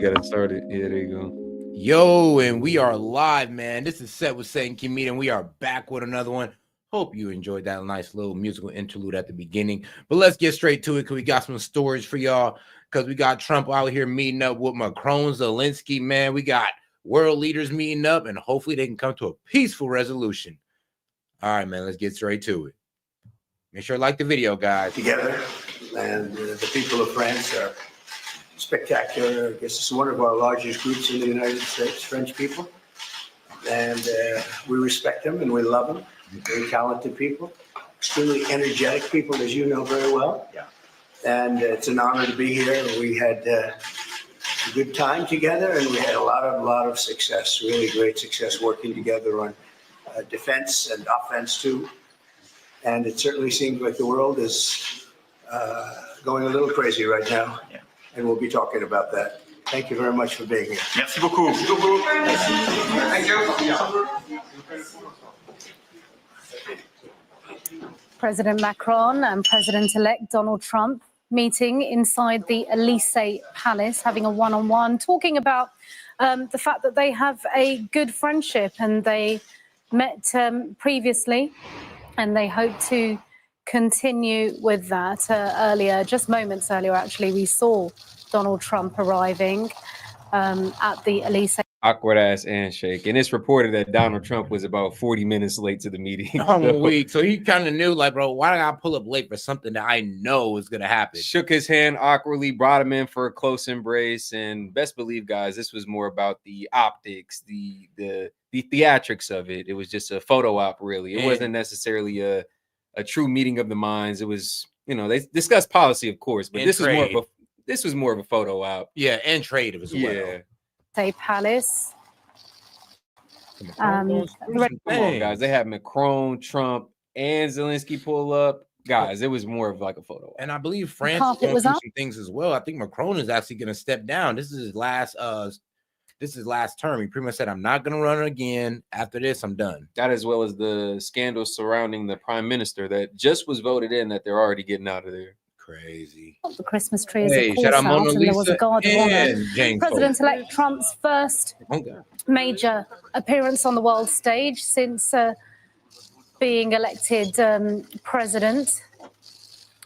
Get it started. Yeah, there you go. Yo, and we are live, man. This is Set with Set and Kimita, and we are back with another one. Hope you enjoyed that nice little musical interlude at the beginning. But let's get straight to it because we got some stories for y'all. Because we got Trump out here meeting up with Macron Zalensky, man. We got world leaders meeting up, and hopefully they can come to a peaceful resolution. All right, man, let's get straight to it. Make sure to like the video, guys. Together, and the people of France are spectacular. I guess it's one of our largest groups in the United States, French people. And we respect them and we love them. Very talented people, extremely energetic people, as you know very well. Yeah. And it's an honor to be here. We had a good time together and we had a lot of success, really great success working together on defense and offense too. And it certainly seems like the world is going a little crazy right now. Yeah. And we'll be talking about that. Thank you very much for being here. Merci beaucoup. Thank you. President Macron and President-elect Donald Trump meeting inside the Elysee Palace, having a one-on-one, talking about the fact that they have a good friendship and they met previously and they hope to continue with that. Earlier, just moments earlier, actually, we saw Donald Trump arriving at the Elysee. Awkward ass handshake. And it's reported that Donald Trump was about 40 minutes late to the meeting. Week. So he kind of knew, like, bro, why did I pull up late for something that I know is going to happen? Shook his hand awkwardly, brought him in for a close embrace. And best believe, guys, this was more about the optics, the theatrics of it. It was just a photo op, really. It wasn't necessarily a true meeting of the minds. It was, you know, they discussed policy, of course, but this was more of a photo op. Yeah, and trade as well. Yeah. Palace. Come on, guys. They had Macron, Trump, and Zelensky pull up. Guys, it was more of like a photo. And I believe France is going to do some things as well. I think Macron is actually going to step down. This is his last term. He pretty much said, I'm not going to run again. After this, I'm done. That, as well as the scandal surrounding the prime minister that just was voted in, that they're already getting out of there. Crazy. The Christmas tree is of course out, and there was a guard of honor. President-elect Trump's first major appearance on the world stage since being elected president.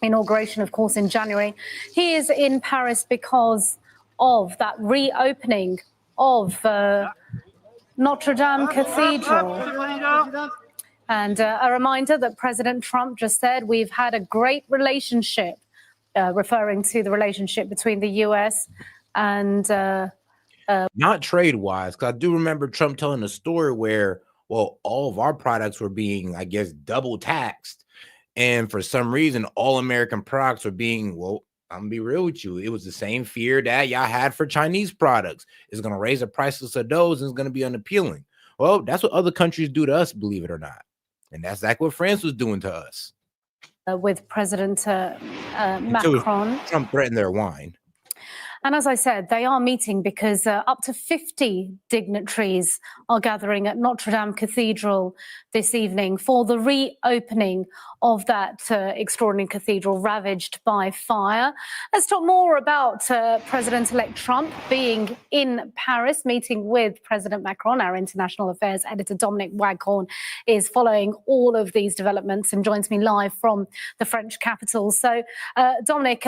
Inauguration, of course, in January. He is in Paris because of that reopening of Notre Dame Cathedral. And a reminder that President Trump just said, we've had a great relationship, referring to the relationship between the U.S. and... not trade-wise, because I do remember Trump telling a story where, well, all of our products were being, I guess, double taxed. And for some reason, all American products were being, well, I'm going to be real with you. It was the same fear that y'all had for Chinese products. It's going to raise the prices of those and it's going to be unappealing. Well, that's what other countries do to us, believe it or not. And that's like what France was doing to us. With President Macron. Trump threatened their wine. And as I said, they are meeting because up to 50 dignitaries are gathering at Notre Dame Cathedral this evening for the reopening of that extraordinary cathedral ravaged by fire. Let's talk more about President-elect Trump being in Paris, meeting with President Macron. Our international affairs editor, Dominic Waghorn, is following all of these developments and joins me live from the French capital. So, Dominic,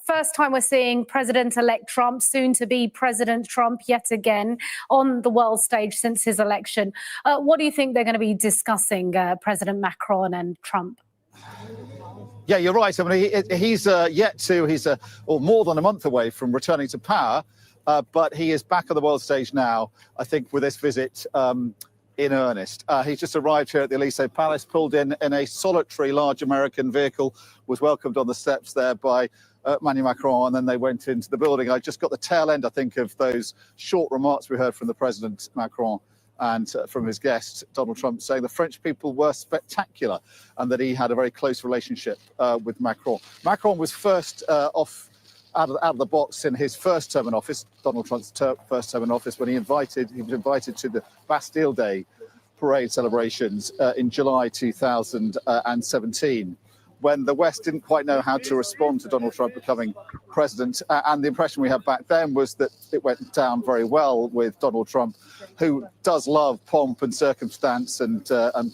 first time we're seeing President-elect Trump, soon to be President Trump yet again on the world stage since his election. What do you think they're going to be discussing, President Macron and Trump? Yeah, you're right. I mean, he's more than a month away from returning to power, but he is back on the world stage now, I think, with this visit in earnest. He's just arrived here at the Elysee Palace, pulled in a solitary large American vehicle, was welcomed on the steps there by Emmanuel Macron, and then they went into the building. I just got the tail end, I think, of those short remarks we heard from the President, Macron, and from his guest, Donald Trump, saying the French people were spectacular and that he had a very close relationship with Macron. Macron was first out of the box in his first term in office, Donald Trump's first term in office, when he was invited to the Bastille Day parade celebrations in July 2017. when the West didn't quite know how to respond to Donald Trump becoming president. And the impression we had back then was that it went down very well with Donald Trump, who does love pomp and circumstance and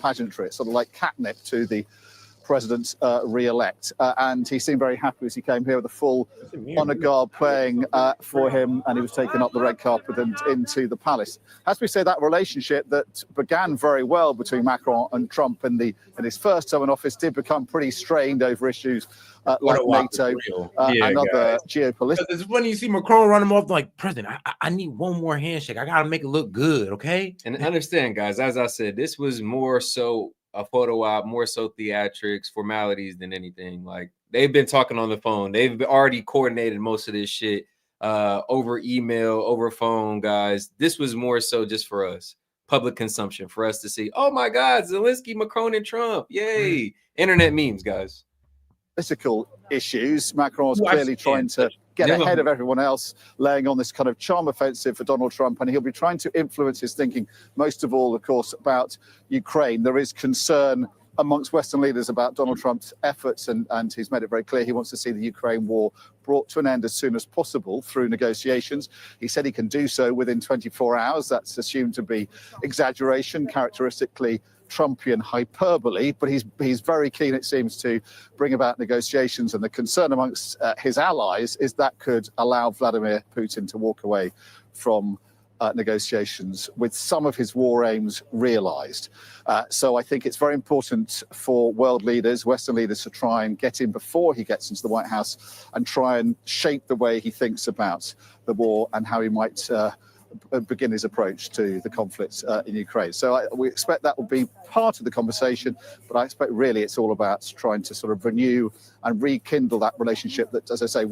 pageantry. It's sort of like catnip to the president re-elect, and he seemed very happy as he came here with a full honor guard playing for him, and he was taken up the red carpet and into the palace. As we say, that relationship that began very well between Macron and Trump in his first term in office did become pretty strained over issues like NATO and other geopolitical. It's funny you see Macron run him off like, President, I need one more handshake. I gotta make it look good, okay? And understand, guys, as I said, this was more so a photo op, more so theatrics, formalities than anything. Like, they've been talking on the phone. They've already coordinated most of this shit over email, over phone, guys. This was more so just for us, public consumption, for us to see, oh my God, Zelensky, Macron, and Trump. Yay. Internet memes, guys. Political issues. Macron was clearly trying to get ahead of everyone else, laying on this kind of charm offensive for Donald Trump, and he'll be trying to influence his thinking, most of all, of course, about Ukraine. There is concern amongst Western leaders about Donald Trump's efforts, and he's made it very clear he wants to see the Ukraine war brought to an end as soon as possible through negotiations. He said he can do so within 24 hours. That's assumed to be exaggeration, characteristically Trumpian hyperbole, but he's very keen, it seems, to bring about negotiations, and the concern amongst his allies is that could allow Vladimir Putin to walk away from negotiations with some of his war aims realized. So I think it's very important for world leaders, Western leaders, to try and get in before he gets into the White House and try and shape the way he thinks about the war and how he might begin his approach to the conflict in Ukraine. So we expect that will be part of the conversation, but I expect really it's all about trying to sort of renew and rekindle that relationship that, as I say,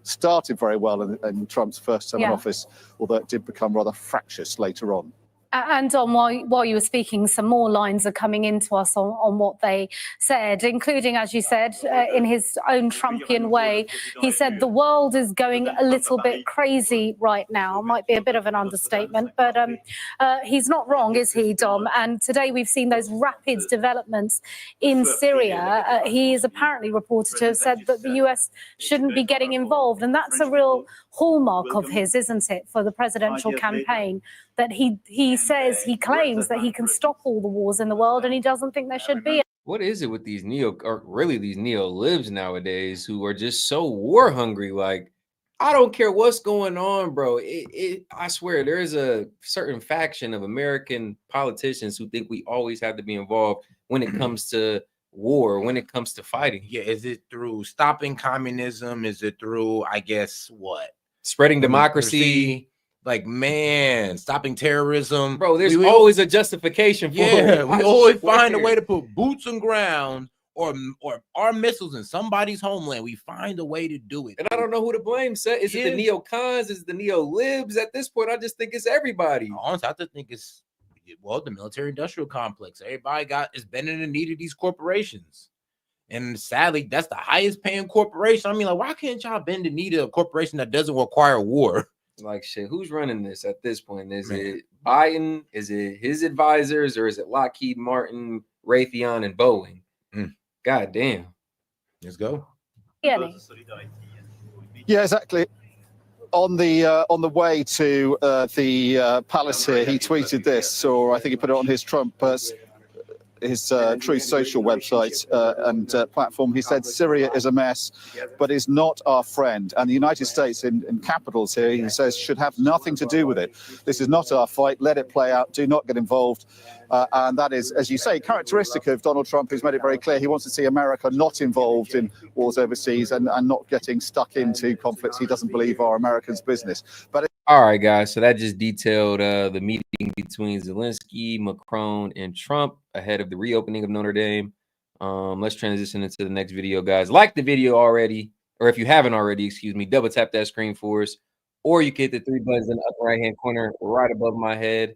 started very well in Trump's first term in office, although it did become rather fractious later on. And while you were speaking, some more lines are coming into us on what they said, including, as you said, in his own Trumpian way, he said the world is going a little bit crazy right now. Might be a bit of an understatement, but he's not wrong, is he, Dom? And today we've seen those rapid developments in Syria. He is apparently reported to have said that the US shouldn't be getting involved, and that's a real hallmark of his, isn't it, for the presidential campaign, that he claims that he can stop all the wars in the world, and he doesn't think there should be. What is it with these these neo-libs nowadays who are just so war hungry? Like, I don't care what's going on, bro. I swear there is a certain faction of American politicians who think we always have to be involved when it comes to war, when it comes to fighting. Yeah, is it through stopping communism? Is it through, I guess, what? Spreading democracy. Like, man, stopping terrorism. Bro, there's always a justification for it. We always find a way to put boots on ground or our missiles in somebody's homeland. We find a way to do it. And I don't know who to blame. Is it the neocons? Is it the neo-libs? At this point, I just think it's everybody. Honestly, I just think it's, the military-industrial complex. Everybody is bending the knee to these corporations. And sadly, that's the highest paying corporation. I mean, like, why can't y'all bend the knee to a corporation that doesn't require war? Like, shit, who's running this at this point? Is it Biden? Is it his advisors? Or is it Lockheed Martin, Raytheon, and Boeing? God damn. Let's go. Yeah, exactly. On the way to the palace here, he tweeted this, or I think he put it on his Truth Social website and platform. He said, Syria is a mess, but is not our friend. And the United States, in capitals here, he says, should have nothing to do with it. This is not our fight. Let it play out. Do not get involved. And that is, as you say, characteristic of Donald Trump, who's made it very clear he wants to see America not involved in wars overseas and not getting stuck into conflicts he doesn't believe are Americans' business. But all right, guys. So that just detailed the meeting between Zelensky, Macron, and Trump ahead of the reopening of Notre Dame. Let's transition into the next video, guys. Like the video already, or if you haven't already, excuse me, double tap that screen for us, or you can hit the 3 buttons in the upper right-hand corner right above my head.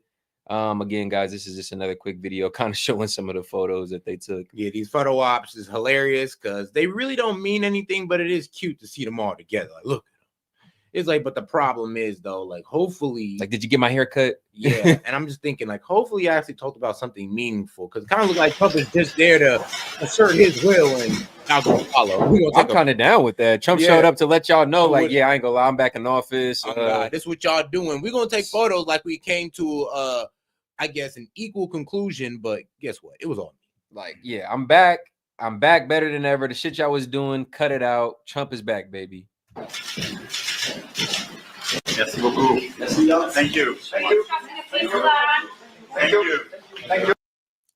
Again, guys, this is just another quick video kind of showing some of the photos that they took. Yeah, these photo ops is hilarious because they really don't mean anything, but it is cute to see them all together. Like, look. It's like, but the problem is though, like, hopefully, Like, did you get my hair cut? yeah. And I'm just thinking, like, hopefully, he actually talked about something meaningful, because it kind of looked like Trump is just there to assert his will and y'all gonna follow. I'm kind of down with that. Trump showed up to let y'all know, like, yeah, I ain't gonna lie, I'm back in office. Oh God, this is what y'all doing. We're gonna take photos like we came to, I guess, an equal conclusion. But guess what? It was on me. Like, yeah, I'm back. I'm back better than ever. The shit y'all was doing, cut it out. Trump is back, baby. Merci beaucoup. Thank you. Thank you. Thank you. Thank you.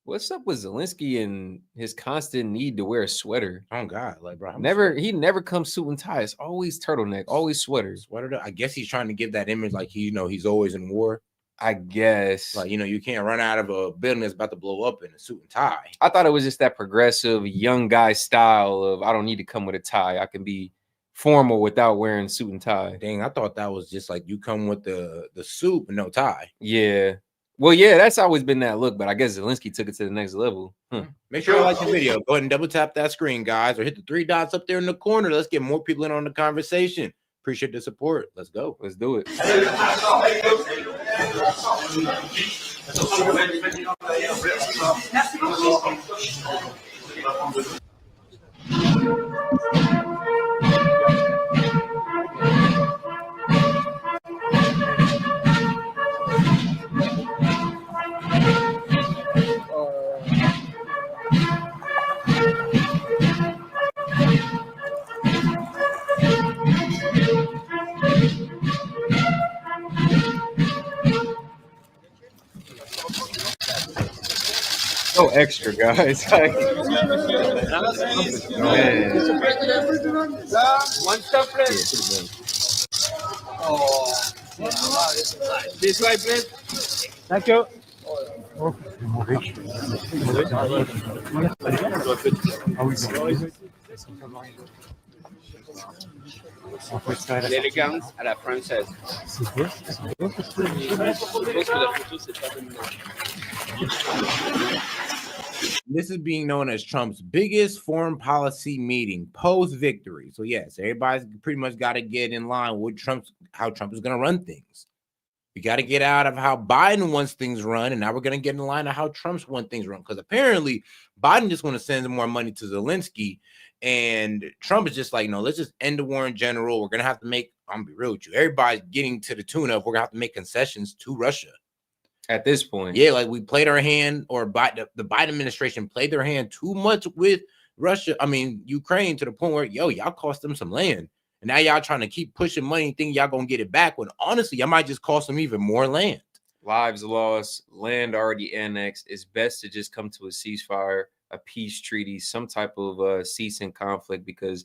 What's up with Zelensky and his constant need to wear a sweater? Oh God, like, bro, he never comes suit and tie. It's always turtleneck, always sweaters. Sweater. I guess he's trying to give that image like he's always in war. I guess. Like, you can't run out of a building that's about to blow up in a suit and tie. I thought it was just that progressive young guy style of, I don't need to come with a tie. I can be formal without wearing suit and tie. Dang, I thought that was just like you come with the suit but no tie. Yeah. Well, yeah, that's always been that look, but I guess Zelensky took it to the next level. Make sure you like the video. Go ahead and double tap that screen, guys, or hit the 3 dots up there in the corner. Let's get more people in on the conversation. Appreciate the support. Let's go. Let's do it. So extra, guys. Man. This way, please. Thank you. L'élégance à la française. This is being known as Trump's biggest foreign policy meeting post-victory. So yes, everybody's pretty much got to get in line with how Trump is going to run things. We got to get out of how Biden wants things run, and now we're going to get in line of how Trump's want things run. Because apparently Biden just want to send more money to Zelensky, and Trump is just like, no, let's just end the war in general. We're going to have to make, I'm going to be real with you, everybody's getting to the tune of we're going to have to make concessions to Russia. At this point. Yeah, like we played our hand, or the Biden administration played their hand too much with Ukraine, to the point where, y'all cost them some land. And now y'all trying to keep pushing money and think y'all going to get it back, when honestly, y'all might just cost them even more land. Lives lost, land already annexed. It's best to just come to a ceasefire, a peace treaty, some type of ceasing conflict, because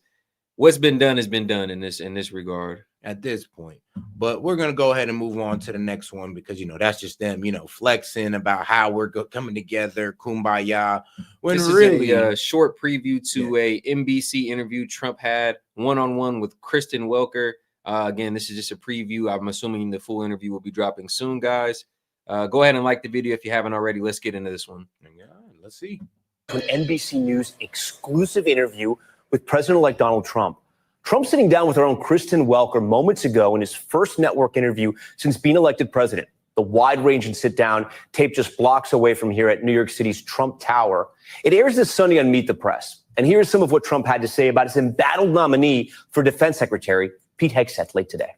what's been done has been done in this regard at this point. But we're going to go ahead and move on to the next one, because, that's just them, flexing about how we're coming together, kumbaya. When this really is a short preview to a NBC interview Trump had one-on-one with Kristen Welker. Again, this is just a preview. I'm assuming the full interview will be dropping soon, guys. Go ahead and like the video if you haven't already. Let's get into this one. Yeah, let's see. An NBC News exclusive interview with President-elect Donald Trump. Trump sitting down with our own Kristen Welker moments ago in his first network interview since being elected president. The wide-ranging sit-down taped just blocks away from here at New York City's Trump Tower. It airs this Sunday on Meet the Press. And here's some of what Trump had to say about his embattled nominee for Defense Secretary, Pete Hegseth, late today.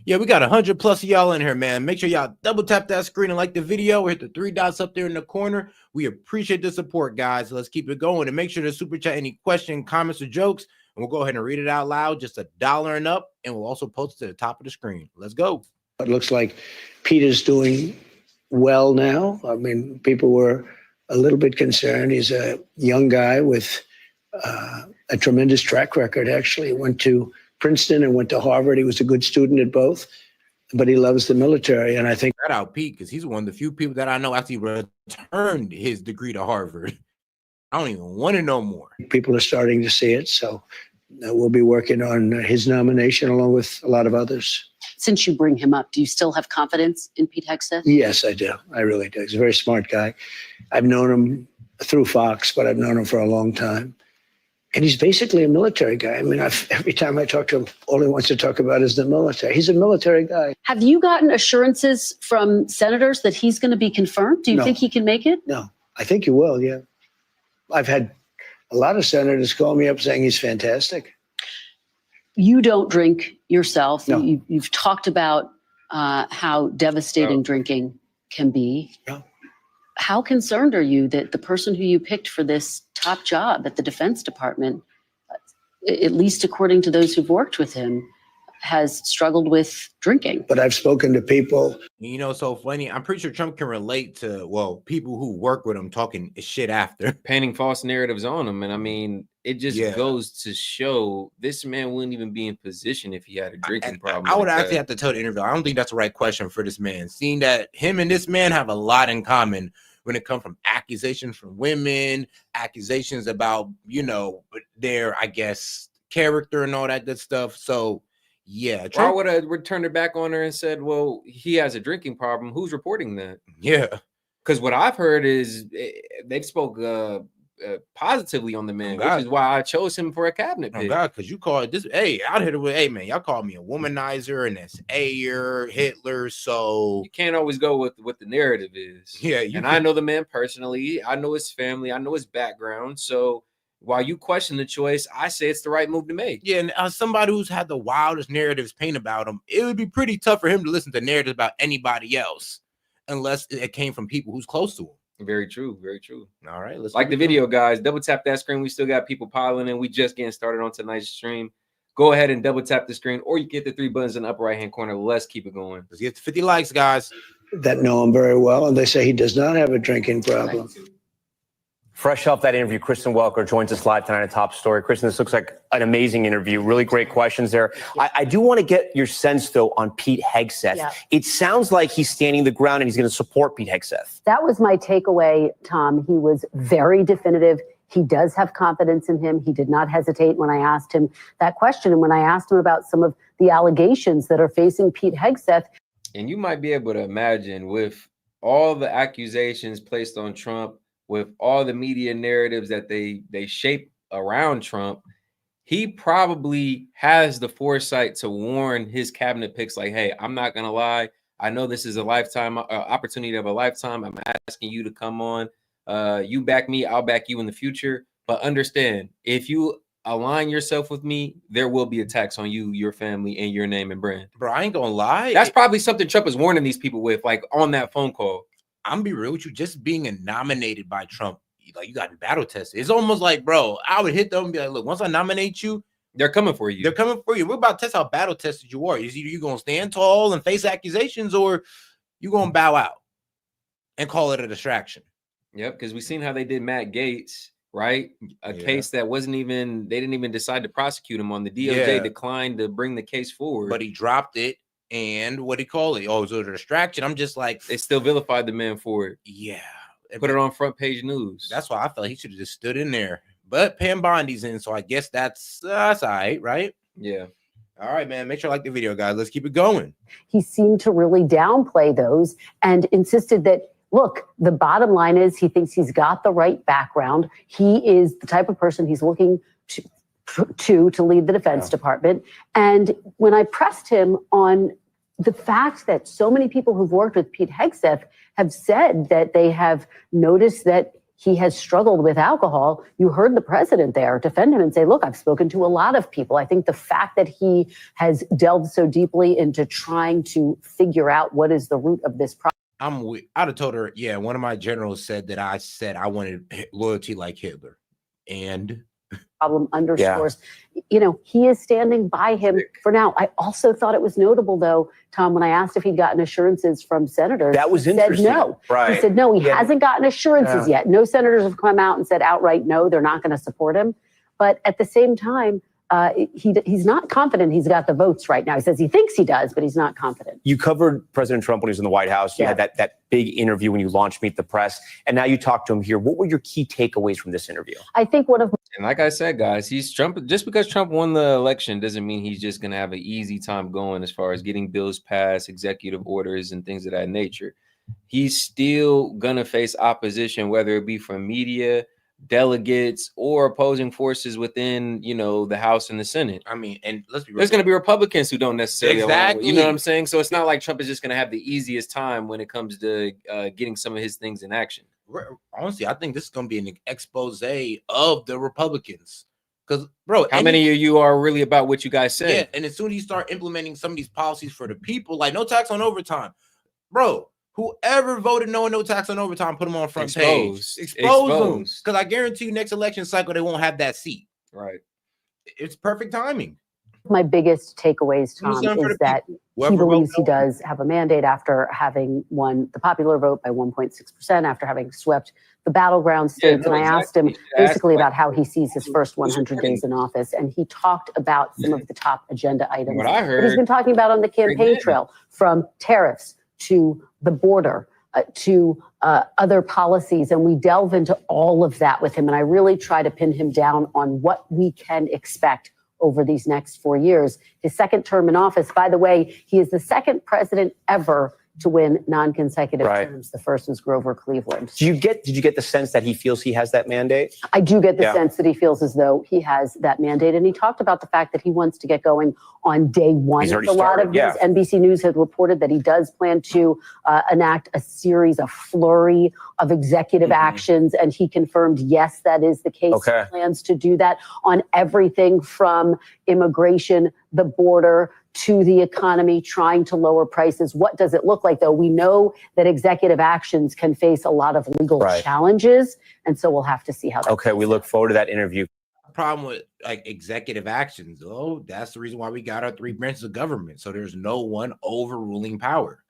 Yeah, we got 100+ of y'all in here, man. Make sure y'all double tap that screen and like the video, or hit the 3 dots up there in the corner. We appreciate the support, guys. Let's keep it going, and make sure to super chat any question, comments, or jokes, and we'll go ahead and read it out loud, just $1 and up, and we'll also post it to the top of the screen. Let's go. It looks like Peter's doing well now. I mean, people were a little bit concerned. He's a young guy with a tremendous track record, actually. He went to Princeton and went to Harvard. He was a good student at both, but he loves the military. And I think that out Pete, because he's one of the few people that I know actually returned his degree to Harvard. I don't even want to know more. People are starting to see it. So we'll be working on his nomination along with a lot of others. Since you bring him up, do you still have confidence in Pete Hegseth? Yes, I do. I really do. He's a very smart guy. I've known him through Fox, but I've known him for a long time. And he's basically a military guy. I mean, every time I talk to him, all he wants to talk about is the military. He's a military guy. Have you gotten assurances from senators that he's going to be confirmed? Do you think he can make it? No, I think he will, yeah. I've had a lot of senators call me up saying he's fantastic. You don't drink yourself. No. You've talked about how devastating drinking can be. Yeah. How concerned are you that the person who you picked for this top job at the Defense Department, at least according to those who've worked with him, has struggled with drinking? But I've spoken to people. You know, so funny. I'm pretty sure Trump can relate to, well, people who work with him talking shit after. Painting false narratives on him. And I mean, it just goes to show this man wouldn't even be in position if he had a drinking problem. I would actually have to tell the interview, I don't think that's the right question for this man, seeing that him and this man have a lot in common when it comes from accusations from women, accusations about, you know, their, I guess, character and all that good stuff. So, yeah. Trump, I would have returned it back on her and said, well, he has a drinking problem. Who's reporting that? Yeah. Because what I've heard is they've spoke positively on the man, which is why I chose him for a cabinet pick. God, because you call it this, hey, out here with, hey, man, y'all call me a womanizer and an SA-er, Hitler, so you can't always go with what the narrative is. Yeah, I know the man personally. I know his family. I know his background. So while you question the choice, I say it's the right move to make. Yeah, and as somebody who's had the wildest narratives paint about him, it would be pretty tough for him to listen to narratives about anybody else, unless it came from people who's close to him. Very true. Very true. All right. Let's like the video, guys. Double tap that screen. We still got people piling in. We just getting started on tonight's stream. Go ahead and double tap the screen, or you get the 3 buttons in the upper right-hand corner. Let's keep it going. Let's get to 50 likes, guys. That know him very well, and they say he does not have a drinking problem. Fresh off that interview, Kristen Welker joins us live tonight on Top Story. Kristen, this looks like an amazing interview. Really great questions there. I do want to get your sense, though, on Pete Hegseth. Yeah. It sounds like he's standing the ground and he's going to support Pete Hegseth. That was my takeaway, Tom. He was very definitive. He does have confidence in him. He did not hesitate when I asked him that question. And when I asked him about some of the allegations that are facing Pete Hegseth. And you might be able to imagine, with all the accusations placed on Trump, with all the media narratives that they shape around Trump, he probably has the foresight to warn his cabinet picks like, hey, I'm not going to lie. I know this is a lifetime opportunity of a lifetime. I'm asking you to come on. You back me, I'll back you in the future. But understand, if you align yourself with me, there will be attacks on you, your family, and your name and brand. Bro, I ain't going to lie. That's probably something Trump is warning these people with, like on that phone call. I'm gonna be real with you, just being nominated by Trump, like you got to be battle tested. It's almost like, bro, I would hit them and be like, look, once I nominate you, they're coming for you. They're coming for you. We're about to test how battle tested you are. Is either you gonna stand tall and face accusations, or you gonna bow out and call it a distraction. Yep, because we've seen how they did Matt Gaetz, right? A case that wasn't even, they didn't even decide to prosecute him on. The DOJ declined to bring the case forward. But he dropped it. And what do you call it? Oh, is it a distraction? I'm just like, they still vilified the man for it. Yeah. Put it on front page news. That's why I felt he should have just stood in there. But Pam Bondi's in, so I guess that's all right? Yeah. All right, man. Make sure you like the video, guys. Let's keep it going. He seemed to really downplay those and insisted that, look, the bottom line is he thinks he's got the right background. He is the type of person he's looking to lead the Defense Department. And when I pressed him on the fact that so many people who've worked with Pete Hegseth have said that they have noticed that he has struggled with alcohol, you heard the president there defend him and say, look, I've spoken to a lot of people. I think the fact that he has delved so deeply into trying to figure out what is the root of this problem. I'd have told her, yeah, one of my generals said that I said I wanted loyalty like Hitler. And problem underscores, you know, he is standing by him for now. I also thought it was notable, though, Tom, when I asked if he'd gotten assurances from senators, that was he interesting. Said no. Right. He said no, he hasn't gotten assurances yet. No senators have come out and said outright no, they're not going to support him. But at the same time, he's not confident he's got the votes right now. He says he thinks he does, but he's not confident. You covered President Trump when he was in the White House. You had that big interview when you launched Meet the Press, and now you talked to him here. What were your key takeaways from this interview? I think one of, and like I said, guys, he's Trump. Just because Trump won the election doesn't mean he's just going to have an easy time going as far as getting bills passed, executive orders, and things of that nature. He's still going to face opposition, whether it be from media, delegates or opposing forces within, you know, the House and the Senate. I mean, and let's be real. There's going to be Republicans who don't necessarily align with, you know what I'm Exactly. saying? So it's not like Trump is just going to have the easiest time when it comes to getting some of his things in action. Honestly, I think this is going to be an expose of the Republicans. Because, bro, how many of you are really about what you guys said? Yeah, and as soon as you start implementing some of these policies for the people, like no tax on overtime, bro, whoever voted no tax on overtime, put them on front page. Expose them. Because I guarantee you next election cycle, they won't have that seat. Right. It's perfect timing. My biggest takeaways, Tom, is that he believes he does have a mandate after having won the popular vote by 1.6%, after having swept the battleground states. And I asked him basically about how he sees his first 100 days in office. And he talked about some of the top agenda items What I heard, that he's been talking about on the campaign trail, from tariffs to the border to other policies. And we delve into all of that with him. And I really try to pin him down on what we can expect over these next 4 years. His second term in office, by the way, he is the second president ever to win non-consecutive terms. The first was Grover Cleveland. Did you get the sense that he feels he has that mandate? I do get the sense that he feels as though he has that mandate. And he talked about the fact that he wants to get going on day one. He's already A lot started, of news, NBC News had reported that he does plan to enact a flurry of executive actions. And he confirmed, yes, that is the case. He plans to do that on everything from immigration, the border, to the economy, trying to lower prices. What does it look like, though? We know that executive actions can face a lot of legal challenges. And so we'll have to see how that we look forward to that interview. Problem with like executive actions, though, that's the reason why we got our three branches of government. So there's no one overruling power.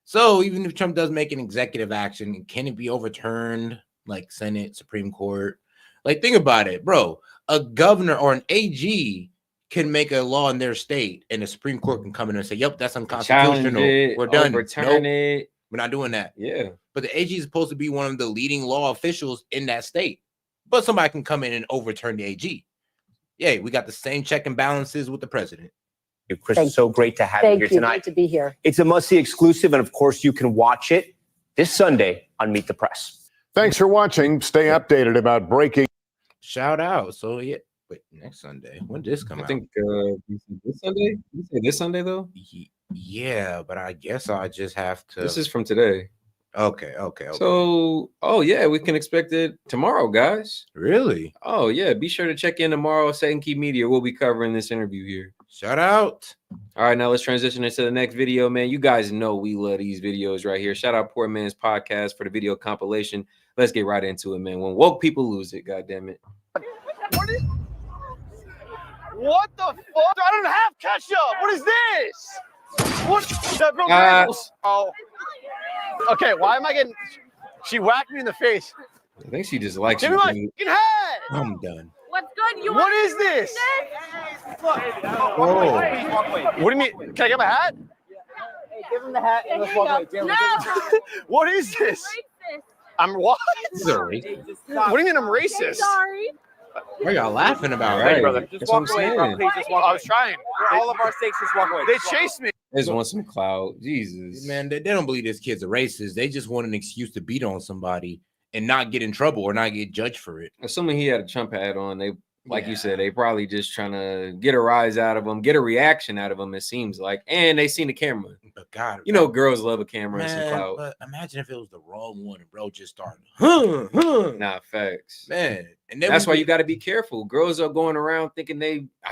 So even if Trump does make an executive action, can it be overturned like Senate, Supreme Court? Like, think about it, bro. A governor or an AG can make a law in their state, and the Supreme Court can come in and say, "Yep, that's unconstitutional. We're done. Overturn it. We're not doing that." Yeah. But the AG is supposed to be one of the leading law officials in that state. But somebody can come in and overturn the AG. Yeah, we got the same check and balances with the president. Chris, it's so great to have you here tonight. Great to be here. It's a must-see exclusive, and of course, you can watch it this Sunday on Meet the Press. Thanks for watching. Stay updated about breaking. Shout out. So yeah. Wait, next Sunday. When did this come out? I think this Sunday. You say this Sunday though? Yeah, but I guess I just have to. This is from today. Okay. So, yeah, we can expect it tomorrow, guys. Really? Oh yeah. Be sure to check in tomorrow. Second Key Media. We'll be covering this interview here. Shout out. All right, now let's transition into the next video, man. You guys know we love these videos right here. Shout out Poor Man's Podcast for the video compilation. Let's get right into it, man. When woke people lose it, God damn it. What the fuck? I don't have ketchup. What is this? What? That broke ankles. Oh. Okay, why am I getting? She whacked me in the face. I think she just likes Give me you. my fucking hat. I'm done. What's good? You what is this? Whoa. What do you mean? Can I get my hat? Hey, give him the hat and let's walk away. No. What is this? I'm what? This is a racist. What do you mean I'm racist? Sorry. What are y'all laughing about, Right, brother? Just walk away, bro. Please, just walk. I was trying. All of our stakes, just walk away. They chased me. They just want some clout. Jesus. Man, they don't believe this kid's a racist. They just want an excuse to beat on somebody and not get in trouble or not get judged for it. Assuming he had a Trump hat on, they, like you said, they probably just trying to get a rise out of him, get a reaction out of him, it seems like. And they seen the camera. But God, you know, girls love a camera man, and some clout. But imagine if it was the wrong one and bro just started. Nah, facts. Man. And that's why you got to be careful. Girls are going around thinking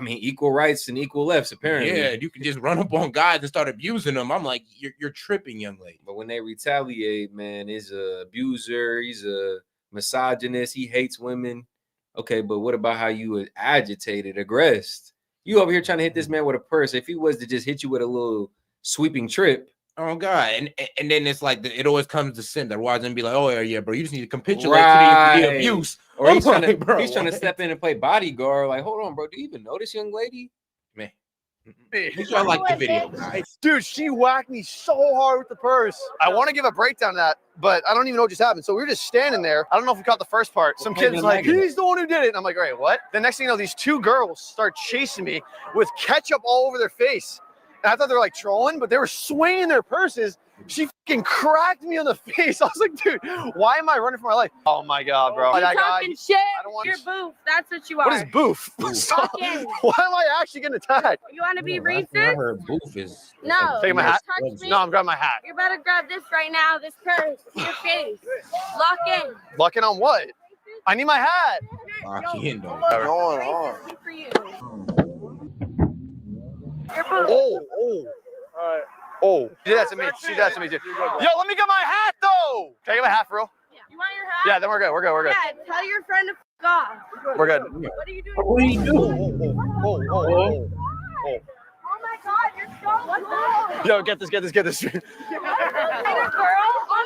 equal rights and equal lefts, apparently. Yeah, you can just run up on guys and start abusing them. I'm like, you're tripping, young lady. But when they retaliate, man, he's a abuser. He's a misogynist. He hates women. Okay, but what about how you were agitated, aggressed? You over here trying to hit this man with a purse. If he was to just hit you with a little sweeping trip. Oh God, and then it's like it always comes to sin. That watch and be like, oh yeah, bro, you just need to capitulate to the abuse. Or he's trying to step in and play bodyguard. Like, hold on, bro. Do you even know this young lady? Man, make sure I like the video, guys. Dude, she whacked me so hard with the purse. I want to give a breakdown of that, but I don't even know what just happened. So we were just standing there. I don't know if we caught the first part. Some kid's like, he's the one who did it. And I'm like, all right, what? The next thing you know, these two girls start chasing me with ketchup all over their face. And I thought they were like trolling, but they were swinging their purses She fucking cracked me on the face. I was like, dude, why am I running for my life? Oh my God, bro. You're talking shit. I don't want You're boof. That's what you are. What is boof? Stop. Why am I actually getting attacked? You want to be I racist? heard boof is. No. Taking my hat? Touch me. No, I'm grabbing my hat. You better grab this right now. This purse. Your face. Lock in. Locking on what? I need my hat. Lock in, though. What's going on? For you. You're boof. Oh. Oh. She did that to me. She did that to me, too. Yo, let me get my hat, though. Can I get my hat for real? You want your hat? Yeah, then we're good. We're good. Yeah, tell your friend to f off. We're good. What are you doing? What are you doing? Oh my God, you're so low. Yo, get this. Girl, oh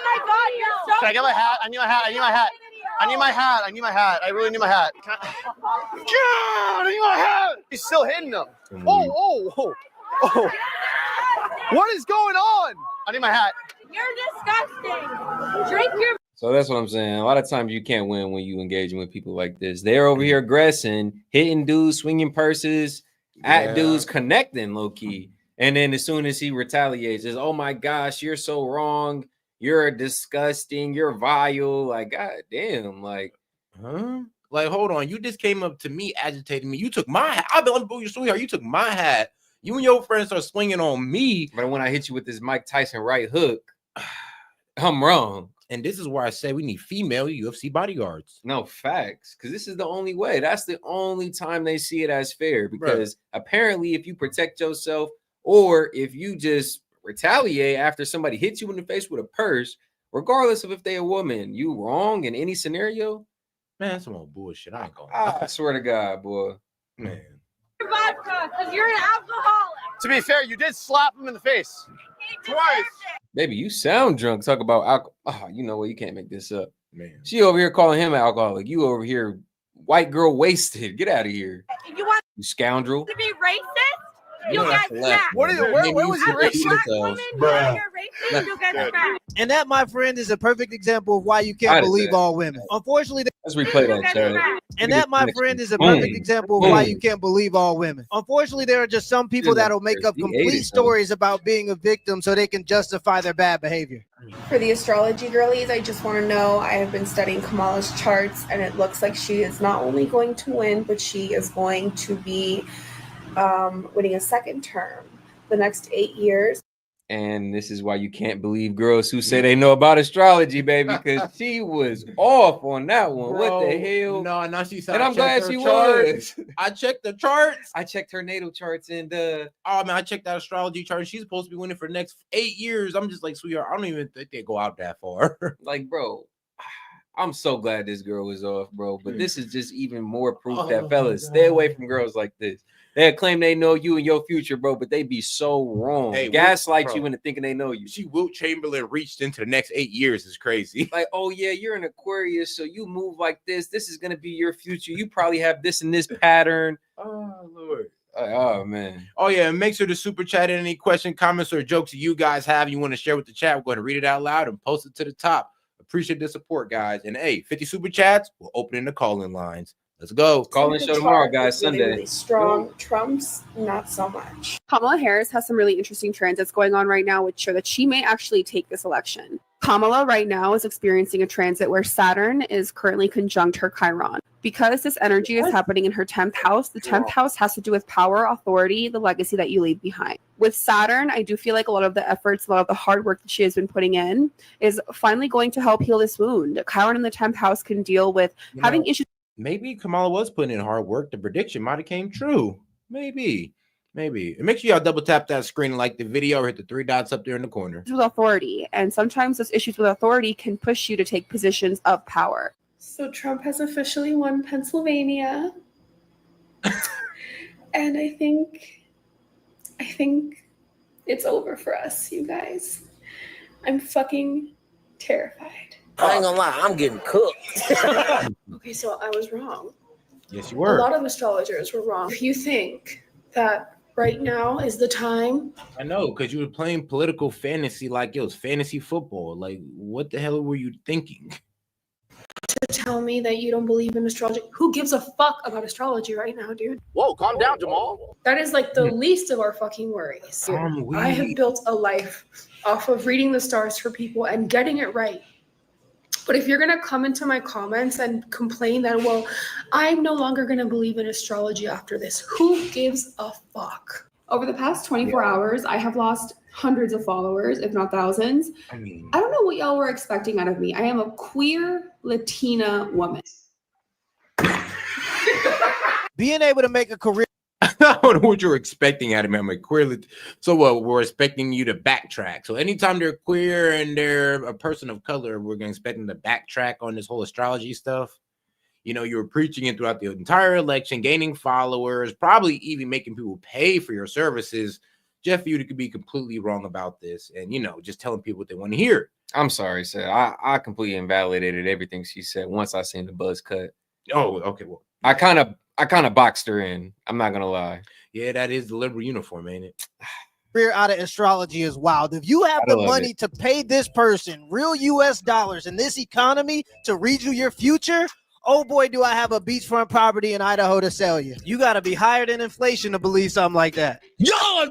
my God, you're so Can I get my hat? I need my hat. I really need my hat. God, I need my hat. He's still hitting them. Oh. What is going on? I need my hat. You're disgusting. Drink your. So that's what I'm saying. A lot of times you can't win when you engaging with people like this. They're over here aggressing, hitting dudes, swinging purses, at dudes, connecting low key. And then as soon as he retaliates, is oh my gosh, you're so wrong. You're disgusting. You're vile. Like, God damn. Like, huh? Like, hold on. You just came up to me, agitating me. You took my hat. I've been your sweetheart. You took my hat. You and your friends are swinging on me. But when I hit you with this Mike Tyson right hook, I'm wrong. And this is where I say we need female UFC bodyguards. No, facts. Because this is the only way. That's the only time they see it as fair. Because apparently if you protect yourself or if you just retaliate after somebody hits you in the face with a purse, regardless of if they're a woman, you wrong in any scenario. Man, that's some old bullshit. I ain't going. I swear to God, boy. Man. Vodka, because you're an alcoholic. To be fair, you did slap him in the face. Twice. Baby, you sound drunk. Talk about alcohol. Oh, you know what? You can't make this up. Man. She over here calling him an alcoholic. You over here, white girl wasted. Get out of here. You want You scoundrel. to be racist? You'll get smacked. What is it? Where was he racist? Black woman, you're racist, you'll get smacked. And that, my friend, is a perfect example of why you can't believe all women. Unfortunately, Let's replay that, Chad. and that, my friend, is a perfect example of why you can't believe all women. Unfortunately, there are just some people that'll make up complete stories about being a victim so they can justify their bad behavior. For the astrology girlies, I just want to know, I have been studying Kamala's charts, and it looks like she is not only going to win, but she is going to be winning a second term the next 8 years. And this is why you can't believe girls who say they know about astrology, baby, because she was off on that one. Bro, what the hell? No, now she said. And I'm glad she was. I checked the charts. I checked her natal charts and oh man, I checked that astrology chart. She's supposed to be winning for the next 8 years. I'm just like, sweetheart, I don't even think they go out that far. like, bro, I'm so glad this girl was off, bro. But this is just even more proof that fellas stay away from girls like this. They claim they know you and your future, bro, but they be so wrong. Hey, gaslight you into thinking they know you. She Wilt Chamberlain reached into the next 8 years is crazy. Like, oh yeah, you're an Aquarius, so you move like this. This is gonna be your future. You probably have this and this pattern. Oh Lord. Oh man. Oh yeah, and make sure to super chat in any question, comments, or jokes that you guys have you want to share with the chat. We're going to read it out loud and post it to the top. Appreciate the support, guys. And hey, 50 super chats. We're opening the call-in lines. Let's go. Call in show tomorrow, guys. Sunday. Really strong. Trump's not so much. Kamala Harris has some really interesting transits going on right now, which show that she may actually take this election. Kamala right now is experiencing a transit where Saturn is currently conjunct her Chiron. Because this energy is happening in her 10th house, the 10th house has to do with power, authority, the legacy that you leave behind. With Saturn, I do feel like a lot of the efforts, a lot of the hard work that she has been putting in is finally going to help heal this wound. Chiron in the 10th house can deal with having issues. Maybe Kamala was putting in hard work. The prediction might have came true. Maybe. And make sure y'all double tap that screen and like the video or hit the 3 dots up there in the corner. With authority. And sometimes those issues with authority can push you to take positions of power. So Trump has officially won Pennsylvania. And I think it's over for us, you guys. I'm fucking terrified. I ain't gonna lie, I'm getting cooked. Okay, so I was wrong. Yes, you were. A lot of astrologers were wrong. If you think that right now is the time. I know, because you were playing political fantasy like it was fantasy football. Like, what the hell were you thinking? to tell me that you don't believe in astrology. Who gives a fuck about astrology right now, dude? Whoa, calm down, Jamal. That is like the least of our fucking worries. I have built a life off of reading the stars for people and getting it right. But if you're going to come into my comments and complain that, well, I'm no longer going to believe in astrology after this, who gives a fuck? Over the past 24 hours, I have lost hundreds of followers, if not thousands. I mean, I don't know what y'all were expecting out of me. I am a queer Latina woman. Being able to make a career. I don't know what you're expecting out of me. I'm a queer. So what? We're expecting you to backtrack. So anytime they're queer and they're a person of color, we're going to expect them to backtrack on this whole astrology stuff. You know, you were preaching it throughout the entire election, gaining followers, probably even making people pay for your services. Jeff, you could be completely wrong about this, and you know, just telling people what they want to hear. I'm sorry, sir. I completely invalidated everything she said once I seen the buzz cut. Oh, okay. Well, I kind of boxed her in. I'm not gonna lie. Yeah, that is the liberal uniform, ain't it? Career out of astrology is wild. If you have the money to pay this person real US dollars in this economy to read you your future, oh boy, do I have a beachfront property in Idaho to sell you. You got to be higher than inflation to believe something like that. Y'all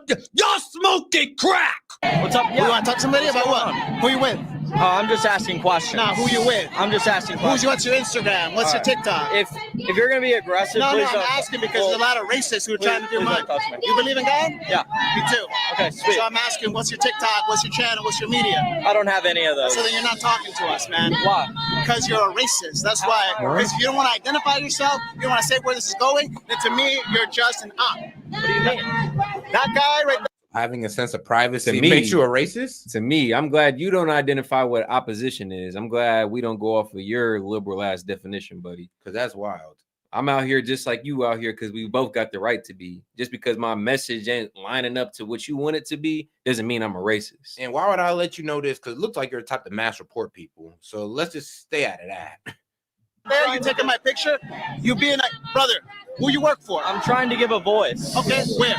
smoking crack. What's up? You want to talk to somebody about what? Who you with? I'm just asking questions. Nah, who you with? I'm just asking questions. What's your Instagram? What's your TikTok? If you're gonna be aggressive, please I'm asking because there's a lot of racists who are trying to do mine. You believe in God? Yeah. Me too. Okay, sweet. So I'm asking, what's your TikTok? What's your channel? What's your media? I don't have any of those. So then you're not talking to us, man. Why? Because you're a racist. That's why. Because if you don't want to identify yourself, you don't want to say where this is going, then to me, you're just an op. What do you mean? That guy right there. Having a sense of privacy To me, makes you a racist? To me, I'm glad you don't identify what opposition is. I'm glad we don't go off of your liberal ass definition, buddy. Because that's wild. I'm out here just like you out here because we both got the right to be. Just because my message ain't lining up to what you want it to be doesn't mean I'm a racist. And why would I let you know this? Because it looks like you're the type to mass report people. So let's just stay out of that. There, you taking my picture? You being like, brother, who you work for? I'm trying to give a voice. Okay, where?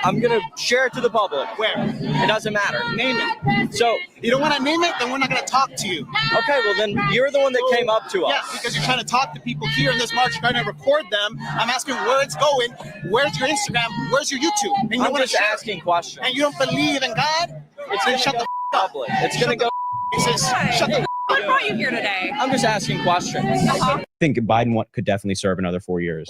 I'm gonna share it to the public. Where? It doesn't matter. Name it. So you don't want to name it, then we're not gonna talk to you. Okay, well then you're the one that came up to us. Yeah, because you're trying to talk to people here in this march, trying to record them. I'm asking where it's going. Where's your Instagram? Where's your YouTube? And you I'm want just to asking questions. And you don't believe in God? It's then gonna shut go the public. It's gonna go. He says, shut the What brought you here today? I'm just asking questions. I think Biden could definitely serve another 4 years.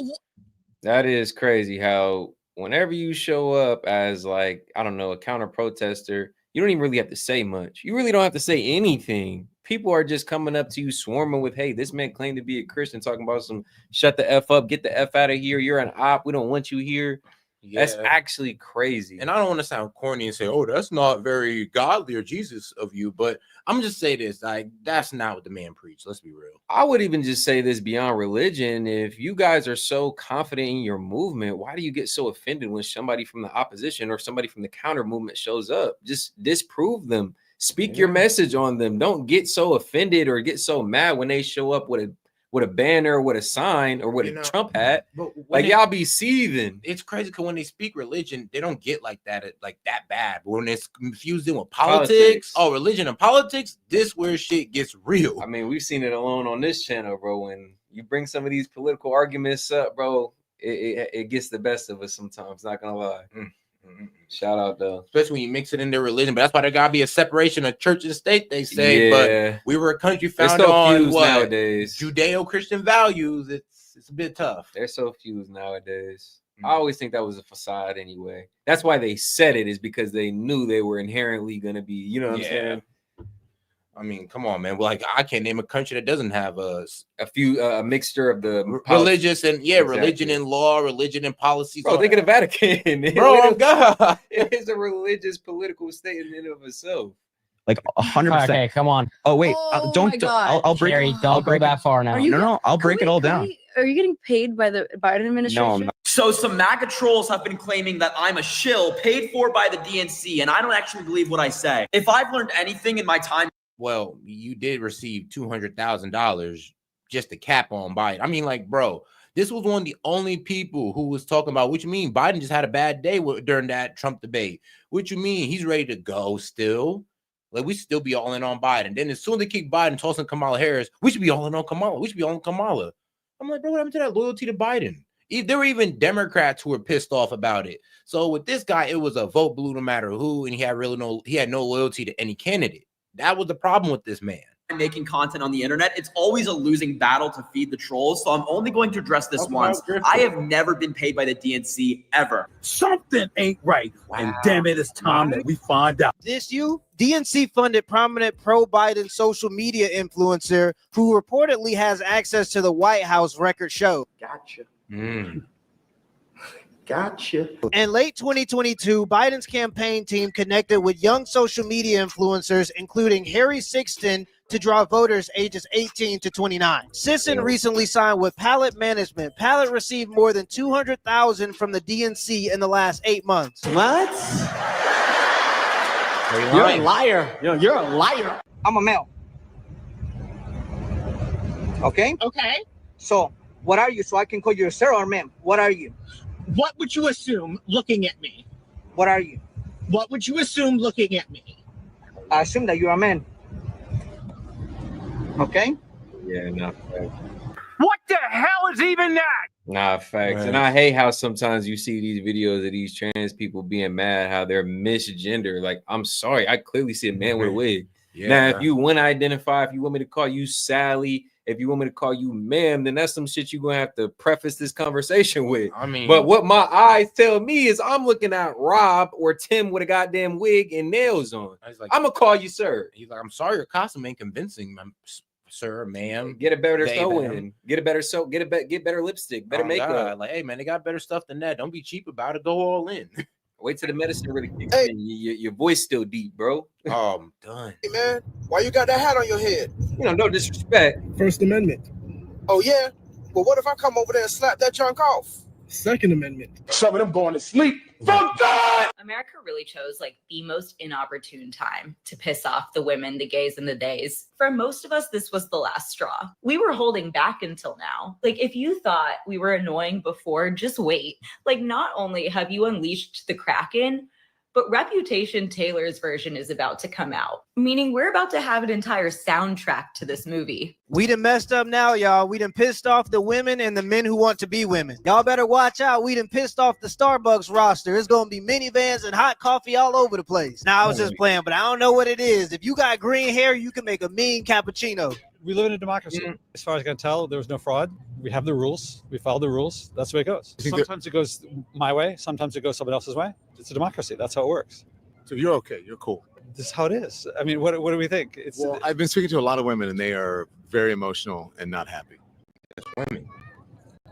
That is crazy how whenever you show up as like, I don't know, a counter protester, you don't even really have to say much. You really don't have to say anything. People are just coming up to you swarming with, hey, this man claimed to be a Christian, talking about some shut the F up, get the F out of here. You're an op. We don't want you here. Yeah. That's actually crazy. And I don't want to sound corny and say, oh, that's not very godly or Jesus of you. But I'm just say this, like, that's not what the man preached. Let's be real. I would even just say this beyond religion. If you guys are so confident in your movement, why do you get so offended when somebody from the opposition or somebody from the counter movement shows up? Just disprove them. Speak your message on them. Don't get so offended or get so mad when they show up with a banner, with a sign, or with a Trump hat. Like y'all be seething. It's crazy because when they speak religion, they don't get like that bad. But when it's confused in with politics, religion and politics, this where shit gets real. I mean, we've seen it alone on this channel, bro. When you bring some of these political arguments up, bro, it gets the best of us sometimes. Not gonna lie. Shout out though, especially when you mix it in their religion. But that's why there gotta be a separation of church and state. They say, but we were a country founded on what nowadays Judeo-Christian values. It's a bit tough. They're so fused nowadays. I always think that was a facade anyway. That's why they said it, is because they knew they were inherently gonna be. You know what I'm saying? I mean, come on, man. Well, like, I can't name a country that doesn't have a mixture of the religious and religion and law, religion and policies. Bro, think of the Vatican. Bro, oh God, it is a religious political state in and of itself. Like 100%. Okay, come on. Oh wait, don't. I'll break. Carrie, don't go that far now. No, I'll break it all down. Are you getting paid by the Biden administration? No, I'm not. So some MAGA trolls have been claiming that I'm a shill paid for by the DNC, and I don't actually believe what I say. If I've learned anything in my time. Well, you did receive $200,000 just to cap on Biden. I mean, like, bro, this was one of the only people who was talking about, what you mean? Biden just had a bad day during that Trump debate. What you mean? He's ready to go still. Like, we still be all in on Biden. Then as soon as they kick Biden, tossing Kamala Harris, we should be all in on Kamala. We should be all in Kamala. I'm like, bro, what happened to that loyalty to Biden? There were even Democrats who were pissed off about it. So with this guy, it was a vote blue no matter who, and he had no loyalty to any candidate. That was the problem with this man. Making content on the internet, it's always a losing battle to feed the trolls. So I'm only going to address this once. I have never been paid by the DNC ever. Something ain't right. And damn it, it's time that we find out. This DNC funded prominent pro-Biden social media influencer who reportedly has access to the White House record show. Gotcha. Gotcha. In late 2022, Biden's campaign team connected with young social media influencers, including Harry Sixton, to draw voters ages 18 to 29. Sisson recently signed with Pallet Management. Pallet received more than $200,000 from the DNC in the last 8 months. What? You're a liar. You're a liar. I'm a male. Okay? Okay. So, what are you? So I can call you a sir or ma'am. What are you? What would you assume looking at me? What are you? What would you assume looking at me? I assume that you're a man. Okay? Yeah, not facts. What the hell is even that? Nah, facts. And I hate how sometimes you see these videos of these trans people being mad how they're misgender. Like, I'm sorry, I clearly see a man with a wig. Yeah. Now, if you want to identify, if you want me to call you Sally, if you want me to call you ma'am, then that's some shit you're gonna have to preface this conversation with. I mean, but what my eyes tell me is I'm looking at Rob or Tim with a goddamn wig and nails on. Like, I'm gonna call you sir. He's like, I'm sorry, your costume ain't convincing, sir, ma'am. Get a better sewing. Get a better sew. Get better lipstick. Better makeup. God. Like, hey man, they got better stuff than that. Don't be cheap about it. Go all in. Wait till the medicine really kicks in. Your voice still deep, bro. Oh, I'm done. Hey man, why you got that hat on your head? You know, no disrespect. First Amendment. Oh yeah? Well, what if I come over there and slap that junk off? Second Amendment. Some of them going to sleep. Fuck that! America really chose like the most inopportune time to piss off the women, the gays, and the days. For most of us, this was the last straw. We were holding back until now. Like, if you thought we were annoying before, just wait. Like, not only have you unleashed the Kraken, but Reputation Taylor's version is about to come out, meaning we're about to have an entire soundtrack to this movie. We done messed up now, y'all. We done pissed off the women and the men who want to be women. Y'all better watch out. We done pissed off the Starbucks roster. It's going to be minivans and hot coffee all over the place. Now, I was just playing, but I don't know what it is. If you got green hair, you can make a mean cappuccino. We live in a democracy. As far as I can tell, there was no fraud. We have the rules. We follow the rules. That's the way it goes. Sometimes it goes my way. Sometimes it goes someone else's way. It's a democracy. That's how it works. So you're okay. You're cool. This is how it is. I mean, what do we think? Well, I've been speaking to a lot of women, and they are very emotional and not happy. Women.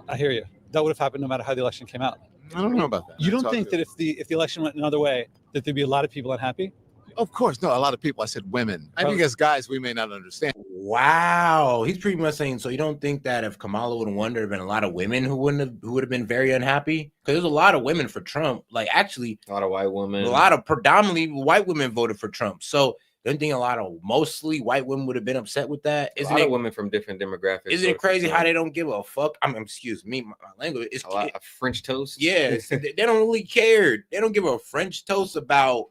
I hear you. That would have happened no matter how the election came out. I don't know about that. You don't think that if the election went another way, that there'd be a lot of people unhappy? Of course, no. A lot of people. I said women. I think as guys, we may not understand. Wow, he's pretty much saying. So you don't think that if Kamala would have won, there'd have been a lot of women who would have been very unhappy? Because there's a lot of women for Trump. Like, actually, a lot of white women. A lot of predominantly white women voted for Trump. So don't think a lot of mostly white women would have been upset with that? Isn't it women from different demographics? Isn't it crazy how they don't give a fuck? I mean, excuse me, my language is a lot of French toast. Yeah, they don't really care. They don't give a French toast about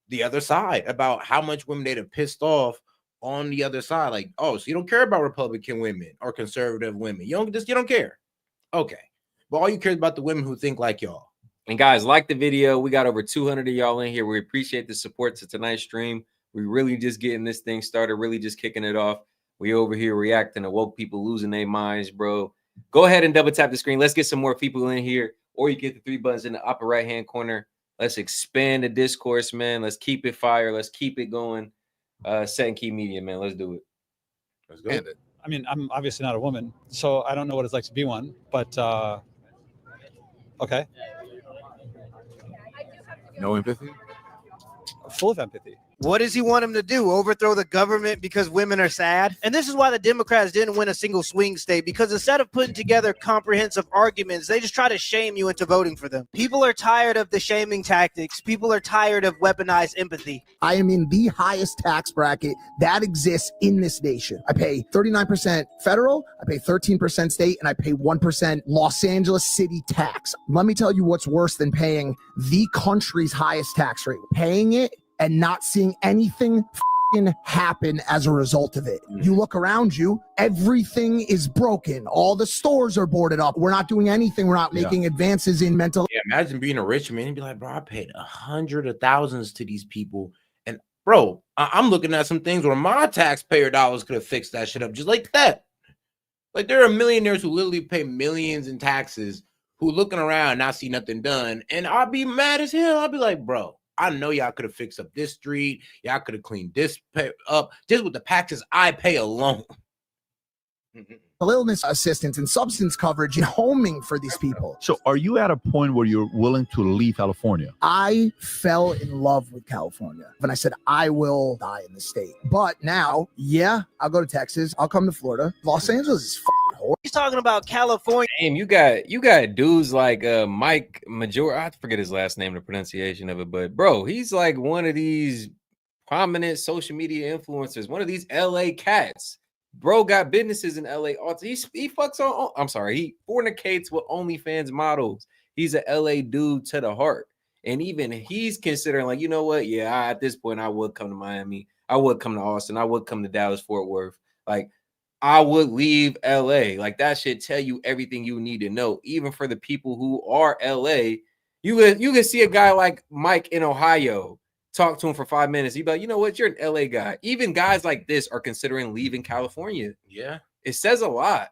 the other side, about how much women they'd have pissed off on the other side. Like, oh, so you don't care about Republican women or conservative women. You don't care. Okay. But all you care about the women who think like y'all. And guys, like the video. We got over 200 of y'all in here. We appreciate the support to tonight's stream. We really just getting this thing started, really just kicking it off. We over here reacting to woke people losing their minds, bro. Go ahead and double tap the screen. Let's get some more people in here. Or you get the 3 buttons in the upper right-hand corner. Let's expand the discourse, man. Let's keep it fire. Let's keep it going. Set and Key Media, man. Let's do it. Let's go. I mean, I'm obviously not a woman, so I don't know what it's like to be one, but okay. No empathy? Full of empathy. What does he want him to do? Overthrow the government because women are sad? And this is why the Democrats didn't win a single swing state, because instead of putting together comprehensive arguments, they just try to shame you into voting for them. People are tired of the shaming tactics. People are tired of weaponized empathy. I am in the highest tax bracket that exists in this nation. I pay 39% federal, I pay 13% state, and I pay 1% Los Angeles City tax. Let me tell you what's worse than paying the country's highest tax rate. Paying it and not seeing anything happen as a result of it. You look around you, everything is broken. All the stores are boarded up. We're not doing anything. We're not making advances in mental. Yeah, imagine being a rich man and be like, bro, I paid hundreds of thousands to these people. And bro, I'm looking at some things where my taxpayer dollars could have fixed that shit up just like that. Like there are millionaires who literally pay millions in taxes who looking around and not see nothing done. And I'll be mad as hell. I'll be like, bro, I know y'all could have fixed up this street. Y'all could have cleaned this up just with the taxes I pay alone. Illness assistance and substance coverage and homing for these people. So are you at a point where you're willing to leave California? I fell in love with California and I said, I will die in the state. But now, yeah, I'll go to Texas. I'll come to Florida. Los Angeles is He's talking about California. Damn, you got dudes like Mike Major. I forget his last name, the pronunciation of it, but bro, he's like one of these prominent social media influencers, one of these LA cats. Bro got businesses in LA. He fucks on. I'm sorry, he fornicates with OnlyFans models. He's a LA dude to the heart, and even he's considering like, you know what? Yeah, at this point, I would come to Miami. I would come to Austin. I would come to Dallas, Fort Worth. Like, I would leave LA. Like, that should tell you everything you need to know. Even for the people who are LA, you can see a guy like Mike in Ohio. Talk to him for 5 minutes. You'd be like, you know what? You're an LA guy. Even guys like this are considering leaving California. Yeah. It says a lot.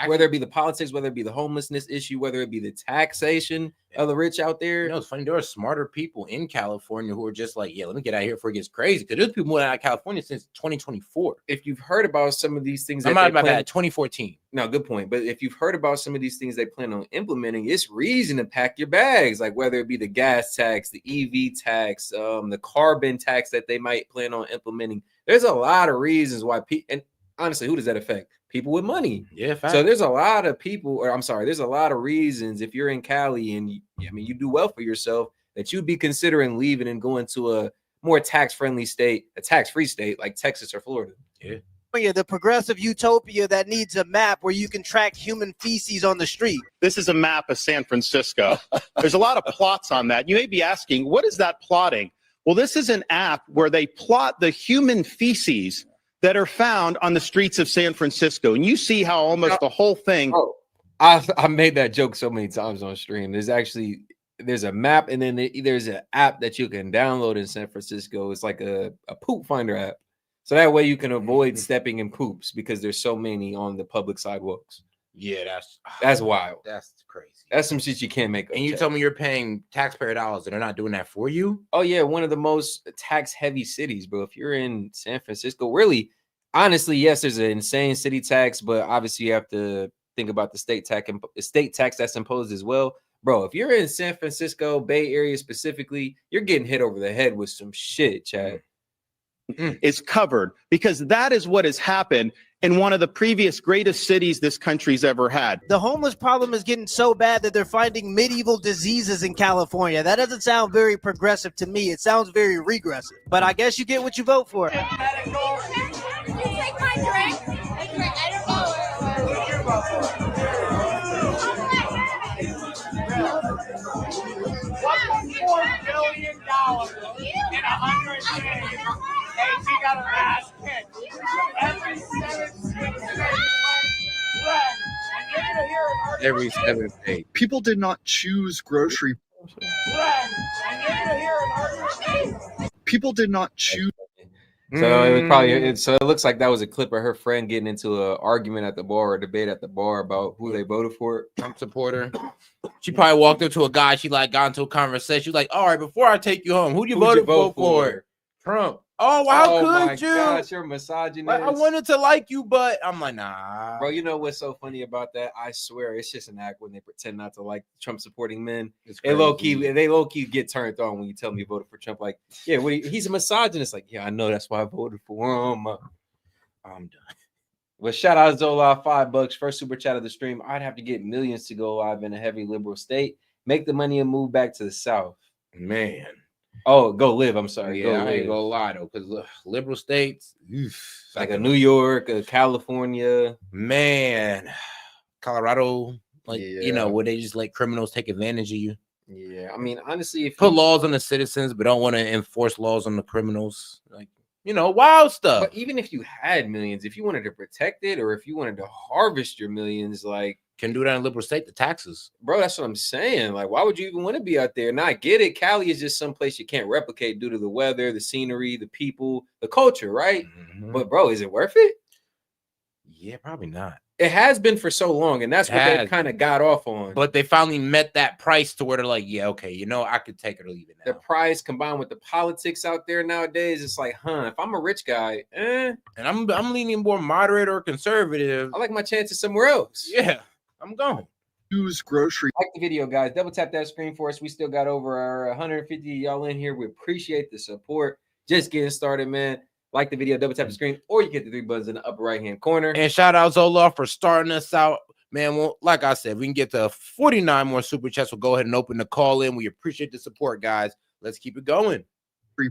Whether it be the politics, whether it be the homelessness issue, whether it be the taxation of the rich out there. You know, it's funny. There are smarter people in California who are just like, yeah, let me get out of here before it gets crazy. Because there's people moving out of California since 2024. If you've heard about some of these things, I'm not about that. 2014. No, good point. But if you've heard about some of these things they plan on implementing, it's reason to pack your bags. Like whether it be the gas tax, the EV tax, the carbon tax that they might plan on implementing. There's a lot of reasons why people, and honestly, who does that affect? People with money. Yeah. Fact. So there's a lot of people, or I'm sorry, there's a lot of reasons if you're in Cali and you do well for yourself that you'd be considering leaving and going to a more tax-friendly state, a tax-free state like Texas or Florida. Yeah. The progressive utopia that needs a map where you can track human feces on the street. This is a map of San Francisco. There's a lot of plots on that. You may be asking, what is that plotting? Well, this is an app where they plot the human feces that are found on the streets of San Francisco. And you see how almost the whole thing. Oh, I made that joke so many times on stream. There's a map and then there's an app that you can download in San Francisco. It's like a poop finder app. So that way you can avoid stepping in poops because there's so many on the public sidewalks. Yeah, that's wild. That's crazy. That's some shit you can't make up. And you tell me you're paying taxpayer dollars and they're not doing that for you? Oh yeah, one of the most tax heavy cities, bro. If you're in San Francisco, really, honestly, yes, there's an insane city tax, but obviously you have to think about the state tax that's imposed as well. Bro, if you're in San Francisco, Bay Area specifically, you're getting hit over the head with some shit, Chad. Is covered because that is what has happened in one of the previous greatest cities this country's ever had. The homeless problem is getting so bad that they're finding medieval diseases in California. That doesn't sound very progressive to me. It sounds very regressive. But I guess you get what you vote for. Can you take my drink? I don't know where it was. $1.4 billion in 100 days. Hey, she got her ass kicked. Every 7 states Every 7 states. People did not choose grocery. People did not choose. So it was probably so it looks like that was a clip of her friend getting into an argument at the bar or debate at the bar about who they voted for. Trump supporter. She probably walked up to a guy. She like got into a conversation. She's like, "All right, before I take you home, who do you vote for? Trump." Oh, how could you? Gosh, you're misogynist. Like, I wanted to like you, but I'm like, nah. Bro, you know what's so funny about that? I swear it's just an act when they pretend not to like Trump supporting men. They low key get turned on when you tell me you voted for Trump. Like, yeah, he's a misogynist. Like, yeah, I know that's why I voted for him. I'm done. Well, shout out Zola, $5 first super chat of the stream. I'd have to get millions to go live in a heavy liberal state. Make the money and move back to the South. Man. Oh, go live. I'm sorry. Yeah, I ain't gonna lie though, because liberal states, like a New York, a California, man, Colorado, you know, where they just let criminals take advantage of you. Yeah, I mean, honestly, if put laws on the citizens, but don't want to enforce laws on the criminals, like wild stuff. But even if you had millions, if you wanted to protect it or if you wanted to harvest your millions, like, can do that in a liberal state, the taxes. Bro, that's what I'm saying. Like, why would you even want to be out there? Now, I get it. Cali is just some place you can't replicate due to the weather, the scenery, the people, the culture, right? But, bro, is it worth it? Yeah, probably not. It has been for so long, and that's what they kind of got off on. But they finally met that price to where they're like, yeah, okay, I could take it or leave it now. The price combined with the politics out there nowadays, it's like, if I'm a rich guy, and I'm leaning more moderate or conservative, I like my chances somewhere else. Yeah, I'm going. Use grocery. Like the video, guys. Double tap that screen for us. We still got over our 150 y'all in here. We appreciate the support. Just getting started, man. Like the video, double tap the screen, or you get the 3 buttons in the upper right-hand corner. And shout out Zola for starting us out. Man, well, like I said, we can get to 49 more super chats. We'll go ahead and open the call in. We appreciate the support, guys. Let's keep it going.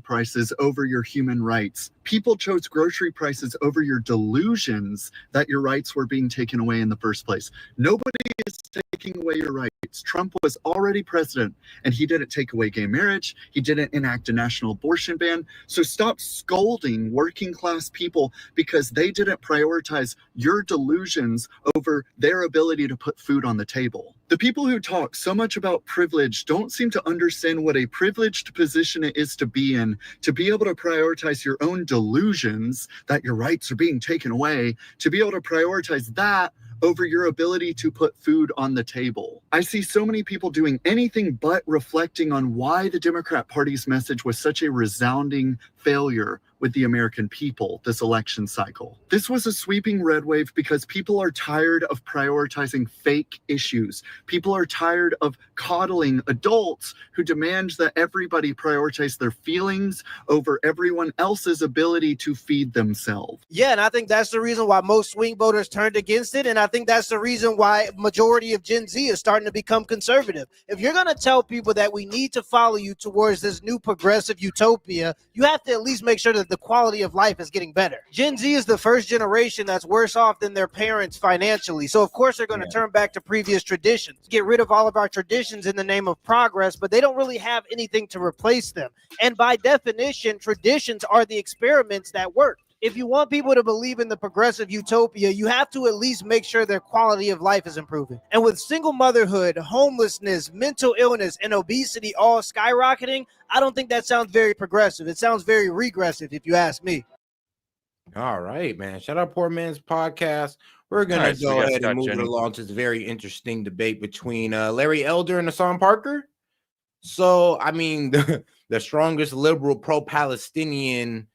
Prices over your human rights. People chose grocery prices over your delusions that your rights were being taken away in the first place. Nobody is taking away your rights. Trump was already president, and he didn't take away gay marriage. He didn't enact a national abortion ban. So stop scolding working class people because they didn't prioritize your delusions over their ability to put food on the table. The people who talk so much about privilege don't seem to understand what a privileged position it is to be in, to be able to prioritize your own delusions that your rights are being taken away, to be able to prioritize that over your ability to put food on the table. I see so many people doing anything but reflecting on why the Democrat Party's message was such a resounding failure with the American people this election cycle. This was a sweeping red wave because people are tired of prioritizing fake issues. People are tired of coddling adults who demand that everybody prioritize their feelings over everyone else's ability to feed themselves. Yeah, and I think that's the reason why most swing voters turned against it, and I think that's the reason why majority of Gen Z is starting to become conservative. If you're going to tell people that we need to follow you towards this new progressive utopia, you have to at least make sure that the quality of life is getting better. Gen Z is the first generation that's worse off than their parents financially. So of course they're going to turn back to previous traditions, get rid of all of our traditions in the name of progress, but they don't really have anything to replace them. And by definition, traditions are the experiments that work. If you want people to believe in the progressive utopia, you have to at least make sure their quality of life is improving. And with single motherhood, homelessness, mental illness, and obesity all skyrocketing, I don't think that sounds very progressive. It sounds very regressive, if you ask me. All right, man. Shout out Poor Man's Podcast. We're going to go ahead and move it along to this very interesting debate between Larry Elder and Hassan Parker. So, I mean, the strongest liberal pro-Palestinian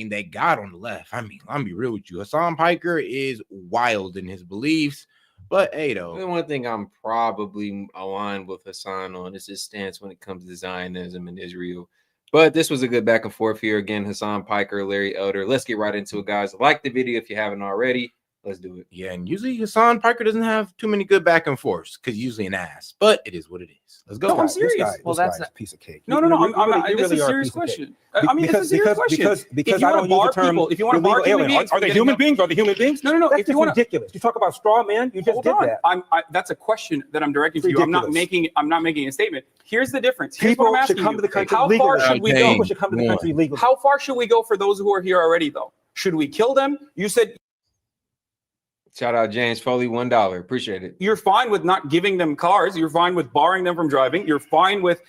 they got on the left. I'm gonna be real with you. Hassan Piker is wild in his beliefs, but hey, though. The one thing I'm probably aligned with Hassan on is his stance when it comes to Zionism in Israel. But this was a good back and forth here. Again, Hassan Piker, Larry Elder. Let's get right into it, guys. Like the video if you haven't already. Let's do it. Yeah, and usually Hassan Piker doesn't have too many good back and forths because usually an ass, but it is what it is. Let's go. No, I'm serious. Well, that's a piece of cake. No. This is a serious question. It's a serious question. Because I don't use the term. If you want to bar human beings, are they human beings? Are they human beings? No. That's ridiculous. You talk about straw man. You just did that. That's a question that I'm directing to you. I'm not making a statement. Here's the difference. Here's what I'm asking you. How far should we go? People should come to the country legally. How far should we go for those who are here already, though? Should we kill them? You said. Shout out James Foley, $1. Appreciate it. You're fine with not giving them cars. You're fine with barring them from driving. You're fine with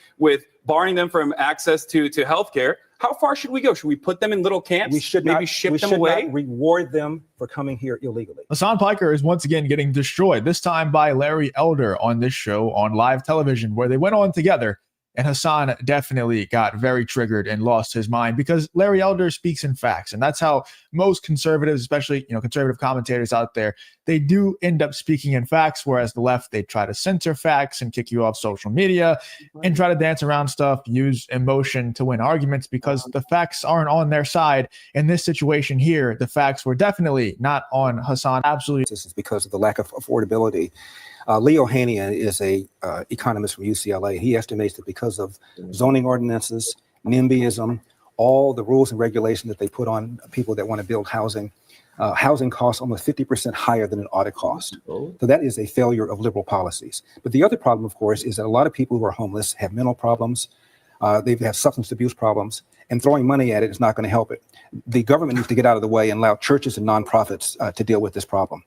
barring them from access to healthcare. How far should we go? Should we put them in little camps? We should maybe ship them away. Not reward them for coming here illegally. Hassan Piker is once again getting destroyed. This time by Larry Elder on this show on live television, where they went on together. And Hassan definitely got very triggered and lost his mind because Larry Elder speaks in facts. And that's how most conservatives, especially, conservative commentators out there, they do end up speaking in facts, whereas the left, they try to censor facts and kick you off social media and try to dance around stuff, use emotion to win arguments because the facts aren't on their side. In this situation here, the facts were definitely not on Hassan. Absolutely. This is because of the lack of affordability. Leo Haney is a economist from UCLA. He estimates that because of zoning ordinances, NIMBYism, all the rules and regulations that they put on people that want to build housing, housing costs almost 50% higher than an audit cost. So that is a failure of liberal policies. But the other problem, of course, is that a lot of people who are homeless have mental problems. They have substance abuse problems, and throwing money at it is not going to help it. The government needs to get out of the way and allow churches and nonprofits to deal with this problem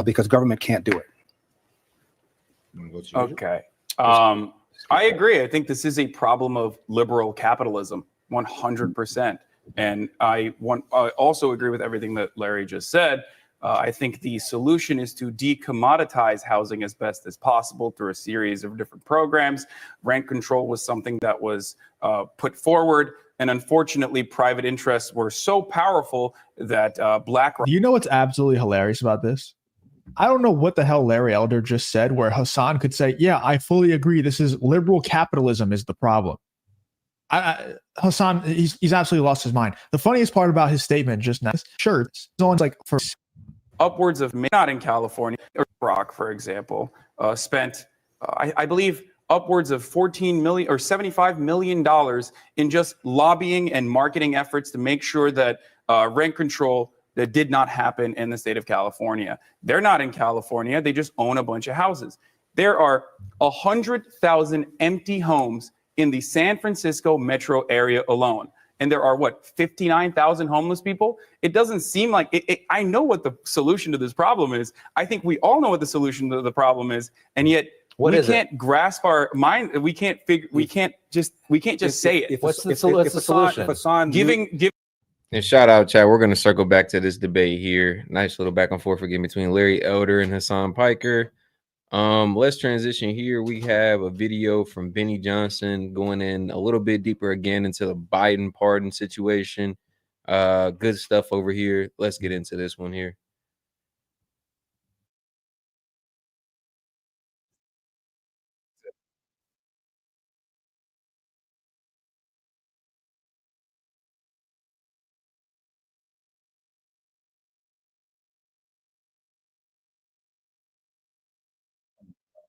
because government can't do it. Okay. I agree. I think this is a problem of liberal capitalism, 100%. And I also agree with everything that Larry just said. I think the solution is to decommoditize housing as best as possible through a series of different programs. Rent control was something that was put forward. And unfortunately, private interests were so powerful that BlackRock. You know what's absolutely hilarious about this? I don't know what the hell Larry Elder just said, where Hassan could say, yeah, I fully agree. This is liberal capitalism is the problem. Hassan, he's absolutely lost his mind. The funniest part about his statement just now, sure, someone's like, for upwards of, not in California, or Brock, for example, spent, I believe, upwards of $14 million or $75 million in just lobbying and marketing efforts to make sure that rent control that did not happen in the state of California. They're not in California. They just own a bunch of houses. There are 100,000 empty homes in the San Francisco metro area alone. And there are, 59,000 homeless people? It doesn't seem like I know what the solution to this problem is. I think we all know what the solution to the problem is. And yet we can't grasp our mind. We can't just say it. What's the solution? Giving. And shout out, chat. We're going to circle back to this debate here. Nice little back and forth again between Larry Elder and Hassan Piker. Let's transition here. We have a video from Benny Johnson going in a little bit deeper again into the Biden pardon situation. Good stuff over here. Let's get into this one here.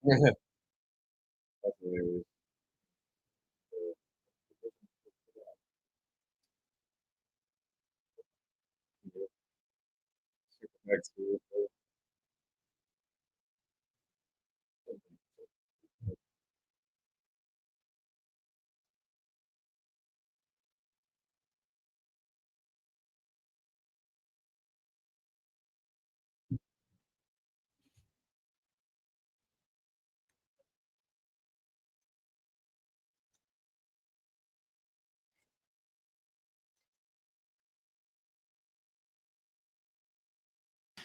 That's hilarious.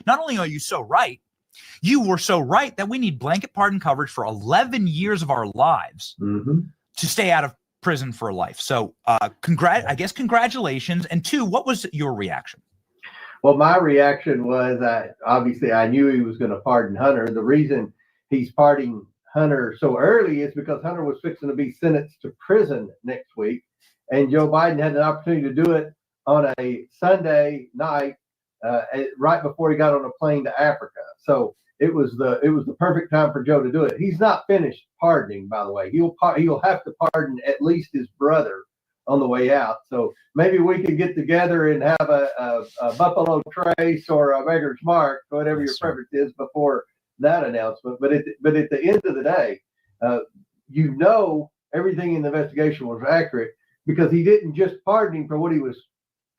Not only are you so right, you were so right that we need blanket pardon coverage for 11 years of our lives to stay out of prison for life. So I guess congratulations. And two, what was your reaction? Well, my reaction was that obviously I knew he was going to pardon Hunter. The reason he's pardoning Hunter so early is because Hunter was fixing to be sentenced to prison next week. And Joe Biden had an opportunity to do it on a Sunday night right before he got on a plane to Africa. So it was the perfect time for Joe to do it. He's not finished pardoning, by the way. He'll have to pardon at least his brother on the way out. So maybe we could get together and have a Buffalo Trace or a Maker's Mark, whatever your preference is, before that announcement. But at the end of the day, everything in the investigation was accurate because he didn't just pardon him for what he was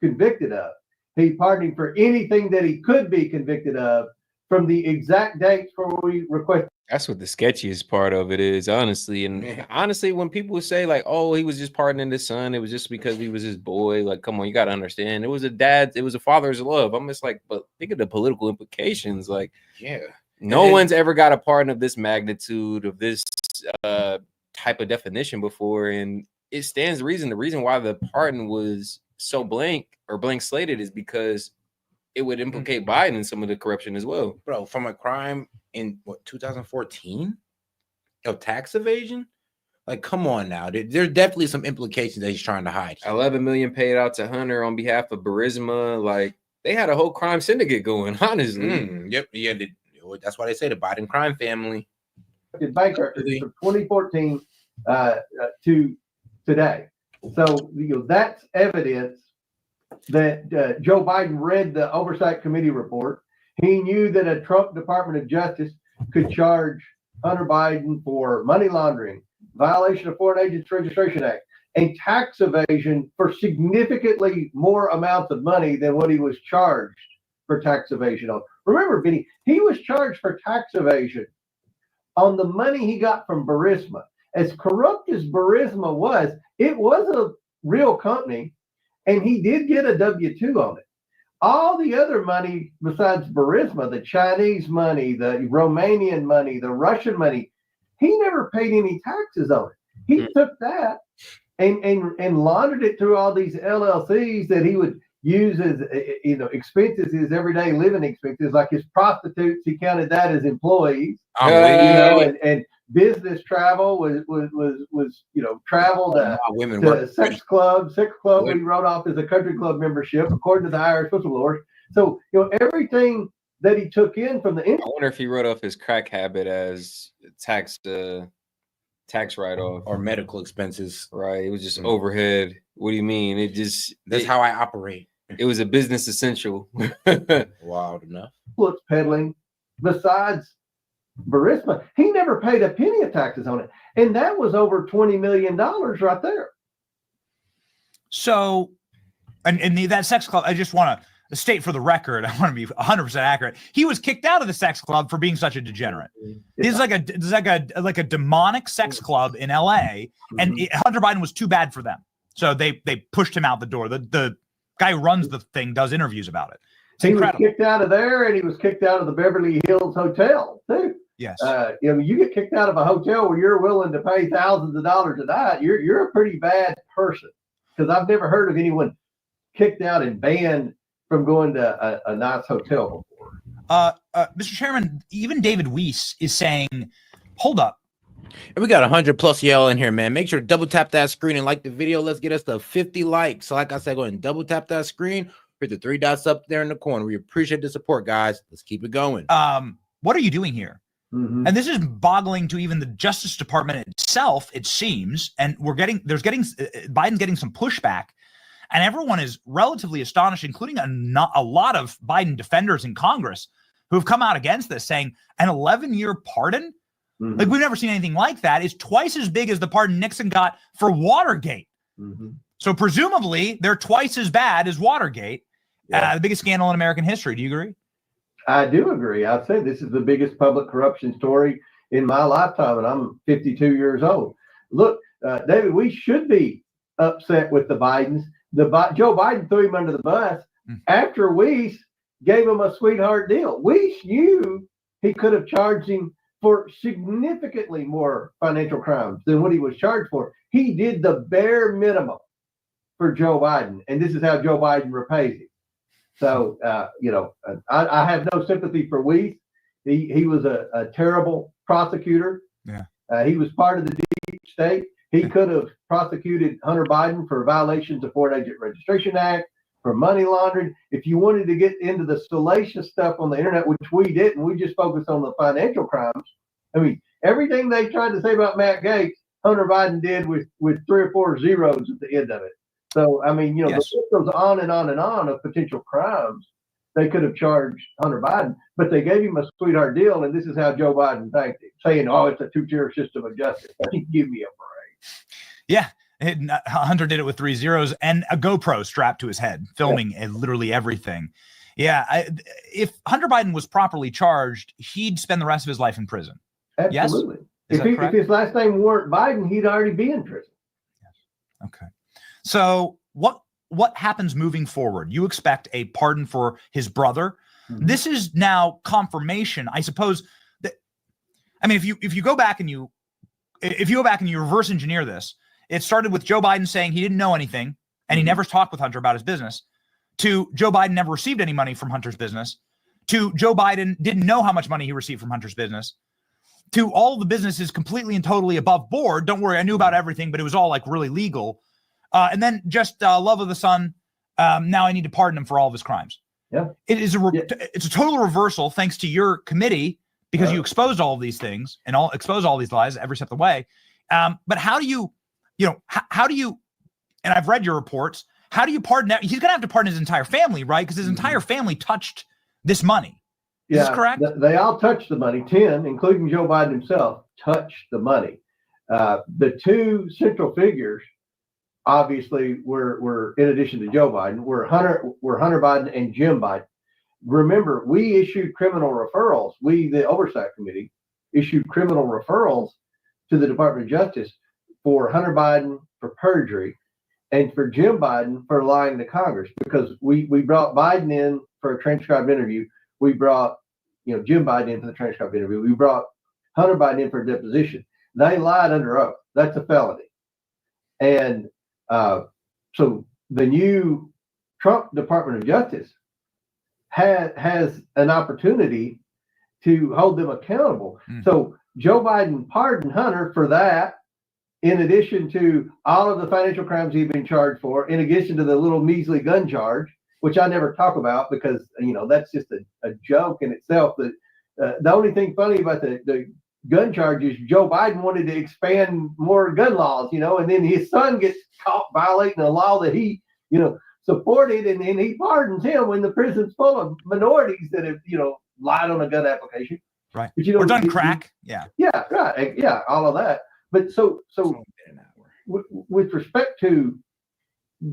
convicted of. He pardoned him for anything that he could be convicted of from the exact dates for what we requested. That's what the sketchiest part of it is, honestly. And honestly, when people say like, "Oh, he was just pardoning his son," it was just because he was his boy. Like, come on, you got to understand. It was a father's love. I'm just like, but think of the political implications. Like, no one's ever got a pardon of this magnitude, of this type of definition before, and it stands to reason. The reason why the pardon was so blank slated is because it would implicate Biden in some of the corruption as well. Bro, from a crime in 2014 of tax evasion? Like, come on now. There's definitely some implications that he's trying to hide. 11 million paid out to Hunter on behalf of Burisma. Like, they had a whole crime syndicate going, honestly. Yep. Yeah, that's why they say the Biden crime family. Bankruptcy from 2014 to today. So that's evidence that Joe Biden read the Oversight Committee report. He knew that a Trump Department of Justice could charge Hunter Biden for money laundering, violation of Foreign Agents Registration Act, a tax evasion for significantly more amounts of money than what he was charged for tax evasion on. Remember, Vinny, he was charged for tax evasion on the money he got from Burisma. As corrupt as Burisma was, it was a real company, and he did get a W-2 on it. All the other money besides Burisma, the Chinese money, the Romanian money, the Russian money, he never paid any taxes on it. He took that and laundered it through all these LLCs that he would use as expenses, his everyday living expenses, like his prostitutes. He counted that as employees. And business travel was travel to sex club. He wrote off as a country club membership, according to the Irish whistleblowers. So everything that he took in from the I wonder if he wrote off his crack habit as tax write-off or medical expenses. Right. It was just overhead. What do you mean? That's how I operate. It was a business essential. Wild enough. Influence peddling. Besides Burisma, he never paid a penny of taxes on it, and that was over $20 million right there. So, and that sex club, I just want to state for the record, I want to be 100% accurate. He was kicked out of the sex club for being such a degenerate. It's like a demonic sex club in LA, and Hunter Biden was too bad for them, so they pushed him out the door. The guy who runs the thing does interviews about it. It's incredible. He was kicked out of there, and he was kicked out of the Beverly Hills Hotel too. Yes. You get kicked out of a hotel where you're willing to pay thousands of dollars a night. You're a pretty bad person, because I've never heard of anyone kicked out and banned from going to a nice hotel before. Mr. Chairman, even David Weiss is saying, hold up. And we got 100 plus y'all in here, man. Make sure to double tap that screen and like the video. Let's get us to 50 likes. So like I said, go ahead and double tap that screen. Hit the 3 dots up there in the corner. We appreciate the support, guys. Let's keep it going. What are you doing here? Mm-hmm. And this is boggling to even the Justice Department itself, it seems. And Biden's getting some pushback, and everyone is relatively astonished, including a lot of Biden defenders in Congress who have come out against this, saying an 11-year pardon? Mm-hmm. Like, we've never seen anything like that. It's twice as big as the pardon Nixon got for Watergate. Mm-hmm. So presumably they're twice as bad as Watergate, the biggest scandal in American history. Do you agree? I do agree. I'd say this is the biggest public corruption story in my lifetime, and I'm 52 years old. Look, David, we should be upset with the Bidens. Joe Biden threw him under the bus after Weiss gave him a sweetheart deal. Weiss knew he could have charged him for significantly more financial crimes than what he was charged for. He did the bare minimum for Joe Biden, and this is how Joe Biden repays him. So, I have no sympathy for Weiss. He was a terrible prosecutor. Yeah. He was part of the deep state. He could have prosecuted Hunter Biden for violations of Foreign Agent Registration Act, for money laundering. If you wanted to get into the salacious stuff on the internet, which we didn't, we just focused on the financial crimes. I mean, everything they tried to say about Matt Gaetz, Hunter Biden did with 3 or 4 zeros at the end of it. So, I mean, the list goes on and on and on of potential crimes they could have charged Hunter Biden, but they gave him a sweetheart deal, and this is how Joe Biden thanked him, saying, "Oh, it's a 2-tier system of justice." Give me a break. Yeah. Hunter did it with 3 zeros and a GoPro strapped to his head, filming literally everything. Yeah. If Hunter Biden was properly charged, he'd spend the rest of his life in prison. Absolutely. Yes? If his last name weren't Biden, he'd already be in prison. Yes. Okay. So what happens moving forward? You expect a pardon for his brother. Mm-hmm. This is now confirmation, I suppose. If you go back and you reverse engineer this, it started with Joe Biden saying he didn't know anything and he never talked with Hunter about his business, to Joe Biden never received any money from Hunter's business, to Joe Biden didn't know how much money he received from Hunter's business, to all the businesses completely and totally above board. Don't worry, I knew about everything, but it was all like really legal. And then just love of the son. Now I need to pardon him for all of his crimes. Yeah, it's a total reversal thanks to your committee, because you exposed all of these things and exposed all these lies every step of the way. But how do you, how do you? And I've read your reports. How do you pardon that? He's going to have to pardon his entire family, right? Because his entire family touched this money. Is this correct? They all touched the money. 10, including Joe Biden himself, touched the money. The 2 central figures obviously we're in addition to Joe Biden, we're Hunter Biden and Jim Biden. Remember, we issued criminal referrals. We, the Oversight Committee, issued criminal referrals to the Department of Justice for Hunter Biden for perjury and for Jim Biden for lying to Congress, because we brought Biden in for a transcribed interview. We brought Jim Biden in for the transcribed interview. We brought Hunter Biden in for a deposition. They lied under oath. That's a felony. And so the new Trump Department of Justice has an opportunity to hold them accountable. So Joe Biden pardoned Hunter for that, in addition to all of the financial crimes he'd been charged for, in addition to the little measly gun charge, which I never talk about because, that's just a joke in itself. That the only thing funny about the gun charge is Joe Biden wanted to expand more gun laws, and then his son gets caught violating a law that he, supported, and he pardons him when the prison's full of minorities that have, lied on a gun application. Right. But or done crack. Yeah. Yeah. Right. Yeah. All of that. But so with respect to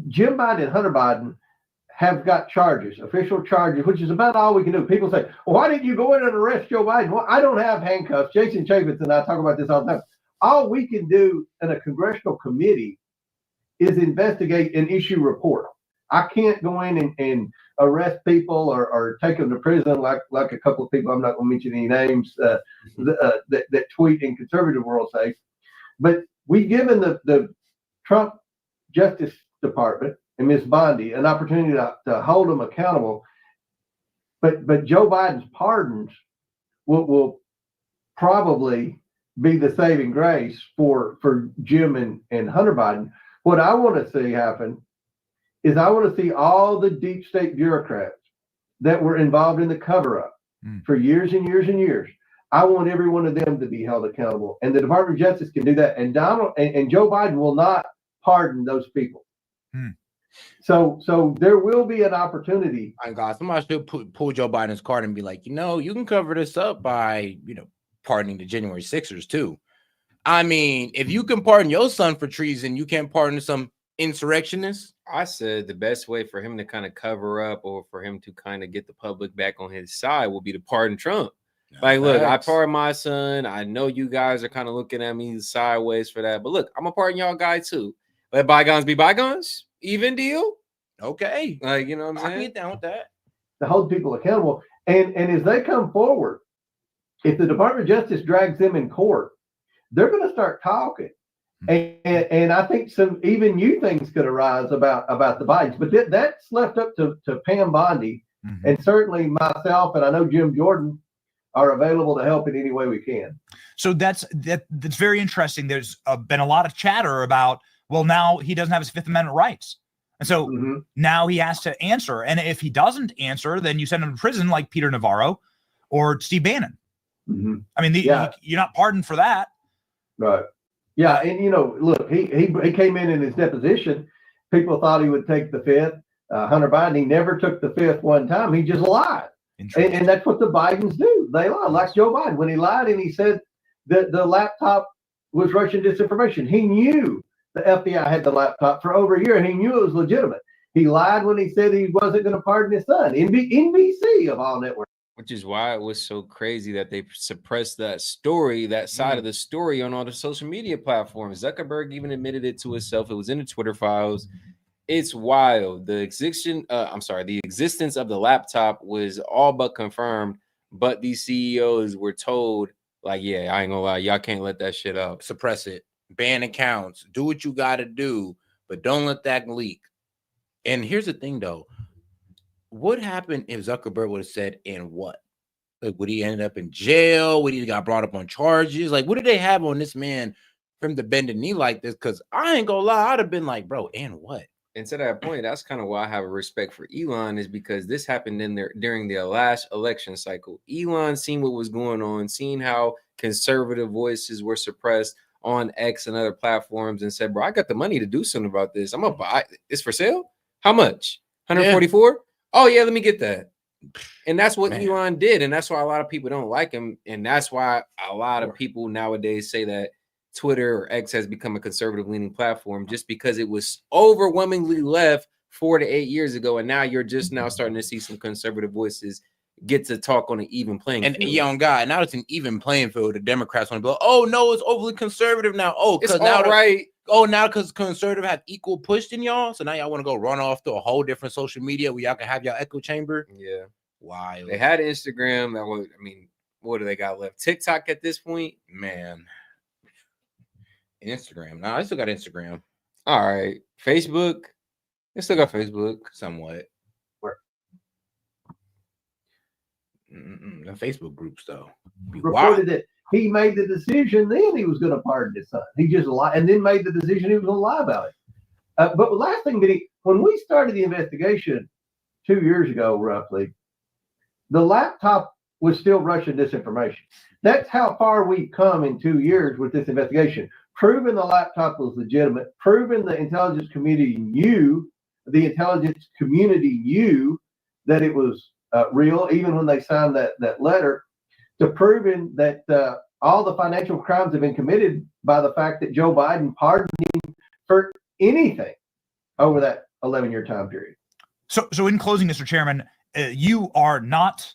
Jim Biden and Hunter Biden have got charges, official charges, which is about all we can do. People say, well, why didn't you go in and arrest Joe Biden? Well, I don't have handcuffs. Jason Chaffetz and I talk about this all the time. All we can do in a congressional committee is investigate and issue report. I can't go in and arrest people or take them to prison like a couple of people, I'm not going to mention any names, that tweet in conservative world say. But we've given the Trump Justice Department and Ms. Bondi an opportunity to hold them accountable. But Joe Biden's pardons will probably be the saving grace for Jim and Hunter Biden. What I want to see happen is I want to see all the deep state bureaucrats that were involved in the cover-up for years and years and years. I want every one of them to be held accountable, and the Department of Justice can do that. And Donald and Joe Biden will not pardon those people. So there will be an opportunity. My God, somebody should pull Joe Biden's card and be like, you can cover this up by, pardoning the January 6ers too. I mean, if you can pardon your son for treason, you can't pardon some insurrectionists. I said the best way for him to kind of cover up, or for him to kind of get the public back on his side, will be to pardon Trump. Like, look, I pardon my son. I know you guys are kind of looking at me sideways for that, but look, I'm gonna pardon y'all guys too. Let bygones be bygones. Even deal. Okay. Like, you know what I'm saying? I can get down with that. To hold people accountable. And as they come forward, if the Department of Justice drags them in court, they're going to start talking. And I think some even new things could arise about the Bidens. But that's left up to Pam Bondi and certainly myself, and I know Jim Jordan are available to help in any way we can. So that's very interesting. There's been a lot of chatter about, well, now he doesn't have his Fifth Amendment rights. And so now he has to answer. And if he doesn't answer, then you send him to prison like Peter Navarro or Steve Bannon. I mean, you're not pardoned for that. Right. Yeah. And, look, he came in his deposition. People thought he would take the Fifth. Hunter Biden, he never took the Fifth one time. He just lied. And that's what the Bidens do. They lie. Like Joe Biden, when he lied and he said that the laptop was Russian disinformation, he knew the FBI had the laptop for over a year, and he knew it was legitimate. He lied when he said he wasn't going to pardon his son. NBC of all networks. Which is why it was so crazy that they suppressed that story, that side of the story, on all the social media platforms. Zuckerberg even admitted it to himself. It was in the Twitter files. It's wild. The existence of the laptop was all but confirmed, but these CEOs were told, like, yeah, I ain't gonna lie, y'all can't let that shit up. Suppress it. Ban accounts. Do what you got to do, but don't let that leak. And here's the thing, though. What happened if Zuckerberg would have said, and what? Like, would he end up in jail? Would he got brought up on charges? Like, what did they have on this man for him to bend a knee like this? Because I ain't gonna lie, I'd have been like, bro, and what? And to that point, that's kind of why I have a respect for Elon, is because this happened during the last election cycle. Elon seen what was going on, seen how conservative voices were suppressed on X and other platforms, and said, bro, I got the money to do something about this. I'm gonna buy it. It's for sale. How much? 144? Yeah. Oh yeah, let me get that. And that's what Elon did, and that's why a lot of people don't like him, and that's why a lot of people nowadays say that Twitter or X has become a conservative leaning platform just because it was overwhelmingly left 4 to 8 years ago, and now you're just now starting to see some conservative voices get to talk on an even playing field. And yeah, on God, now it's an even playing field. The Democrats want to go, oh no, it's overly conservative now. Oh, It's because now all right. Oh, now because conservative have equal push than y'all, so now y'all want to go run off to a whole different social media where y'all can have y'all echo chamber. Yeah, wild. They had Instagram. That was, I mean, what do they got left? TikTok at this point, man. Instagram. No, I still got Instagram. All right, Facebook. They still got Facebook somewhat. The Facebook groups though reported that he made the decision. Then he was going to pardon his son. He just lied, and then made the decision he was going to lie about it. But the last thing, when we started the investigation 2 years ago, roughly, the laptop was still Russian disinformation. That's how far we've come in 2 years with this investigation. Proving the laptop was legitimate, proving the intelligence community knew that it was real, even when they signed that letter, to proving that all the financial crimes have been committed by the fact that Joe Biden pardoned him for anything over that 11-year time period. So in closing, Mr. Chairman, you are not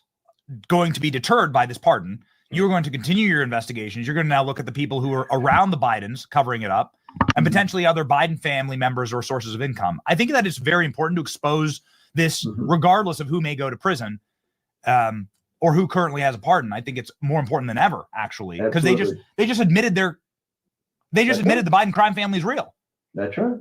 going to be deterred by this pardon. You're going to continue your investigations. You're going to now look at the people who are around the Bidens covering it up and potentially other Biden family members or sources of income. I think that it's very important to expose this regardless of who may go to prison or who currently has a pardon. I think it's more important than ever, actually, because they just admitted the Biden crime family is real. That's right.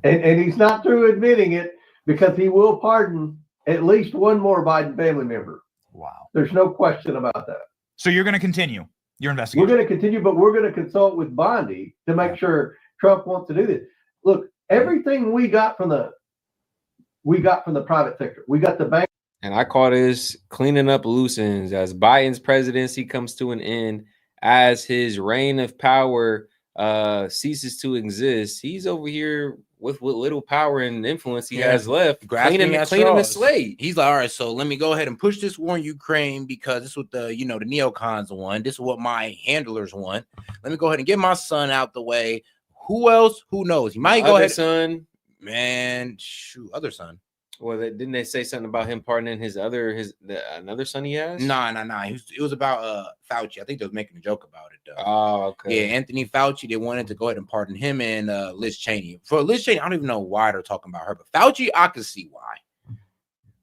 And he's not through admitting it, because he will pardon at least one more Biden family member. Wow. There's no question about that. So you're going to continue your investigation? We're going to continue, but we're going to consult with Bondi to make sure Trump wants to do this. Look, everything we got from the private sector. We got the bank. And I call this cleaning up loose ends. As Biden's presidency comes to an end, as his reign of power ceases to exist, he's over here with what little power and influence he has left, cleaning the slate. He's like, all right, so let me go ahead and push this war in Ukraine, because this is what the neocons want. This is what my handlers want. Let me go ahead and get my son out the way. Who else? Who knows? He might go ahead. Son. Man, shoot, other son. Well, didn't they say something about him pardoning another son he has? No. It was about Fauci. I think they was making a joke about it though. Oh, okay. Yeah, Anthony Fauci. They wanted to go ahead and pardon him and Liz Cheney. For Liz Cheney, I don't even know why they're talking about her, but Fauci, I can see why.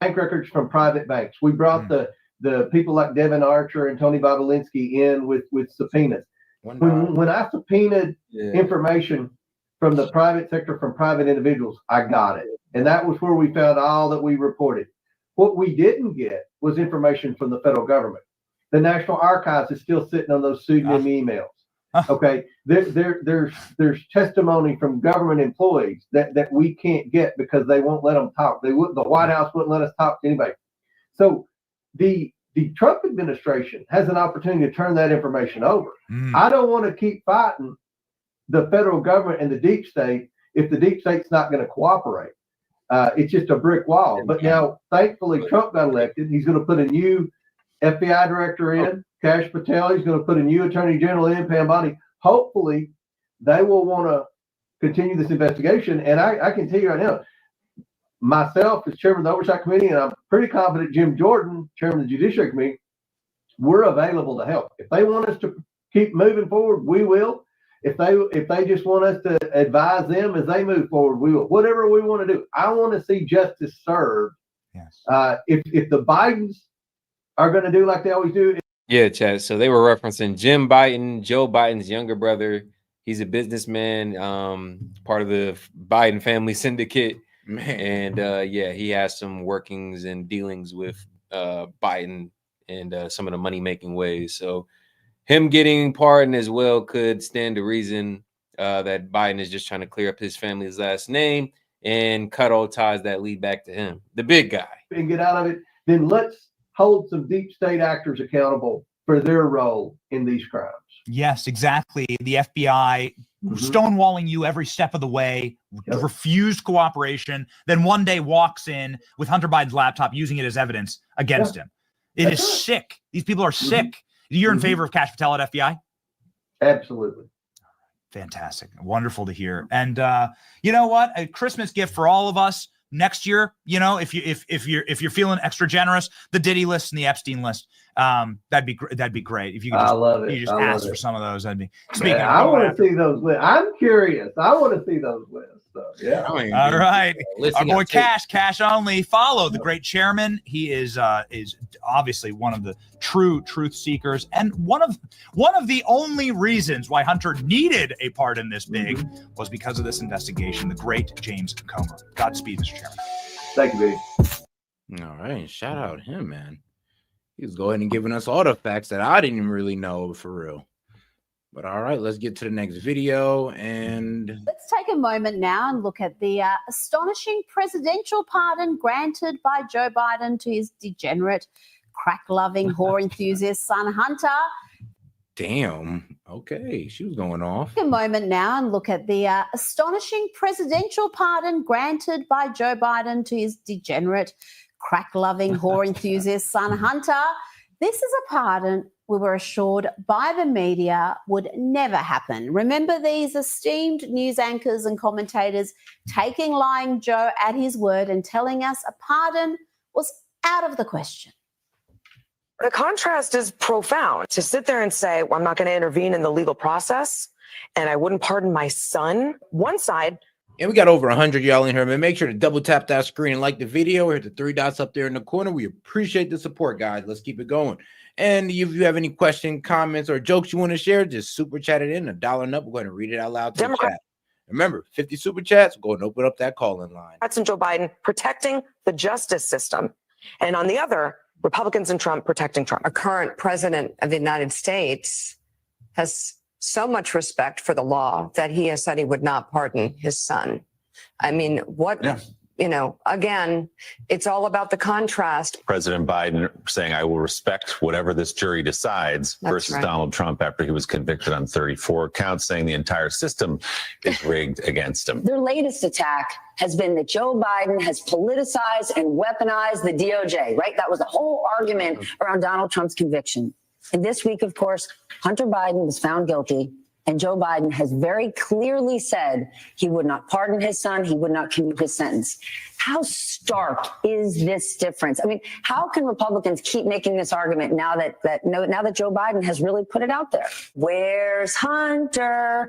Bank records from private banks. We brought the people like Devin Archer and Tony Bobolinsky in with subpoenas. When I subpoenaed information from the private sector, from private individuals, I got it. And that was where we found all that we reported. What we didn't get was information from the federal government. The National Archives is still sitting on those pseudonym emails. Okay, there's testimony from government employees that we can't get because they won't let them talk. The White House wouldn't let us talk to anybody. So the Trump administration has an opportunity to turn that information over. I don't want to keep fighting the federal government and the deep state if the deep state's not going to cooperate. It's just a brick wall. But now, thankfully, Trump got elected. He's going to put a new FBI director in, Kash Patel. He's going to put a new attorney general in, Pam Bondi. Hopefully, they will want to continue this investigation. And I can tell you right now, myself as chairman of the Oversight Committee, and I'm pretty confident Jim Jordan, chairman of the Judiciary Committee, we're available to help. If they want us to keep moving forward, we will. If they just want us to advise them as they move forward, we will. Whatever we want to do. I want to see justice served. Yes. If the Bidens are going to do like they always do. Yeah, Chad. So they were referencing Jim Biden, Joe Biden's younger brother. He's a businessman, part of the Biden family syndicate. Man. And he has some workings and dealings with Biden and some of the money-making ways. So him getting pardoned as well could stand to reason that Biden is just trying to clear up his family's last name and cut all ties that lead back to him, the big guy. And get out of it. Then let's hold some deep state actors accountable for their role in these crimes. Yes, exactly. The FBI stonewalling you every step of the way, refused cooperation, then one day walks in with Hunter Biden's laptop using it as evidence against him. It is sick. These people are sick. You're in favor of Kash Patel at FBI? Absolutely. Fantastic. Wonderful to hear. And you know what? A Christmas gift for all of us next year, if you're feeling extra generous, the Diddy list and the Epstein list. That'd be great. If you could I love it. you just I love ask for it. some of those. That'd be I want to see those lists. I'm curious. I want to see those lists. So, yeah. All right. Our boy Cash only. Follow the great chairman. He is obviously one of the true truth seekers, and one of the only reasons why Hunter needed a pardon this big was because of this investigation. The great James Comer. Godspeed, Mr. Chairman. Thank you, All right. Shout out him, man. He was going and giving us all the facts that I didn't even really know for real. But all right, let's get to the next video. And let's take a moment now and look at the astonishing presidential pardon granted by Joe Biden to his degenerate, crack-loving, whore enthusiast son, Hunter. Damn. Okay, she was going off. Take a moment now and look at the astonishing presidential pardon granted by Joe Biden to his degenerate, crack-loving, whore enthusiast son, Hunter. This is a pardon we were assured by the media would never happen. Remember these esteemed news anchors and commentators taking lying Joe at his word and telling us a pardon was out of the question. The contrast is profound. To sit there and say, well, I'm not going to intervene in the legal process and I wouldn't pardon my son. One side. And we got over 100 y'all in here, man. Make sure to double tap that screen and like the video. Hit the 3 dots up there in the corner. We appreciate the support, guys. Let's keep it going. And if you have any question, comments, or jokes you want to share, just super chat it in $1 and up. We're going to read it out loud to the chat. Remember, 50 super chats. We're going to open up that call-in line. Democrats and Joe Biden protecting the justice system. And on the other, Republicans and Trump protecting Trump. Our current president of the United States has so much respect for the law that he has said he would not pardon his son. I mean, what, again, it's all about the contrast. President Biden saying, I will respect whatever this jury decides, versus Donald Trump after he was convicted on 34 counts, saying the entire system is rigged against him. Their latest attack has been that Joe Biden has politicized and weaponized the DOJ, right? That was the whole argument around Donald Trump's conviction. And this week, of course, Hunter Biden was found guilty, and Joe Biden has very clearly said he would not pardon his son, he would not commute his sentence. How stark is this difference? I mean, how can Republicans keep making this argument now that Joe Biden has really put it out there? Where's Hunter?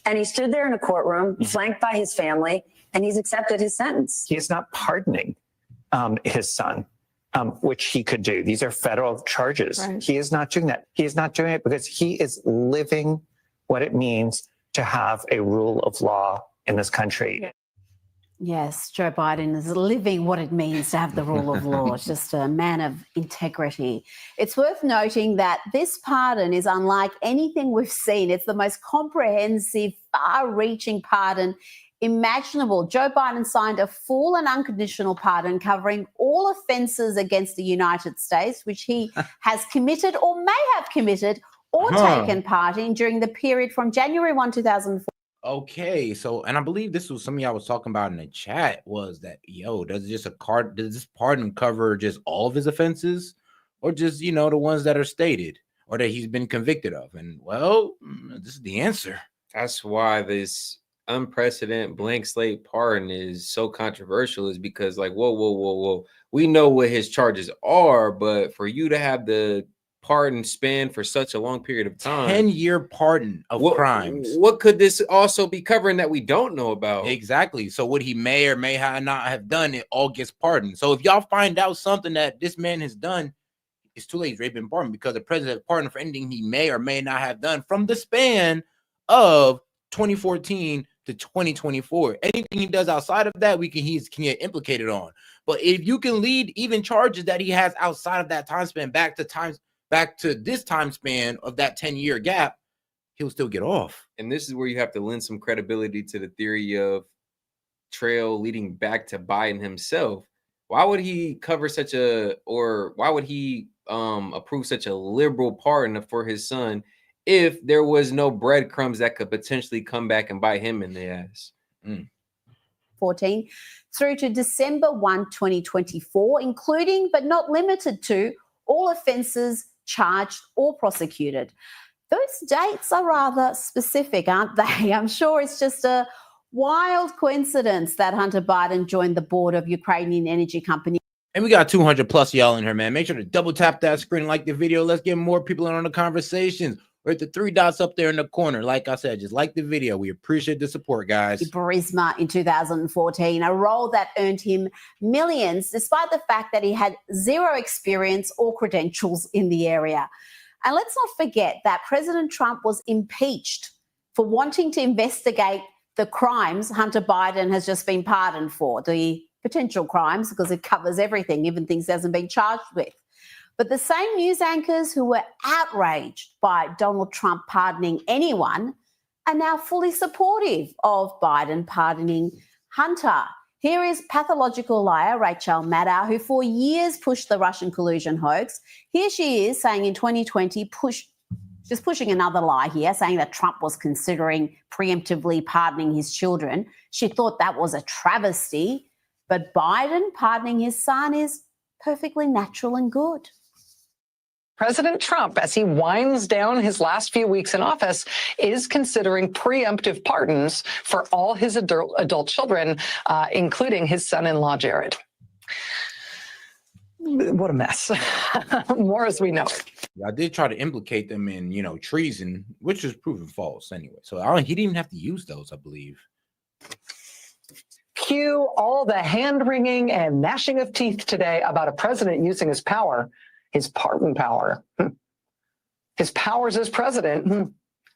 And he stood there in a courtroom, flanked by his family, and he's accepted his sentence. He is not pardoning his son. Which he could do. These are federal charges. Right. He is not doing that. He is not doing it because he is living what it means to have a rule of law in this country. Yes, Joe Biden is living what it means to have the rule of law. Just a man of integrity. It's worth noting that this pardon is unlike anything we've seen. It's the most comprehensive, far-reaching pardon imaginable. Joe Biden signed a full and unconditional pardon covering all offenses against the United States, which he has committed or may have committed or taken part in during the period from January 1, 2004. Okay, so, and I believe this was something I was talking about in the chat, was that, does this pardon cover just all of his offenses, or just, the ones that are stated or that he's been convicted of? And well, this is the answer. That's why this unprecedented blank slate pardon is so controversial, is because whoa, we know what his charges are, but for you to have the pardon span for such a long period of time, 10-year pardon of crimes, what could this also be covering that we don't know about? Exactly. So what he may or may not have done, it all gets pardoned. So if y'all find out something that this man has done, it's too late. He's already been pardoned, because the president has pardoned for anything he may or may not have done from the span of 2014 to 2024. Anything he does outside of that, he can get implicated on. But if you can lead even charges that he has outside of that time span back to this time span of that 10-year gap, he'll still get off. And this is where you have to lend some credibility to the theory of trail leading back to Biden himself. Why would he approve such a liberal pardon for his son if there was no breadcrumbs that could potentially come back and bite him in the ass? 14 through to December 1, 2024, including but not limited to all offenses charged or prosecuted. Those dates are rather specific, aren't they? I'm sure it's just a wild coincidence that Hunter Biden joined the board of Ukrainian energy company. And we got 200 plus y'all in here, man. Make sure to double tap that screen, like the video. Let's get more people in on the conversations. We're at the 3 dots up there in the corner. Like I said, just like the video. We appreciate the support, guys. Burisma in 2014, a role that earned him millions, despite the fact that he had zero experience or credentials in the area. And let's not forget that President Trump was impeached for wanting to investigate the crimes Hunter Biden has just been pardoned for, the potential crimes, because it covers everything, even things he hasn't been charged with. But the same news anchors who were outraged by Donald Trump pardoning anyone are now fully supportive of Biden pardoning Hunter. Here is pathological liar Rachel Maddow, who for years pushed the Russian collusion hoax. Here she is saying in 2020, just pushing another lie here, saying that Trump was considering preemptively pardoning his children. She thought that was a travesty, but Biden pardoning his son is perfectly natural and good. President Trump, as he winds down his last few weeks in office, is considering preemptive pardons for all his adult children, including his son-in-law, Jared. What a mess. More as we know it. I did try to implicate them in, treason, which was proven false anyway. So he didn't even have to use those, I believe. Cue all the hand-wringing and gnashing of teeth today about a president using his power, his pardon power, his powers as president,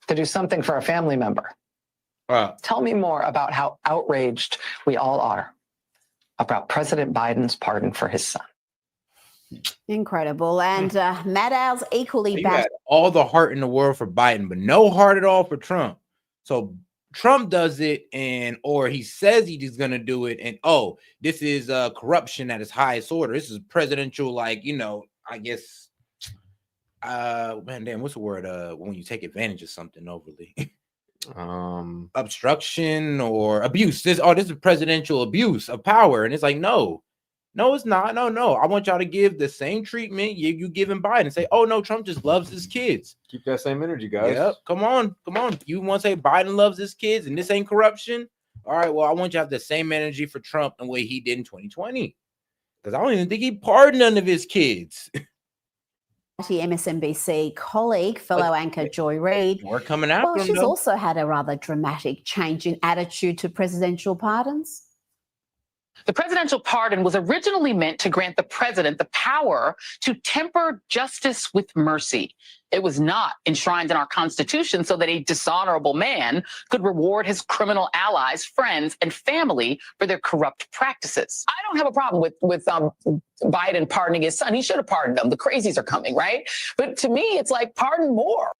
to do something for a family member. Tell me more about how outraged we all are about President Biden's pardon for his son. Incredible. And Maddow's equally You had all the heart in the world for Biden, but no heart at all for Trump. So Trump does it, or he says he's going to do it, and this is corruption at its highest order. This is presidential, I guess, what's the word? When you take advantage of something overly, obstruction or abuse. This is presidential abuse of power, and it's like, no, it's not. No. I want y'all to give the same treatment you giving Biden and say, no, Trump just loves his kids. Keep that same energy, guys. Yep. Come on. You want to say Biden loves his kids and this ain't corruption? All right. Well, I want you to have the same energy for Trump the way he did in 2020. Because I don't even think he pardoned none of his kids. MSNBC colleague, fellow anchor Joy Reid. We're coming after him, she's though. also had a rather dramatic change in attitude to presidential pardons. The presidential pardon was originally meant to grant the president the power to temper justice with mercy. It was not enshrined in our Constitution so that a dishonorable man could reward his criminal allies, friends, and family for their corrupt practices. I don't have a problem with Biden pardoning his son. He should have pardoned him. The crazies are coming, right? But to me, it's like, pardon more.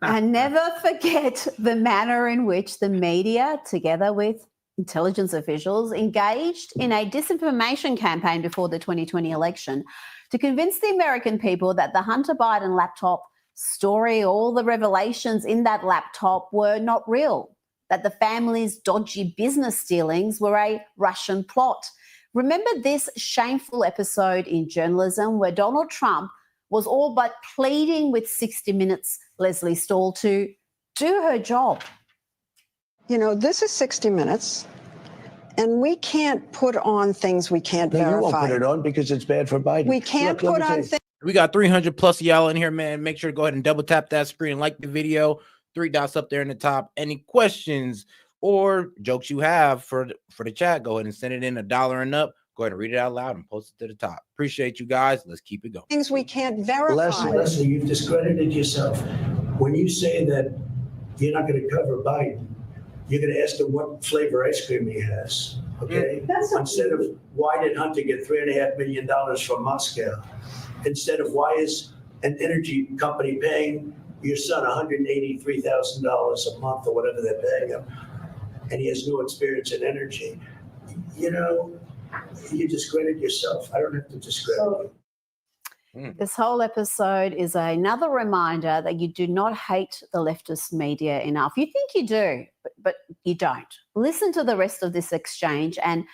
And never forget the manner in which the media, together with intelligence officials, engaged in a disinformation campaign before the 2020 election to convince the American people that the Hunter Biden laptop story, all the revelations in that laptop were not real, that the family's dodgy business dealings were a Russian plot. Remember this shameful episode in journalism where Donald Trump was all but pleading with 60 Minutes' Leslie Stahl to do her job. This is 60 Minutes, and we can't put on things we can't verify. You won't put it on because it's bad for Biden. We can't put on things. We got 300 plus of y'all in here, man. Make sure to go ahead and double tap that screen, like the video. 3 dots up there in the top. Any questions or jokes you have for the chat, go ahead and send it in $1 and up. Go ahead and read it out loud and post it to the top. Appreciate you guys. Let's keep it going. Things we can't verify. Leslie, you've discredited yourself. When you say that you're not going to cover Biden, you're going to ask him what flavor ice cream he has, okay? Instead of why did Hunter get $3.5 million from Moscow? Instead of why is an energy company paying your son $183,000 a month or whatever they're paying him, and he has no experience in energy? You discredit yourself. I don't have to discredit you. This whole episode is another reminder that you do not hate the leftist media enough. You think you do, but you don't. Listen to the rest of this exchange. And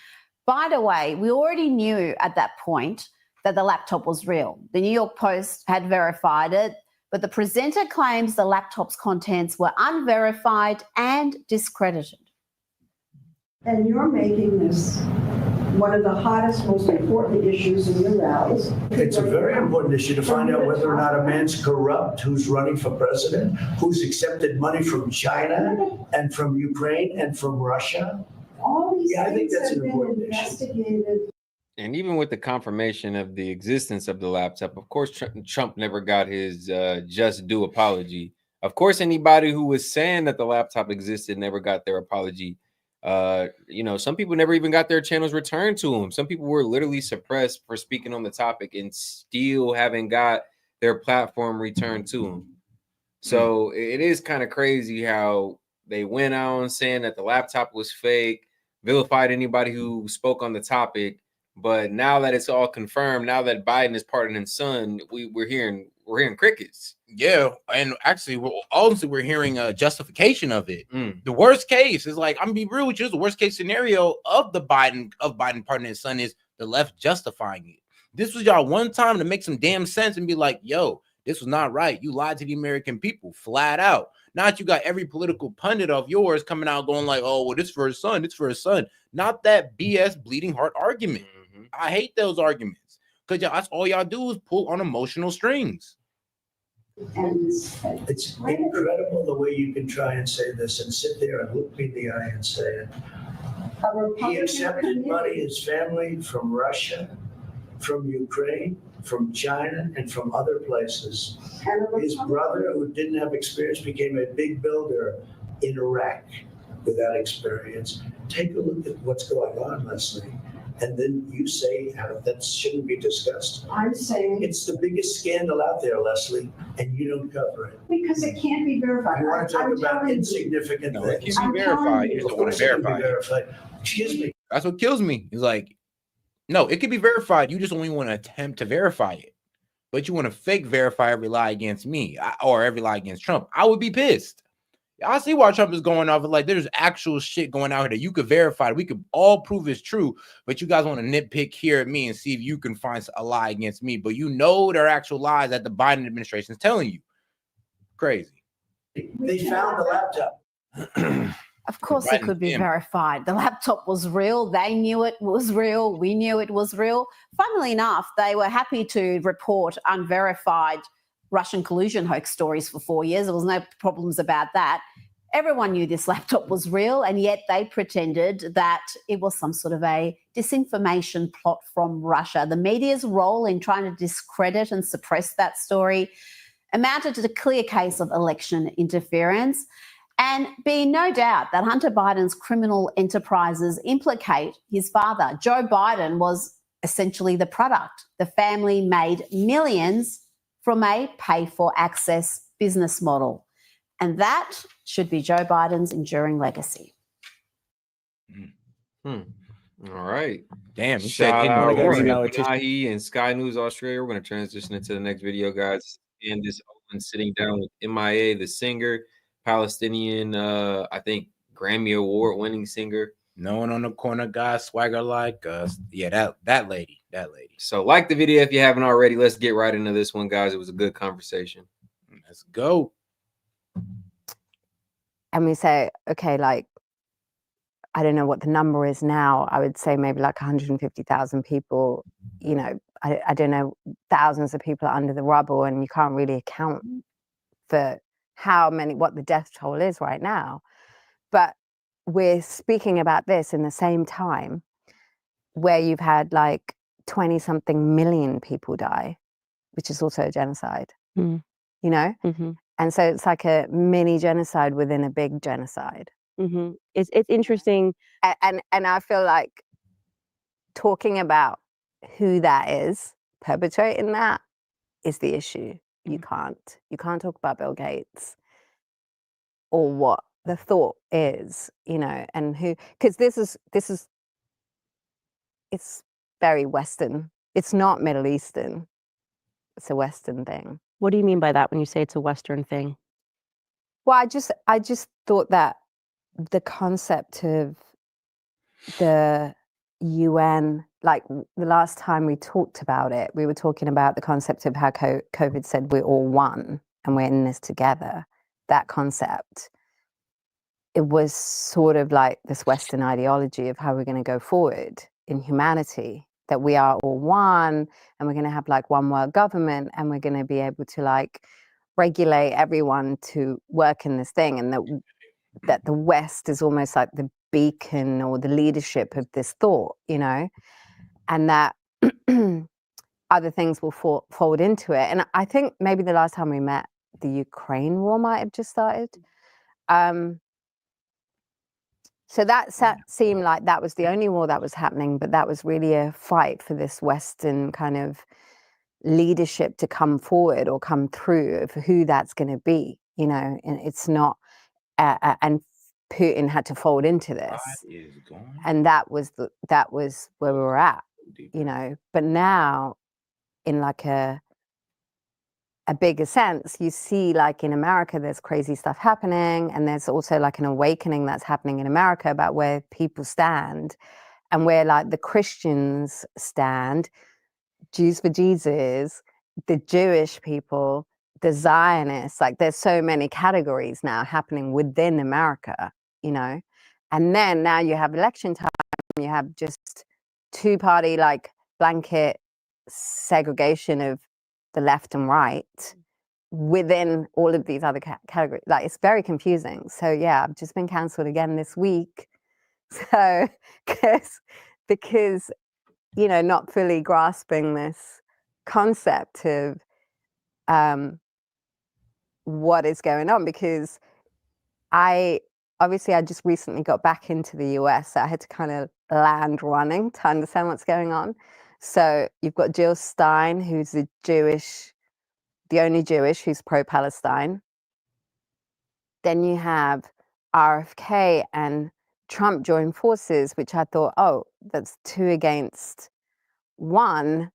by the way, we already knew at that point that the laptop was real. The New York Post had verified it, but the presenter claims the laptop's contents were unverified and discredited. And you're making this one of the hottest, most important issues in your rallies. It's a very important issue to find out whether or not a man's corrupt who's running for president, who's accepted money from China and from Ukraine and from Russia. All these I think things that's have an been important investigated. And even with the confirmation of the existence of the laptop, of course, Trump never got his just due apology. Of course, anybody who was saying that the laptop existed never got their apology. Some people never even got their channels returned to them. Some people were literally suppressed for speaking on the topic and still haven't got their platform returned to them. So it is kind of crazy how they went on saying that the laptop was fake, vilified anybody who spoke on the topic. But now that it's all confirmed, now that Biden is pardoning his son, we're hearing crickets. Yeah, and actually, we're hearing a justification of it. The worst case is like, I'm gonna be real with you. The worst case scenario of Biden pardoning his son is the left justifying it. This was y'all one time to make some damn sense and be like, yo, this was not right. You lied to the American people flat out. Not you got every political pundit of yours coming out going like, oh, well, this for his son, it's for his son. Not that BS bleeding heart argument. I hate those arguments because that's all y'all do is pull on emotional strings. It's incredible the way you can try and say this and sit there and look me in the eye and say it. He accepted money, his family, from Russia, from Ukraine, from China, and from other places. His brother, who didn't have experience, became a big builder in Iraq without experience. Take a look at what's going on, Leslie. And then you say how that shouldn't be discussed. I'm saying it's the biggest scandal out there, Leslie, and you don't cover it. Because it can't be verified. You want to talk I'm about telling you. insignificant No, it things. can be verified. You just don't want to verify it. Verified. Excuse me. That's what kills me. It's like, no, it could be verified. You just only want to attempt to verify it. But you want to fake verify every lie against me or every lie against Trump. I would be pissed. I see why Trump is going off. Like, there's actual shit going out here that you could verify. We could all prove it's true, but you guys want to nitpick here at me and see if you can find a lie against me. But you know there are actual lies that the Biden administration is telling you. Crazy. They found the laptop. Of course, it could be verified. The laptop was real. They knew it was real. We knew it was real. Funnily enough, they were happy to report unverified Russian collusion hoax stories for 4 years. There was no problems about that. Everyone knew this laptop was real, and yet they pretended that it was some sort of a disinformation plot from Russia. The media's role in trying to discredit and suppress that story amounted to a clear case of election interference. And be no doubt that Hunter Biden's criminal enterprises implicate his father. Joe Biden was essentially the product. The family made millions from a pay-for-access business model. And that should be Joe Biden's enduring legacy. All right. Damn. Shout out Nahi and Sky News Australia. We're going to transition into the next video, guys. And this Owen sitting down with MIA, the singer, Palestinian, I think Grammy Award winning singer. No one on the corner guy, swagger like us. Yeah, that lady. So like the video if you haven't already. Let's get right into this one, guys. It was a good conversation. Let's go. And we say, okay, like, I don't know what the number is now. I would say maybe like 150,000 people, you know, I don't know, thousands of people are under the rubble, and you can't really account for what the death toll is right now. But we're speaking about this in the same time where you've had like 20 something million people die, which is also a genocide, you know? And so it's like a mini genocide within a big genocide. It's interesting. And I feel like talking about who that is perpetrating that is the issue. You can't talk about Bill Gates or what the thought is, you know, and who, because this is it's very Western. It's not Middle Eastern. It's a Western thing. What do you mean by that when you say it's a Western thing? Well, I just thought that the concept of the UN, like the last time we talked about it, we were talking about the concept of how COVID said we're all one, and we're in this together, that concept, it was sort of like this Western ideology of how we're going to go forward in humanity, that we are all one and we're going to have like one world government and we're going to be able to like regulate everyone to work in this thing, and that the West is almost like the beacon or the leadership of this thought, you know, and that other things will fold into it. And I think maybe the last time we met, the Ukraine war might have just started. So that seemed like that was the only war that was happening, but that was really a fight for this Western kind of leadership to come forward or come through of who that's going to be, you know, and it's not, and Putin had to fold into this. And that was where we were at, you know, but now in like a bigger sense, you see like in America, there's crazy stuff happening. And there's also like an awakening that's happening in America about where people stand and where like the Christians stand, Jews for Jesus, the Jewish people, the Zionists, like there's so many categories now happening within America, you know? And then now you have election time, you have just two-party like blanket segregation of the left and right within all of these other categories. Like it's very confusing. So yeah, I've just been cancelled again this week. So because you know, not fully grasping this concept of what is going on, because I just recently got back into the US, so I had to kind of land running to understand what's going on. So you've got Jill Stein, who's the only Jewish who's pro-Palestine. Then you have RFK and Trump joined forces, which I thought, oh, that's 2 against 1,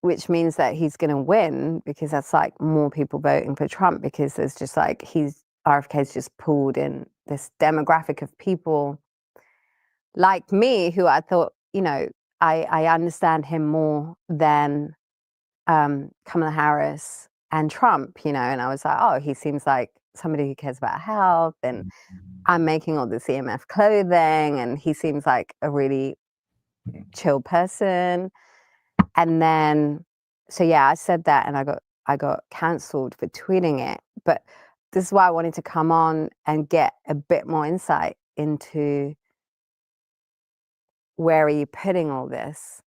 which means that he's going to win, because that's like more people voting for Trump, because there's just like RFK's just pulled in this demographic of people like me who I thought, you know, I understand him more than Kamala Harris and Trump, you know, and I was like, oh, he seems like somebody who cares about health, and I'm making all this EMF clothing, and he seems like a really chill person. And then, so yeah, I said that, and I got cancelled for tweeting it. But this is why I wanted to come on and get a bit more insight into where are you putting all this,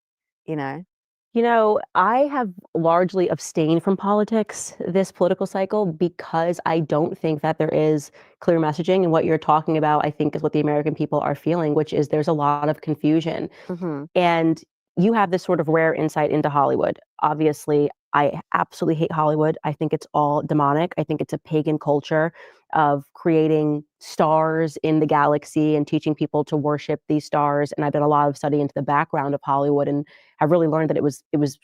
you know? You know, I have largely abstained from politics this political cycle because I don't think that there is clear messaging. And what you're talking about, I think, is what the American people are feeling, which is there's a lot of confusion. Mm-hmm. And you have this sort of rare insight into Hollywood. Obviously, I absolutely hate Hollywood. I think it's all demonic. I think it's a pagan culture of creating stars in the galaxy and teaching people to worship these stars. And I've done a lot of study into the background of Hollywood, and I've really learned that it was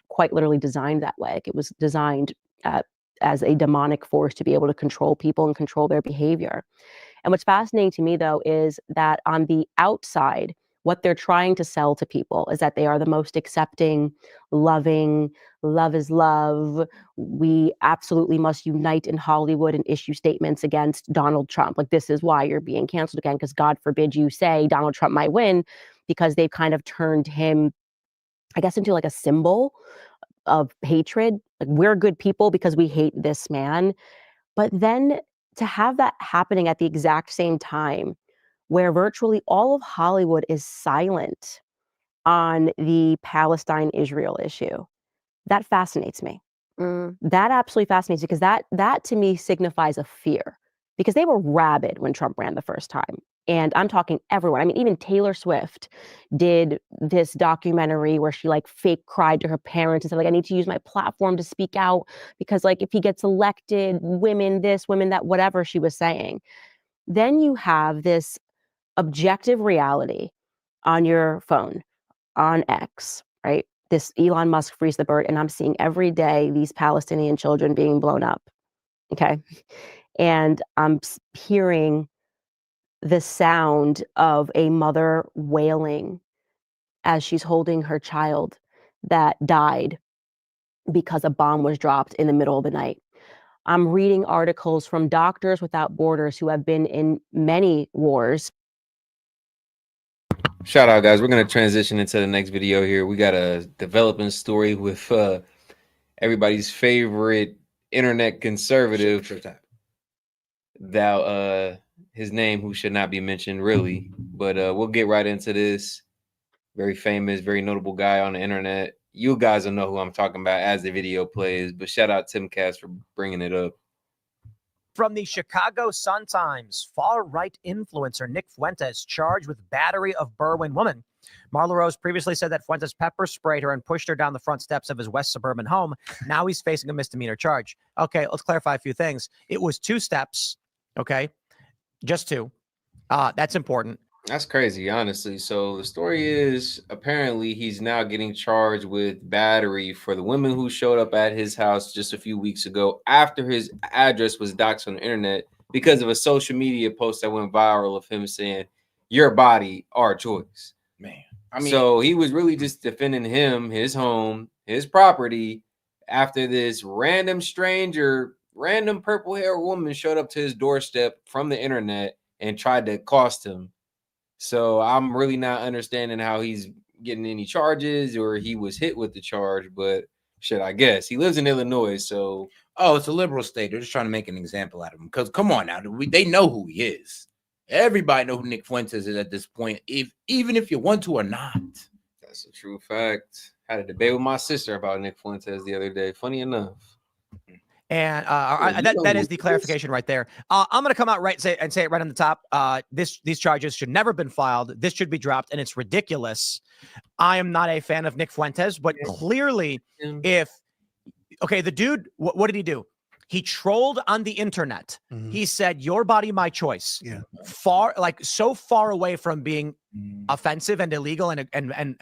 quite literally designed that way. Like it was designed as a demonic force to be able to control people and control their behavior. And what's fascinating to me, though, is that on the outside, what they're trying to sell to people is that they are the most accepting, loving, love is love. We absolutely must unite in Hollywood and issue statements against Donald Trump. Like, this is why you're being canceled again, because God forbid you say Donald Trump might win, because they've kind of turned him, I guess, into like a symbol of hatred. Like, we're good people because we hate this man. But then to have that happening at the exact same time, where virtually all of Hollywood is silent on the Palestine-Israel issue, that fascinates me. That absolutely fascinates me, because that to me signifies a fear, because they were rabid when Trump ran the first time. And I'm talking everyone. I mean, even Taylor Swift did this documentary where she like fake cried to her parents and said, like, I need to use my platform to speak out, because like if he gets elected, women this, women that, whatever she was saying. Then you have this objective reality on your phone, on X, right? This Elon Musk frees the bird, and I'm seeing every day these Palestinian children being blown up, okay? And I'm hearing the sound of a mother wailing as she's holding her child that died because a bomb was dropped in the middle of the night. I'm reading articles from Doctors Without Borders who have been in many wars. Shout out, guys. We're going to transition into the next video here. We got a developing story with everybody's favorite internet conservative. His name, who should not be mentioned, really. But we'll get right into this. Very famous, very notable guy on the internet. You guys will know who I'm talking about as the video plays. But shout out Tim Cass for bringing it up. From the Chicago Sun-Times, far-right influencer Nick Fuentes charged with battery of Berwyn woman. Marla Rose previously said that Fuentes pepper sprayed her and pushed her down the front steps of his West suburban home. Now he's facing a misdemeanor charge. Okay, let's clarify a few things. It was 2 steps, okay? Just 2. That's important. That's crazy, honestly. So the story is apparently he's now getting charged with battery for the women who showed up at his house just a few weeks ago after his address was doxed on the internet because of a social media post that went viral of him saying, "Your body, our choice." Man, I mean, so he was really just defending him, his home, his property after this random stranger, random purple hair woman showed up to his doorstep from the internet and tried to accost him. So I'm really not understanding how he's getting any charges or he was hit with the charge, but shit, I guess he lives in Illinois. So, it's a liberal state. They're just trying to make an example out of him. Because come on now, they know who he is. Everybody know who Nick Fuentes is at this point, even if you want to or not. That's a true fact. Had a debate with my sister about Nick Fuentes the other day. Funny enough. And that is the clarification right there. I'm going to come out and say it right on the top. These charges should never have been filed. This should be dropped, and it's ridiculous. I am not a fan of Nick Fuentes, but clearly, the dude, what did he do? He trolled on the internet. Mm-hmm. He said, "Your body, my choice." Yeah, so far away from being offensive and illegal. And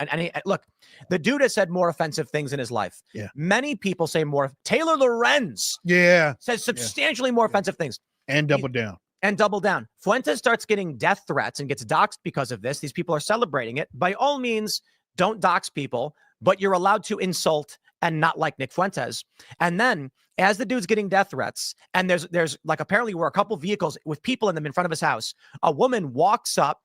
look, the dude has said more offensive things in his life. Yeah, many people say more. Taylor Lorenz, says substantially more offensive things and double down. Fuentes starts getting death threats and gets doxxed because of this. These people are celebrating it. By all means, don't dox people, but you're allowed to insult and not like Nick Fuentes. And then as the dude's getting death threats, and there's like apparently were a couple vehicles with people in them in front of his house, a woman walks up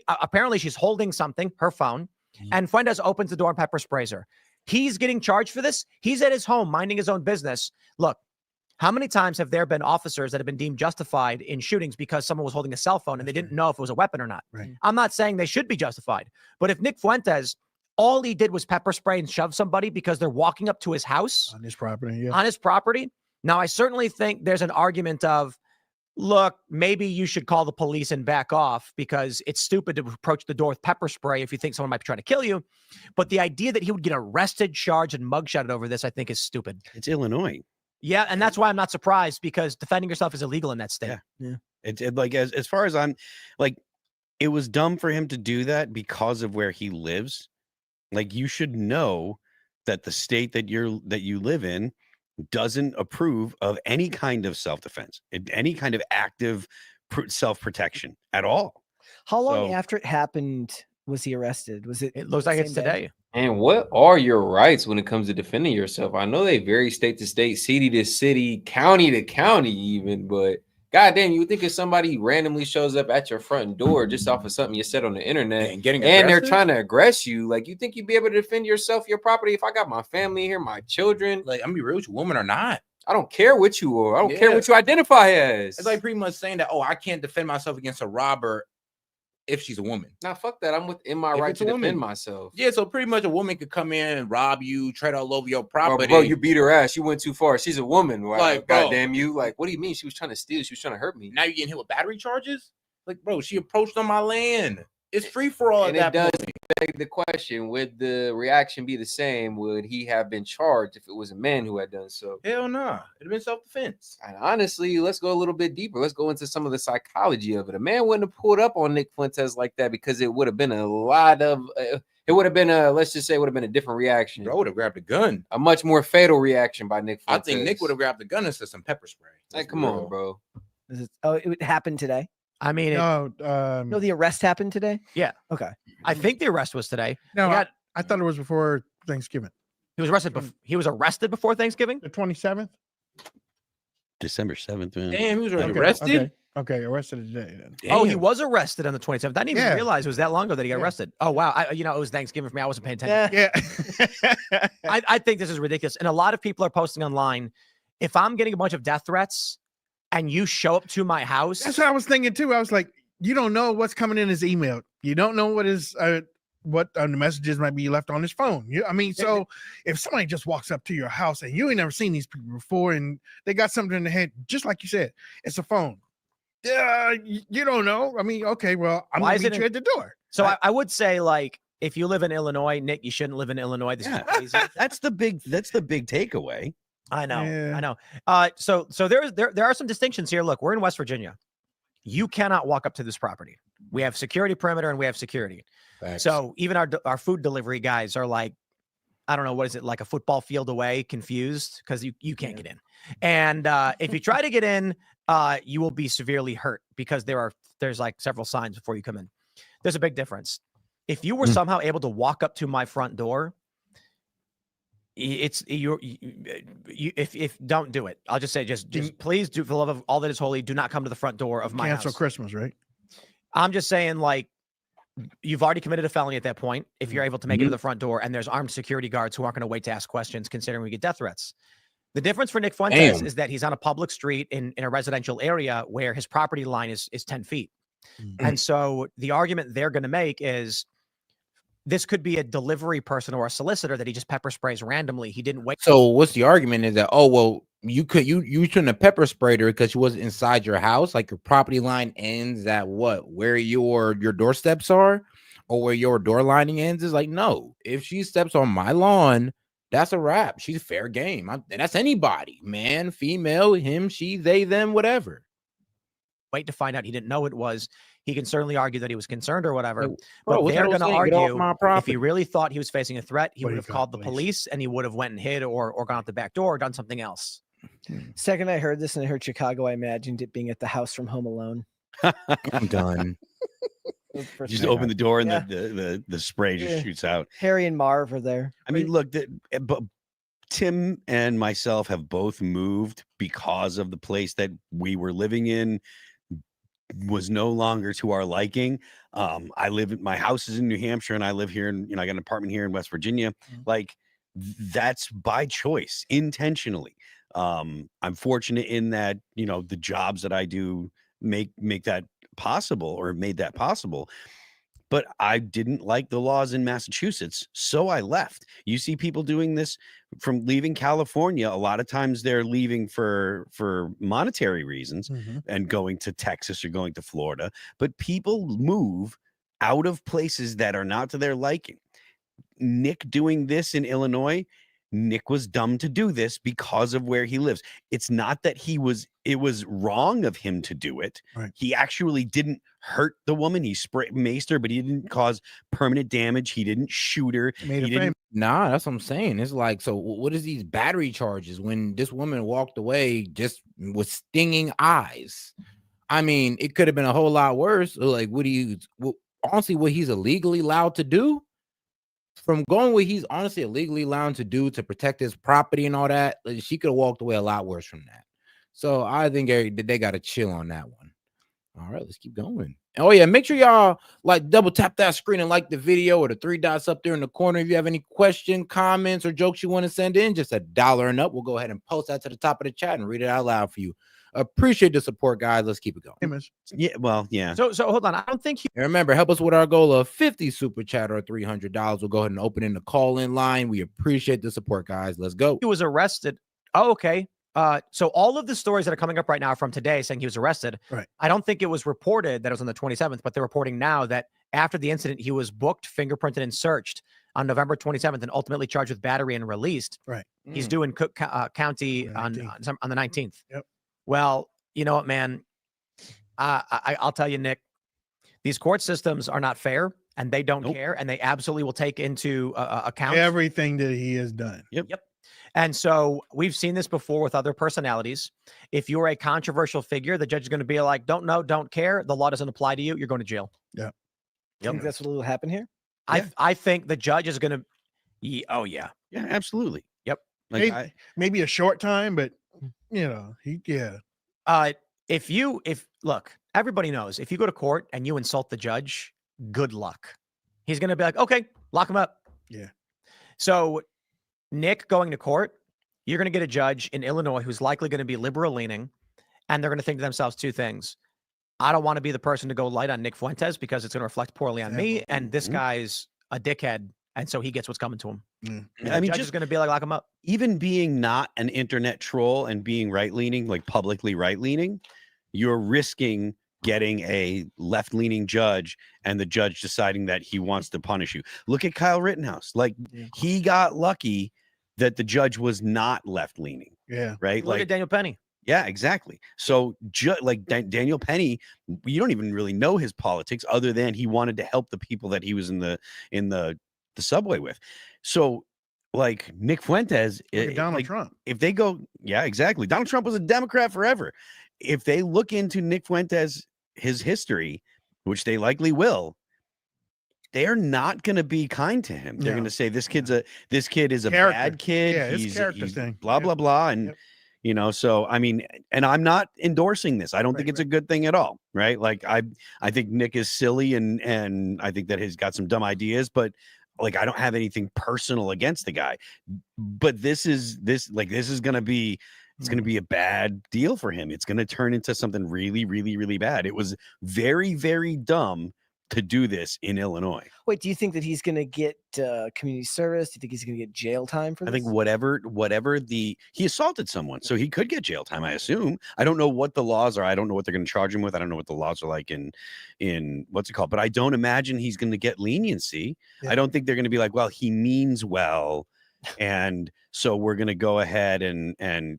apparently she's holding something, her phone, and Fuentes opens the door and pepper sprays her. He's getting charged for this. He's at his home minding his own business. Look, how many times have there been officers that have been deemed justified in shootings because someone was holding a cell phone and they didn't know if it was a weapon or not? Right. I'm not saying they should be justified, but if Nick Fuentes, all he did was pepper spray and shove somebody because they're walking up to his house on his property. On his property. Now, I certainly think there's an argument of, look, maybe you should call the police and back off because it's stupid to approach the door with pepper spray if you think someone might be trying to kill you. But the idea that he would get arrested, charged, and mugshotted over this, I think is stupid. It's Illinois. Yeah, and that's why I'm not surprised because defending yourself is illegal in that state. Yeah. It like as far as I'm like, it was dumb for him to do that because of where he lives. Like, you should know that the state that you live in doesn't approve of any kind of self-defense, any kind of active self-protection at all. How long after it happened was he arrested? It looks like it's today. And what are your rights when it comes to defending yourself? I know they vary state to state, city to city, county to county even, but goddamn, you would think if somebody randomly shows up at your front door just off of something you said on the internet and they're trying to aggress you, like, you think you'd be able to defend yourself, your property? If I got my family here, my children, like, I'm gonna be real with you, woman or not, I don't care what you are. I don't care what you identify as. It's like pretty much saying that, I can't defend myself against a robber if she's a woman. Nah, fuck that. I'm within my right to defend myself. Yeah, so pretty much a woman could come in and rob you, tread all over your property. Bro, you beat her ass. You went too far. She's a woman. Like, goddamn you. Like, what do you mean? She was trying to steal. She was trying to hurt me. Now you're getting hit with battery charges? Like, bro, she approached on my land. It's free for all. And it does beg the question: would the reaction be the same? Would he have been charged if it was a man who had done so? Hell no. It'd have been self-defense. And honestly, let's go a little bit deeper. Let's go into some of the psychology of it. A man wouldn't have pulled up on Nick Fuentes like that because it would have been a lot of. It would have been let's just say, it would have been a different reaction. Bro would have grabbed a gun. A much more fatal reaction by Nick Fuentes. I think Nick would have grabbed a gun and said some pepper spray. Like, come on, bro. It happened today. I mean, no, the arrest happened today. Yeah. Okay. I think the arrest was today. No, I thought it was before Thanksgiving. He was arrested. He was arrested before Thanksgiving. The 27th. December 7th, man. Damn, he was already Okay, arrested. Okay, arrested today. Then. Oh, he was arrested on the 27th. I didn't even Yeah. realize it was that long ago that he got arrested. Oh, wow. It was Thanksgiving for me. I wasn't paying attention. Yeah. I think this is ridiculous. And a lot of people are posting online. If I'm getting a bunch of death threats and you show up to my house. That's what I was thinking too. I was like, you don't know what's coming in his email. You don't know what is the messages might be left on his phone. So if somebody just walks up to your house and you ain't never seen these people before and they got something in their head, just like you said, it's a phone. Yeah, you don't know. Okay, well, I'm going to meet you at the door. So I would say, like, if you live in Illinois, Nick, you shouldn't live in Illinois. This is crazy. That's the big takeaway. I know. So there are some distinctions here. Look, we're in West Virginia. You cannot walk up to this property. We have security perimeter and we have security. Thanks. So even our food delivery guys are like, I don't know, what is it, like a football field away, confused because you can't get in. And if you try to get in, you will be severely hurt because there's like several signs before you come in. There's a big difference. If you were somehow able to walk up to my front door, if don't do it. I'll just say, just please do, for the love of all that is holy, do not come to the front door of my house. Cancel Christmas, right? I'm just saying, like, you've already committed a felony at that point. If you're able to make it to the front door, and there's armed security guards who aren't going to wait to ask questions, considering we get death threats. The difference for Nick Fuentes is that he's on a public street in a residential area where his property line is 10 feet. And so the argument they're going to make is this could be a delivery person or a solicitor that he just pepper sprays randomly. He didn't wait. So what's the argument is that, oh, well, you shouldn't have pepper sprayed her because she wasn't inside your house. Like your property line ends at where your doorsteps are, or where your door lining ends. Is like, no, if she steps on my lawn, that's a wrap. She's fair game. That's anybody, man, female, him, she, they, them, whatever. Wait to find out he didn't know it was. He can certainly argue that he was concerned or whatever. Bro, but they're going to argue if he property. really thought he was facing a threat, he would have called the police and he would have went and hid or gone out the back door or done something else. Second I heard this and I heard Chicago, I imagined it being at the house from Home Alone. I'm done. Just open the door and the spray just shoots out. Harry and Marv are there. I mean, look, but Tim and myself have both moved because of the place that we were living in was no longer to our liking. My house is in New Hampshire and I live here and I got an apartment here in West Virginia. Like that's by choice, intentionally. I'm fortunate in that, the jobs that I do make that possible or made that possible. But I didn't like the laws in Massachusetts, so I left. You see people doing this from leaving California. A lot of times they're leaving for monetary reasons and going to Texas or going to Florida. But people move out of places that are not to their liking. Nick doing this in Illinois, Nick was dumb to do this because of where he lives. It's not that it was wrong of him to do it. Right. He actually didn't hurt the woman. He maced her, but he didn't cause permanent damage. He didn't shoot her. Nah, that's what I'm saying. It's like, so what is these battery charges when this woman walked away just with stinging eyes? I mean, it could have been a whole lot worse. Like, honestly, what he's illegally allowed to do? From going what he's honestly illegally allowed to do to protect his property and all that, she could have walked away a lot worse from that. So I think they got to chill on that one. All right, let's keep going. Oh yeah, make sure y'all like double tap that screen and like the video or the 3 dots up there in the corner. If you have any question, comments, or jokes you want to send in, just $1 and up. We'll go ahead and post that to the top of the chat and read it out loud for you. Appreciate the support, guys. Let's keep it going. Yeah, well, yeah. So hold on. I don't think and remember, help us with our goal of 50 super chat or $300. We'll go ahead and open in the call-in line. We appreciate the support, guys. Let's go. He was arrested. Oh, okay. So all of the stories that are coming up right now are from today saying he was arrested. Right. I don't think it was reported that it was on the 27th, but they're reporting now that after the incident, he was booked, fingerprinted, and searched on November 27th and ultimately charged with battery and released. Right. He's due in Cook County on the 19th. Yep. Well, you know what, man? I'll tell you, Nick, these court systems are not fair and they don't care. And they absolutely will take into account everything that he has done. Yep. And so we've seen this before with other personalities. If you're a controversial figure, the judge is going to be like, don't know, don't care. The law doesn't apply to you. You're going to jail. Yeah. I think that's what will happen here. I think the judge is going to. Oh, yeah. Yeah, absolutely. Yep. Maybe a short time, but If look, everybody knows if you go to court and you insult the judge, good luck. He's going to be like, okay, lock him up. Yeah. So Nick going to court, you're going to get a judge in Illinois who's likely going to be liberal leaning, and they're going to think to themselves two things. I don't want to be the person to go light on Nick Fuentes because it's going to reflect poorly on me, and this guy's a dickhead, and so he gets what's coming to him. I mean, judge is going to be like, lock him up. Even being not an internet troll and being right-leaning, like publicly right-leaning, you're risking getting a left-leaning judge and the judge deciding that he wants to punish you. Look at Kyle Rittenhouse. Like, he got lucky that the judge was not left-leaning. Yeah. Right? Look like at Daniel Penny. Yeah, exactly. So like Daniel Penny, you don't even really know his politics other than he wanted to help the people that he was in the subway with. So like Nick Fuentes, Donald Trump. If they go, yeah, exactly. Donald Trump was a Democrat forever. If they look into Nick Fuentes, his history, which they likely will, they're not going to be kind to him. They're going to say this kid is a bad kid. Yeah, he's character thing. Blah blah blah, and you know. So I mean, and I'm not endorsing this. I don't think it's a good thing at all. Right? Like I think Nick is silly, and I think that he's got some dumb ideas, but like I don't have anything personal against the guy. But this is going to be. It's going to be a bad deal for him. It's going to turn into something really, really, really bad. It was very, very dumb to do this in Illinois. Wait, do you think that he's going to get community service? Do you think he's going to get jail time for this? I think whatever he assaulted someone, so he could get jail time, I assume. I don't know what the laws are. I don't know what they're going to charge him with. I don't know what the laws are like in what's it called, but I don't imagine he's going to get leniency. Yeah. I don't think they're going to be like, well, he means well, and so we're going to go ahead and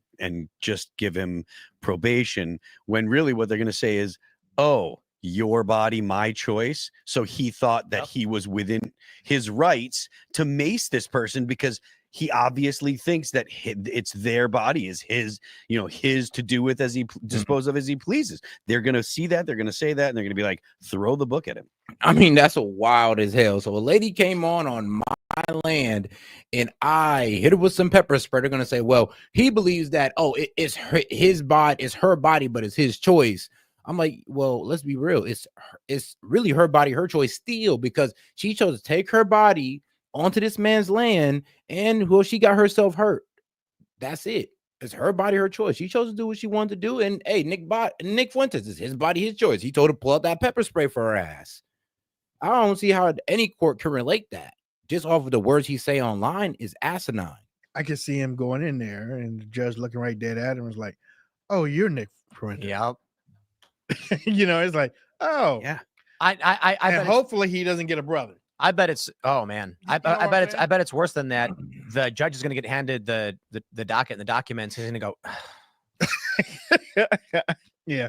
just give him probation, when really what they're going to say is, oh, your body, my choice. So he thought that he was within his rights to mace this person because he obviously thinks that it's their body, is his, his to do with as he dispose of as he pleases. They're going to see that, they're going to say that, and they're going to be like, throw the book at him. I mean, that's a wild as hell. So a lady came on my land and I hit her with some pepper spray. They're going to say, well, he believes that, it's his body, it's her body, but it's his choice. I'm like, well, let's be real. It's really her body, her choice still, because she chose to take her body onto this man's land, and she got herself hurt. That's it. It's her body, her choice. She chose to do what she wanted to do. And hey, Nick Fuentes, is his body, his choice. He told her to pull out that pepper spray for her ass. I don't see how any court can relate that. Just off of the words he say online is asinine. I could see him going in there and the judge looking right dead at him and was like, oh, you're Nick Fuentes. Yep. It's like, oh yeah. I and hopefully he doesn't get a brother. I bet it's I bet it's worse than that. The judge is going to get handed the docket and the documents. He's going to go, yeah.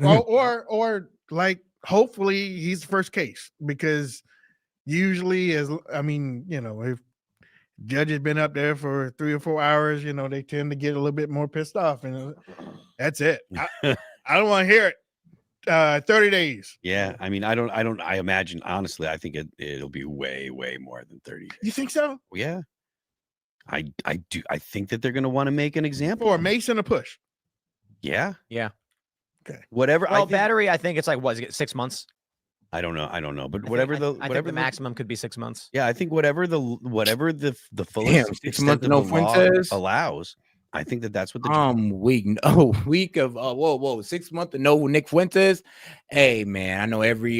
Well, or like hopefully he's the first case, because usually if judge has been up there for 3 or 4 hours, they tend to get a little bit more pissed off, and that's it. I don't want to hear it. 30 days. Yeah, I mean, I imagine, honestly, I think it'll be way, way more than 30 days. You think so? Yeah. I do. I think that they're going to want to make an example. For a mace and a push. Yeah. Yeah. Okay. Whatever. Well, battery, I think it's like, what is it, 6 months? I don't know. But I whatever think the maximum could be 6 months. Yeah, I think whatever the fullest Damn, 6 months extent no of the law Fuentes allows, I think that's what the 6 months to no Nick Fuentes. Hey man, I know every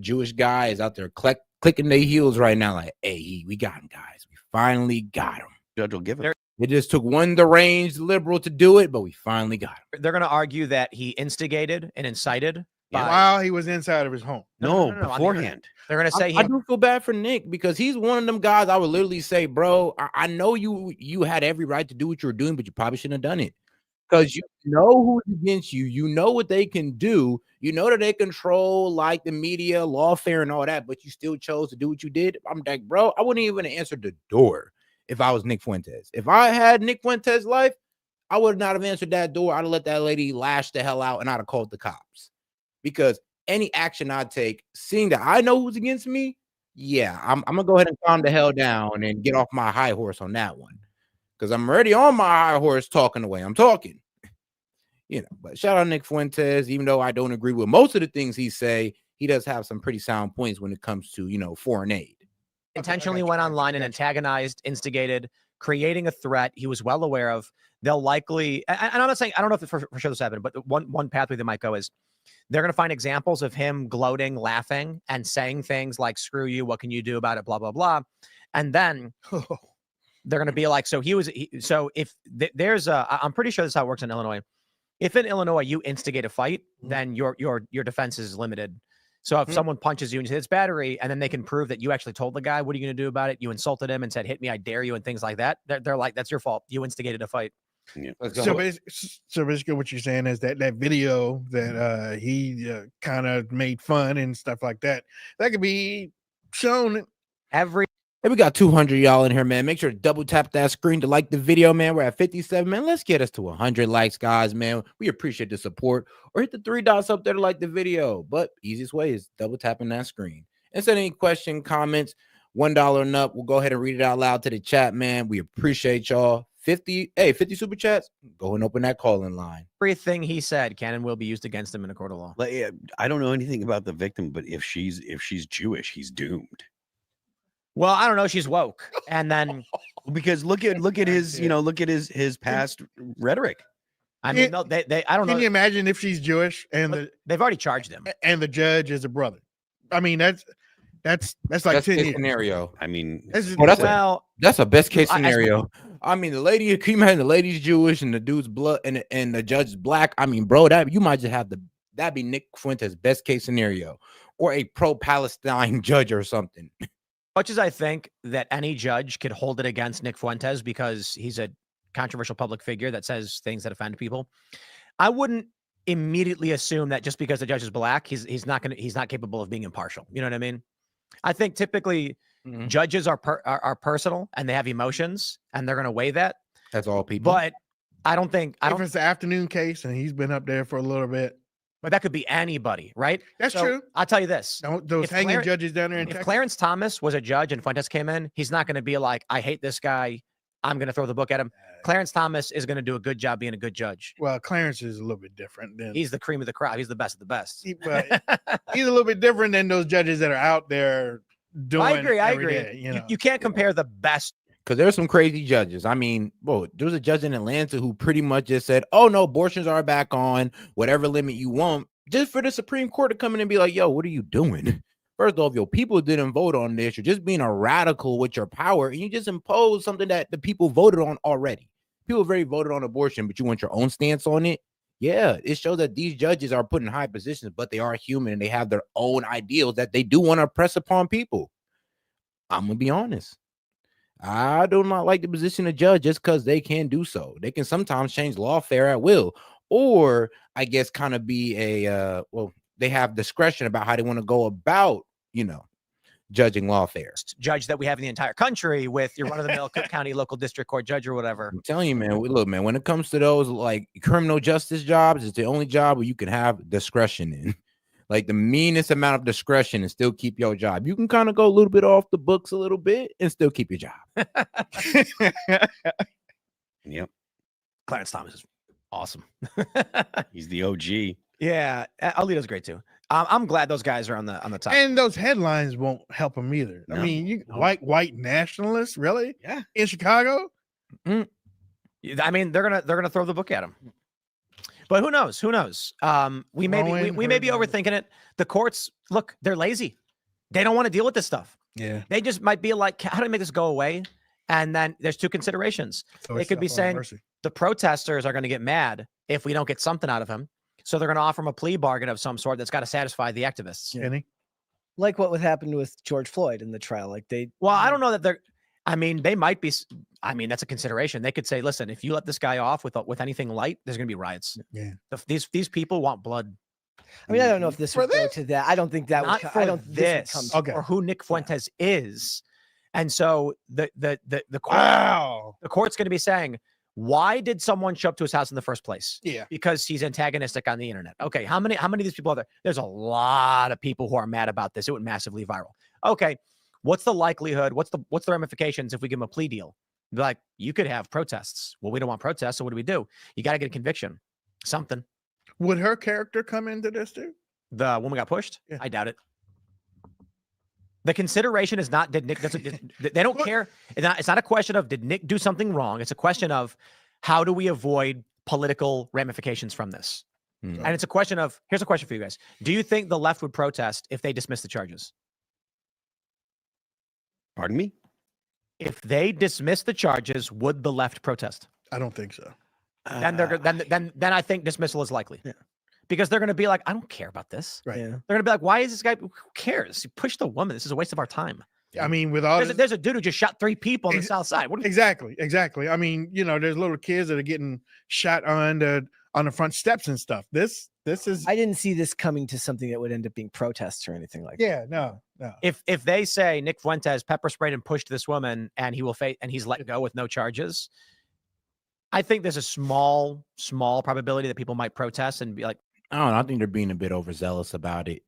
Jewish guy is out there clicking their heels right now, like, hey, we got him, guys. We finally got him. Judge will give it. It just took one deranged liberal to do it, but we finally got him. They're going to argue that he instigated and incited while he was inside of his home. No, beforehand. They're going to say I do feel bad for Nick, because he's one of them guys I would literally say, bro, I know you had every right to do what you were doing, but you probably shouldn't have done it, because you know who's against you. You know what they can do. You know that they control like the media, lawfare, and all that, but you still chose to do what you did. I'm like, bro, I wouldn't even answer the door if I was Nick Fuentes. If I had Nick Fuentes' life, I would not have answered that door. I'd have let that lady lash the hell out, and I'd have called the cops. Because any action I take, seeing that I know who's against me, yeah, I'm gonna go ahead and calm the hell down and get off my high horse on that one. because I'm already on my high horse talking the way I'm talking. But shout out Nick Fuentes. Even though I don't agree with most of the things he say, he does have some pretty sound points when it comes to, foreign aid. Intentionally went online and antagonized, instigated, creating a threat he was well aware of. They'll likely, and I'm not saying, I don't know if for sure this happened, but one pathway they might go is they're going to find examples of him gloating, laughing, and saying things like, screw you, what can you do about it, blah, blah, blah. And then they're going to be like, so if there's I'm pretty sure this is how it works in Illinois. If in Illinois you instigate a fight, then your defense is limited. So if someone punches you and you say it's battery, and then they can prove that you actually told the guy, what are you going to do about it? You insulted him and said, hit me, I dare you, and things like that. They're like, that's your fault. You instigated a fight. Yeah. So basically what you're saying is that video that he kind of made fun and stuff like that could be shown every. Hey, we got 200 y'all in here, man. Make sure to double tap that screen to like the video, man. We're at 57, man. Let's get us to 100 likes, guys, man. We appreciate the support. Or hit the 3 dots up there to like the video. But easiest way is double tapping that screen. And send any question, comments, $1 and up. We'll go ahead and read it out loud to the chat, man. We appreciate y'all. 50 super chats. Go and open that call-in line. Everything he said can and will be used against him in a court of law. I don't know anything about the victim, but if she's Jewish, he's doomed. Well, I don't know. She's woke, and then because look at his look at his past rhetoric. I mean, no, they I don't know. Can you imagine if she's Jewish and they've already charged him, and the judge is a brother? I mean, that's like 10 years. Scenario. I mean, that's a best case scenario. I mean, the lady, can you imagine the lady's Jewish and the dude's blood and the judge's black? I mean, bro, that you might just have that'd be Nick Fuentes' best case scenario, or a pro-Palestine judge or something. Much as I think that any judge could hold it against Nick Fuentes because he's a controversial public figure that says things that offend people, I wouldn't immediately assume that just because the judge is black, he's not capable of being impartial. You know what I mean? I think typically judges are personal and they have emotions and they're going to weigh that. That's all people. But I don't think if it's the afternoon case and he's been up there for a little bit. But that could be anybody, right? That's true. I'll tell you this. Those hanging judges down there in If Texas. Clarence Thomas was a judge and Fuentes came in, he's not going to be like, I hate this guy, I'm going to throw the book at him. Clarence Thomas is going to do a good job being a good judge. Well, Clarence is a little bit different. He's the cream of the crop. He's the best of the best. He's a little bit different than those judges that are out there doing I agree. day, you can't compare the best. Because there's some crazy judges. I mean, bro, there was a judge in Atlanta who pretty much just said, oh, no, abortions are back on, whatever limit you want, just for the Supreme Court to come in and be like, yo, what are you doing? First off, your people didn't vote on this. You're just being a radical with your power, and you just impose something that the people voted on already. People have already voted on abortion, but you want your own stance on it? Yeah, it shows that these judges are put in high positions, but they are human, and they have their own ideals that they do want to press upon people. I'm going to be honest. I do not like the position of judge just because they can do so. They can sometimes change lawfare at will, or I guess kind of be they have discretion about how they want to go about, judging lawfare. Judge that we have in the entire country with your run-of-the-mill Cook County local district court judge or whatever. I'm telling you, man, look, man, when it comes to those like criminal justice jobs, it's the only job where you can have discretion in. Like the meanest amount of discretion and still keep your job. You can kind of go a little bit off the books a little bit and still keep your job. Yep. Clarence Thomas is awesome. He's the OG. Yeah, Alito's great too. I'm glad those guys are on the top. And those headlines won't help him either. No. I mean, white nationalists, really? Yeah. In Chicago? I mean, they're gonna throw the book at him. But who knows? Who knows? We may be overthinking it. The courts, look, they're lazy. They don't want to deal with this stuff. Yeah. They just might be like, how do we make this go away? And then there's two considerations. They could be saying the protesters are going to get mad if we don't get something out of him. So they're going to offer him a plea bargain of some sort that's got to satisfy the activists. Yeah. Like what would happen with George Floyd in the trial. Like well, I don't know that they might be. I mean, that's a consideration. They could say, listen, if you let this guy off with anything light, there's going to be riots. Yeah. These people want blood. I mean, I don't know if this would go to that. I don't think that Not would. for I don't. this This would come or who Nick Fuentes is. And so the court's going to be saying, why did someone show up to his house in the first place? Yeah. Because he's antagonistic on the internet. Okay. How many of these people are there? There's a lot of people who are mad about this. It went massively viral. Okay. What's the likelihood? What's the ramifications if we give him a plea deal? Like, you could have protests. Well, we don't want protests, so what do? You got to get a conviction. Something. Would her character come into this too? The woman got pushed? Yeah. I doubt it. The consideration is not, did Nick, they don't care. It's not a question of, did Nick do something wrong? It's a question of, how do we avoid political ramifications from this? And it's a question of, here's a question for you guys. Do you think the left would protest if they dismiss the charges? Pardon me? If they dismiss the charges, would the left protest? I don't think so. Then I think dismissal is likely. Yeah. Because they're going to be like, I don't care about this. Right. Yeah. They're going to be like, why is this guy? Who cares? You push the woman. This is a waste of our time. I mean, with all there's a dude who just shot 3 people on the south side. Exactly. I mean, there's little kids that are getting shot on the front steps and stuff. This is. I didn't see this coming to something that would end up being protests or anything like that. Yeah, no. If they say Nick Fuentes pepper sprayed and pushed this woman and he will face and he's let go with no charges, I think there's a small probability that people might protest and be like, I don't know. I think they're being a bit overzealous about it.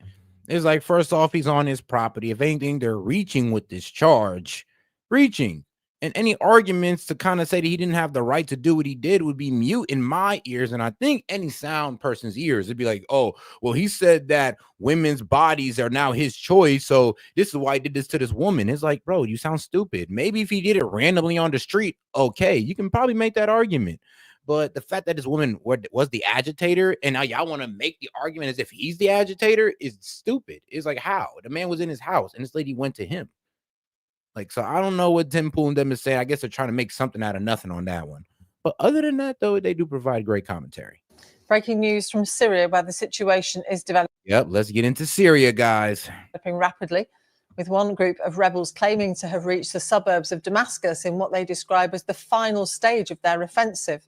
It's like, first off, he's on his property. If anything, they're reaching with this charge. And any arguments to kind of say that he didn't have the right to do what he did would be mute in my ears. And I think any sound person's ears, it'd be like, oh, well, he said that women's bodies are now his choice. So this is why he did this to this woman. It's like, bro, you sound stupid. Maybe if he did it randomly on the street, okay, you can probably make that argument. But the fact that this woman was the agitator and now y'all want to make the argument as if he's the agitator is stupid. It's like, how? The man was in his house and this lady went to him. Like, so I don't know what Tim Pool and them is saying. I guess they're trying to make something out of nothing on that one. But other than that, though, they do provide great commentary. Breaking news from Syria, where the situation is developing. Yep, let's get into Syria, guys. Rapidly, with one group of rebels claiming to have reached the suburbs of Damascus in what they describe as the final stage of their offensive.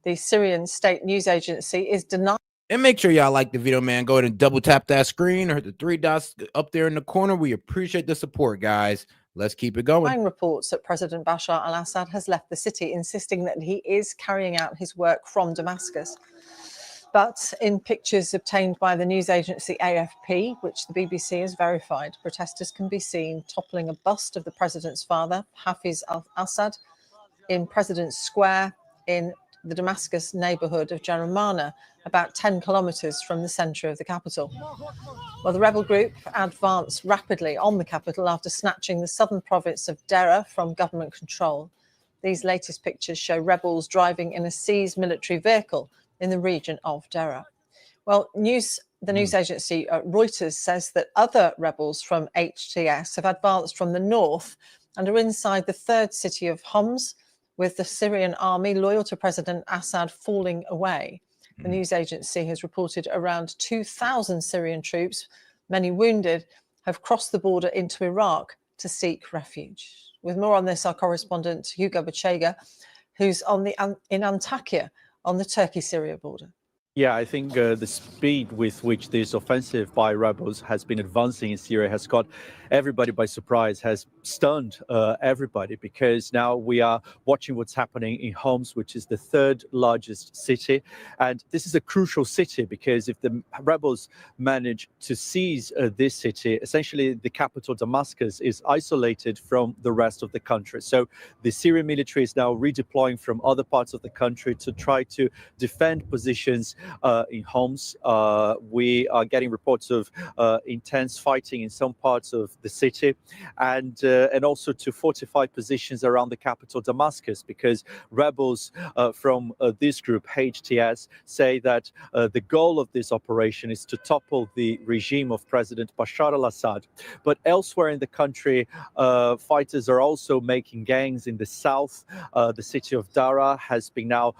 The Syrian state news agency is denying. And make sure y'all like the video, man. Go ahead and double tap that screen or hit the 3 dots up there in the corner. We appreciate the support, guys. Let's keep it going. Reports that President Bashar al-Assad has left the city, insisting that he is carrying out his work from Damascus. But in pictures obtained by the news agency AFP, which the BBC has verified, protesters can be seen toppling a bust of the president's father, Hafiz al-Assad, in President's Square in the Damascus neighborhood of Jaramana, about 10 kilometers from the center of the capital. Well, the rebel group advanced rapidly on the capital after snatching the southern province of Deraa from government control. These latest pictures show rebels driving in a seized military vehicle in the region of Deraa. Well, the news agency Reuters says that other rebels from HTS have advanced from the north and are inside the third city of Homs, with the Syrian army loyal to President Assad falling away. The news agency has reported around 2,000 Syrian troops, many wounded, have crossed the border into Iraq to seek refuge. With more on this, our correspondent Hugo Bachega, who's in Antakya on the Turkey-Syria border. Yeah, I think the speed with which this offensive by rebels has been advancing in Syria has caught everybody by surprise, has stunned everybody, because now we are watching what's happening in Homs, which is the 3rd largest city. And this is a crucial city because if the rebels manage to seize this city, essentially the capital Damascus is isolated from the rest of the country. So the Syrian military is now redeploying from other parts of the country to try to defend positions in Homs. We are getting reports of intense fighting in some parts of the city, and also to fortify positions around the capital Damascus, because rebels from this group HTS say that the goal of this operation is to topple the regime of President Bashar al-Assad. But elsewhere in the country, fighters are also making gangs in the south. The city of Deraa has been now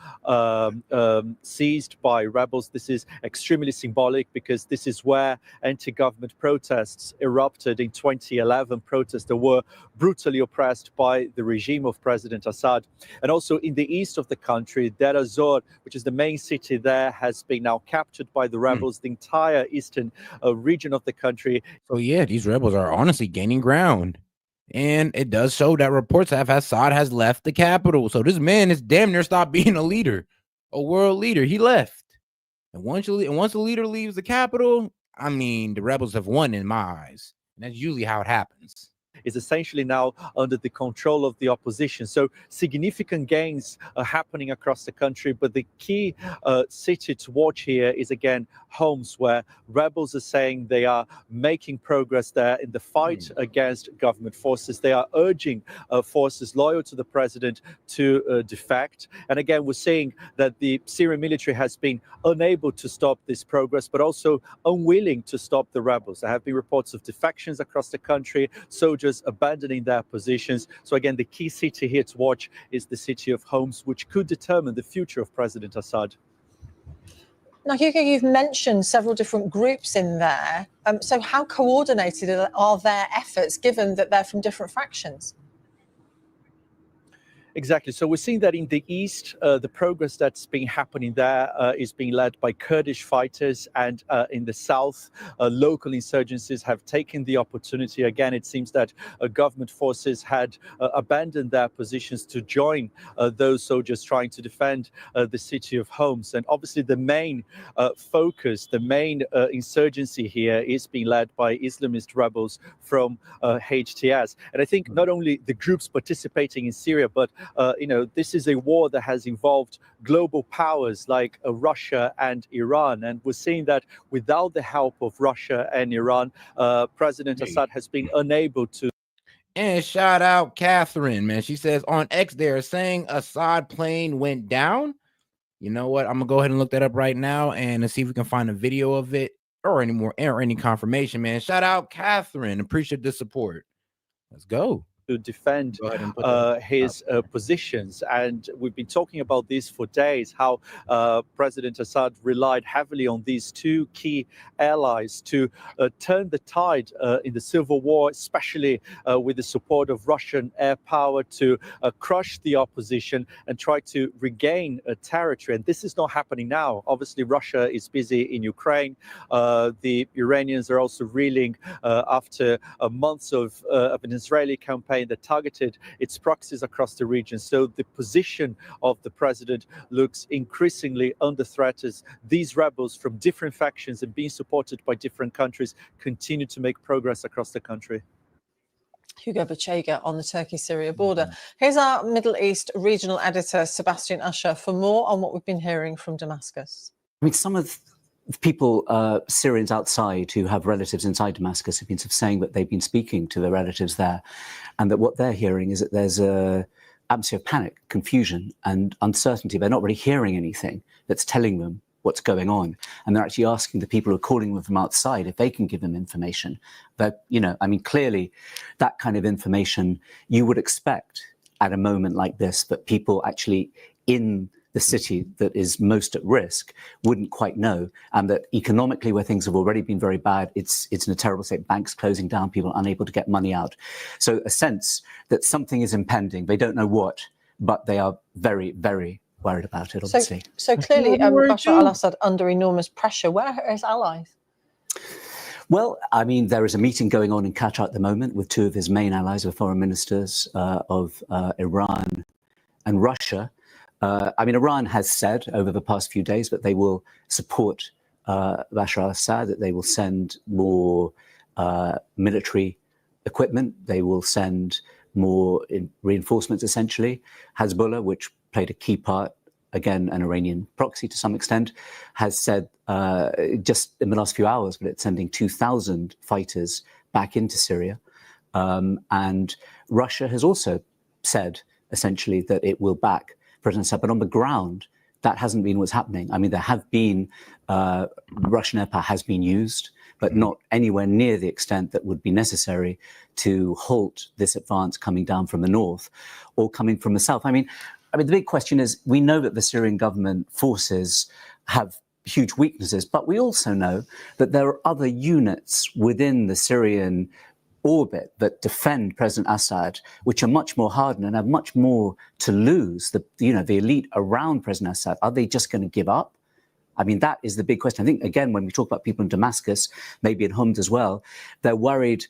seized by rebels. This is extremely symbolic because this is where anti-government protests erupted in 2011, protests that were brutally oppressed by the regime of President Assad. And also in the east of the country, Deir ez-Zor, which is the main city there, has been now captured by the rebels, the entire eastern region of the country. So yeah, these rebels are honestly gaining ground. And it does show that reports have Assad has left the capital. So this man is damn near stopped being a leader, a world leader. He left. And once a leader leaves the capital, I mean, the rebels have won in my eyes. And that's usually how it happens. is essentially now under the control of the opposition. So significant gains are happening across the country, but the key city to watch here is again Homs, where rebels are saying they are making progress there in the fight against government forces. They are urging forces loyal to the president to defect. And again, we're seeing that the Syrian military has been unable to stop this progress, but also unwilling to stop the rebels. There have been reports of defections across the country, soldiers abandoning their positions. So again, the key city here to watch is the city of Homs, which could determine the future of President Assad. Now, Hugo, you've mentioned several different groups in there. So how coordinated are their efforts, given that they're from different factions? Exactly. So we're seeing that in the east, the progress that's been happening there is being led by Kurdish fighters, and in the south, local insurgencies have taken the opportunity. Again, it seems that government forces had abandoned their positions to join those soldiers trying to defend the city of Homs. And obviously the main focus, the main insurgency here is being led by Islamist rebels from HTS. And I think not only the groups participating in Syria, but this is a war that has involved global powers like Russia and Iran. And we're seeing that without the help of Russia and Iran, President Assad has been unable to. And shout out Catherine, man. She says on X, they're saying Assad plane went down. You know what? I'm going to go ahead and look that up right now and see if we can find a video of it or any confirmation, man. Shout out Catherine. Appreciate the support. Let's go. To defend his positions. And we've been talking about this for days, how President Assad relied heavily on these two key allies to turn the tide in the civil war, especially with the support of Russian air power to crush the opposition and try to regain territory. And this is not happening now. Obviously, Russia is busy in Ukraine. The Iranians are also reeling after months of an Israeli campaign that targeted its proxies across the region. So the position of the president looks increasingly under threat as these rebels from different factions and being supported by different countries continue to make progress across the country. Hugo Bachega on the Turkey-Syria border. Here's our Middle East regional editor, Sebastian Usher, for more on what we've been hearing from Damascus. I mean, some of people, Syrians outside who have relatives inside Damascus have been saying that they've been speaking to their relatives there, and that what they're hearing is that there's a atmosphere of panic, confusion and uncertainty. They're not really hearing anything that's telling them what's going on. And they're actually asking the people who are calling them from outside if they can give them information. But, I mean, clearly that kind of information you would expect at a moment like this, that people actually in the city that is most at risk wouldn't quite know, and that economically, where things have already been very bad, it's in a terrible state. Banks closing down, people unable to get money out. So a sense that something is impending. They don't know what, but they are very, very worried about it, obviously. So clearly, Bashar al-Assad under enormous pressure. Where are his allies? Well, I mean, there is a meeting going on in Qatar at the moment with two of his main allies, the foreign ministers of Iran and Russia. I mean, Iran has said over the past few days that they will support Bashar al-Assad, that they will send more military equipment, they will send more reinforcements, essentially. Hezbollah, which played a key part, again, an Iranian proxy to some extent, has said just in the last few hours that it's sending 2,000 fighters back into Syria. And Russia has also said, essentially, that it will back President Assad, but on the ground, that hasn't been what's happening. I mean, there have been, Russian air power has been used, but not anywhere near the extent that would be necessary to halt this advance coming down from the north or coming from the south. I mean, the big question is, we know that the Syrian government forces have huge weaknesses, but we also know that there are other units within the Syrian orbit that defend President Assad, which are much more hardened and have much more to lose. The elite around President Assad, are they just going to give up? I mean, that is the big question. I think, again, when we talk about people in Damascus, maybe in Homs as well, they're worried,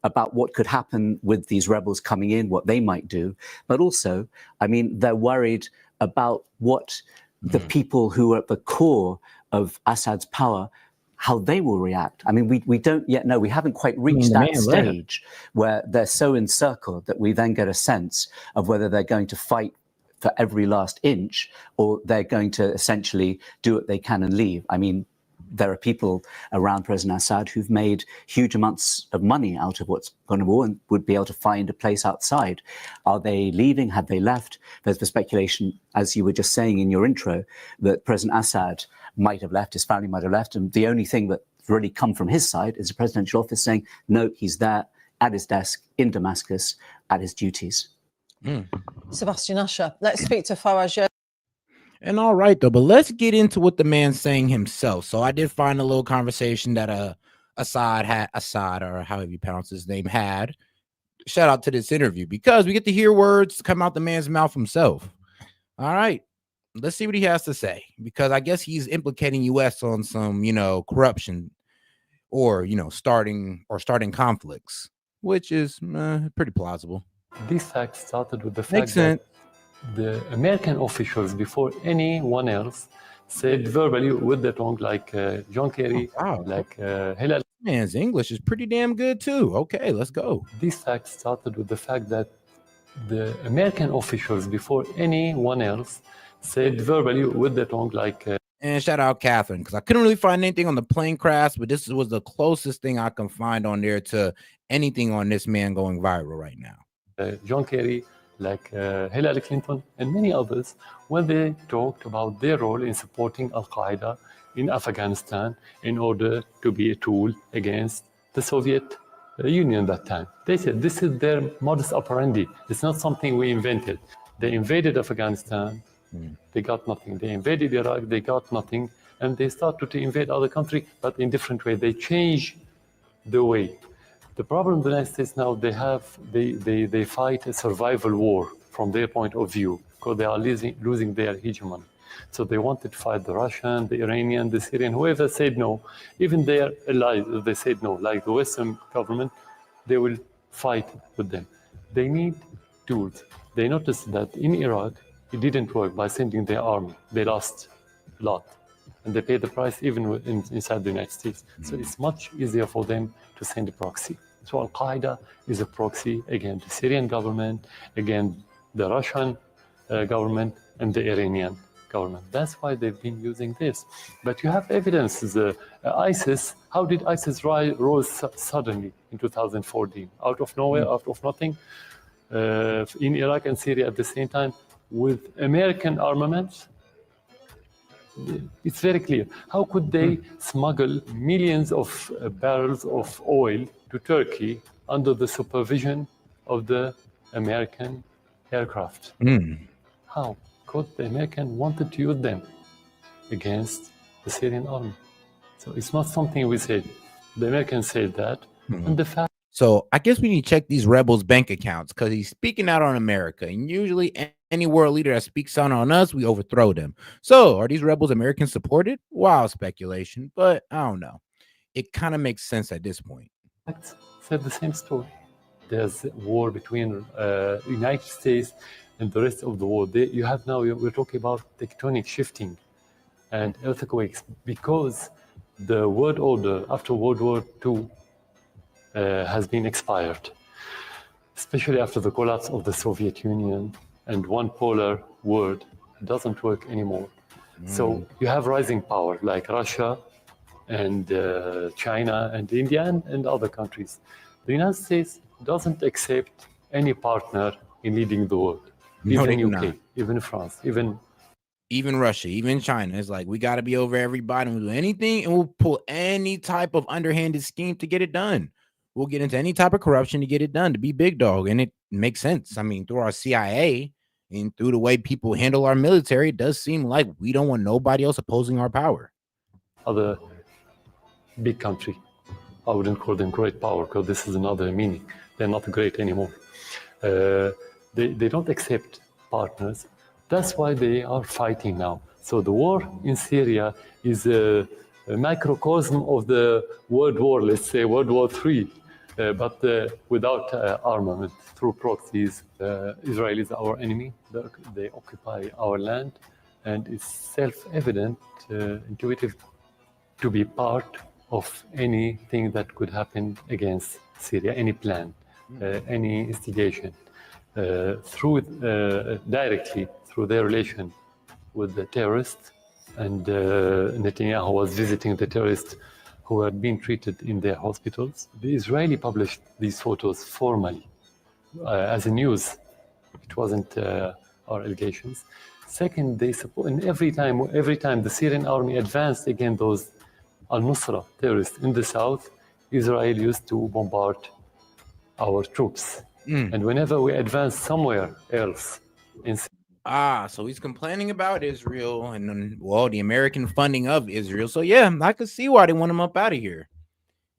about what could happen with these rebels coming in, what they might do. But also, I mean, they're worried about what the people who are at the core of Assad's power how they will react. I mean, we don't yet know. We haven't quite reached that stage where they're so encircled that we then get a sense of whether they're going to fight for every last inch or they're going to essentially do what they can and leave. I mean, there are people around President Assad who've made huge amounts of money out of what's gone to war and would be able to find a place outside. Are they leaving? Have they left? There's the speculation, as you were just saying in your intro, that President Assad might have left, his family might have left, and the only thing that's really come from his side is the presidential office saying, no, he's there at his desk in Damascus at his duties. Sebastian Usher, let's speak to Fawaz. And all right, though, but let's get into what the man's saying himself. So I did find a little conversation that Assad, or however you pronounce his name, had. Shout out to this interview because we get to hear words come out the man's mouth himself. All right, let's see what he has to say, because I guess he's implicating U.S. on some, corruption or, starting conflicts, which is pretty plausible. This fact started with the fact that the American officials, before anyone else, said verbally with the tongue, like John Kerry, like Hillary. Man's English is pretty damn good too. Okay, let's go. This fact started with the fact that the American officials, before anyone else, said verbally with the tongue, like. And shout out Catherine, because I couldn't really find anything on the plane crash, but this was the closest thing I can find on there to anything on this man going viral right now. John Kerry, like Hillary Clinton and many others, when they talked about their role in supporting Al-Qaeda in Afghanistan in order to be a tool against the Soviet Union that time. They said this is their modus operandi. It's not something we invented. They invaded Afghanistan, they got nothing. They invaded Iraq, they got nothing. And they started to invade other countries, but in different ways. They change the way. The problem in the United States now, they fight a survival war from their point of view because they are losing their hegemony. So they wanted to fight the Russian, the Iranian, the Syrian, whoever said no. Even their allies, they said no, like the Western government, they will fight with them. They need tools. They noticed that in Iraq, it didn't work by sending their army. They lost a lot. And they paid the price even inside the United States. So it's much easier for them to send a proxy. So Al-Qaeda is a proxy against the Syrian government, against the Russian government, and the Iranian government. That's why they've been using this. But you have evidence. ISIS, how did ISIS rose suddenly in 2014? Out of nowhere, out of nothing, in Iraq and Syria at the same time, with American armaments? It's very clear. How could they smuggle millions of barrels of oil to Turkey under the supervision of the American aircraft? How could the American wanted to use them against the Syrian army? So it's not something we said. The Americans said that. And the fact. So I guess we need to check these rebels' bank accounts because he's speaking out on America. And usually any world leader that speaks out on us, we overthrow them. So are these rebels American supported? Wild speculation, but I don't know. It kind of makes sense at this point. Said the same story. There's a war between United States and the rest of the world. You have now, we're talking about tectonic shifting and earthquakes because the world order after World War II has been expired, especially after the collapse of the Soviet Union and one polar world doesn't work anymore. So you have rising power like Russia and China and India and other countries. The United States doesn't accept any partner in leading the world, even UK, even France, even Russia, even China. It's like, we got to be over everybody. We'll do anything and we'll pull any type of underhanded scheme to get it done. We'll get into any type of corruption to get it done, to be big dog. And it makes sense. I mean, through our CIA and through the way people handle our military, it does seem like we don't want nobody else opposing our power. Other big country, I wouldn't call them great power because this is another meaning. They're not great anymore. They don't accept partners. That's why they are fighting now. So the war in Syria is a microcosm of the World War, let's say World War III, but without armament, through proxies. Israel is our enemy. They occupy our land, and it's self-evident, intuitive to be part of anything that could happen against Syria, any plan, any instigation, directly through their relation with the terrorists. And Netanyahu was visiting the terrorists who had been treated in their hospitals. The Israeli published these photos formally as a news. It wasn't our allegations. Second, they support, and every time the Syrian army advanced against those al-Nusra terrorists in the south, Israel used to bombard our troops. And whenever we advance somewhere else in so he's complaining about Israel and then, well, the American funding of Israel. So yeah, I could see why they want him up out of here.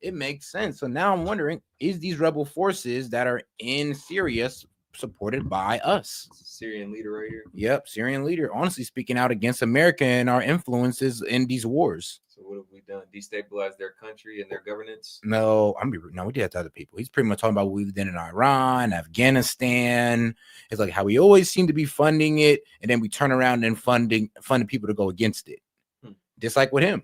It makes sense. So now I'm wondering, is these rebel forces that are in Syria supported by us? Syrian leader right here. Yep, Syrian leader. Honestly speaking out against America and our influences in these wars. So what have we done? Destabilize their country and their governance? No, we did that to other people. He's pretty much talking about what we've done in Iran, Afghanistan. It's like how we always seem to be funding it, and then we turn around and funding people to go against it. Just like with him.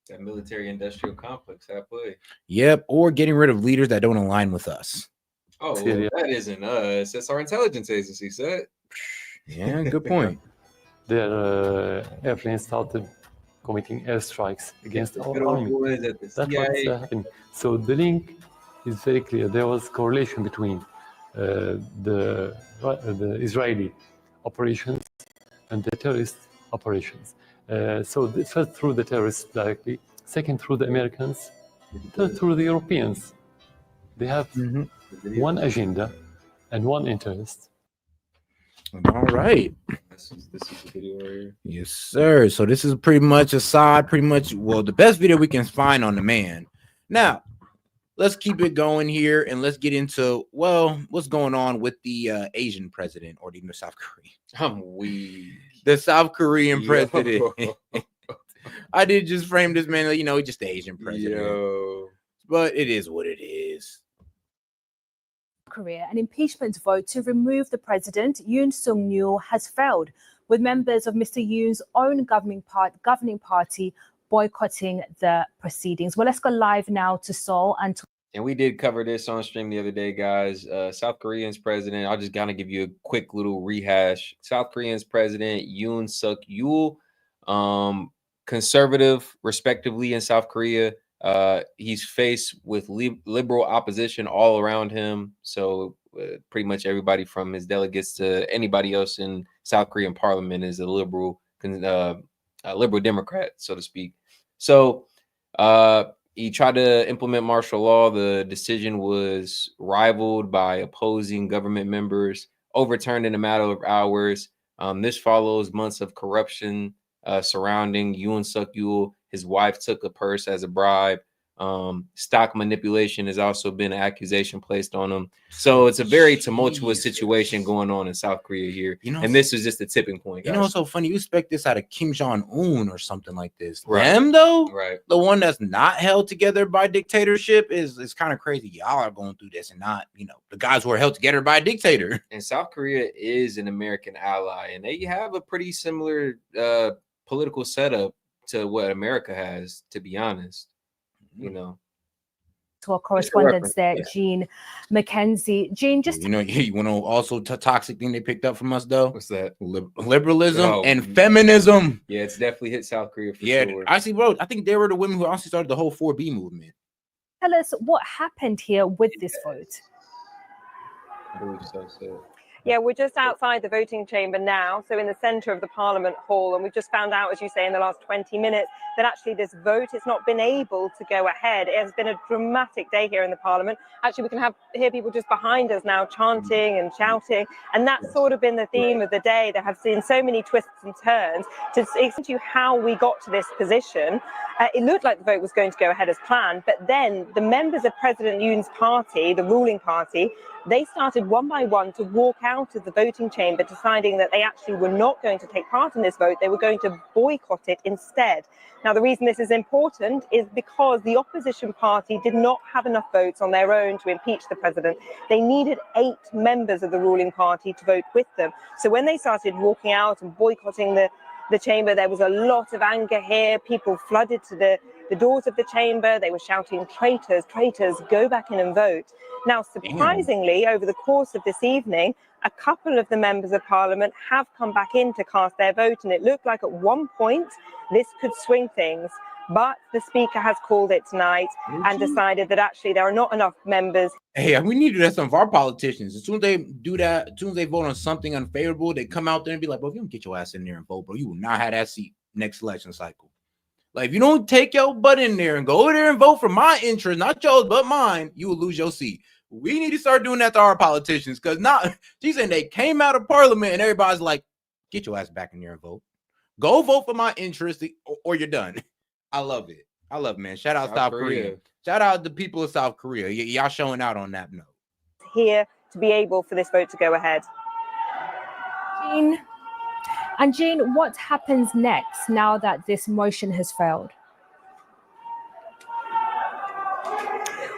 That military-industrial complex at play. Yep, or getting rid of leaders that don't align with us. Oh, well, that isn't us. That's our intelligence agency, said. Yeah, good point. Their airplanes started committing airstrikes against our army. That's what's happening. So the link is very clear. There was correlation between the Israeli operations and the terrorist operations. So first through the terrorists directly, second through the Americans, third through the Europeans. They have one agenda and one interest. All right. This is the video right here. Yes, sir. So this is pretty much Assad, the best video we can find on the man. Now, let's keep it going here and let's get into, what's going on with the Asian president or even the South Korean. I'm weak. The South Korean president. I did just frame this man, just the Asian president. But it is what it is. Korea, an impeachment vote to remove the president, Yoon Suk-yeol, has failed, with members of Mr. Yoon's own governing party boycotting the proceedings. Well, let's go live now to Seoul and we did cover this on stream the other day, guys. South Korean's president, I'll just kind of give you a quick little rehash. South Korean's president, Yoon Suk-yeol, conservative, respectively, in South Korea. He's faced with liberal opposition all around him. So pretty much everybody from his delegates to anybody else in South Korean parliament is a liberal Democrat, so to speak. So he tried to implement martial law. The decision was rivaled by opposing government members, overturned in a matter of hours. This follows months of corruption surrounding Yoon Suk-yeol. His wife took a purse as a bribe. Stock manipulation has also been an accusation placed on him. So it's a very tumultuous situation going on in South Korea here. And this is just the tipping point, guys. You know what's so funny? You expect this out of Kim Jong-un or something like this. Right. Them, though, the one that's not held together by dictatorship is kind of crazy. Y'all are going through this and not, the guys who are held together by a dictator. And South Korea is an American ally, and they have a pretty similar political setup to what America has, to be honest. To our correspondents there, Jean McKenzie. Jean, just you want to also toxic thing they picked up from us though. What's that? Liberalism and feminism. Yeah, it's definitely hit South Korea for sure. Actually, bro, I think they were the women who actually started the whole 4B movement. Tell us what happened here with this vote. I believe so. Yeah, we're just outside the voting chamber now, so in the centre of the Parliament Hall, and we've just found out, as you say, in the last 20 minutes, that actually this vote has not been able to go ahead. It has been a dramatic day here in the Parliament. Actually, we can hear people just behind us now chanting and shouting, and that's sort of been the theme of the day. There have been so many twists and turns to explain to you how we got to this position. It looked like the vote was going to go ahead as planned, but then the members of President Yoon's party, the ruling party, they started one by one to walk out of the voting chamber, deciding that they actually were not going to take part in this vote. They were going to boycott it instead. Now, the reason this is important is because the opposition party did not have enough votes on their own to impeach the president. They needed 8 members of the ruling party to vote with them. So when they started walking out and boycotting the chamber, there was a lot of anger here. People flooded to the doors of the chamber. They were shouting, traitors, traitors, go back in and vote. Now, surprisingly, over the course of this evening, a couple of the members of parliament have come back in to cast their vote, and it looked like at one point this could swing things. But the speaker has called it tonight and decided that actually there are not enough members. Hey, we need to do that. Some of our politicians, as soon as they do that, as soon as they vote on something unfavorable, they come out there and be like, bro, if you don't get your ass in there and vote, bro, you will not have that seat next election cycle. Like, if you don't take your butt in there and go over there and vote for my interest, not yours, but mine, you will lose your seat. We need to start doing that to our politicians, because she's saying they came out of parliament and everybody's like, get your ass back in there and vote. Go vote for my interest or you're done. I love it. I love it, man. Shout out South Korea. Shout out the people of South Korea. Y'all showing out on that note. Here to be able for this vote to go ahead. Jean, what happens next now that this motion has failed?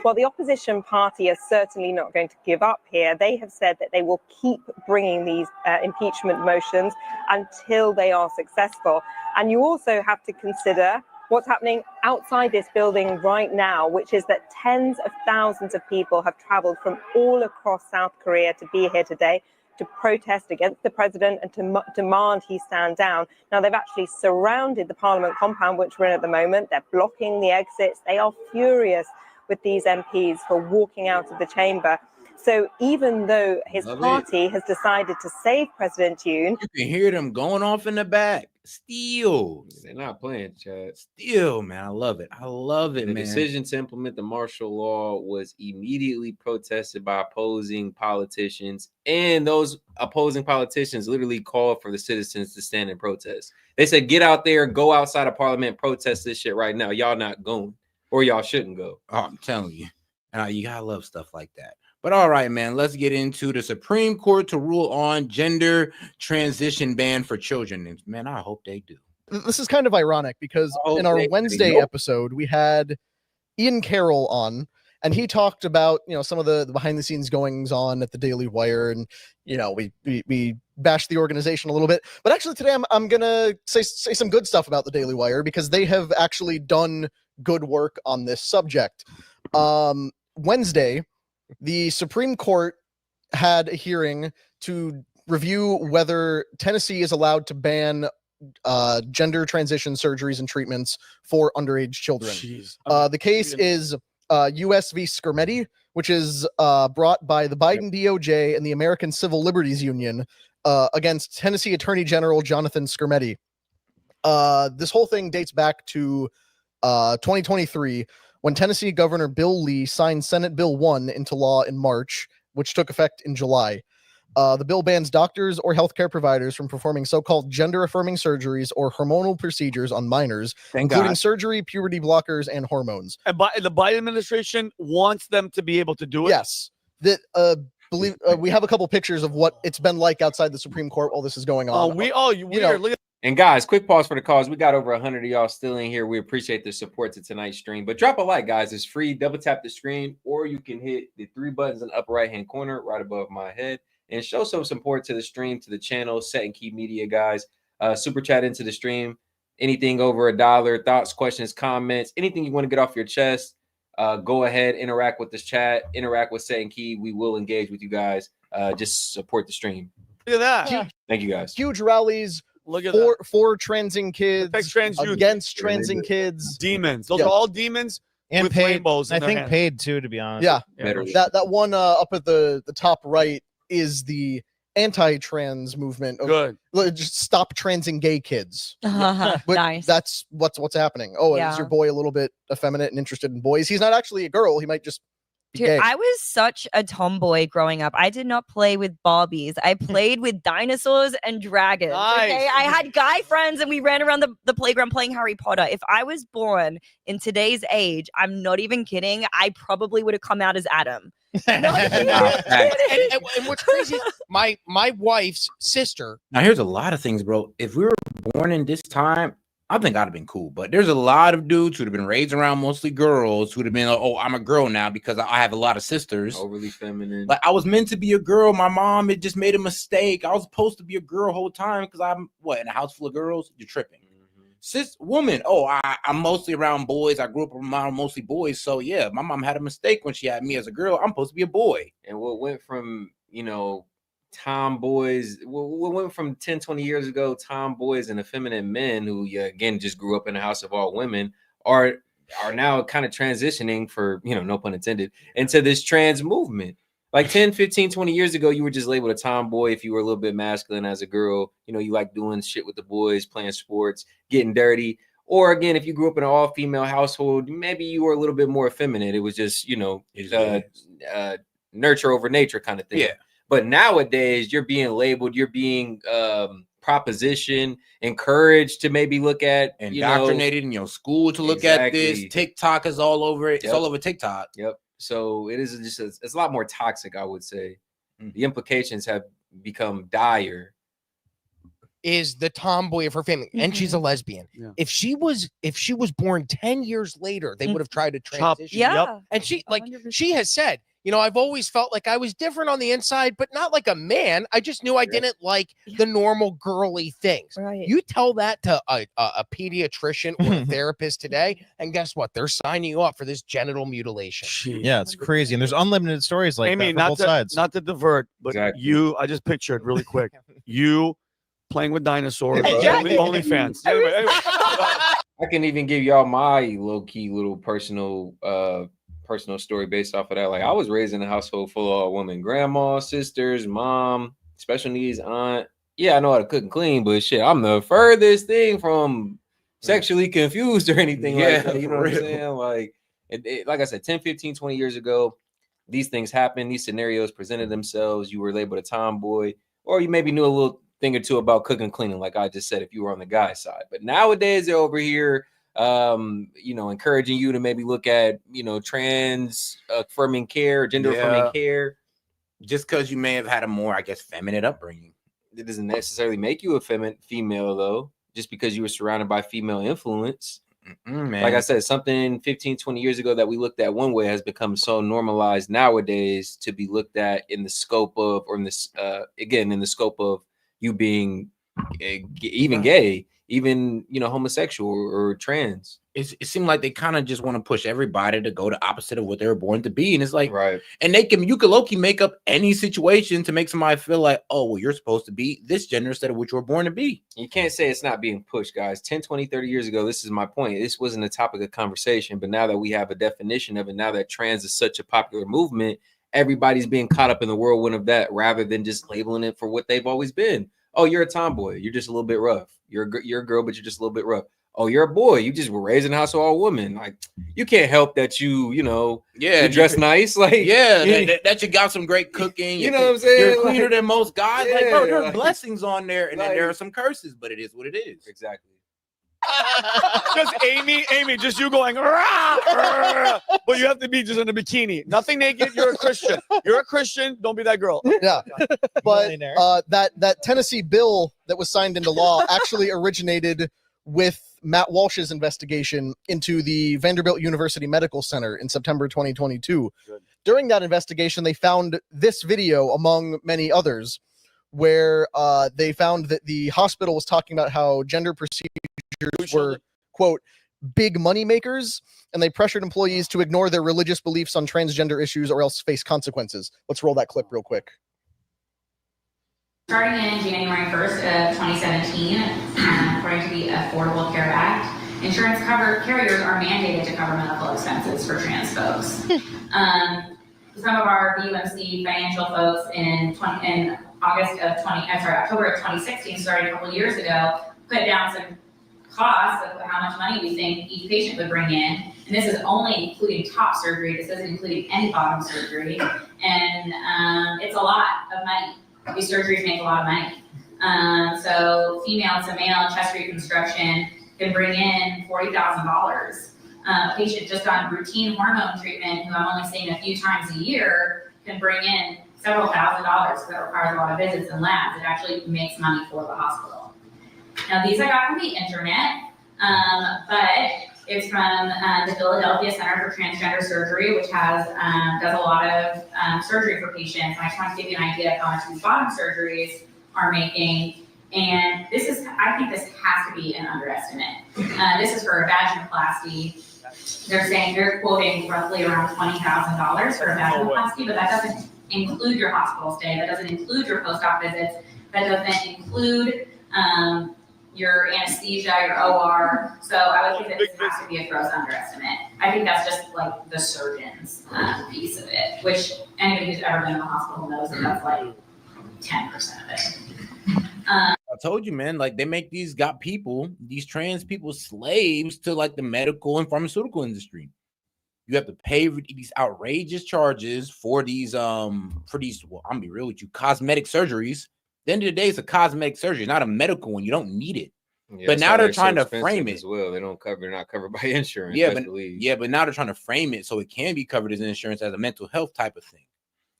Well, the opposition party is certainly not going to give up here. They have said that they will keep bringing these impeachment motions until they are successful. And you also have to consider what's happening outside this building right now, which is that tens of thousands of people have traveled from all across South Korea to be here today to protest against the president and to demand he stand down. Now, they've actually surrounded the parliament compound, which we're in at the moment. They're blocking the exits. They are furious with these MPs for walking out of the chamber. So even though his party has decided to save President Yoon, you can hear them going off in the back. Still, they're not playing, Chad. Still, man, I love it. I love it, the man. The decision to implement the martial law was immediately protested by opposing politicians, and those opposing politicians literally called for the citizens to stand and protest. They said, "Get out there, go outside of Parliament, protest this shit right now. Y'all not going, or y'all shouldn't go." Oh, I'm telling you, you gotta love stuff like that. But all right, man, let's get into the Supreme Court to rule on gender transition ban for children. And man, I hope they do. This is kind of ironic because in our Wednesday episode, we had Ian Carroll on, and he talked about, some of the behind the scenes goings on at the Daily Wire. And, we bashed the organization a little bit. But actually today I'm going to say some good stuff about the Daily Wire because they have actually done good work on this subject. Wednesday, the Supreme Court had a hearing to review whether Tennessee is allowed to ban gender transition surgeries and treatments for underage children. The case is U.S. v. Skermeti, which is brought by the Biden DOJ and the American Civil Liberties Union against Tennessee Attorney General Jonathan Skermeti. This whole thing dates back to 2023, when Tennessee Governor Bill Lee signed Senate Bill 1 into law in March, which took effect in July. The bill bans doctors or healthcare providers from performing so-called gender-affirming surgeries or hormonal procedures on minors, including surgery, puberty blockers, and hormones. And the Biden administration wants them to be able to do it? Yes. We have a couple pictures of what it's been like outside the Supreme Court while this is going on. Look at. And guys, quick pause for the cause. We got over 100 of y'all still in here. We appreciate the support to tonight's stream. But drop a like, guys. It's free. Double tap the screen, or you can hit the 3 buttons in the upper right-hand corner right above my head and show some support to the stream, to the channel, S.E.T Media, guys. Super chat into the stream. Anything over $1, thoughts, questions, comments, anything you want to get off your chest, go ahead, interact with this chat, interact with S.E.T. We will engage with you guys. Just support the stream. Look at that. Thank you, guys. Huge rallies. Look at for transing kids, against transing kids, demons. Those are all demons and with paid. rainbows. I think paid too, to be honest. Yeah. That one up at the top right is the anti-trans movement. Good. Just stop transing gay kids. Nice. That's what's happening. Is your boy a little bit effeminate and interested in boys? He's not actually a girl. He might just. Dude, I was such a tomboy growing up. I did not play with Barbies. I played with dinosaurs and dragons. Nice. Okay, I had guy friends and we ran around the playground playing Harry Potter. If I was born in today's age, I'm not even kidding, I probably would have come out as Adam. And what's crazy is my wife's sister. Now, here's a lot of things, bro. If we were born in this time, I think I'd have been cool. But there's a lot of dudes who'd have been raised around mostly girls who'd have been like, oh, I'm a girl now because I have a lot of sisters. Overly feminine. Like, I was meant to be a girl. My mom had just made a mistake. I was supposed to be a girl the whole time because I'm, in a house full of girls? You're tripping. cis woman. Oh, I'm mostly around boys. I grew up around mostly boys. So yeah, my mom had a mistake when she had me as a girl. I'm supposed to be a boy. And what went from, tomboys, what went from 10, 20 years ago, tomboys and effeminate men who, again, just grew up in a house of all women are now kind of transitioning, for, no pun intended, into this trans movement. Like 10, 15, 20 years ago, you were just labeled a tomboy if you were a little bit masculine as a girl. You like doing shit with the boys, playing sports, getting dirty. Or again, if you grew up in an all-female household, maybe you were a little bit more effeminate. It was just, nurture over nature kind of thing. Yeah. But nowadays, you're being labeled, you're being propositioned, encouraged to maybe look at, indoctrinated in your school to look at this. TikTok is all over it. It's all over TikTok. Yep. So it is just it's a lot more toxic, I would say. The implications have become dire. Is the tomboy of her family, and she's a lesbian. Yeah. If she was born 10 years later, they would have tried to transition. Yeah. And she has said, I've always felt like I was different on the inside, but not like a man. I just knew I didn't like the normal girly things. Right. You tell that to a pediatrician or a therapist today, and guess what? They're signing you up for this genital mutilation. Yeah, it's crazy. And there's unlimited stories like Amy, that from both sides. Not to divert, but you, I just pictured really quick, you playing with dinosaurs, OnlyFans. Anyway. I can even give y'all my low-key little personal story based off of that. Like, I was raised in a household full of all women, grandma, sisters, mom, special needs aunt. Yeah, I know how to cook and clean, but shit, I'm the furthest thing from sexually confused or anything like that. You know what I'm saying? Like, like I said, 10, 15, 20 years ago, these things happened. These scenarios presented themselves. You were labeled a tomboy, or you maybe knew a little thing or two about cooking and cleaning, like I just said, if you were on the guy's side. But nowadays, they're over here encouraging you to maybe look at, trans affirming care, gender affirming care. Just because you may have had a more, I guess, feminine upbringing. It doesn't necessarily make you a female, though, just because you were surrounded by female influence. Man. Like I said, something 15, 20 years ago that we looked at one way has become so normalized nowadays to be looked at in the scope of, or in this, again, in the scope of you being even gay, even, homosexual or trans. It seemed like they kind of just want to push everybody to go the opposite of what they were born to be. And it's like, right. And you could low-key make up any situation to make somebody feel like, oh, well, you're supposed to be this gender instead of what you were born to be. You can't say it's not being pushed, guys. 10, 20, 30 years ago, this is my point. This wasn't a topic of conversation, but now that we have a definition of it, now that trans is such a popular movement, everybody's being caught up in the whirlwind of that rather than just labeling it for what they've always been. Oh, you're a tomboy. You're just a little bit rough. You're a girl, but you're just a little bit rough. Oh, you're a boy. You just were raised in a house of all women. Like, you can't help that you dress nice. Like, that you got some great cooking. You know what I'm saying? You're cleaner than most guys. Yeah, like, bro, there are blessings on there, and then there are some curses, but it is what it is. Exactly. Just Amy, just you going, rah, rah, but you have to be just in a bikini, nothing naked. You're a Christian. You're a Christian. Don't be that girl. Yeah, but that Tennessee bill that was signed into law actually originated with Matt Walsh's investigation into the Vanderbilt University Medical Center in September 2022. Good. During that investigation, they found this video, among many others, where they found that the hospital was talking about how gender procedures were, quote, big money makers, and they pressured employees to ignore their religious beliefs on transgender issues or else face consequences. Let's roll that clip real quick. Starting in January 1st of 2017, according to the Affordable Care Act, insurance carriers are mandated to cover medical expenses for trans folks. Some of our VUMC financial folks in October of 2016, starting a couple of years ago, put down some costs of how much money we think each patient would bring in. And this is only including top surgery. This isn't including any bottom surgery. And it's a lot of money. These surgeries make a lot of money. So female to male chest reconstruction can bring in $40,000. A patient just on routine hormone treatment, who I'm only seeing a few times a year, can bring in several $1,000s. That requires a lot of visits and labs. It actually makes money for the hospital. Now, these I got from the internet, but it's from the Philadelphia Center for Transgender Surgery, which does a lot of surgery for patients. And I just want to give you an idea of how much these bottom surgeries are making. And I think this has to be an underestimate. This is for a vaginoplasty. They're quoting roughly around $20,000 for a vaginoplasty, but that doesn't include your hospital stay. That doesn't include your post-op visits. That doesn't include your anesthesia, your OR. So I would think that this has to be a gross underestimate. I think that's just like the surgeon's piece of it, which anybody who's ever been in the hospital knows that that's like 10% of it. I told you, man, like they make these trans people slaves to like the medical and pharmaceutical industry. You have to pay these outrageous charges for these, well, I'm gonna be real with you, cosmetic surgeries. At the end of the day, it's a cosmetic surgery, not a medical one. You don't need it. Yeah, but now they're trying so to frame it as well. They're not covered by insurance. But now they're trying to frame it so it can be covered as insurance as a mental health type of thing,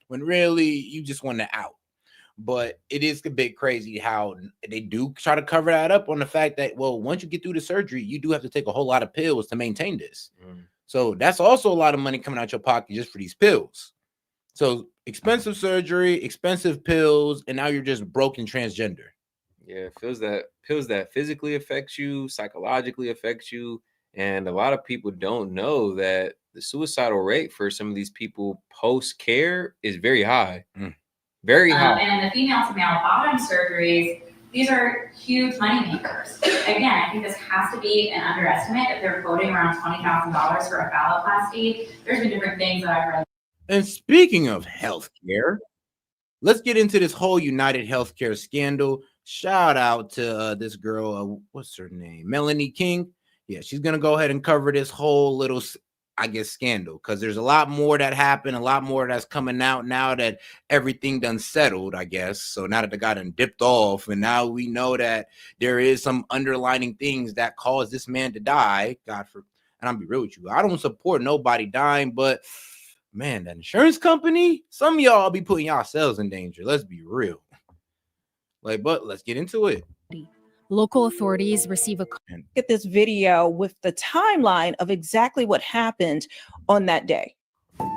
when really you just want to out. But it is a bit crazy how they do try to cover that up on the fact that, well, once you get through the surgery, you do have to take a whole lot of pills to maintain this. So that's also a lot of money coming out your pocket just for these pills. So expensive surgery, expensive pills, and now you're just broken transgender. Yeah, pills that physically affects you, psychologically affects you, and a lot of people don't know that the suicidal rate for some of these people post-care is very high. Very high. And the female to male bottom surgeries, these are huge money makers. Again, I think this has to be an underestimate. If they're quoting around $20,000 for a phalloplasty, there's been different things that I've read. And speaking of healthcare, let's get into this whole United Healthcare scandal. Shout out to this girl, what's her name? Melanie King. Yeah, she's going to go ahead and cover this whole little, I guess, scandal, because there's a lot more that happened, a lot more that's coming out now that everything done settled, I guess. So now that the guy done dipped off, and now we know that there is some underlining things that caused this man to die. And I'll be real with you, I don't support nobody dying, but man, that insurance company, some of y'all be putting yourselves in danger. Let's be real. But let's get into it. Local authorities receive a get this video with the timeline of exactly what happened on that day.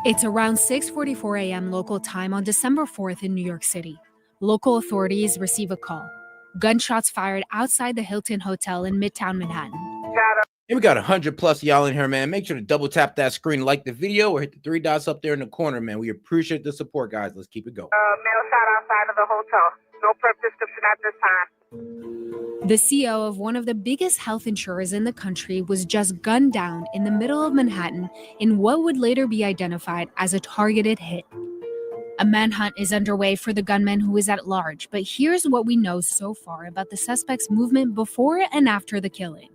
It's around 6:44 a.m. local time on December 4th in New York City. Local authorities receive a call. Gunshots fired outside the Hilton Hotel in Midtown Manhattan. And we got 100+ y'all in here, man. Make sure to double tap that screen, like the video, or hit the 3 dots up there in the corner, man. We appreciate the support, guys. Let's keep it going. Male shot outside of the hotel. No prep description at this time. The CEO of one of the biggest health insurers in the country was just gunned down in the middle of Manhattan in what would later be identified as a targeted hit. A manhunt is underway for the gunman who is at large, but here's what we know so far about the suspect's movement before and after the killing.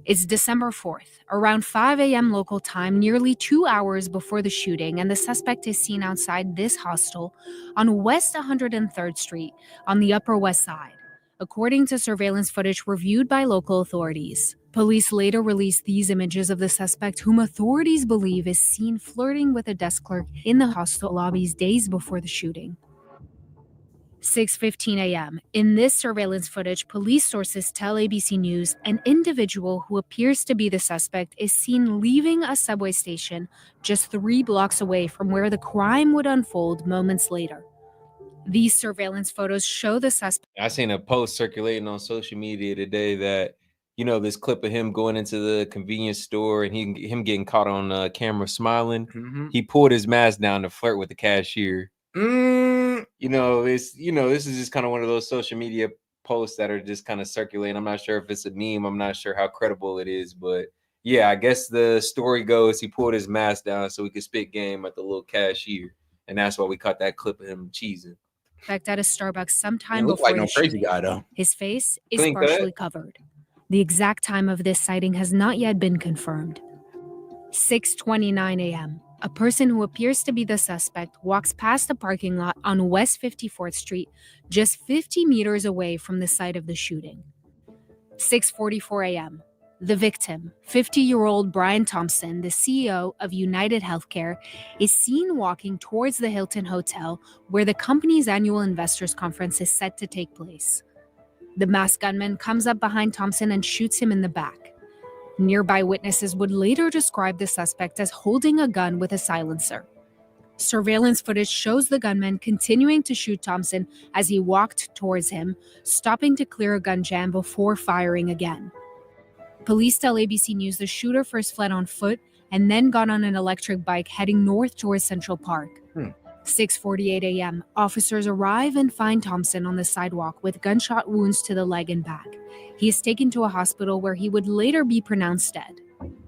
It's December 4th, around 5 a.m. local time, nearly 2 hours before the shooting, and the suspect is seen outside this hostel on West 103rd Street on the Upper West Side, according to surveillance footage reviewed by local authorities. Police later released these images of the suspect, whom authorities believe is seen flirting with a desk clerk in the hostel lobbies days before the shooting. 6:15 a.m. In this surveillance footage, police sources tell ABC News an individual who appears to be the suspect is seen leaving a subway station just 3 blocks away from where the crime would unfold moments later. These surveillance photos show the suspect. I seen a post circulating on social media today that, this clip of him going into the convenience store and him getting caught on camera smiling. He pulled his mask down to flirt with the cashier. This is just kind of one of those social media posts that are just kind of circulating. I'm not sure if it's a meme. I'm not sure how credible it is, but yeah, I guess the story goes he pulled his mask down so he could spit game at the little cashier, and that's why we caught that clip of him cheesing. At a Starbucks sometime Look before like no the crazy shooting. guy though. His face is Clean cut. partially covered. The exact time of this sighting has not yet been confirmed. 6:29 a.m. A person who appears to be the suspect walks past the parking lot on West 54th Street, just 50 meters away from the site of the shooting. 6:44 a.m. The victim, 50-year-old Brian Thompson, the CEO of United Healthcare, is seen walking towards the Hilton Hotel, where the company's annual investors conference is set to take place. The masked gunman comes up behind Thompson and shoots him in the back. Nearby witnesses would later describe the suspect as holding a gun with a silencer. Surveillance footage shows the gunman continuing to shoot Thompson as he walked towards him, stopping to clear a gun jam before firing again. Police tell ABC News the shooter first fled on foot and then got on an electric bike heading north towards Central Park. 6:48 a.m., officers arrive and find Thompson on the sidewalk with gunshot wounds to the leg and back. He is taken to a hospital where he would later be pronounced dead.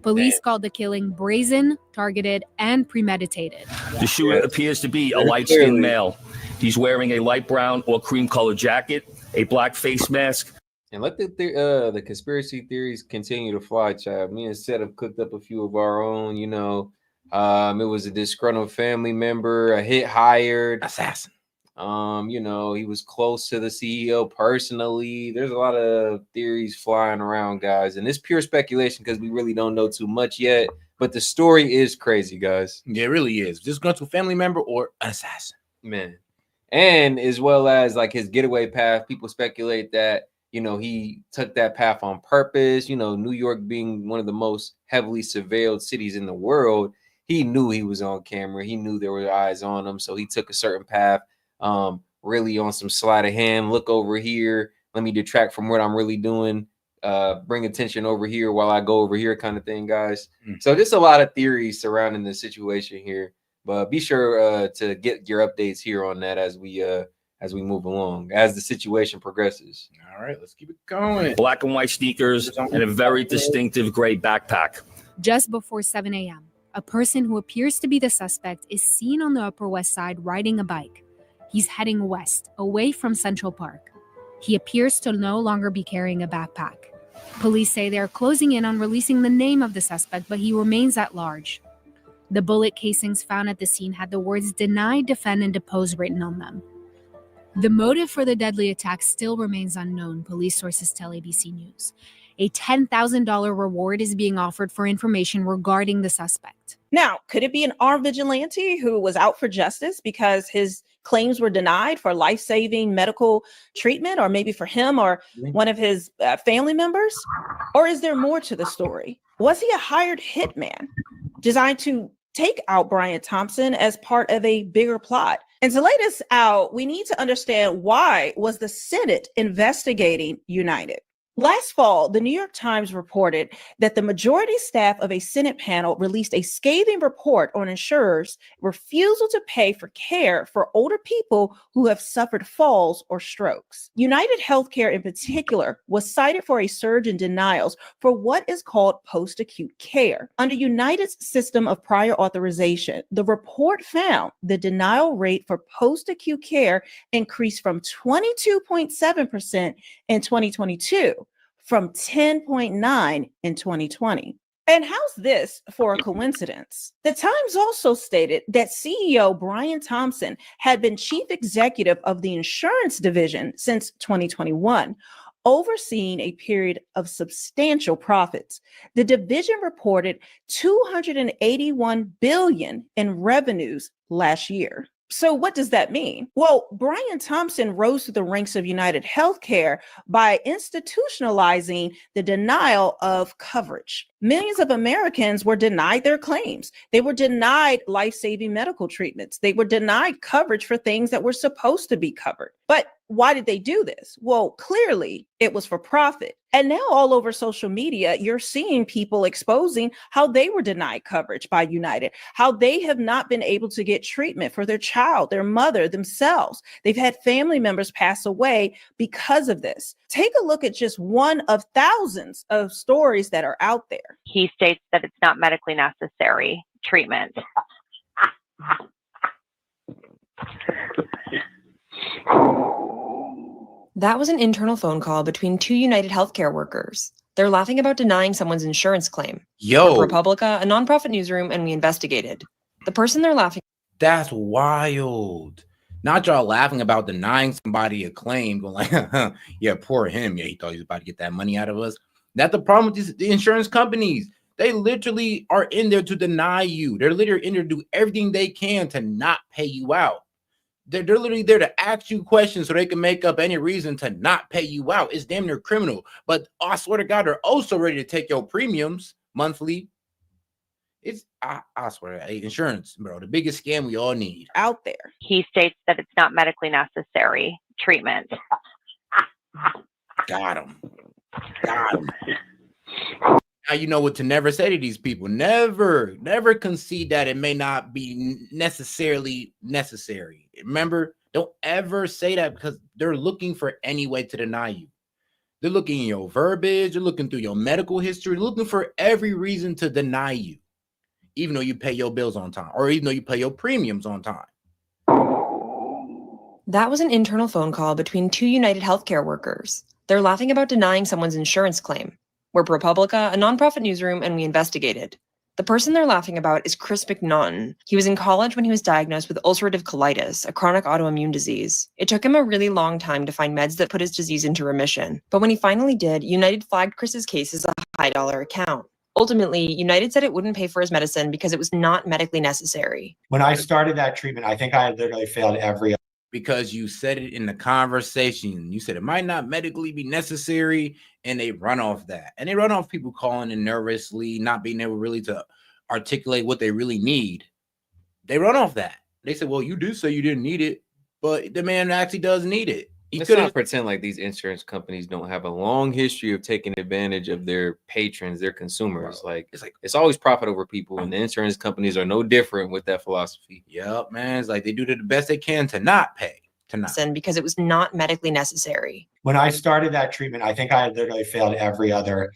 Police called the killing brazen, targeted, and premeditated. The shooter appears to be a light-skinned male. He's wearing a light brown or cream-colored jacket, a black face mask. And let the conspiracy theories continue to fly, child. Me and Seth have cooked up a few of our own, you know. It was a disgruntled family member, a hit hired assassin. You know, he was close to the CEO personally. There's a lot of theories flying around, guys, and it's pure speculation because we really don't know too much yet. But the story is crazy, guys. Yeah, it really is. Disgruntled family member or assassin, man. And as well as like his getaway path, people speculate that, you know, he took that path on purpose. You know, New York being one of the most heavily surveilled cities in the world, he knew he was on camera. He knew there were eyes on him. So he took a certain path, really on some sleight of hand. Look over here. Let me detract from what I'm really doing. Bring attention over here while I go over here kind of thing, guys. So just a lot of theories surrounding the situation here. But be sure to get your updates here on that as we move along, as the situation progresses. All right, let's keep it going. Black and white sneakers and a very distinctive gray backpack. Just before 7 a.m., a person who appears to be the suspect is seen on the Upper West Side riding a bike. He's heading west, away from Central Park. He appears to no longer be carrying a backpack. Police say they are closing in on releasing the name of the suspect, but he remains at large. The bullet casings found at the scene had the words "deny, defend, and depose" written on them. The motive for the deadly attack still remains unknown, police sources tell ABC News. A $10,000 reward is being offered for information regarding the suspect. Now, could it be an armed vigilante who was out for justice because his claims were denied for life-saving medical treatment, or maybe for him or one of his family members? Or is there more to the story? Was he a hired hitman designed to take out Brian Thompson as part of a bigger plot? And to lay this out, we need to understand, why was the Senate investigating United? Last fall, the New York Times reported that the majority staff of a Senate panel released a scathing report on insurers' refusal to pay for care for older people who have suffered falls or strokes. United Healthcare in particular was cited for a surge in denials for what is called post-acute care. Under United's system of prior authorization, the report found the denial rate for post-acute care increased from 22.7% in 2022 from 10.9 in 2020. And how's this for a coincidence? The Times also stated that CEO Brian Thompson had been chief executive of the insurance division since 2021, overseeing a period of substantial profits. The division reported $281 billion in revenues last year. So what does that mean? Well, Brian Thompson rose to the ranks of United Healthcare by institutionalizing the denial of coverage. Millions of Americans were denied their claims. They were denied life-saving medical treatments. They were denied coverage for things that were supposed to be covered. But why did they do this? Well, clearly it was for profit. And now all over social media, you're seeing people exposing how they were denied coverage by United, how they have not been able to get treatment for their child, their mother, themselves. They've had family members pass away because of this. Take a look at just one of thousands of stories that are out there. He states that it's not medically necessary treatment. That was an internal phone call between two United Healthcare workers. They're laughing about denying someone's insurance claim. Yo. ProPublica, a nonprofit newsroom, and we investigated. The person they're laughing. That's wild. Not y'all laughing about denying somebody a claim, going like, yeah, poor him. Yeah, he thought he was about to get that money out of us. That's the problem with the insurance companies. They literally are in there to deny you. They're literally in there to do everything they can to not pay you out. They're literally there to ask you questions so they can make up any reason to not pay you out. It's damn near criminal. But I swear to God, they're also ready to take your premiums monthly. I swear, hey, insurance, bro, the biggest scam we all need out there. He states that it's not medically necessary treatment. Got him. Now you know what to never say to these people. Never concede that it may not be necessarily necessary. Remember, don't ever say that, because they're looking for any way to deny you. They're looking in your verbiage, they're looking through your medical history, looking for every reason to deny you, even though you pay your bills on time, or even though you pay your premiums on time. That was an internal phone call between two United Healthcare workers. They're laughing about denying someone's insurance claim. We're ProPublica, a nonprofit newsroom, and we investigated. The person they're laughing about is Chris McNaughton. He was in college when he was diagnosed with ulcerative colitis, a chronic autoimmune disease. It took him a really long time to find meds that put his disease into remission. But when he finally did, United flagged Chris's case as a high-dollar account. Ultimately, United said it wouldn't pay for his medicine because it was not medically necessary. When I started that treatment, I think I had literally failed every. Because you said it in the conversation. You said it might not medically be necessary, and they run off that. And they run off people calling in nervously, not being able really to articulate what they really need. They run off that. They said, well, you do say you didn't need it, but the man actually does need it. Let's not pretend like these insurance companies don't have a long history of taking advantage of their patrons, their consumers. It's always profit over people, and the insurance companies are no different with that philosophy. Yep, man. It's like they do the best they can to not pay. Because it was not medically necessary. When I started that treatment, I think I had literally failed every other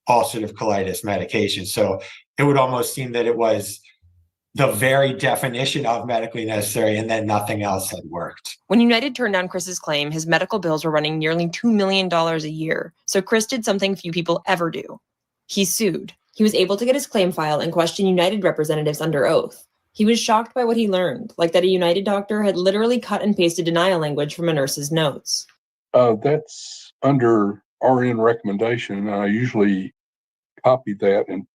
ulcerative colitis medication. So it would almost seem that it was the very definition of medically necessary, and then nothing else had worked. When United turned down Chris's claim, his medical bills were running nearly $2 million a year. So Chris did something few people ever do. He sued. He was able to get his claim filed and question United representatives under oath. He was shocked by what he learned, like that a United doctor had literally cut and pasted denial language from a nurse's notes. That's under RN recommendation. I usually copy that and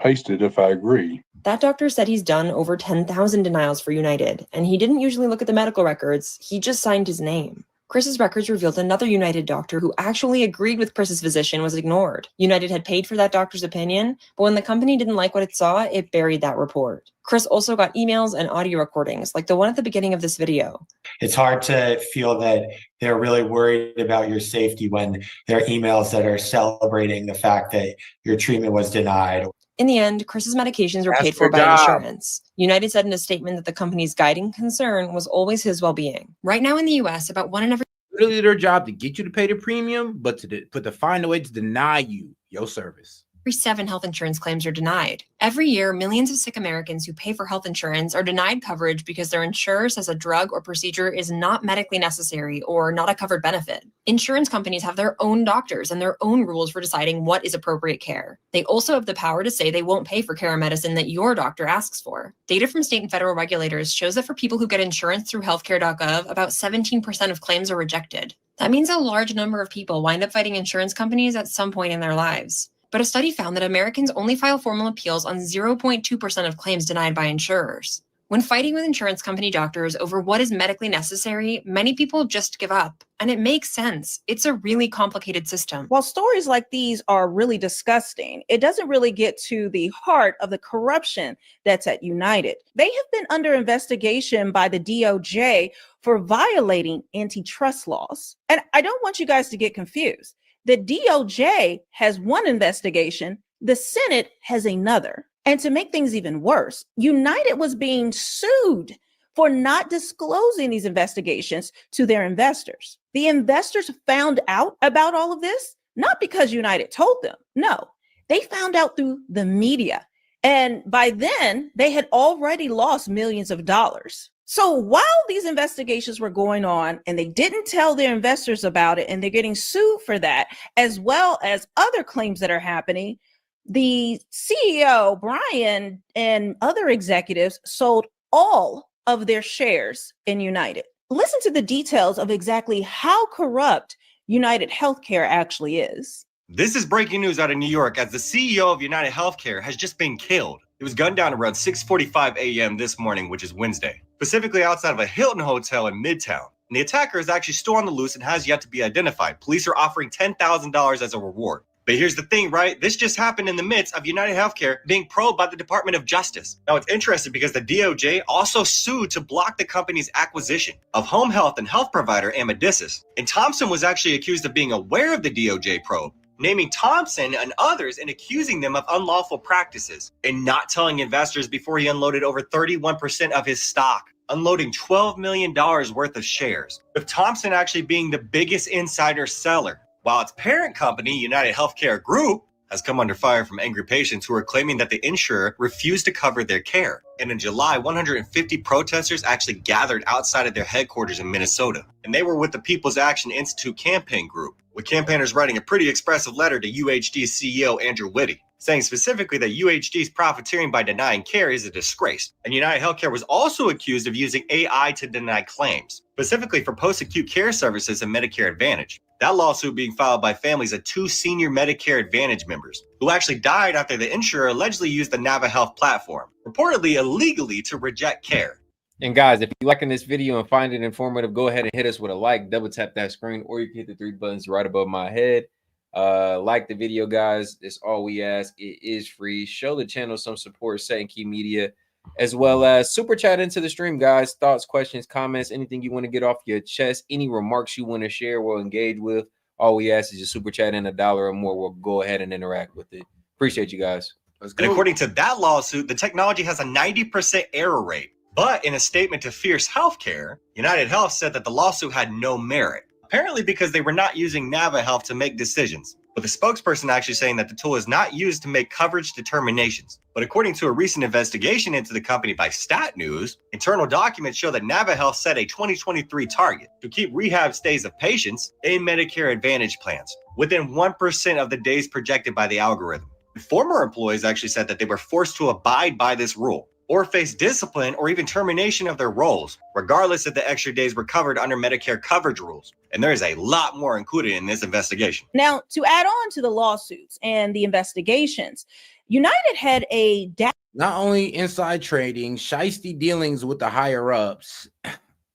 paste it if I agree. That doctor said he's done over 10,000 denials for United, and he didn't usually look at the medical records. He just signed his name. Chris's records revealed another United doctor who actually agreed with Chris's physician was ignored. United had paid for that doctor's opinion, but when the company didn't like what it saw, it buried that report. Chris also got emails and audio recordings, like the one at the beginning of this video. It's hard to feel that they're really worried about your safety when there are emails that are celebrating the fact that your treatment was denied. In the end, Chris's medications were paid for by insurance. United said in a statement that the company's guiding concern was always his well-being. Right now in the US, about 1 in every... Literally their job to get you to pay the premium, but to find a way to deny you your service. Every 7 health insurance claims are denied. Every year, millions of sick Americans who pay for health insurance are denied coverage because their insurer says a drug or procedure is not medically necessary or not a covered benefit. Insurance companies have their own doctors and their own rules for deciding what is appropriate care. They also have the power to say they won't pay for care or medicine that your doctor asks for. Data from state and federal regulators shows that for people who get insurance through healthcare.gov, about 17% of claims are rejected. That means a large number of people wind up fighting insurance companies at some point in their lives. But a study found that Americans only file formal appeals on 0.2% of claims denied by insurers. When fighting with insurance company doctors over what is medically necessary, many people just give up. And it makes sense. It's a really complicated system. While stories like these are really disgusting, it doesn't really get to the heart of the corruption that's at United. They have been under investigation by the DOJ for violating antitrust laws. And I don't want you guys to get confused. The DOJ has one investigation, the Senate has another. And to make things even worse, United was being sued for not disclosing these investigations to their investors. The investors found out about all of this, not because United told them. No, they found out through the media. And by then, they had already lost millions of dollars. So while these investigations were going on and they didn't tell their investors about it and they're getting sued for that, as well as other claims that are happening, the CEO, Brian, and other executives sold all of their shares in United. Listen to the details of exactly how corrupt United Healthcare actually is. This is breaking news out of New York as the CEO of United Healthcare has just been killed. It was gunned down around 6:45 a.m. this morning, which is Wednesday, specifically outside of a Hilton hotel in Midtown. And the attacker is actually still on the loose and has yet to be identified. Police are offering $10,000 as a reward. But here's the thing, right? This just happened in the midst of United Healthcare being probed by the Department of Justice. Now, it's interesting because the DOJ also sued to block the company's acquisition of home health and health provider Amedisys. And Thompson was actually accused of being aware of the DOJ probe, naming Thompson and others and accusing them of unlawful practices and not telling investors before he unloaded over 31% of his stock, unloading $12 million worth of shares, with Thompson actually being the biggest insider seller, while its parent company, United Healthcare Group, has come under fire from angry patients who are claiming that the insurer refused to cover their care. And in July, 150 protesters actually gathered outside of their headquarters in Minnesota. And they were with the People's Action Institute campaign group, with campaigners writing a pretty expressive letter to UHD CEO Andrew Whitty, saying specifically that UHD's profiteering by denying care is a disgrace. And United Healthcare was also accused of using AI to deny claims, specifically for post-acute care services and Medicare Advantage. That lawsuit being filed by families of 2 senior Medicare Advantage members who actually died after the insurer allegedly used the NavaHealth platform, reportedly illegally, to reject care. And guys, if you're liking this video and find it informative, go ahead and hit us with a like, double tap that screen, or you can hit the 3 buttons right above my head. Like the video, guys. It's all we ask. It is free. Show the channel some support. S.E.T Media, as well as super chat into the stream, guys. Thoughts, questions, comments, anything you want to get off your chest, any remarks you want to share, we'll engage with. All we ask is just super chat in $1 or more. We'll go ahead and interact with it. Appreciate you guys. Let's go. And according to that lawsuit, the technology has a 90% error rate. But in a statement to Fierce Healthcare, United Health said that the lawsuit had no merit, apparently because they were not using NavaHealth to make decisions, with the spokesperson actually saying that the tool is not used to make coverage determinations. But according to a recent investigation into the company by Stat News, internal documents show that NavaHealth set a 2023 target to keep rehab stays of patients in Medicare Advantage plans within 1% of the days projected by the algorithm. Former employees actually said that they were forced to abide by this rule or face discipline or even termination of their roles, regardless if the extra days were covered under Medicare coverage rules. And there is a lot more included in this investigation. Now, to add on to the lawsuits and the investigations, United had a not only inside trading, shiesty dealings with the higher ups.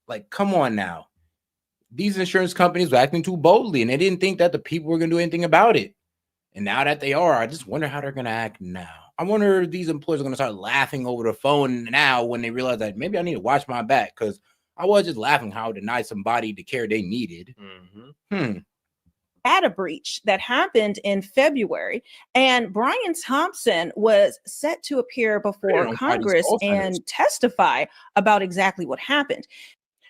Like, come on now. These insurance companies were acting too boldly, and they didn't think that the people were going to do anything about it. And now that they are, I just wonder how they're going to act now. I wonder if these employees are going to start laughing over the phone now when they realize that maybe I need to watch my back, because I was just laughing how I denied somebody the care they needed. Data breach that happened in February, and Brian Thompson was set to appear before Congress and testify about exactly what happened.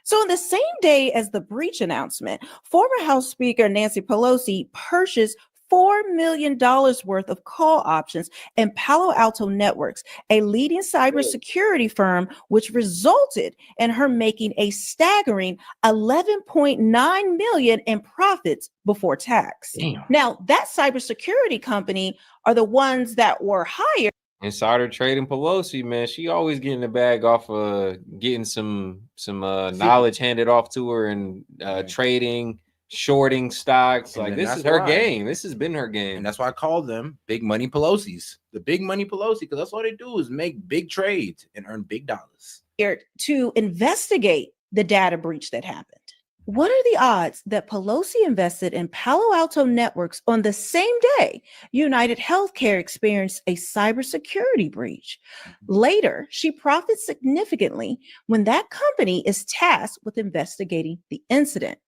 So on the same day as the breach announcement, former House Speaker Nancy Pelosi purchased $4 million worth of call options in Palo Alto Networks, a leading cybersecurity firm, which resulted in her making a staggering $11.9 million in profits before tax. Damn. Now, that cybersecurity company are the ones that were hired. Insider trading Pelosi, man, she always getting the bag off of getting some knowledge handed off to her and trading, shorting stocks. And like, this is her game. This has been her game. And that's why I call them big money Pelosi's. The big money Pelosi, because that's all they do is make big trades and earn big dollars. To investigate the data breach that happened. What are the odds that Pelosi invested in Palo Alto Networks on the same day United Healthcare experienced a cybersecurity breach? Later, she profits significantly when that company is tasked with investigating the incident.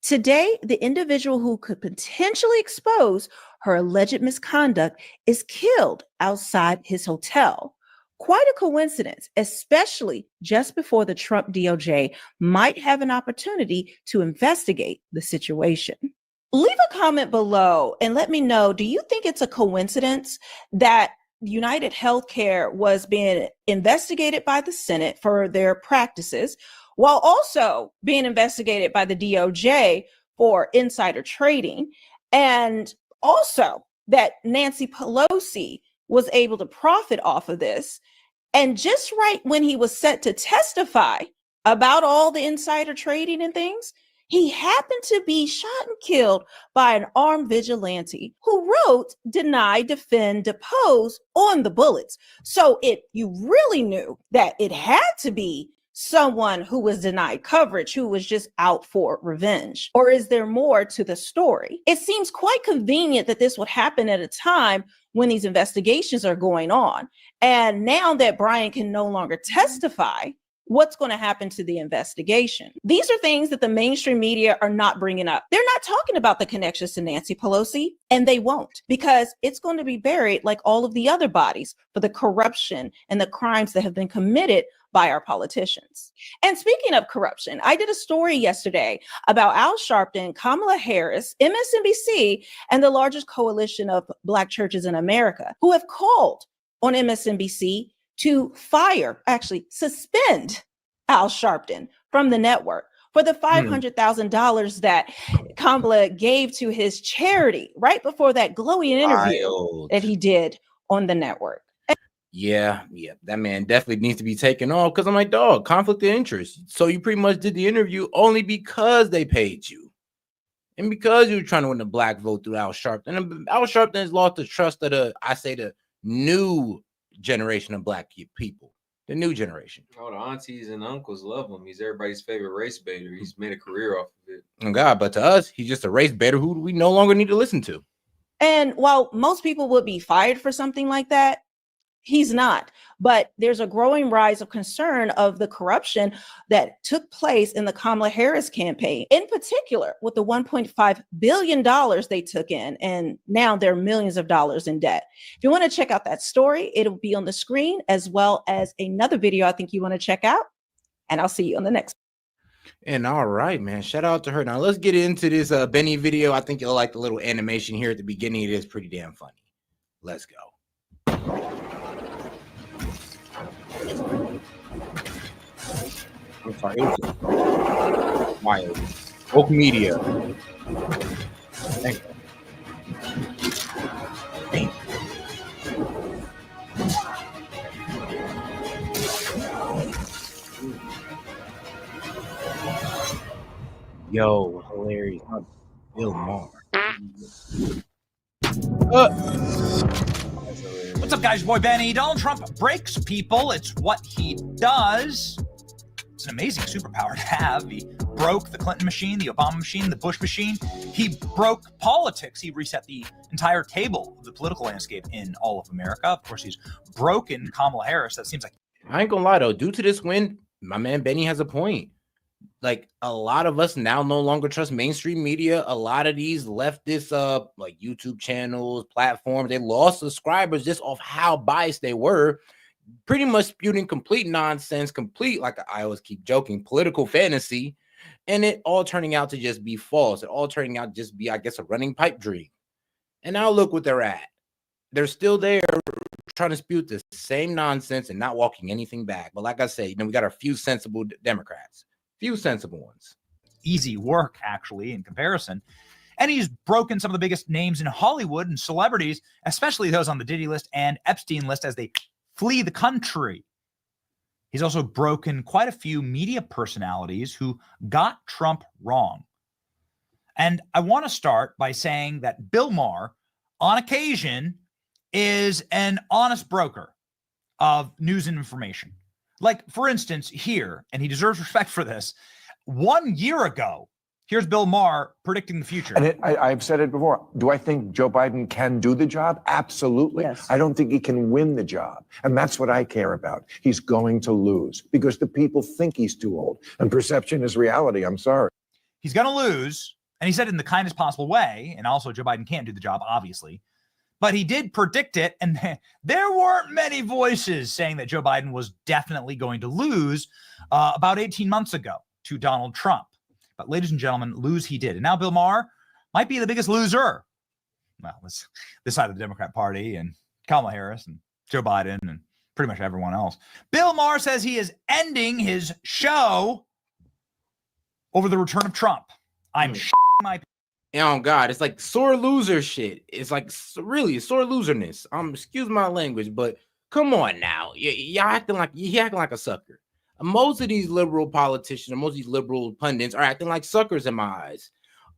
Today, the individual who could potentially expose her alleged misconduct is killed outside his hotel. Quite a coincidence, especially just before the Trump DOJ might have an opportunity to investigate the situation. Leave a comment below and let me know, do you think it's a coincidence that United Healthcare was being investigated by the Senate for their practices, while also being investigated by the DOJ for insider trading, and also that Nancy Pelosi was able to profit off of this? And just right when he was set to testify about all the insider trading and things, he happened to be shot and killed by an armed vigilante who wrote deny, defend, depose on the bullets. So you really knew that it had to be someone who was denied coverage, who was just out for revenge? Or is there more to the story? It seems quite convenient that this would happen at a time when these investigations are going on. And now that Brian can no longer testify, what's going to happen to the investigation? These are things that the mainstream media are not bringing up. They're not talking about the connections to Nancy Pelosi, and they won't, because it's going to be buried like all of the other bodies for the corruption and the crimes that have been committed by our politicians. And speaking of corruption, I did a story yesterday about Al Sharpton, Kamala Harris, MSNBC, and the largest coalition of Black churches in America, who have called on MSNBC to suspend Al Sharpton from the network for the $500,000 that Kamala gave to his charity right before that glowing interview that he did on the network. Yeah, that man definitely needs to be taken off, because I'm like, dog, conflict of interest. So you pretty much did the interview only because they paid you, and because you were trying to win the black vote through Al Sharpton. And Al Sharpton has lost the trust of the new generation of black people, the new generation. Oh, the aunties and uncles love him. He's everybody's favorite race baiter. He's made a career off of it. Oh God, but to us, he's just a race baiter who we no longer need to listen to. And while most people would be fired for something like that, he's not. But there's a growing rise of concern of the corruption that took place in the Kamala Harris campaign, in particular with the $1.5 billion they took in, and now they're millions of dollars in debt. If you want to check out that story, it'll be on the screen, as well as another video I think you want to check out. And I'll see you on the next. And all right, man, shout out to her. Now let's get into this Benny video. I think you'll like the little animation here at the beginning. It is pretty damn funny. Let's go. I'm sorry, it was wild. Woke media. Thank you. Damn. Yo, hilarious. Bill Maher. What's up, guys? Your boy Benny. Donald Trump breaks people. It's what he does. It's an amazing superpower to have. He broke the Clinton machine, the Obama machine, the Bush machine. He broke politics. He reset the entire table of the political landscape in all of America. Of course, he's broken Kamala Harris. That seems like... I ain't gonna lie, though. Due to this win, my man Benny has a point. Like, a lot of us now no longer trust mainstream media. A lot of these leftist like YouTube channels, platforms, they lost subscribers just off how biased they were, pretty much spewing complete nonsense, like I always keep joking, political fantasy, and it all turning out to just be false. It all turning out to just be, I guess, a running pipe dream. And now look what they're at. They're still there trying to spew the same nonsense and not walking anything back. But like I say, we got a few sensible Democrats. Few sensible ones. Easy work, actually, in comparison. And he's broken some of the biggest names in Hollywood and celebrities, especially those on the Diddy list and Epstein list, as they flee the country. He's also broken quite a few media personalities who got Trump wrong. And I want to start by saying that Bill Maher, on occasion, is an honest broker of news and information. Like, for instance, here, and he deserves respect for this, 1 year ago, here's Bill Maher predicting the future. And I've said it before. Do I think Joe Biden can do the job? Absolutely. Yes. I don't think he can win the job. And that's what I care about. He's going to lose because the people think he's too old. And perception is reality. I'm sorry. He's going to lose. And he said it in the kindest possible way. And also, Joe Biden can't do the job, obviously. But he did predict it, and there weren't many voices saying that Joe Biden was definitely going to lose about 18 months ago to Donald Trump. But ladies and gentlemen, lose he did. And now Bill Maher might be the biggest loser. Well, it's this side of the Democrat Party and Kamala Harris and Joe Biden and pretty much everyone else. Bill Maher says he is ending his show over the return of Trump. I'm my... Oh God, it's like sore loser shit. It's like really sore loserness. Excuse my language, but come on now. You're acting like a sucker. Most of these liberal politicians, most of these liberal pundits are acting like suckers in my eyes.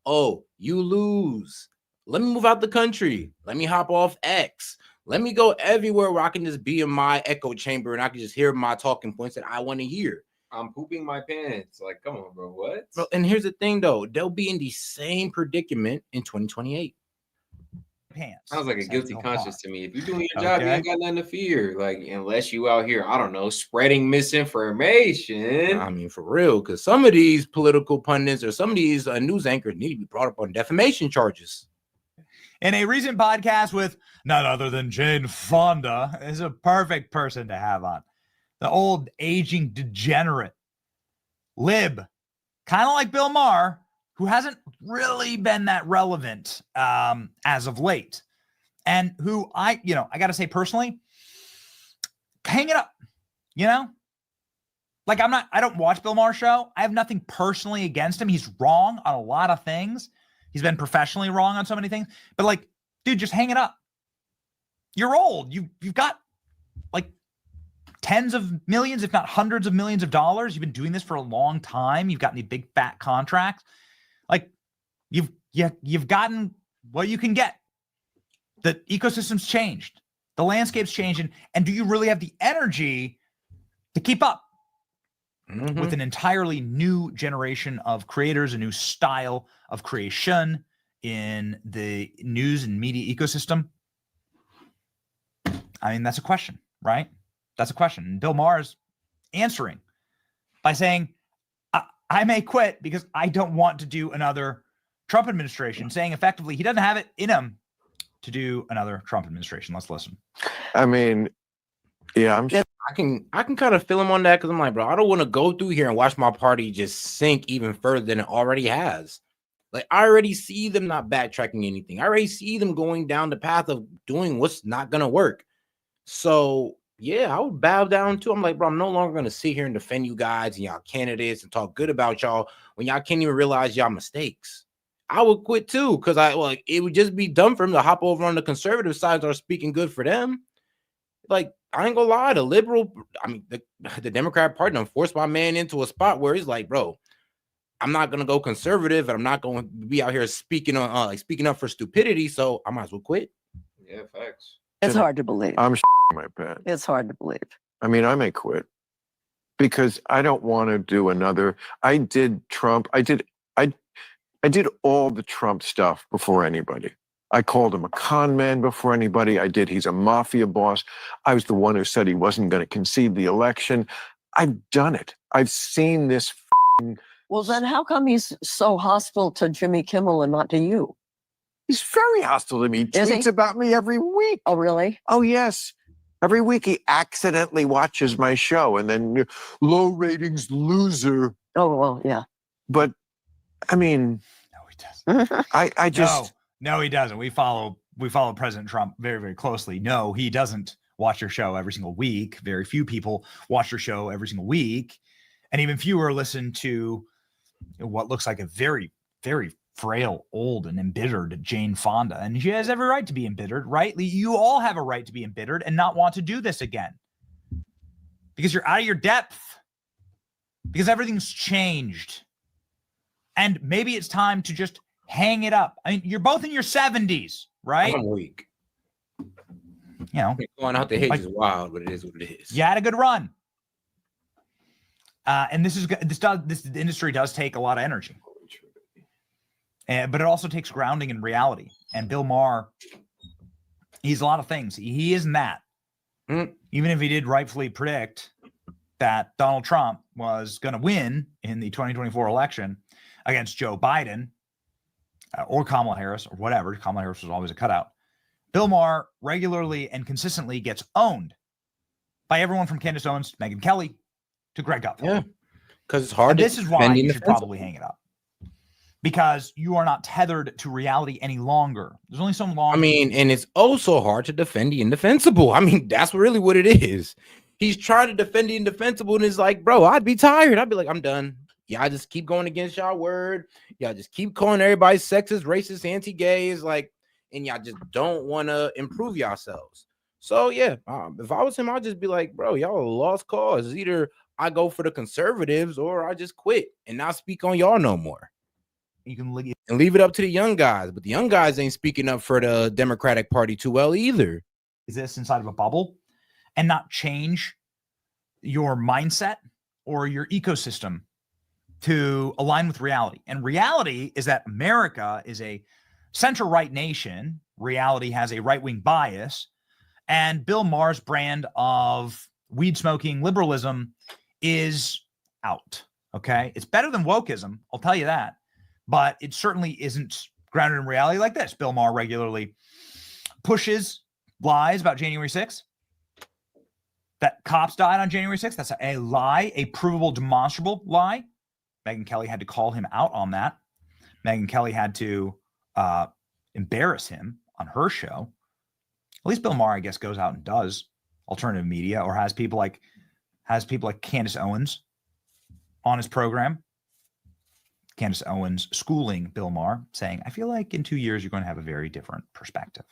Oh, you lose. Let me move out the country. Let me hop off X. Let me go everywhere where I can just be in my echo chamber and I can just hear my talking points that I want to hear. I'm pooping my pants. Like, come on, bro. What? Bro, and here's the thing, though. They'll be in the same predicament in 2028. Pants. Sounds like a guilty no conscience harm. to me. If you're doing your job, you ain't got nothing to fear. Like, unless you out here, I don't know, spreading misinformation. I mean, for real, because some of these political pundits or some of these news anchors need to be brought up on defamation charges. In a recent podcast with none other than Jane Fonda, is a perfect person to have on. The old aging degenerate lib, kind of like Bill Maher, who hasn't really been that relevant as of late. And who I got to say personally, hang it up, Like I don't watch Bill Maher's show. I have nothing personally against him. He's wrong on a lot of things. He's been professionally wrong on so many things. But like, dude, just hang it up. You're old. You've got like tens of millions, if not hundreds of millions of dollars. You've been doing this for a long time. You've gotten the big fat contracts. Like you've gotten what you can get. The ecosystem's changed. The landscape's changing. And do you really have the energy to keep up with an entirely new generation of creators, a new style of creation in the news and media ecosystem? I mean, that's a question, right? That's a question. And Bill Maher's answering by saying, I may quit because I don't want to do another Trump administration, saying effectively he doesn't have it in him to do another Trump administration. Let's listen. I mean, yeah, I can kind of feel him on that because I'm like, bro, I don't want to go through here and watch my party just sink even further than it already has. Like, I already see them not backtracking anything. I already see them going down the path of doing what's not going to work. So, yeah, I would bow down too. I'm like, bro, I'm no longer going to sit here and defend you guys and y'all candidates and talk good about y'all when y'all can't even realize y'all mistakes. I would quit too because it would just be dumb for him to hop over on the conservative side and start speaking good for them. Like, I ain't gonna lie, the Democrat Party done forced my man into a spot where he's like, bro, I'm not gonna go conservative and I'm not going to be out here speaking up for stupidity, so I might as well quit. Yeah, facts. It's hard to believe. I'm my pants. It's hard to believe. I mean, I may quit because I don't want to do another. I did Trump. I did all the Trump stuff before anybody. I called him a con man before anybody. He's a mafia boss. I was the one who said he wasn't going to concede the election. I've done it. I've seen this. Well, then how come he's so hostile to Jimmy Kimmel and not to you? He's very hostile to me. He tweets about me every week. Oh, really? Oh, yes. Every week he accidentally watches my show and then low ratings loser. Oh, well, yeah. But I mean, no, he doesn't. I just no, he doesn't. We follow President Trump very, very closely. No, he doesn't watch your show every single week. Very few people watch your show every single week, and even fewer listen to what looks like a very, very frail, old, and embittered Jane Fonda. And she has every right to be embittered, right? You all have a right to be embittered and not want to do this again because you're out of your depth, because everything's changed. And maybe it's time to just hang it up. I mean, you're both in your 70s, right? I'm weak. Going out the hedge is wild, but it is what it is. You had a good run. And this industry does take a lot of energy. But it also takes grounding in reality. And Bill Maher, he's a lot of things. He isn't that. Even if he did rightfully predict that Donald Trump was going to win in the 2024 election against Joe Biden or Kamala Harris or whatever. Kamala Harris was always a cutout. Bill Maher regularly and consistently gets owned by everyone from Candace Owens to Megyn Kelly to Greg Gutfeld. Yeah, because it's hard. This is why you should probably hang it up. Because you are not tethered to reality any longer. There's only so long. I mean, and it's also hard to defend the indefensible. I mean, that's really what it is. He's trying to defend the indefensible, and it's like, bro, I'd be tired. I'd be like, I'm done. Y'all just keep going against y'all word. Y'all just keep calling everybody sexist, racist, anti-gays, and y'all just don't want to improve yourselves. So yeah, if I was him, I'd just be like, bro, y'all a lost cause. Either I go for the conservatives or I just quit and not speak on y'all no more. You can leave it up to the young guys, but the young guys ain't speaking up for the Democratic Party too well either. Exist inside of a bubble and not change your mindset or your ecosystem to align with reality. And reality is that America is a center-right nation. Reality has a right-wing bias. And Bill Maher's brand of weed-smoking liberalism is out, okay? It's better than wokeism, I'll tell you that. But it certainly isn't grounded in reality like this. Bill Maher regularly pushes lies about January 6th. That cops died on January 6th. That's a lie, a provable, demonstrable lie. Megyn Kelly had to call him out on that. Megyn Kelly had to embarrass him on her show. At least Bill Maher, I guess, goes out and does alternative media, or has people like Candace Owens on his program. Candace Owens schooling Bill Maher, saying, I feel like in 2 years, you're going to have a very different perspective.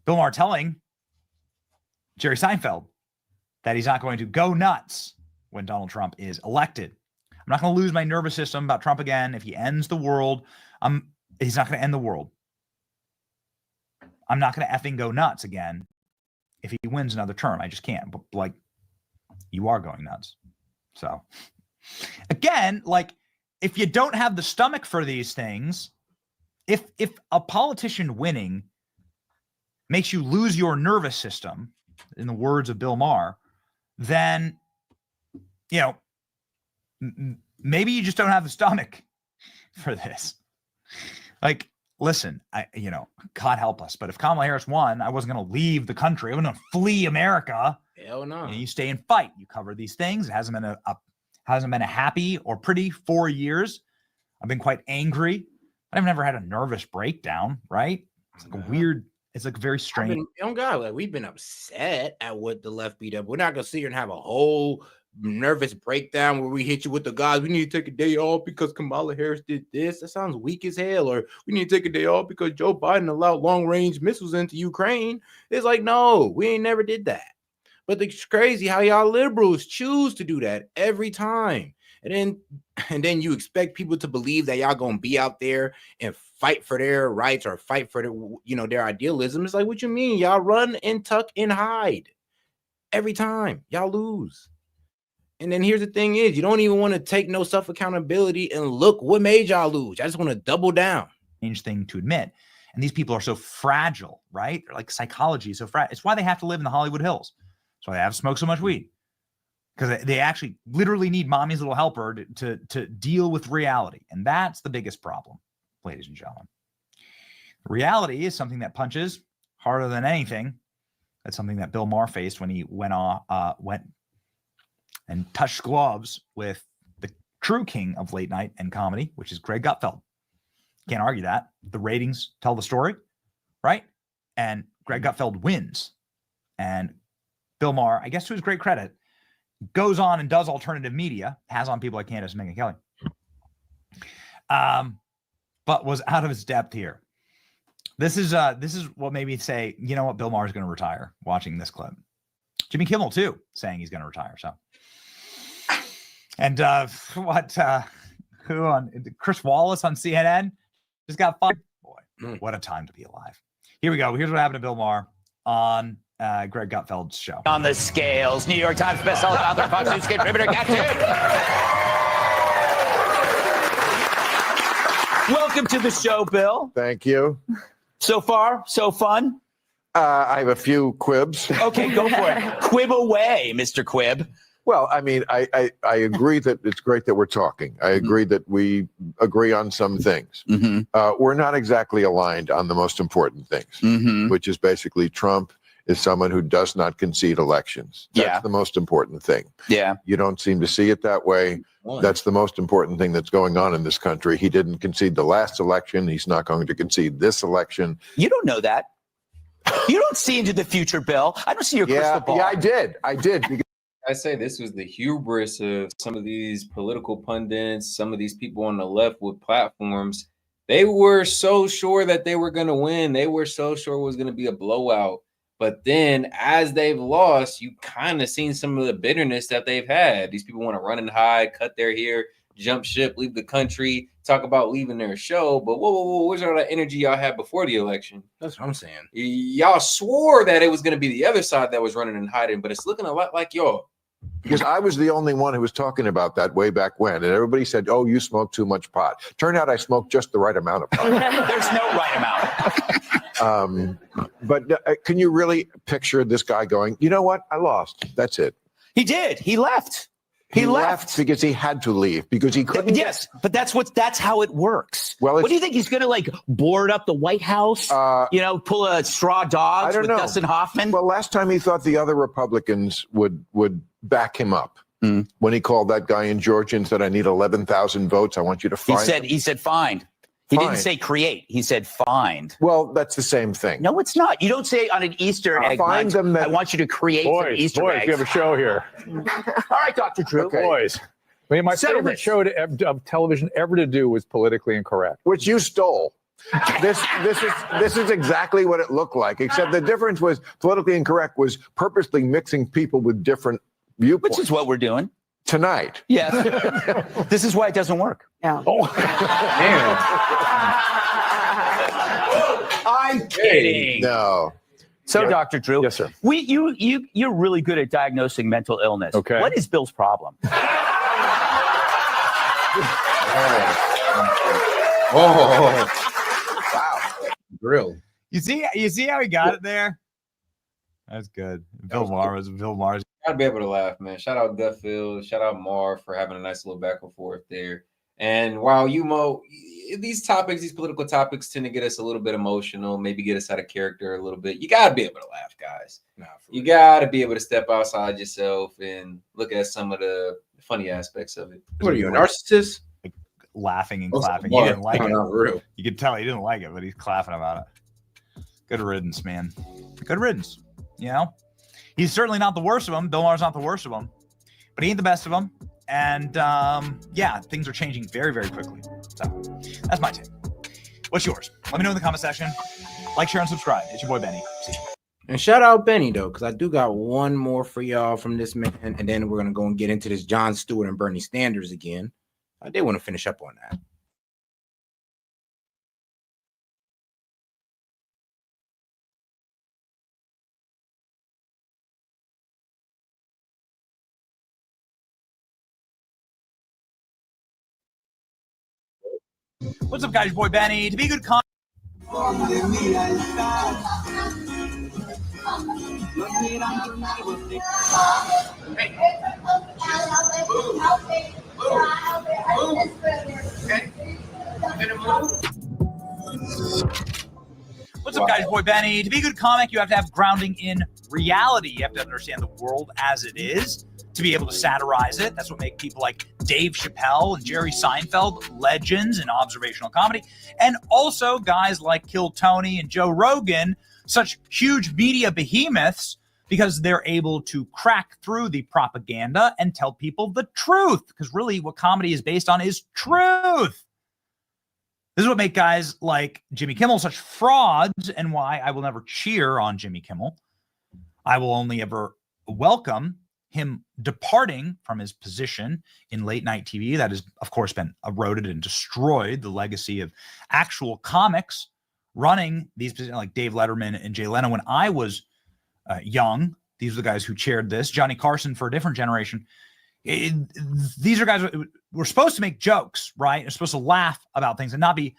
Bill Maher telling Jerry Seinfeld that he's not going to go nuts when Donald Trump is elected. I'm not going to lose my nervous system about Trump again. If he ends the world, he's not going to end the world. I'm not going to effing go nuts again if he wins another term. I just can't. But like, you are going nuts. So again, like, if you don't have the stomach for these things, if a politician winning makes you lose your nervous system, in the words of Bill Maher, then, you know, maybe you just don't have the stomach for this. Like, listen, God help us, but if Kamala Harris won, I wasn't going to leave the country. I wasn't going to flee America. Hell no. You stay and fight. You cover these things. It hasn't been a happy or pretty 4 years. I've been quite angry. I've never had a nervous breakdown, right? It's like a weird, it's like very strange. We've been upset at what the left beat up. We're not going to sit here and have a whole nervous breakdown where we hit you with the guys. We need to take a day off because Kamala Harris did this. That sounds weak as hell. Or we need to take a day off because Joe Biden allowed long-range missiles into Ukraine. It's like, no, we ain't never did that. But it's crazy how y'all liberals choose to do that every time. And then you expect people to believe that y'all gonna be out there and fight for their rights or fight for their idealism. It's like, what you mean? Y'all run and tuck and hide every time. Y'all lose. And then here's the thing is, you don't even want to take no self-accountability and look what made y'all lose. I just want to double down. Strange thing to admit. And these people are so fragile, right? They're like psychology, so fragile. It's why they have to live in the Hollywood Hills. That's why they have to smoke so much weed. Because they actually literally need mommy's little helper to deal with reality. And that's the biggest problem, ladies and gentlemen. Reality is something that punches harder than anything. That's something that Bill Maher faced when he went and touched gloves with the true king of late night and comedy, which is Greg Gutfeld. Can't argue that. The ratings tell the story, right? And Greg Gutfeld wins. And Bill Maher, I guess to his great credit, goes on and does alternative media, has on people like Candace and Megyn Kelly, but was out of his depth here. This is what made me say, you know what, Bill Maher is going to retire. Watching this clip, Jimmy Kimmel too, saying he's going to retire. So, and who on Chris Wallace on CNN just got fired. Boy, what a time to be alive. Here we go. Here's what happened to Bill Maher on Greg Gutfeld's show. On the scales, New York Times bestselling author, Fox News contributor, Captain. Welcome to the show, Bill. Thank you. So far, so fun? I have a few quibs. Okay, go for it. Quib away, Mr. Quib. Well, I mean, I agree that it's great that we're talking. I agree that we agree on some things. We're not exactly aligned on the most important things, which is basically Trump is someone who does not concede elections. That's the most important thing. Yeah. You don't seem to see it that way. That's the most important thing that's going on in this country. He didn't concede the last election. He's not going to concede this election. You don't know that. You don't see into the future, Bill. I don't see your crystal ball. Yeah, I did. Because I say this was the hubris of some of these political pundits, some of these people on the left with platforms. They were so sure that they were going to win. They were so sure it was going to be a blowout. But then as they've lost, you kind of seen some of the bitterness that they've had. These people want to run and hide, cut their hair, jump ship, leave the country, talk about leaving their show. But whoa, where's all that energy y'all had before the election? That's what I'm saying. Y'all swore that it was going to be the other side that was running and hiding, but it's looking a lot like y'all. Because I was the only one who was talking about that way back when, and everybody said, "Oh, you smoke too much pot." Turned out I smoked just the right amount of pot. There's no right amount. But can you really picture this guy going, "You know what? I lost. That's it." He did. He left. He left because he had to leave because he couldn't. Yes, but that's how it works. Well, what do you think he's going to like board up the White House? Pull a straw dogs I don't with know. Dustin Hoffman? Well, last time he thought the other Republicans would back him up when he called that guy in Georgia and said, "I need 11,000 votes. I want you to find." He said find. He didn't say create. He said find. Well, that's the same thing. No, it's not. You don't say on an Easter egg find hunt, them I want you to create some Easter eggs. We have a show here. All right, Dr. Drew. Okay. Boys. I mean, my favorite show of television ever to do was Politically Incorrect. Which you stole. This is exactly what it looked like, except the difference was Politically Incorrect was purposely mixing people with different viewpoints. Which is what we're doing tonight. Yes. This is why it doesn't work. Yeah. Oh, I'm kidding. No. So, Dr. Drew, yes, sir. You're really good at diagnosing mental illness. Okay. What is Bill's problem? Wow. Grill. You see how he got it there? That's good. Bill Maher. Gotta be able to laugh, man. Shout out Duffield. Shout out Mar for having a nice little back and forth there. And while these political topics tend to get us a little bit emotional, maybe get us out of character a little bit. You gotta be able to laugh, guys. You gotta be able to step outside yourself and look at some of the funny aspects of it. What are you, a narcissist? Laughing and clapping. He didn't like it. You could tell he didn't like it, but he's clapping about it. Good riddance, man. Good riddance. You know, he's certainly not the worst of them. Bill Maher's not the worst of them, but he ain't the best of them. And things are changing very, very quickly. So that's my take. What's yours? Let me know in the comment section. Like, share, and subscribe. It's your boy Benny. See you. And shout out Benny though, because I do got one more for y'all from this man, and then we're gonna go and get into this Jon Stewart and Bernie Sanders again. I did want to finish up on that. What's up, guys? Your boy Benny. To be good con. What's up, guys? Your boy Benny. To be a good comic, you have to have grounding in reality. You have to understand the world as it is to be able to satirize it. That's what makes people like Dave Chappelle and Jerry Seinfeld legends in observational comedy. And also guys like Kill Tony and Joe Rogan, such huge media behemoths, because they're able to crack through the propaganda and tell people the truth. Because really what comedy is based on is truth. This is what makes guys like Jimmy Kimmel such frauds, and why I will never cheer on Jimmy Kimmel. I will only ever welcome him departing from his position in late night TV that has, of course, been eroded and destroyed the legacy of actual comics running these positions like Dave Letterman and Jay Leno. When I was young, these were the guys who chaired this. Johnny Carson for a different generation. These are guys who were supposed to make jokes, right? They're supposed to laugh about things and not be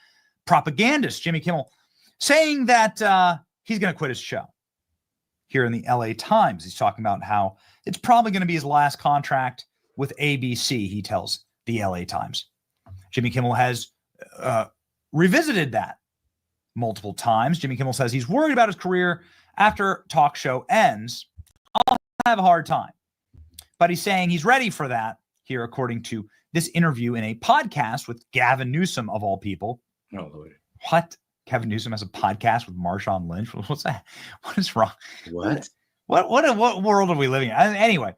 propagandists. Jimmy Kimmel saying that he's going to quit his show. Here in the LA Times, he's talking about how it's probably going to be his last contract with ABC, he tells the LA Times. Jimmy Kimmel has revisited that multiple times. Jimmy Kimmel says he's worried about his career after talk show ends. I'll have a hard time. But he's saying he's ready for that here, according to this interview in a podcast with Gavin Newsom, of all people. Oh, Lord. What? Gavin Newsom has a podcast with Marshawn Lynch? What's that? What is wrong? What? What world are we living in? Anyway,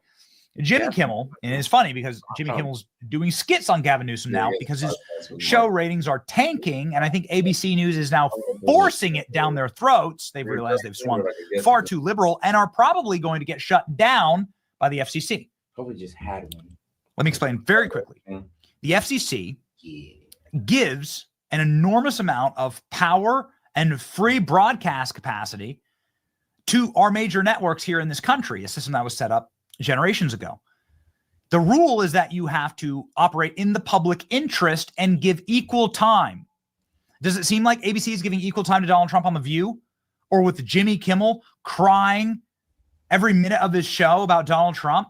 Jimmy Kimmel, and it's funny because Jimmy Kimmel's doing skits on Gavin Newsom now because his show ratings are tanking, and I think ABC News is now forcing it down their throats. They've realized they've swung far too liberal and are probably going to get shut down by the FCC. Hope we just had one. Let me explain very quickly. The FCC gives an enormous amount of power and free broadcast capacity to our major networks here in this country, a system that was set up generations ago. The rule is that you have to operate in the public interest and give equal time. Does it seem like ABC is giving equal time to Donald Trump on The View, or with Jimmy Kimmel crying every minute of his show about Donald Trump?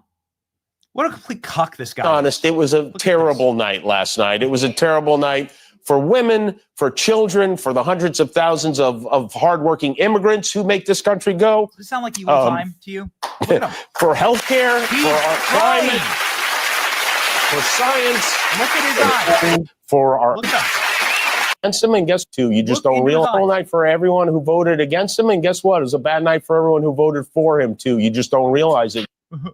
What a complete cuck this guy is. Honest, it was a terrible night last night. It was a terrible night for women, for children, for the hundreds of thousands of hardworking immigrants who make this country go. Does it sound like equal time to you? For healthcare, for our climate, for science. Look at his eyes. For our against him, and guess who? You just don't realize. Whole night for everyone who voted against him, and guess what? It was a bad night for everyone who voted for him too. You just don't realize it. Does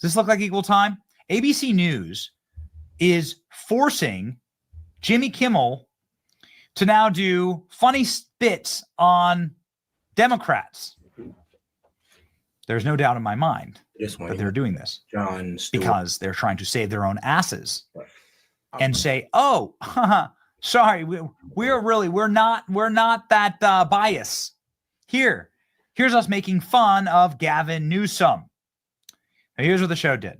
this look like equal time? ABC News is forcing Jimmy Kimmel to now do funny bits on Democrats. There's no doubt in my mind that they're doing this because they're trying to save their own asses and say, "Oh, sorry, we're not that biased. Here's us making fun of Gavin Newsom." Now, here's what the show did.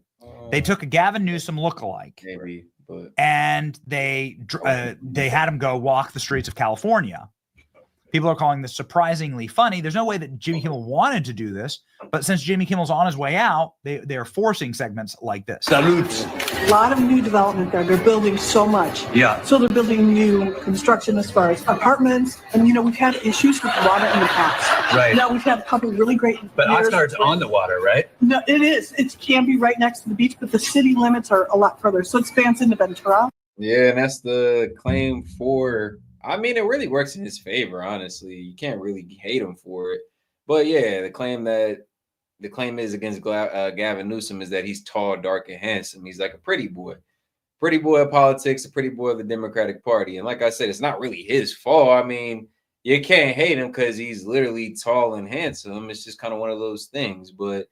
They took a Gavin Newsom lookalike, and they had him go walk the streets of California. People are calling this surprisingly funny. There's no way that Jimmy Kimmel wanted to do this, but since Jimmy Kimmel's on his way out, they're forcing segments like this. Salutes. A lot of new development there. They're building so much. Yeah. So they're building new construction as far as apartments. And, we've had issues with water in the past. Right. Now we've had a couple of really great But years. Oxnard's on the water, right? No, it is. It can be right next to the beach, but the city limits are a lot further. So it spans into Ventura. Yeah, and that's the claim for... I mean, it really works in his favor, honestly. You can't really hate him for it. But yeah, the claim is against Gavin Newsom is that he's tall, dark, and handsome. He's like a pretty boy of politics, a pretty boy of the Democratic Party. And like I said, it's not really his fault. I mean, you can't hate him because he's literally tall and handsome. It's just kind of one of those things. But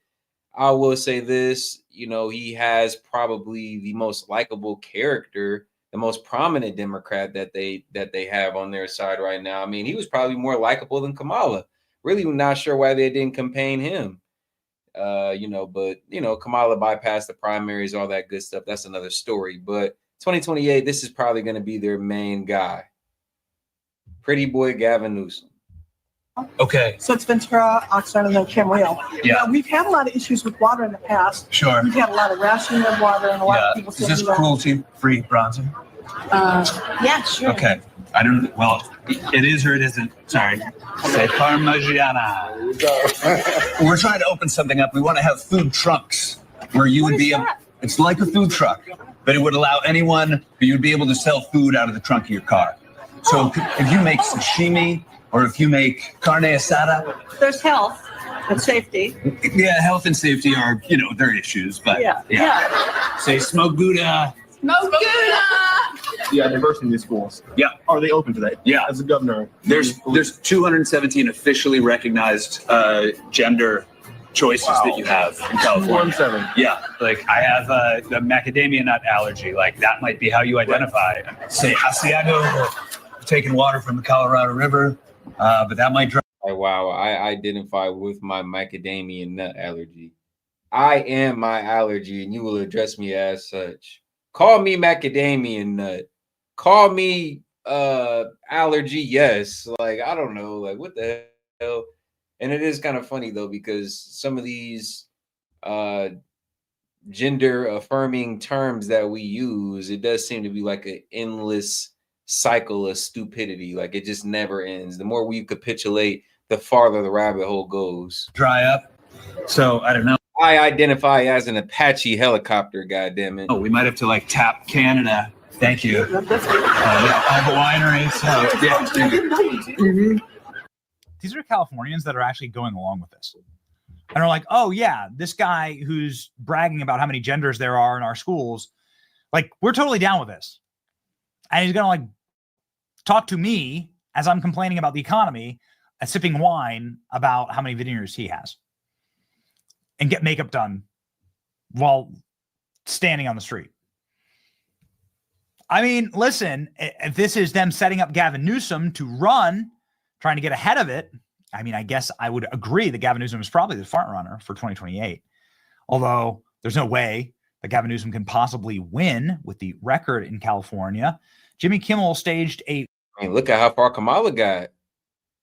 I will say this, he has probably the most likable character, the most prominent Democrat that they have on their side right now. I mean, he was probably more likable than Kamala. Really not sure why they didn't campaign him. But Kamala bypassed the primaries, all that good stuff. That's another story. But 2028, this is probably going to be their main guy. Pretty boy Gavin Newsom. Okay. So it's Ventura, Oxnard, and then Camarillo. Yeah. Now, we've had a lot of issues with water in the past. Sure. We've had a lot of rationing of water and a lot of people Is this cruelty-free bronzing? Yeah, sure. Okay. I don't. Well, it is or it isn't. Sorry. Say Parmigiana. We're trying to open something up. We want to have food trucks where you would be. It's like a food truck, but it would allow anyone. You'd be able to sell food out of the trunk of your car. So if you make sashimi or if you make carne asada, There's health and safety. yeah, health and safety are they're issues, but Yeah. Say smoked Gouda. Smoke Gouda! Yeah, diversity in these schools. Yeah. Are they open to that? Yeah. As a governor. There's 217 officially recognized gender choices that you have in California. 217. Yeah. Like I have the macadamia nut allergy. Like that might be how you identify. Say Asiago, taking water from the Colorado River, but that might drive. Wow, I identify with my macadamia nut allergy. I am my allergy, and you will address me as such. Call me macadamia nut. Call me allergy. Yes. Like, I don't know. Like, what the hell? And it is kind of funny, though, because some of these gender affirming terms that we use, it does seem to be like an endless cycle of stupidity. Like, it just never ends. The more we capitulate, the farther the rabbit hole goes. Dry up. So, I don't know. I identify as an Apache helicopter, goddammit. Oh, we might have to tap Canada. Thank you. I have a winery. So, yeah. These are Californians that are actually going along with this. And are like, oh yeah, this guy who's bragging about how many genders there are in our schools, like we're totally down with this. And he's gonna talk to me as I'm complaining about the economy and sipping wine about how many vineyards he has. And get makeup done while standing on the street. I mean, listen, if this is them setting up Gavin Newsom to run, trying to get ahead of it, I mean, I guess I would agree that Gavin Newsom is probably the front runner for 2028. although there's no way that Gavin Newsom can possibly win with the record in California. Jimmy Kimmel staged a... I mean, look at how far Kamala got.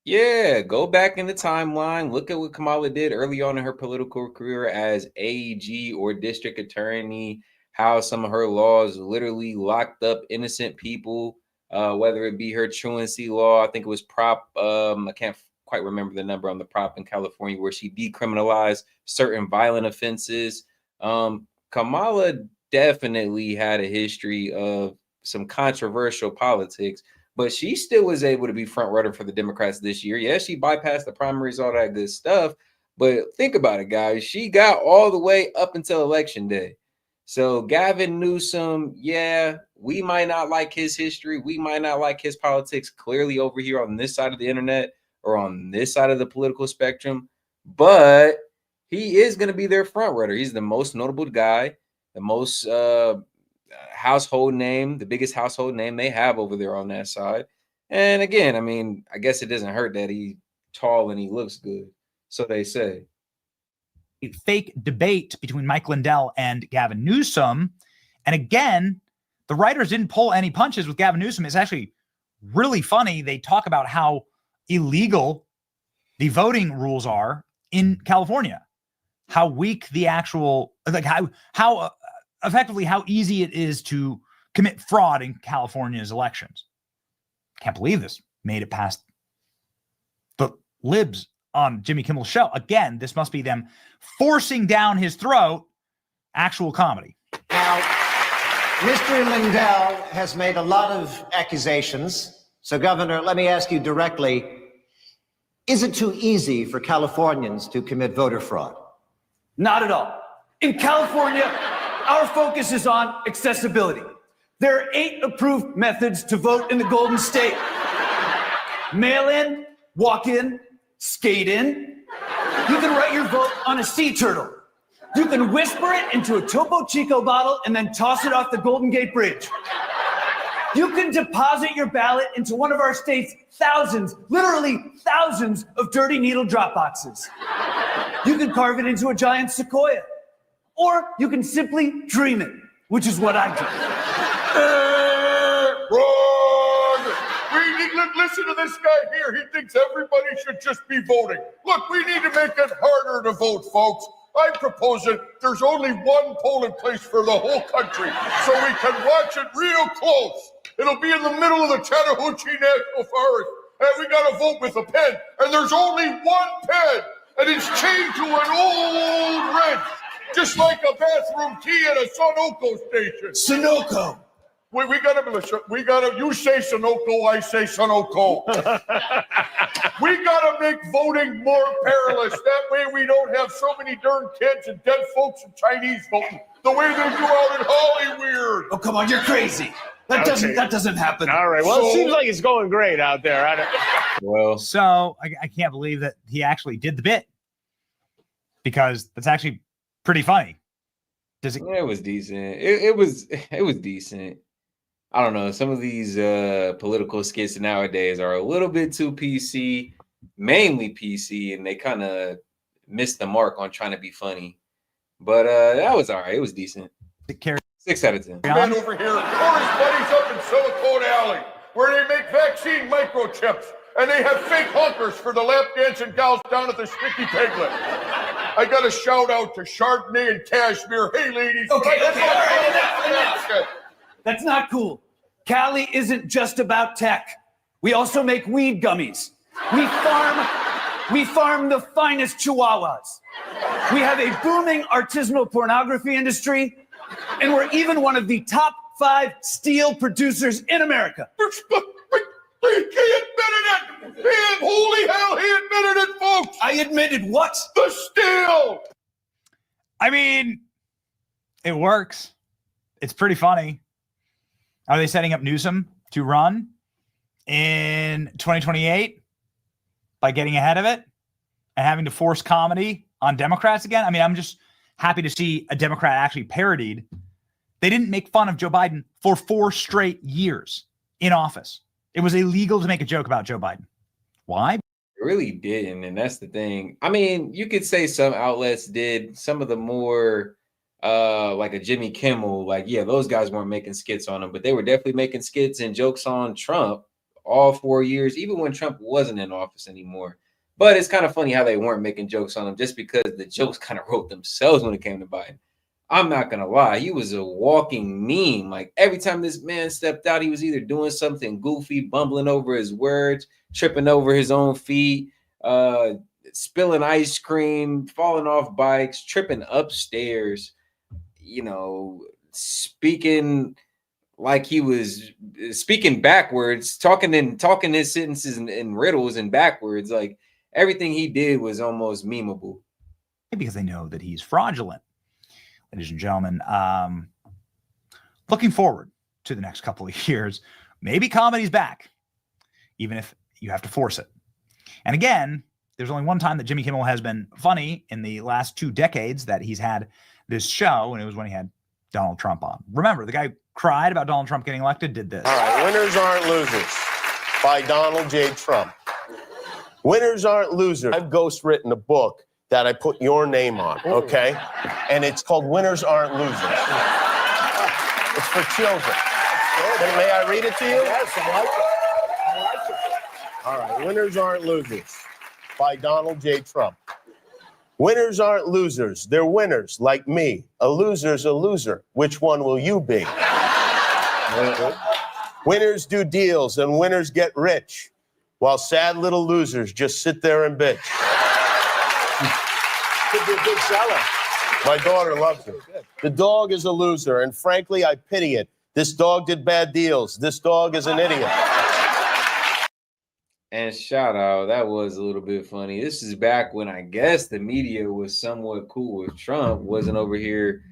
Yeah, go back in the timeline. Look at what Kamala did early on in her political career as AG or district attorney, how some of her laws literally locked up innocent people, whether it be her truancy law. I think it was Prop, I can't quite remember the number on the prop in California, where she decriminalized certain violent offenses. Kamala definitely had a history of some controversial politics, but she still was able to be front runner for the Democrats this year. Yeah, she bypassed the primaries, all that good stuff. But think about it, guys. She got all the way up until Election Day. So Gavin Newsom, yeah, we might not like his history. We might not like his politics clearly over here on this side of the internet or on this side of the political spectrum. But he is going to be their front runner. He's the most notable guy, the most household name, the biggest household name they have over there on that side. And again, I mean, I guess it doesn't hurt that he's tall and he looks good. So they say. A fake debate between Mike Lindell and Gavin Newsom. And again, the writers didn't pull any punches with Gavin Newsom. It's actually really funny. They talk about how illegal the voting rules are in California, how weak the actual, like how effectively how easy it is to commit fraud in California's elections. Can't believe this made it past the libs on Jimmy Kimmel's show. Again, this must be them forcing down his throat actual comedy. Now, Mr. Lindell has made a lot of accusations. So, Governor, let me ask you directly, is it too easy for Californians to commit voter fraud? Not at all. In California, our focus is on accessibility. There are 8 approved methods to vote in the Golden State. Mail-in, walk-in, skate-in. You can write your vote on a sea turtle. You can whisper it into a Topo Chico bottle and then toss it off the Golden Gate Bridge. You can deposit your ballot into one of our state's thousands, literally thousands of dirty needle drop boxes. You can carve it into a giant sequoia. Or you can simply dream it, which is what I do. Wrong! Listen to this guy here. He thinks everybody should just be voting. Look, we need to make it harder to vote, folks. I propose that there's only one polling place for the whole country, so we can watch it real close. It'll be in the middle of the Chattahoochee National Forest, and we gotta vote with a pen, and there's only one pen, and it's chained to an old wrench, just like a bathroom key at a Sunoco station. Sunoco. We gotta, you say Sunoco, I say Sunoco. We gotta make voting more perilous. That way we don't have so many darn kids and dead folks and Chinese voting the way they do out in Hollywood. Oh, come on, you're crazy. That doesn't happen. All right. Well, it seems like it's going great out there. Well, so I can't believe that he actually did the bit, because that's actually pretty funny. It was decent. It was decent. I don't know. Some of these political skits nowadays are a little bit too PC, mainly PC, and they kind of missed the mark on trying to be funny. But that was all right. It was decent. 6 out of 10. Man over here, Corey's buddies up in Silicon Alley, where they make vaccine microchips, and they have fake hunkers for the lap dancing gals down at the Sticky Piglet. I got a shout out to Chardonnay and Cashmere. Hey, ladies. Okay, all right, enough. That's not cool. Cali isn't just about tech. We also make weed gummies. We farm the finest chihuahuas. We have a booming artisanal pornography industry, and we're even one of the top 5 steel producers in America. He admitted it! Holy hell, he admitted it, folks! I admitted what? The steel! I mean, it works. It's pretty funny. Are they setting up Newsom to run in 2028 by getting ahead of it and having to force comedy on Democrats again? I mean, I'm just happy to see a Democrat actually parodied. They didn't make fun of Joe Biden for 4 straight years in office. It was illegal to make a joke about Joe Biden. Why? really didn't, and that's the thing. I mean, you could say some outlets did. Some of the more like a Jimmy Kimmel, like, yeah, those guys weren't making skits on him, but they were definitely making skits and jokes on Trump all 4 years, even when Trump wasn't in office anymore. But it's kind of funny how they weren't making jokes on him just because the jokes kind of wrote themselves when it came to Biden. I'm not gonna lie, he was a walking meme. Like every time this man stepped out, he was either doing something goofy, bumbling over his words, tripping over his own feet, spilling ice cream, falling off bikes, tripping upstairs, speaking like he was speaking backwards, talking his sentences in riddles and backwards. Like everything he did was almost memeable. Because they know that he's fraudulent. Ladies and gentlemen, looking forward to the next couple of years. Maybe comedy's back, even if you have to force it. And again, there's only one time that Jimmy Kimmel has been funny in the last 2 decades that he's had this show, and it was when he had Donald Trump on. Remember, the guy who cried about Donald Trump getting elected did this. All right, Winners Aren't Losers by Donald J. Trump. Winners aren't losers. I've ghostwritten a book that I put your name on, okay? And it's called Winners Aren't Losers. It's for children. May I read it to you? Yes, I like it. All right, Winners Aren't Losers by Donald J. Trump. Winners aren't losers. They're winners, like me. A loser's a loser. Which one will you be? Winners do deals and winners get rich, while sad little losers just sit there and bitch. Could be a big seller. My daughter loves it. The dog is a loser, and frankly, I pity it. This dog did bad deals. This dog is an idiot. And shout out, that was a little bit funny. This is back when I guess the media was somewhat cool with Trump, wasn't over here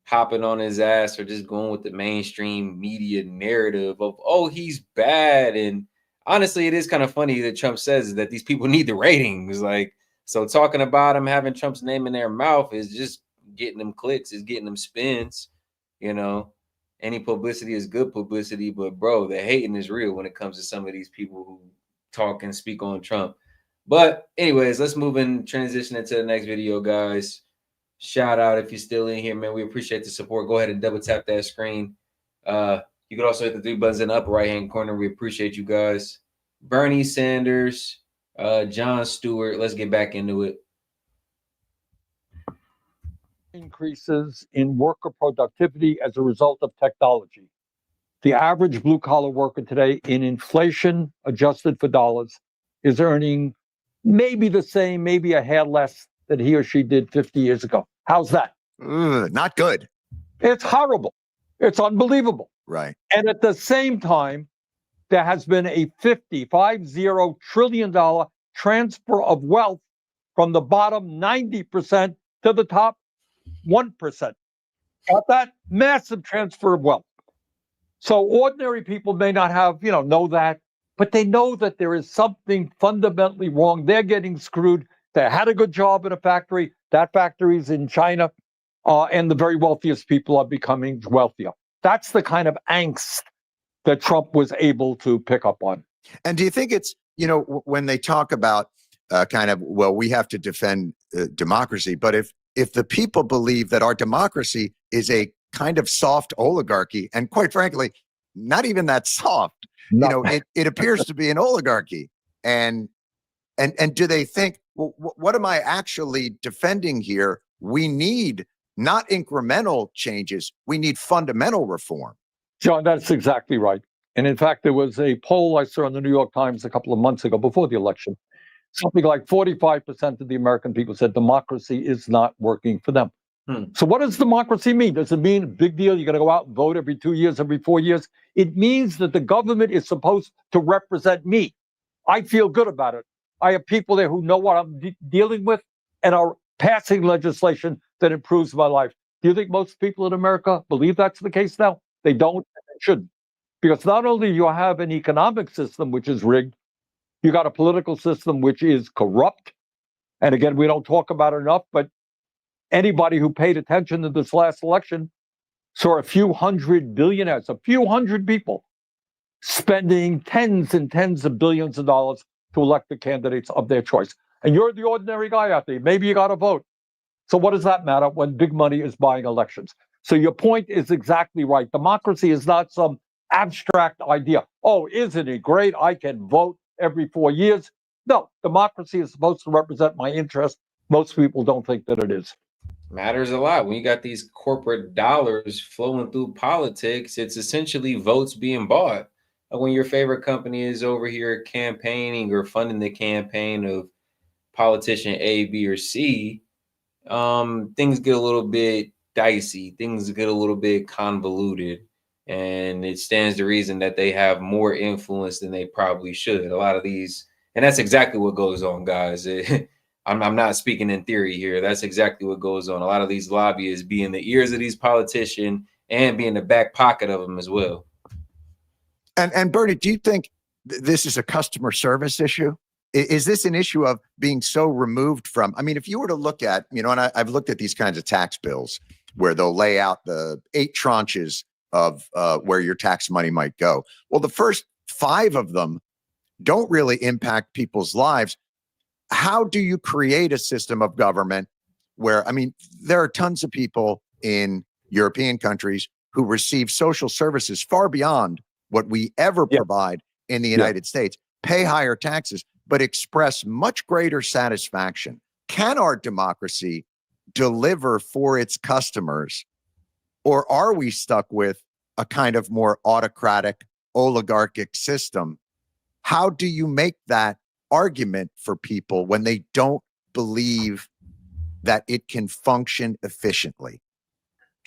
hopping on his ass or just going with the mainstream media narrative of, oh, he's bad. And honestly, it is kind of funny that Trump says that these people need the ratings. Like, so talking about him having Trump's name in their mouth is just getting them clicks, is getting them spins. Any publicity is good publicity, but bro, the hating is real when it comes to some of these people who talk and speak on Trump. But anyways, let's move and transition into the next video, guys. Shout out if you're still in here, man. We appreciate the support. Go ahead and double tap that screen. You can also hit the 3 buttons in the upper right hand corner. We appreciate you guys. Bernie Sanders, Jon Stewart. Let's get back into it. Increases in worker productivity as a result of technology. The average blue-collar worker today, in inflation adjusted for dollars, is earning maybe the same, maybe a hair less than he or she did 50 years ago. How's that? Not good. It's horrible. It's unbelievable. Right. And at the same time, there has been a $50 trillion transfer of wealth from the bottom 90% to the top 1%. Got that? Massive transfer of wealth. So ordinary people may not have, know that, but they know that there is something fundamentally wrong. They're getting screwed. They had a good job in a factory. That factory's in China, and the very wealthiest people are becoming wealthier. That's the kind of angst that Trump was able to pick up on. And do you think it's, when they talk about we have to defend democracy, but if the people believe that our democracy is a kind of soft oligarchy, and quite frankly, not even that soft, no. It appears to be an oligarchy. And do they think, well, what am I actually defending here? We need not incremental changes. We need fundamental reform. John, that's exactly right. And in fact, there was a poll I saw in the New York Times a couple of months ago before the election. Something like 45% of the American people said democracy is not working for them. So what does democracy mean? Does it mean a big deal? You're going to go out and vote every 2 years, every 4 years? It means that the government is supposed to represent me. I feel good about it. I have people there who know what I'm dealing with and are passing legislation that improves my life. Do you think most people in America believe that's the case now? They don't and they shouldn't. Because not only do you have an economic system which is rigged, you got a political system which is corrupt. And again, we don't talk about it enough, but anybody who paid attention to this last election saw a few hundred billionaires, a few hundred people spending tens and tens of billions of dollars to elect the candidates of their choice. And you're the ordinary guy out there. Maybe you got to vote. So what does that matter when big money is buying elections? So your point is exactly right. Democracy is not some abstract idea. Oh, isn't it great? I can vote every 4 years. No, democracy is supposed to represent my interest. Most people don't think that it is. Matters a lot. When you got these corporate dollars flowing through politics, it's essentially votes being bought. When your favorite company is over here campaigning or funding the campaign of politician A, B, or C, things get a little bit dicey. Things get a little bit convoluted. And it stands to reason that they have more influence than they probably should. A lot of these, and that's exactly what goes on, guys. I'm not speaking in theory here. That's exactly what goes on. A lot of these lobbyists be in the ears of these politicians and be in the back pocket of them as well. And Bernie, do you think this is a customer service issue? Is this an issue of being so removed from? I mean, if you were to look at, and I've looked at these kinds of tax bills where they'll lay out the 8 tranches of where your tax money might go. Well, the first 5 of them don't really impact people's lives. How do you create a system of government where, there are tons of people in European countries who receive social services far beyond what we ever provide in the United States, pay higher taxes, but express much greater satisfaction. Can our democracy deliver for its customers, or are we stuck with a kind of more autocratic, oligarchic system? How do you make that argument for people when they don't believe that it can function efficiently?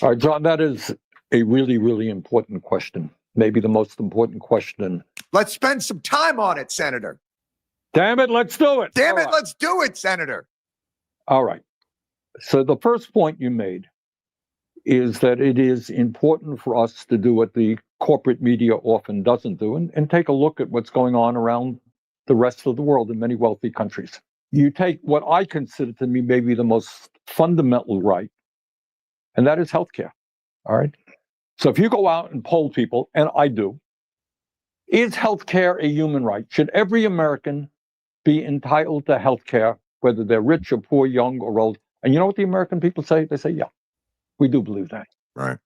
All right, John, that is a really, really important question. Maybe the most important question. Let's spend some time on it, Senator. Damn it, let's do it. Damn it, let's do it, Senator. All right. So the first point you made is that it is important for us to do what the corporate media often doesn't do, and take a look at what's going on around the rest of the world in many wealthy countries. You take what I consider to be maybe the most fundamental right, and that is healthcare. All right. So if you go out and poll people, and I do, is healthcare a human right? Should every American be entitled to healthcare, whether they're rich or poor, young or old? And you know what the American people say? They say, yeah, we do believe that. Right.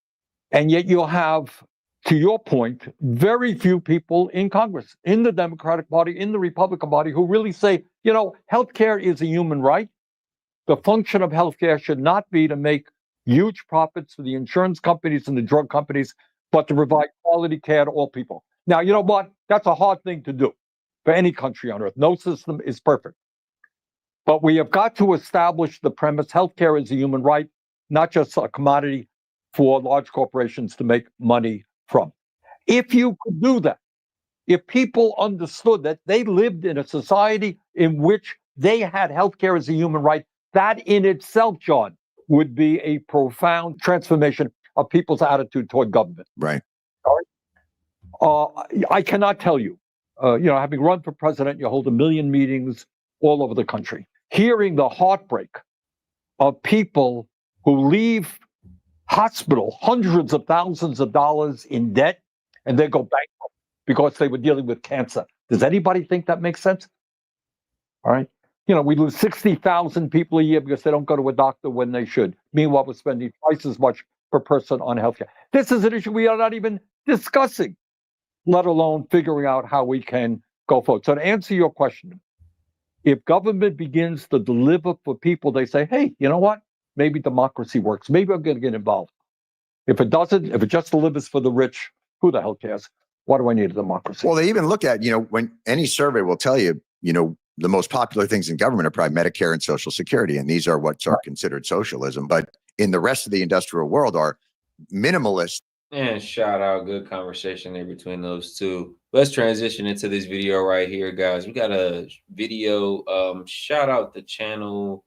And yet you'll have, to your point, very few people in Congress, in the Democratic Party, in the Republican Party, who really say, healthcare is a human right. The function of healthcare should not be to make huge profits for the insurance companies and the drug companies, but to provide quality care to all people. Now, you know what? That's a hard thing to do for any country on earth. No system is perfect. But we have got to establish the premise healthcare is a human right, not just a commodity for large corporations to make money from. If you could do that, if people understood that they lived in a society in which they had healthcare as a human right, that in itself, John, would be a profound transformation of people's attitude toward government. Right. I cannot tell you, having run for president, you hold 1 million meetings all over the country. Hearing the heartbreak of people who leave hospital hundreds of thousands of dollars in debt and they go bankrupt because they were dealing with cancer. Does anybody think that makes sense? All right. We lose 60,000 people a year because they don't go to a doctor when they should. Meanwhile, we're spending twice as much per person on healthcare. This is an issue we are not even discussing, let alone figuring out how we can go forward. So to answer your question, if government begins to deliver for people, they say, hey, you know what? Maybe democracy works. Maybe I'm going to get involved. If it doesn't, if it just delivers for the rich, who the hell cares? Why do I need a democracy? Well, they even look at, when any survey will tell you, the most popular things in government are probably Medicare and Social Security, and these are what's are considered socialism. But in the rest of the industrial world are minimalist. And shout out, good conversation there between those two. Let's transition into this video right here, guys. We got a video. Shout out the channel.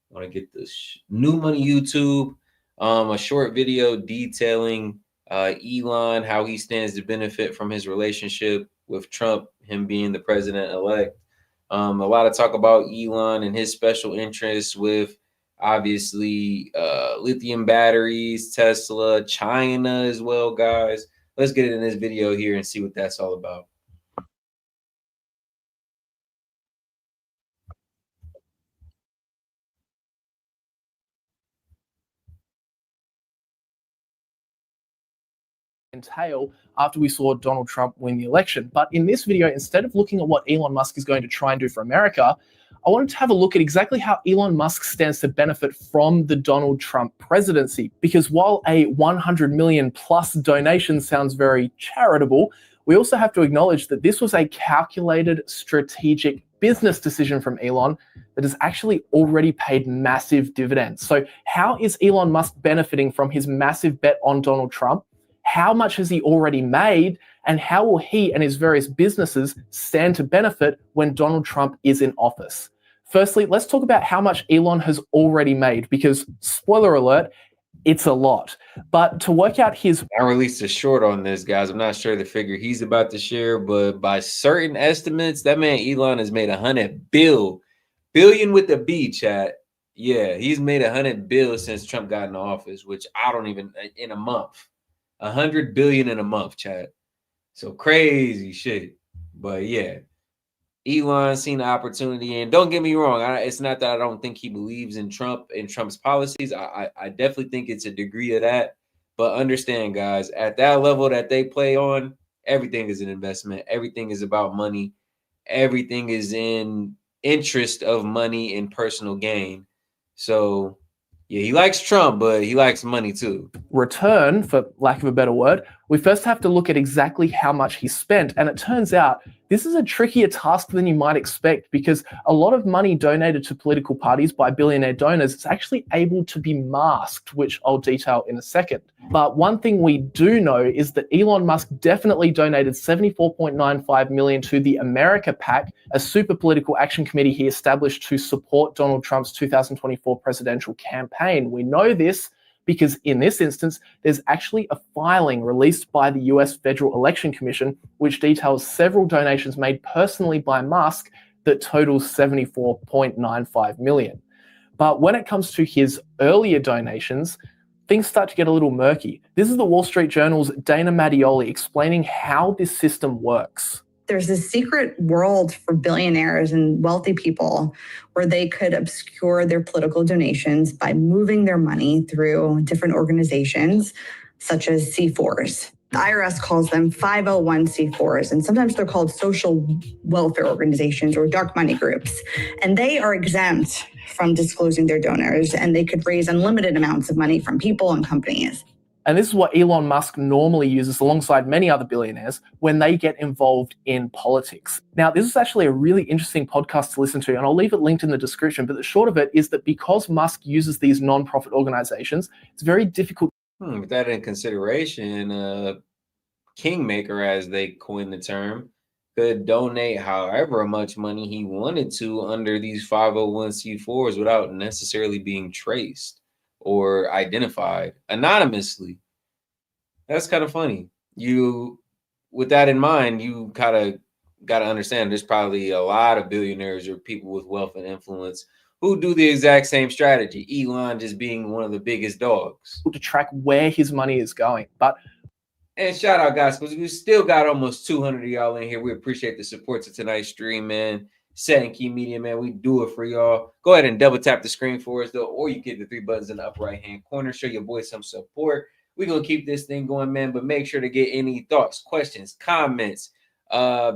I want to get this New Money YouTube. A short video detailing Elon, how he stands to benefit from his relationship with Trump, him being the president-elect. A lot of talk about Elon and his special interests with obviously lithium batteries, Tesla, China as well, guys. Let's get in this video here and see what that's all about. entail after we saw Donald Trump win the election. But in this video, instead of looking at what Elon Musk is going to try and do for America, I wanted to have a look at exactly how Elon Musk stands to benefit from the Donald Trump presidency. Because while a 100 million plus donation sounds very charitable, we also have to acknowledge that this was a calculated, strategic business decision from Elon that has actually already paid massive dividends. So how is Elon Musk benefiting from his massive bet on Donald Trump? How much has he already made? And how will he and his various businesses stand to benefit when Donald Trump is in office? Firstly, let's talk about how much Elon has already made, because spoiler alert, it's a lot. But to work out his... I released a short on this, guys. I'm not sure the figure he's about to share, but by certain estimates, that man Elon has made 100 billion with the B, chat. Yeah, he's made 100 billion since Trump got in office, which I don't even, in a month. 100 billion in a month, chat. So crazy shit. But yeah, Elon seen the opportunity, and don't get me wrong, it's not that I don't think he believes in Trump and Trump's policies. I definitely think it's a degree of that. But understand, guys, at that level that they play on, everything is an investment. Everything is about money. Everything is in interest of money and personal gain. So yeah, he likes Trump, but he likes money too. Return, for lack of a better word, we first have to look at exactly how much he spent. And it turns out this is a trickier task than you might expect, because a lot of money donated to political parties by billionaire donors is actually able to be masked, which I'll detail in a second. But one thing we do know is that Elon Musk definitely donated $74.95 million to the America PAC, a super political action committee he established to support Donald Trump's 2024 presidential campaign. We know this because in this instance, there's actually a filing released by the US Federal Election Commission, which details several donations made personally by Musk that totals $74.95 million. But when it comes to his earlier donations, things start to get a little murky. This is the Wall Street Journal's Dana Mattioli explaining how this system works. There's this secret world for billionaires and wealthy people where they could obscure their political donations by moving their money through different organizations, such as C4s. The IRS calls them 501c4s, and sometimes they're called social welfare organizations or dark money groups. And they are exempt from disclosing their donors, and they could raise unlimited amounts of money from people and companies. And this is what Elon Musk normally uses alongside many other billionaires when they get involved in politics. Now, this is actually a really interesting podcast to listen to, and I'll leave it linked in the description. But the short of it is that because Musk uses these non-profit organizations, it's very difficult. With that in consideration, Kingmaker, as they coined the term, could donate however much money he wanted to under these 501c4s without necessarily being traced or identified anonymously. That's kind of funny. With that in mind, you kind of got to understand there's probably a lot of billionaires or people with wealth and influence who do the exact same strategy. Elon just being one of the biggest dogs. To track where his money is going. And shout out, guys, because we still got almost 200 of y'all in here. We appreciate the support to tonight's stream, man. S.E.T Media, man, we do it for y'all. Go ahead and double tap the screen for us, though, or you get the 3 buttons in the upper right-hand corner. Show your boy some support. We're going to keep this thing going, man, but make sure to get any thoughts, questions, comments,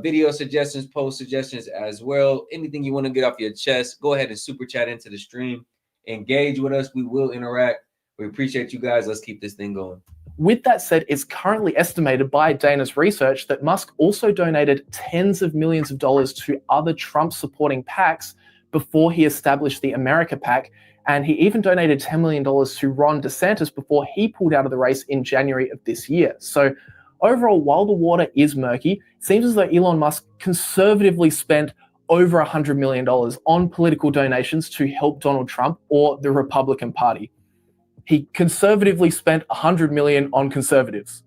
video suggestions, post suggestions as well. Anything you want to get off your chest, go ahead and super chat into the stream. Engage with us. We will interact. We appreciate you guys. Let's keep this thing going. With that said, it's currently estimated by Dana's research that Musk also donated tens of millions of dollars to other Trump-supporting PACs before he established the America PAC, and he even donated $10 million to Ron DeSantis before he pulled out of the race in January of this year. So overall, while the water is murky, it seems as though Elon Musk conservatively spent over $100 million on political donations to help Donald Trump or the Republican Party. He conservatively spent $100 million on conservatives.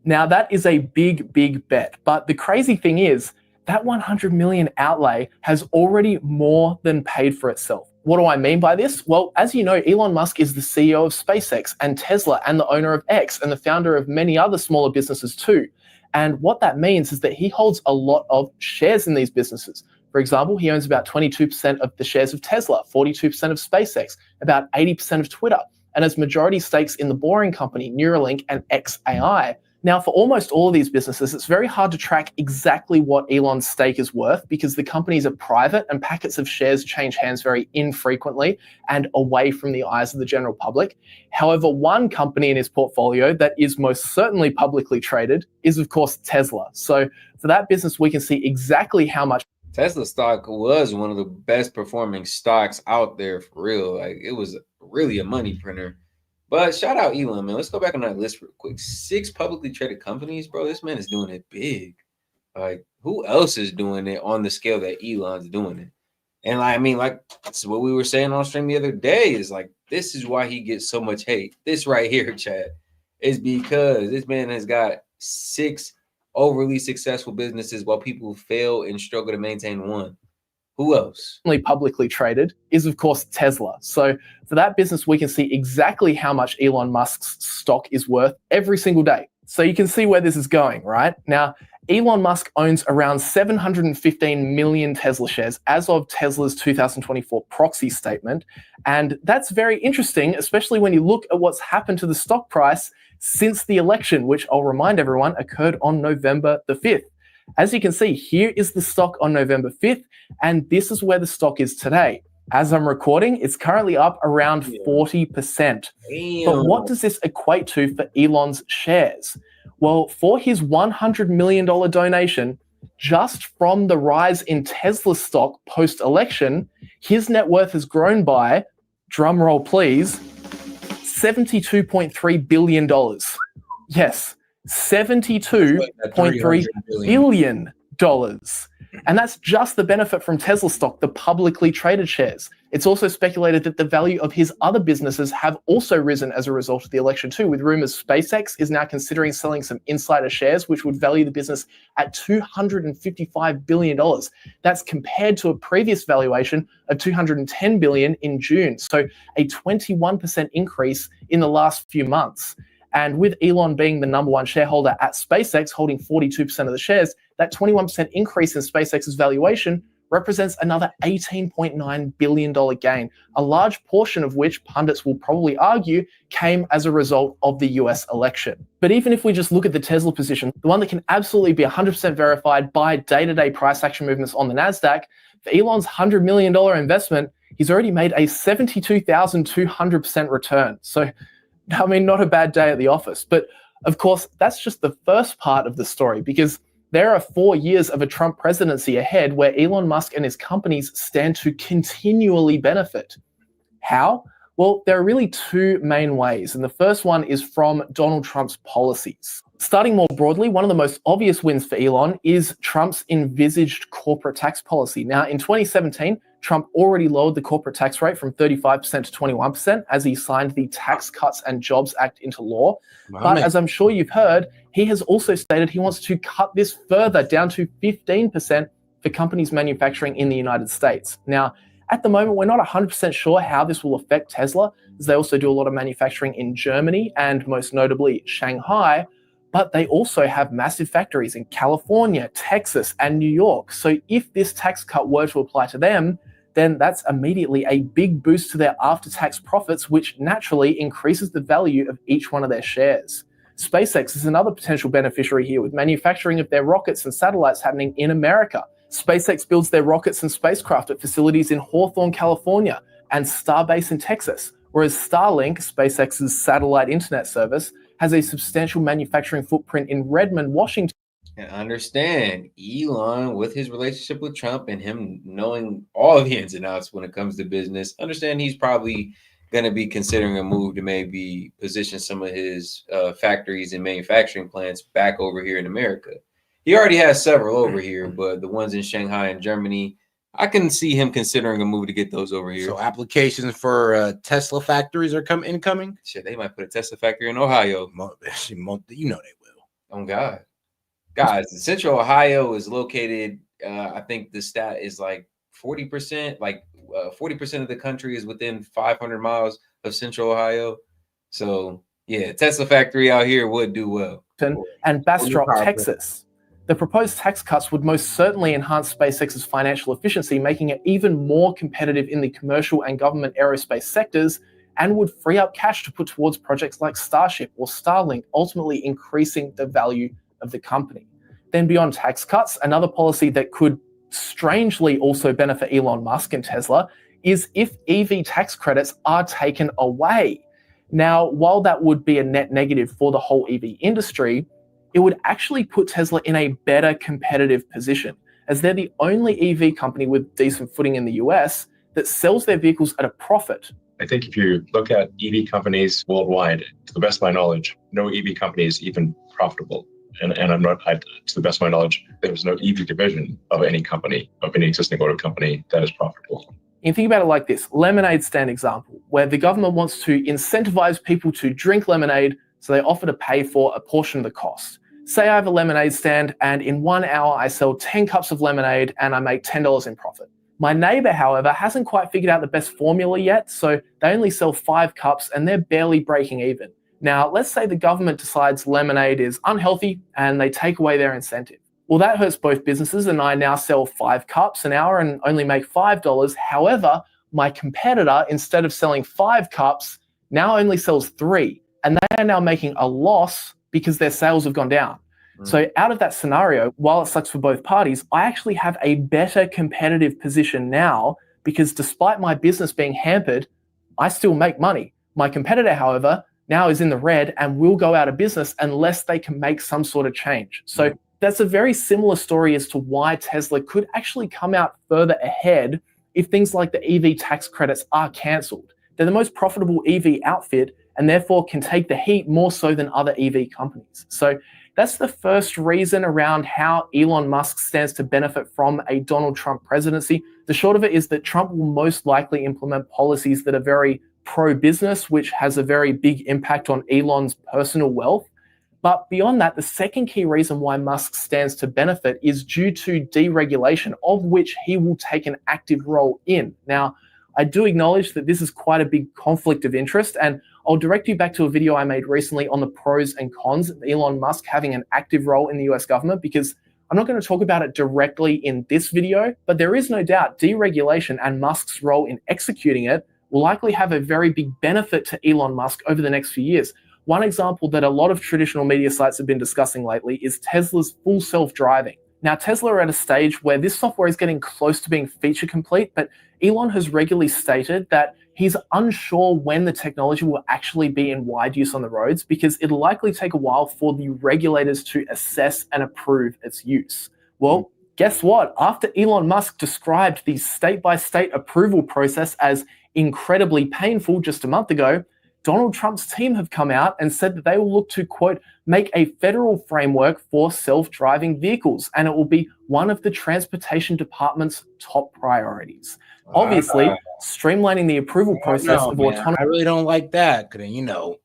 Now, that is a big, big bet. But the crazy thing is that $100 million outlay has already more than paid for itself. What do I mean by this? Well, as you know, Elon Musk is the CEO of SpaceX and Tesla and the owner of X and the founder of many other smaller businesses too. And what that means is that he holds a lot of shares in these businesses. For example, he owns about 22% of the shares of Tesla, 42% of SpaceX, about 80% of Twitter, and has majority stakes in the Boring Company, Neuralink, and xAI. Now, for almost all of these businesses, it's very hard to track exactly what Elon's stake is worth because the companies are private and packets of shares change hands very infrequently and away from the eyes of the general public. However, one company in his portfolio that is most certainly publicly traded is, of course, Tesla. So for that business, we can see exactly how much Tesla stock was one of the best performing stocks out there for real. Like it was really a money printer. But shout out Elon, man. Let's go back on that list real quick. 6 publicly traded companies, bro. This man is doing it big. Like, who else is doing it on the scale that Elon's doing it? And I mean, like, that's what we were saying on stream the other day. Is like, this is why he gets so much hate. This right here, Chad, is because this man has got 6 overly successful businesses while people fail and struggle to maintain one. Who else? Publicly traded is, of course, Tesla. So for that business, we can see exactly how much Elon Musk's stock is worth every single day. So you can see where this is going, right? Now, Elon Musk owns around 715 million Tesla shares as of Tesla's 2024 proxy statement. And that's very interesting, especially when you look at what's happened to the stock price since the election, which I'll remind everyone occurred on November the 5th. As you can see, here is the stock on November 5th, and this is where the stock is today. As I'm recording, it's currently up around 40%. But what does this equate to for Elon's shares? Well, for his $100 million donation, just from the rise in Tesla stock post-election, his net worth has grown by, drumroll please, $72.3 billion. Yes, $72.3 billion. And that's just the benefit from Tesla stock, the publicly traded shares. It's also speculated that the value of his other businesses have also risen as a result of the election too, with rumors SpaceX is now considering selling some insider shares, which would value the business at $255 billion. That's compared to a previous valuation of $210 billion in June. So a 21% increase in the last few months. And with Elon being the number one shareholder at SpaceX, holding 42% of the shares, that 21% increase in SpaceX's valuation represents another $18.9 billion gain, a large portion of which pundits will probably argue came as a result of the US election. But even if we just look at the Tesla position, the one that can absolutely be 100% verified by day-to-day price action movements on the NASDAQ, for Elon's $100 million investment, he's already made a 72,200% return. So, I mean, not a bad day at the office. But of course, that's just the first part of the story, because there are 4 years of a Trump presidency ahead where Elon Musk and his companies stand to continually benefit. How? Well, there are really 2 main ways. And the first one is from Donald Trump's policies. Starting more broadly, one of the most obvious wins for Elon is Trump's envisaged corporate tax policy. Now, in 2017, Trump already lowered the corporate tax rate from 35% to 21% as he signed the Tax Cuts and Jobs Act into law. But as I'm sure you've heard, he has also stated he wants to cut this further down to 15% for companies manufacturing in the United States. Now, at the moment, we're not 100% sure how this will affect Tesla, as they also do a lot of manufacturing in Germany and most notably Shanghai. But they also have massive factories in California, Texas, and New York. So if this tax cut were to apply to them, then that's immediately a big boost to their after-tax profits, which naturally increases the value of each one of their shares. SpaceX is another potential beneficiary here, with manufacturing of their rockets and satellites happening in America. SpaceX builds their rockets and spacecraft at facilities in Hawthorne, California, and Starbase in Texas, whereas Starlink, SpaceX's satellite internet service, has a substantial manufacturing footprint in Redmond, Washington. And understand, Elon, with his relationship with Trump and him knowing all the ins and outs when it comes to business, understand he's probably going to be considering a move to maybe position some of his factories and manufacturing plants back over here in America. He already has several over here, but the ones in Shanghai and Germany, I can see him considering a move to get those over here. So applications for Tesla factories are incoming? Shit, they might put a Tesla factory in Ohio. You know they will. Oh, God. Guys, Central Ohio is located, I think the stat is like 40%, 40% of the country is within 500 miles of Central Ohio. So, yeah, Tesla factory out here would do well. And Bastrop, Texas. The proposed tax cuts would most certainly enhance SpaceX's financial efficiency, making it even more competitive in the commercial and government aerospace sectors, and would free up cash to put towards projects like Starship or Starlink, ultimately increasing the value of the company. Then beyond tax cuts, another policy that could strangely also benefit Elon Musk and Tesla is if EV tax credits are taken away. Now, while that would be a net negative for the whole EV industry, it would actually put Tesla in a better competitive position, as they're the only EV company with decent footing in the US that sells their vehicles at a profit. I think if you look at EV companies worldwide, to the best of my knowledge, no EV company is even profitable. And to the best of my knowledge, there's no EV division of any company, of any existing auto company that is profitable. You can think about it like this, lemonade stand example, where the government wants to incentivize people to drink lemonade, so they offer to pay for a portion of the cost. Say I have a lemonade stand and in 1 hour I sell 10 cups of lemonade and I make $10 in profit. My neighbor, however, hasn't quite figured out the best formula yet, so they only sell 5 cups and they're barely breaking even. Now, let's say the government decides lemonade is unhealthy and they take away their incentive. Well, that hurts both businesses, and I now sell 5 cups an hour and only make $5. However, my competitor, instead of selling 5 cups, now only sells 3, and they are now making a loss because their sales have gone down. So out of that scenario, while it sucks for both parties, I actually have a better competitive position now because despite my business being hampered, I still make money. My competitor, however, now is in the red and will go out of business unless they can make some sort of change. So that's a very similar story as to why Tesla could actually come out further ahead if things like the EV tax credits are cancelled. They're the most profitable EV outfit and therefore can take the heat more so than other EV companies. So that's the first reason around how Elon Musk stands to benefit from a Donald Trump presidency. The short of it is that Trump will most likely implement policies that are very pro-business, which has a very big impact on Elon's personal wealth. But beyond that, the second key reason why Musk stands to benefit is due to deregulation, of which he will take an active role in. Now, I do acknowledge that this is quite a big conflict of interest, and I'll direct you back to a video I made recently on the pros and cons of Elon Musk having an active role in the US government, because I'm not going to talk about it directly in this video, but there is no doubt deregulation and Musk's role in executing it will likely have a very big benefit to Elon Musk over the next few years. One example that a lot of traditional media sites have been discussing lately is Tesla's full self-driving. Now, Tesla are at a stage where this software is getting close to being feature complete, but Elon has regularly stated that he's unsure when the technology will actually be in wide use on the roads because it'll likely take a while for the regulators to assess and approve its use. Well, guess what? After Elon Musk described the state-by-state approval process as incredibly painful just a month ago, Donald Trump's team have come out and said that they will look to, quote, make a federal framework for self-driving vehicles, and it will be one of the Transportation Department's top priorities. Obviously, streamlining the approval process of autonomous... I really don't like that, because,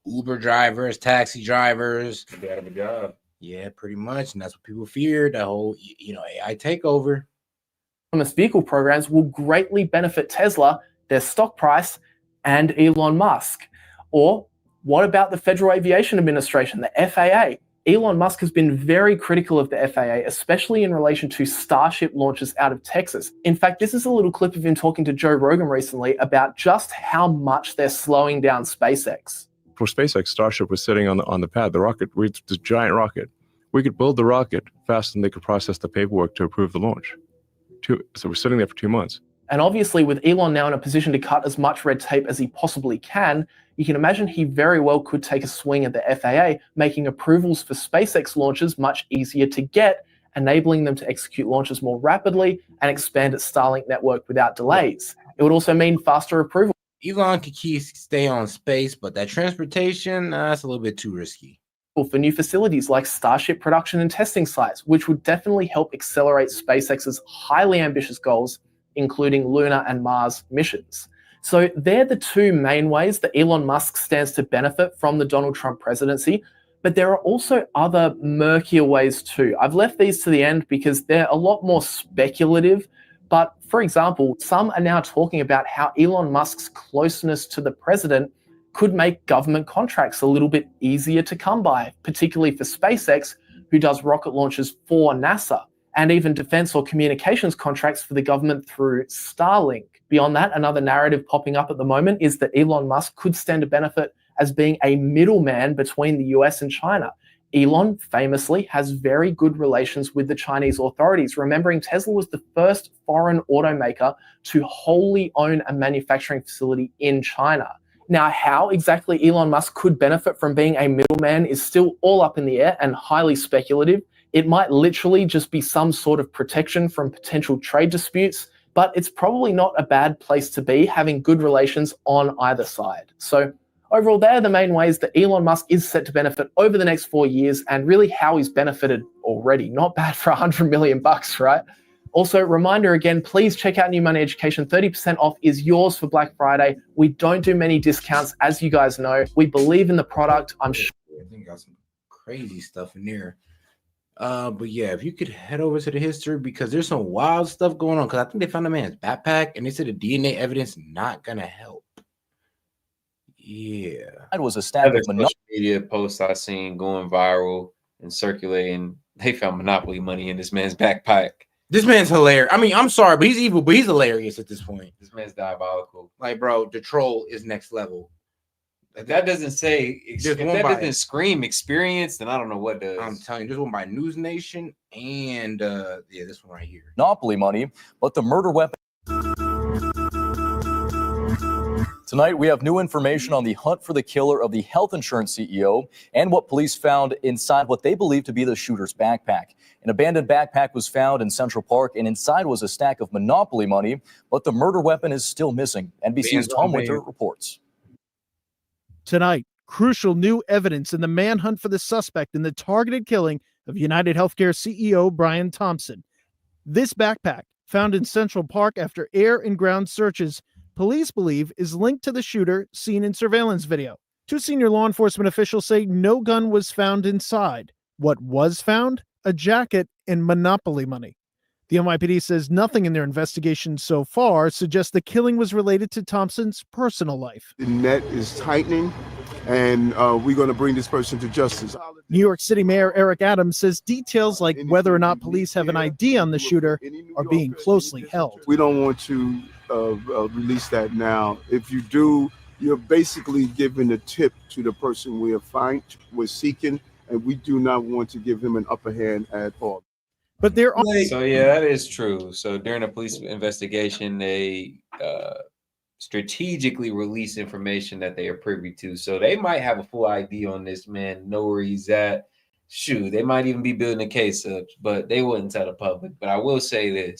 Uber drivers, taxi drivers... They have a job. Yeah, pretty much, and that's what people feared, the whole, AI takeover. Autonomous vehicle programs will greatly benefit Tesla, their stock price, and Elon Musk. Or what about the Federal Aviation Administration, the FAA? Elon Musk has been very critical of the FAA, especially in relation to Starship launches out of Texas. In fact, this is a little clip of him talking to Joe Rogan recently about just how much they're slowing down SpaceX. For SpaceX, Starship was sitting on the pad, the rocket, the giant rocket. We could build the rocket faster than they could process the paperwork to approve the launch. So we're sitting there for 2 months. And obviously, with Elon now in a position to cut as much red tape as he possibly can, you can imagine he very well could take a swing at the FAA, making approvals for SpaceX launches much easier to get, enabling them to execute launches more rapidly and expand its Starlink network without delays. It would also mean faster approval. Elon could stay on space, but that transportation, that's a little bit too risky. For new facilities like Starship production and testing sites, which would definitely help accelerate SpaceX's highly ambitious goals, including lunar and Mars missions. So they're the two main ways that Elon Musk stands to benefit from the Donald Trump presidency, but there are also other murkier ways too. I've left these to the end because they're a lot more speculative, but for example, some are now talking about how Elon Musk's closeness to the president could make government contracts a little bit easier to come by, particularly for SpaceX, who does rocket launches for NASA, and even defense or communications contracts for the government through Starlink. Beyond that, another narrative popping up at the moment is that Elon Musk could stand to benefit as being a middleman between the US and China. Elon famously has very good relations with the Chinese authorities, remembering Tesla was the first foreign automaker to wholly own a manufacturing facility in China. Now, how exactly Elon Musk could benefit from being a middleman is still all up in the air and highly speculative. It might literally just be some sort of protection from potential trade disputes, but it's probably not a bad place to be, having good relations on either side. So overall, they're the main ways that Elon Musk is set to benefit over the next 4 years, and really how he's benefited already. Not bad for $100 million, right? Also, reminder again, please check out New Money Education. 30% off is yours for Black Friday. We don't do many discounts, as you guys know. We believe in the product. I'm sure. I think got some crazy stuff in there. But yeah, if you could head over to the history, because there's some wild stuff going on. Because I think they found a man's backpack, and they said the DNA evidence not gonna help. Yeah, that was a stack of social media posts I seen going viral and circulating. They found Monopoly money in this man's backpack. This man's hilarious. I mean, I'm sorry, but he's evil, but he's hilarious at this point. This man's diabolical. Like, bro, the troll is next level. If that doesn't say, if that doesn't scream experience, then I don't know what does. I'm telling you, this one by News Nation and yeah, this one right here. Monopoly money, but the murder weapon. Tonight, we have new information on the hunt for the killer of the health insurance CEO and what police found inside what they believe to be the shooter's backpack. An abandoned backpack was found in Central Park, and inside was a stack of Monopoly money, but the murder weapon is still missing. NBC's Tom Winter reports. Tonight, crucial new evidence in the manhunt for the suspect in the targeted killing of United Healthcare CEO Brian Thompson. This backpack, found in Central Park after air and ground searches, police believe is linked to the shooter seen in surveillance video. Two senior law enforcement officials say no gun was found inside. What was found? A jacket and Monopoly money. The NYPD says nothing in their investigation so far suggests the killing was related to Thompson's personal life. The net is tightening, and we're going to bring this person to justice. New York City Mayor Eric Adams says details like whether or not police have an ID on the shooter are being closely held. We don't want to release that now. If you do, you're basically giving a tip to the person we're seeking, and we do not want to give him an upper hand at all. But there are so yeah, that is true. So during a police investigation, they strategically release information that they are privy to. So they might have a full ID on this man, know where he's at. Shoot, they might even be building a case up, but they wouldn't tell the public. But I will say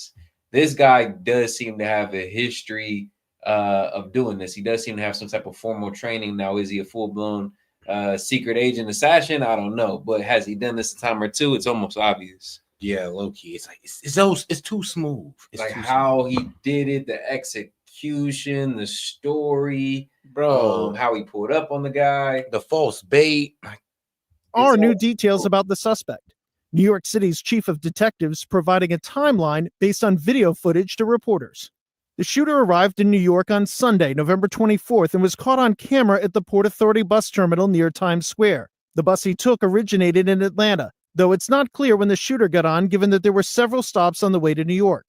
this guy does seem to have a history of doing this. He does seem to have some type of formal training. Now, is he a full-blown secret agent assassin? I don't know. But has he done this a time or two? It's almost obvious. Yeah, low key. It's like it's too smooth. It's like too how he did it, the execution, the story, bro. How he pulled up on the guy, the false bait. Are new details about the suspect. New York City's chief of detectives providing a timeline based on video footage to reporters. The shooter arrived in New York on Sunday, November 24th, and was caught on camera at the Port Authority bus terminal near Times Square. The bus he took originated in Atlanta, though it's not clear when the shooter got on, given that there were several stops on the way to New York.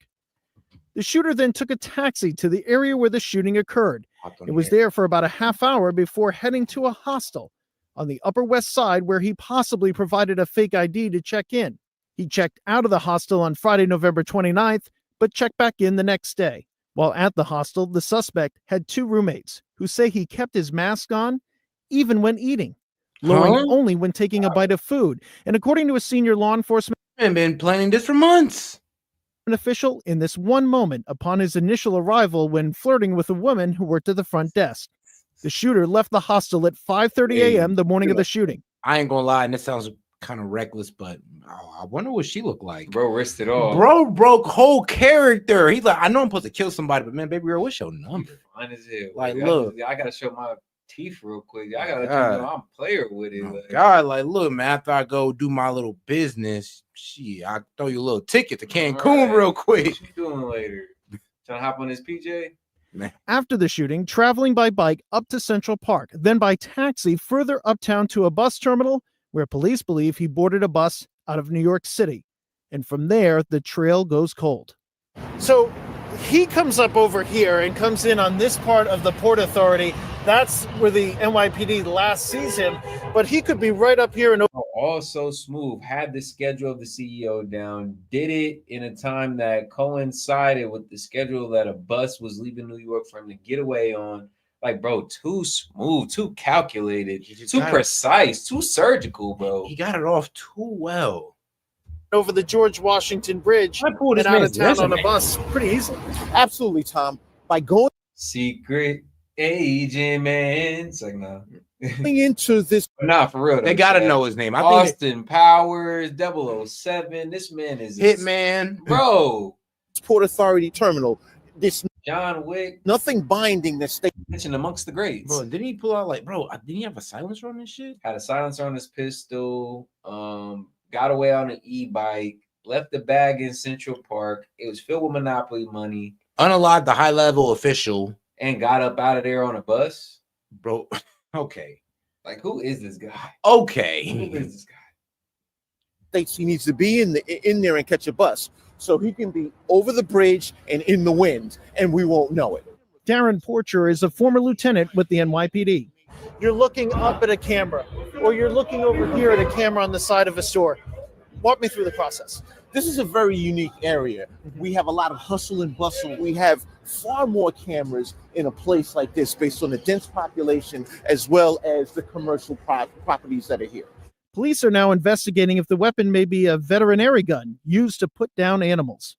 The shooter then took a taxi to the area where the shooting occurred. It was there for about a half hour before heading to a hostel on the Upper West Side, where he possibly provided a fake ID to check in. He checked out of the hostel on Friday, November 29th, but checked back in the next day. While at the hostel, the suspect had two roommates who say he kept his mask on even when eating, lowering only when taking a bite of food. And according to a senior law enforcement, I've been planning this for months. An official, in this one moment upon his initial arrival when flirting with a woman who worked at the front desk. The shooter left the hostel at 5:30 a.m. the morning of the shooting. I ain't gonna lie, and this sounds kind of reckless, but I wonder what she looked like. Bro risked it all. Bro broke whole character. He's like, I know I'm supposed to kill somebody, but man, baby girl, what's your number? Fine as hell. Like, look, I gotta show my teeth real quick. I gotta let you know I'm a player with it. Like, God, like, look, man, after I go do my little business, shit, I throw you a little ticket to Cancun real quick. What you doing later? Trying to hop on this PJ? After the shooting, traveling by bike up to Central Park, then by taxi further uptown to a bus terminal where police believe he boarded a bus out of New York City. And from there, the trail goes cold. So he comes up over here and comes in on this part of the Port Authority. That's where the NYPD last sees him, but he could be right up here and all so smooth, had the schedule of the CEO down, did it in a time that coincided with the schedule that a bus was leaving New York for him to get away on. Like, bro, too smooth, too calculated, too precise, too surgical, bro. He got it off too well. over the George Washington Bridge and out of town on a bus pretty easily. Absolutely, Tom. By going Secret agent, man. It's like, nah. into this. Nah, for real. They got to know his name. I think Austin Powers, 007. This man is Hitman. Bro. Port Authority terminal. This John Wick. Nothing binding the state. Mentioned amongst the greats. Bro, didn't he pull out didn't he have a silencer on this shit? Had a silencer on his pistol. Got away on an e-bike. Left the bag in Central Park. It was filled with Monopoly money. Unalive the high-level official. And got up out of there on a bus. Bro, okay. Like, who is this guy? Okay. Who is this guy? States he needs to be in there and catch a bus. So he can be over the bridge and in the wind, and we won't know it. Darren Porcher is a former lieutenant with the NYPD. You're looking up at a camera, or you're looking over here at a camera on the side of a store. Walk me through the process. This is a very unique area. We have a lot of hustle and bustle. We have far more cameras in a place like this based on the dense population as well as the commercial properties that are here. Police are now investigating if the weapon may be a veterinary gun used to put down animals.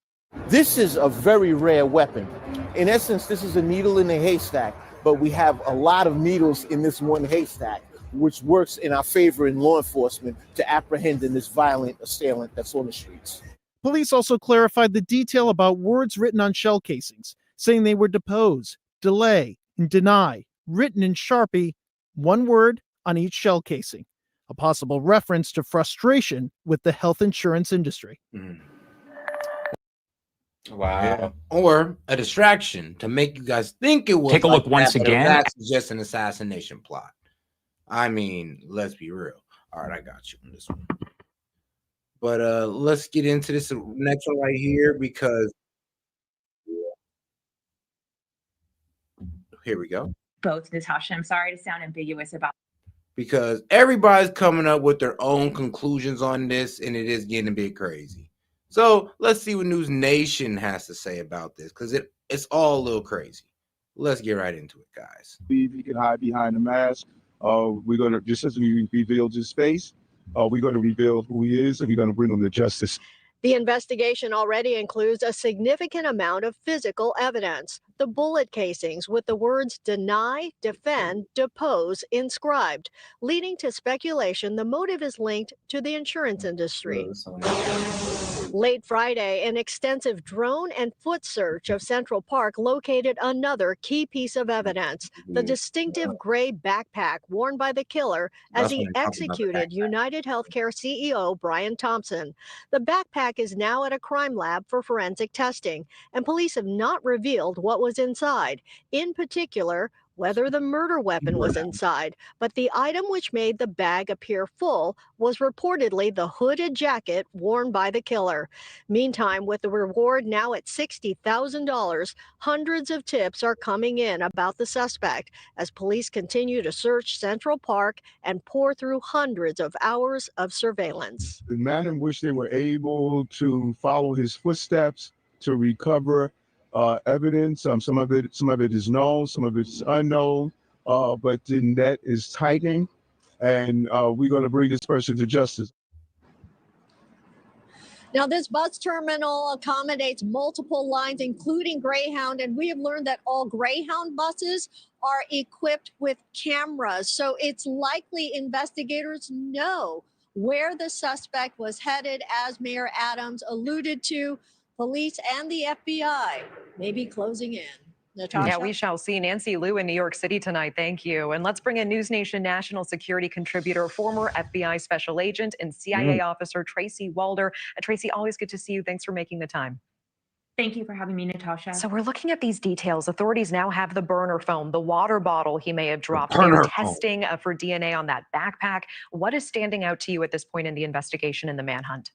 This is a very rare weapon. In essence, this is a needle in a haystack, but we have a lot of needles in this one haystack, which works in our favor in law enforcement to apprehending this violent assailant that's on the streets. Police also clarified the detail about words written on shell casings, saying they were depose, delay, and deny, written in Sharpie, one word on each shell casing. A possible reference to frustration with the health insurance industry. Wow. Yeah. Or a distraction to make you guys think it was. Take a look once again. That's just an assassination plot. I mean, let's be real. All right, I got you on this one. But let's get into this next one right here because here we go. Both, Natasha. I'm sorry to sound ambiguous about. Because everybody's coming up with their own conclusions on this, and it is getting a bit crazy. So let's see what News Nation has to say about this, because it's all a little crazy. Let's get right into it, guys. He can hide behind the mask. We're going to, just as we revealed his face, we're going to reveal who he is, and we're going to bring him to justice. The investigation already includes a significant amount of physical evidence. The bullet casings with the words deny, defend, depose inscribed, leading to speculation the motive is linked to the insurance industry. Late Friday, an extensive drone and foot search of Central Park located another key piece of evidence, the distinctive gray backpack worn by the killer as he executed United Healthcare CEO Brian Thompson. The backpack is now at a crime lab for forensic testing, and police have not revealed what was inside, in particular, whether the murder weapon was inside, but the item which made the bag appear full was reportedly the hooded jacket worn by the killer. Meantime, with the reward now at $60,000, hundreds of tips are coming in about the suspect as police continue to search Central Park and pour through hundreds of hours of surveillance. The manner in which they were able to follow his footsteps to recover evidence. Some of it is known, some of it is unknown, but the net is tightening, and we're going to bring this person to justice. Now, this bus terminal accommodates multiple lines, including Greyhound, and we have learned that all Greyhound buses are equipped with cameras. So it's likely investigators know where the suspect was headed, as Mayor Adams alluded to. Police and the FBI may be closing in. Natasha? Yeah, we shall see. Nancy Liu in New York City tonight. Thank you. And let's bring in News Nation national security contributor, former FBI special agent and CIA officer Tracy Walder. Tracy, always good to see you. Thanks for making the time. Thank you for having me, Natasha. So we're looking at these details. Authorities now have the burner phone, the water bottle he may have dropped. They're testing for DNA on that backpack. What is standing out to you at this point in the investigation and the manhunt?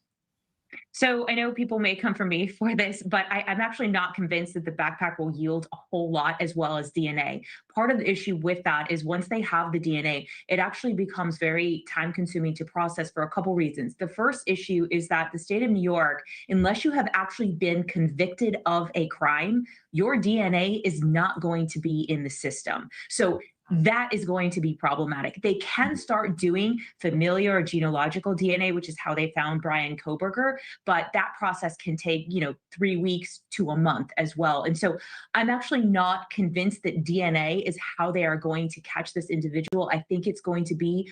So I know people may come for me for this, but I'm actually not convinced that the backpack will yield a whole lot as well as DNA. Part of the issue with that is once they have the DNA, it actually becomes very time consuming to process for a couple reasons. The first issue is that the state of New York, unless you have actually been convicted of a crime, your DNA is not going to be in the system. So that is going to be problematic. They can start doing familial or genealogical DNA, which is how they found Brian Koberger, but that process can take, 3 weeks to a month as well. And so I'm actually not convinced that DNA is how they are going to catch this individual. I think it's going to be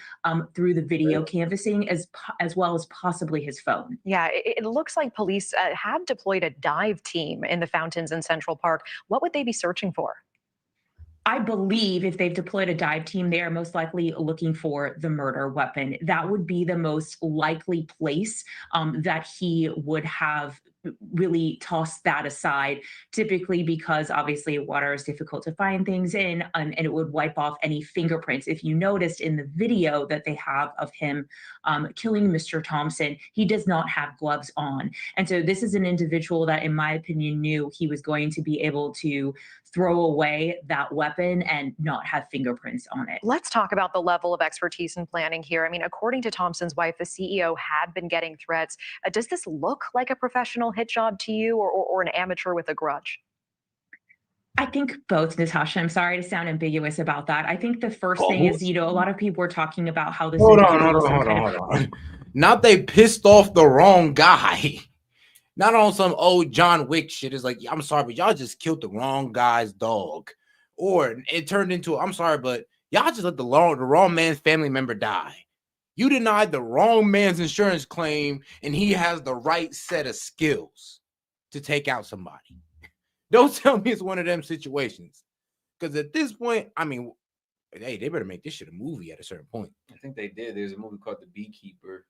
through the video canvassing as well as possibly his phone. Yeah, it looks like police have deployed a dive team in the fountains in Central Park. What would they be searching for? I believe if they've deployed a dive team, they are most likely looking for the murder weapon. That would be the most likely place that he would have really tossed that aside, typically because obviously water is difficult to find things in, and it would wipe off any fingerprints. If you noticed in the video that they have of him killing Mr. Thompson, he does not have gloves on. And so this is an individual that, in my opinion, knew he was going to be able to throw away that weapon and not have fingerprints on it. Let's talk about the level of expertise and planning here. I mean, according to Thompson's wife, the CEO had been getting threats. Does this look like a professional hit job to you, or an amateur with a grudge? I think both, Natasha. I'm sorry to sound ambiguous about that. I think the first thing is, a lot of people were talking about how this. Hold on. Not they pissed off the wrong guy. Not on some old John Wick shit. It's like, I'm sorry, but y'all just killed the wrong guy's dog. Or it turned into, I'm sorry, but y'all just let the wrong man's family member die. You denied the wrong man's insurance claim, and he has the right set of skills to take out somebody. Don't tell me it's one of them situations. Because at this point, I mean, hey, they better make this shit a movie at a certain point. I think they did. There's a movie called The Beekeeper.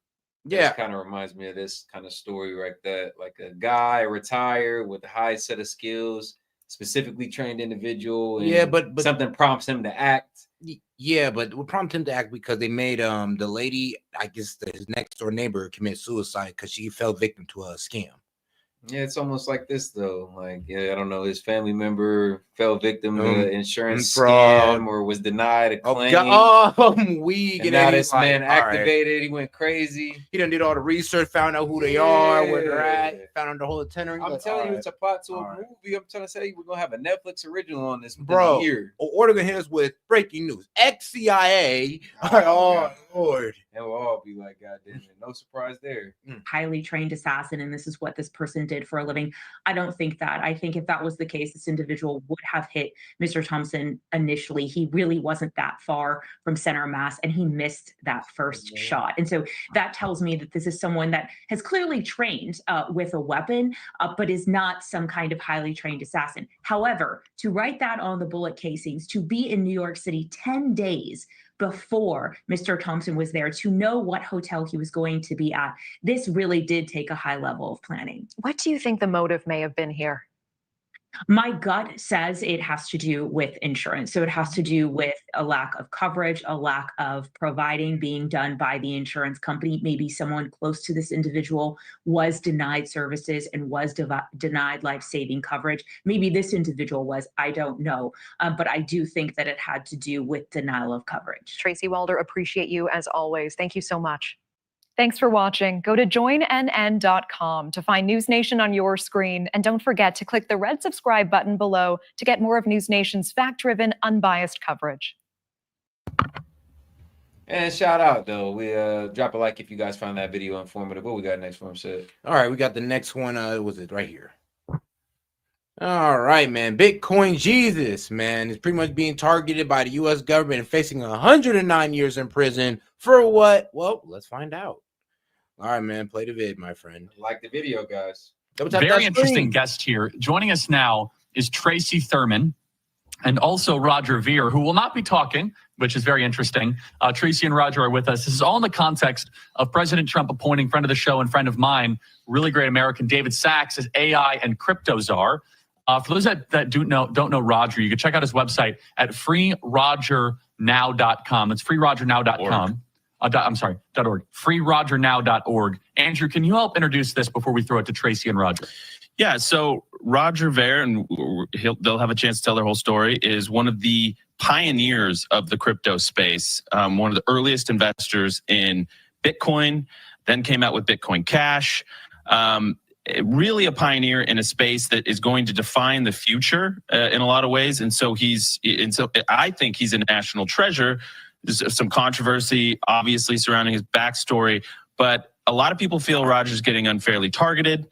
Yeah, kind of reminds me of this kind of story like that. Like a guy retired with a high set of skills, specifically trained individual. And yeah, but something prompts him to act. Yeah, but what prompted him to act because they made the lady, I guess his next door neighbor, commit suicide because she fell victim to a scam. Yeah, it's almost like this though. Like, I don't know, his family member fell victim to an insurance scam or was denied a claim. Weak. And now this man activated. He went crazy. He done did all the research, found out who they are, where they're at, found out the whole itinerary. I'm telling you, it's a plot to a movie. I'm trying to say we're gonna have a Netflix original on this, bro. Year. Or they're gonna hit us with breaking news. Ex-CIA. Oh Lord. And we'll all be like, God damn it, no surprise there. Highly trained assassin, and this is what this person did for a living. I don't think that. I think if that was the case, this individual would have hit Mr. Thompson initially. He really wasn't that far from center mass, and he missed that first shot. And so that tells me that this is someone that has clearly trained with a weapon, but is not some kind of highly trained assassin. However, to write that on the bullet casings, to be in New York City 10 days before Mr. Thompson was there, to know what hotel he was going to be at, this really did take a high level of planning. What do you think the motive may have been here? My gut says it has to do with insurance. So it has to do with a lack of coverage, a lack of providing being done by the insurance company. Maybe someone close to this individual was denied services and was denied life-saving coverage. Maybe this individual was, I don't know. But I do think that it had to do with denial of coverage. Tracy Walder, appreciate you as always. Thank you so much. Thanks for watching. Go to joinnn.com to find News Nation on your screen. And don't forget to click the red subscribe button below to get more of News Nation's fact-driven, unbiased coverage. And shout out, though. We drop a like if you guys found that video informative. What we got next for him, Sid? All right, we got the next one. Was it right here? All right, man. Bitcoin Jesus, man, is pretty much being targeted by the U.S. government and facing 109 years in prison for what? Well, let's find out. All right, man. Play the vid, my friend. Like the video, guys. Very interesting guest here. Joining us now is Tracy Thurman and also Roger Ver, who will not be talking, which is very interesting. Tracy and Roger are with us. This is all in the context of President Trump appointing friend of the show and friend of mine, really great American, David Sachs, as AI and crypto czar. For those that don't know Roger, you can check out his website at freerogernow.com. It's freerogernow.com. .org. FreeRogerNow.org. Andrew, can you help introduce this before we throw it to Tracy and Roger? Yeah, so Roger Ver, and they'll have a chance to tell their whole story, is one of the pioneers of the crypto space, one of the earliest investors in Bitcoin, then came out with Bitcoin Cash. Really a pioneer in a space that is going to define the future in a lot of ways. And so I think he's a national treasure. There's some controversy, obviously, surrounding his backstory, but a lot of people feel Roger's getting unfairly targeted.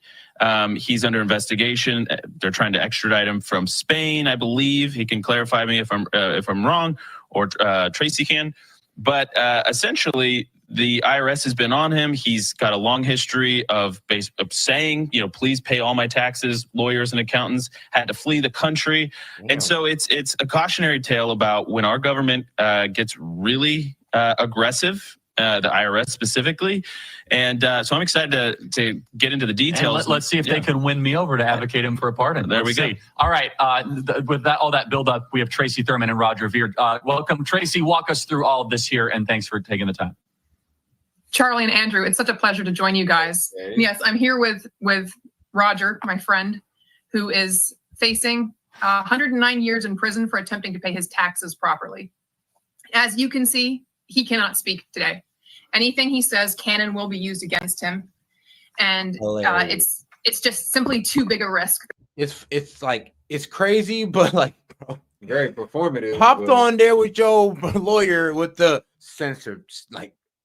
He's under investigation. They're trying to extradite him from Spain, I believe. He can clarify me if I'm wrong, or Tracy can. But essentially, the IRS has been on him. He's got a long history of saying, please pay all my taxes. Lawyers and accountants had to flee the country. Damn. And so it's a cautionary tale about when our government gets really aggressive, the IRS specifically. And so I'm excited to get into the details. Let's see if they can win me over to advocate him for a pardon. There we go. All right. With all that build up, we have Tracy Thurman and Roger Ver. Welcome, Tracy. Walk us through all of this here, and thanks for taking the time. Charlie and Andrew, it's such a pleasure to join you guys. Okay. Yes, I'm here with Roger, my friend, who is facing 109 years in prison for attempting to pay his taxes properly. As you can see, he cannot speak today. Anything he says can and will be used against him, and it's just simply too big a risk. It's crazy, but bro, very performative. Hopped on there with your lawyer with the censor,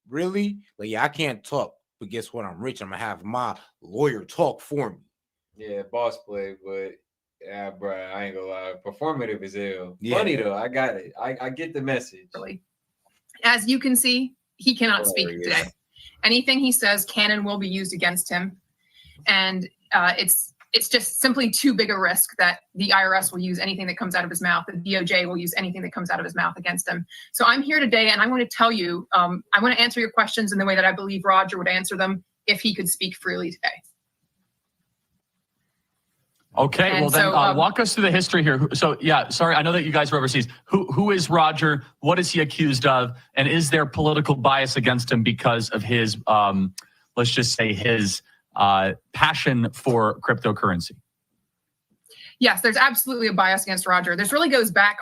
really? Yeah, I can't talk, but guess what? I'm rich. I'm gonna have my lawyer talk for me. Yeah, boss play, but yeah, bro, I ain't gonna lie. Performative as hell. Yeah. Funny though, I got it. I get the message. Really. As you can see, he cannot speak today. Anything he says can and will be used against him, and it's just simply too big a risk that the IRS will use anything that comes out of his mouth. The DOJ will use anything that comes out of his mouth against him. So I'm here today, and I want to tell you, I want to answer your questions in the way that I believe Roger would answer them if he could speak freely today. Okay, and well then walk us through the history here. So yeah, sorry, I know that you guys are overseas. Who is Roger? What is he accused of? And is there political bias against him because of his, let's just say his passion for cryptocurrency? Yes, there's absolutely a bias against Roger. This really goes back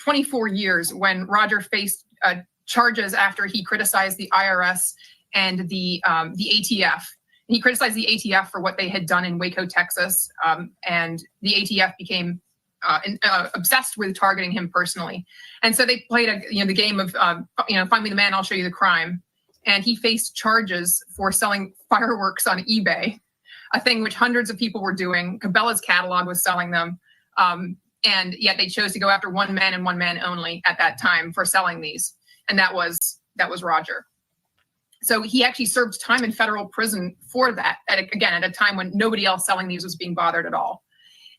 24 years when Roger faced charges after he criticized the IRS and the ATF. He criticized the ATF for what they had done in Waco, Texas, and the ATF became obsessed with targeting him personally. And so they played the game of find me the man, I'll show you the crime. And he faced charges for selling fireworks on eBay, a thing which hundreds of people were doing. Cabela's catalog was selling them, and yet they chose to go after one man and one man only at that time for selling these, and that was Roger. So he actually served time in federal prison for that, at a time when nobody else selling these was being bothered at all.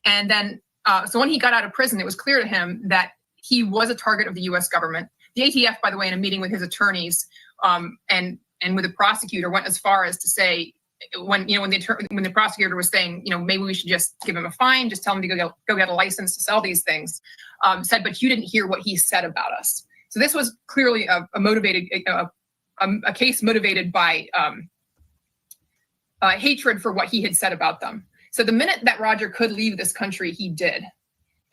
And then, so when he got out of prison, it was clear to him that he was a target of the U.S. government. The ATF, by the way, in a meeting with his attorneys and with the prosecutor, went as far as to say, when the prosecutor was saying, maybe we should just give him a fine, just tell him to go get a license to sell these things, said, but you didn't hear what he said about us. So this was clearly a case motivated by hatred for what he had said about them. So the minute that Roger could leave this country, he did.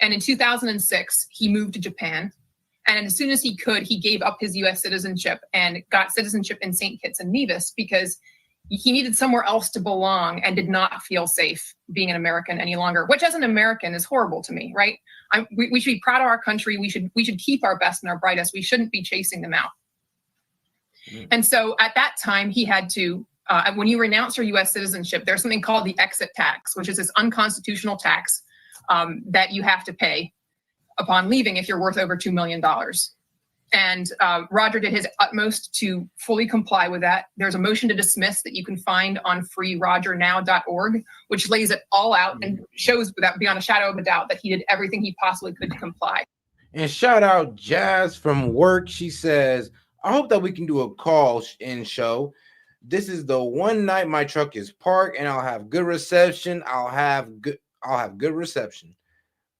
And in 2006, he moved to Japan. And as soon as he could, he gave up his U.S. citizenship and got citizenship in St. Kitts and Nevis because he needed somewhere else to belong and did not feel safe being an American any longer, which as an American is horrible to me, right? We should be proud of our country. We should keep our best and our brightest. We shouldn't be chasing them out. And so at that time, he had to, when you renounce your U.S. citizenship, there's something called the exit tax, which is this unconstitutional tax that you have to pay upon leaving if you're worth over $2 million. And Roger did his utmost to fully comply with that. There's a motion to dismiss that you can find on freerogernow.org, which lays it all out and shows without beyond a shadow of a doubt that he did everything he possibly could to comply. And shout out Jazz from work. She says, I hope that we can do a call-in show. This is the one night my truck is parked and I'll have good reception. I'll have good reception.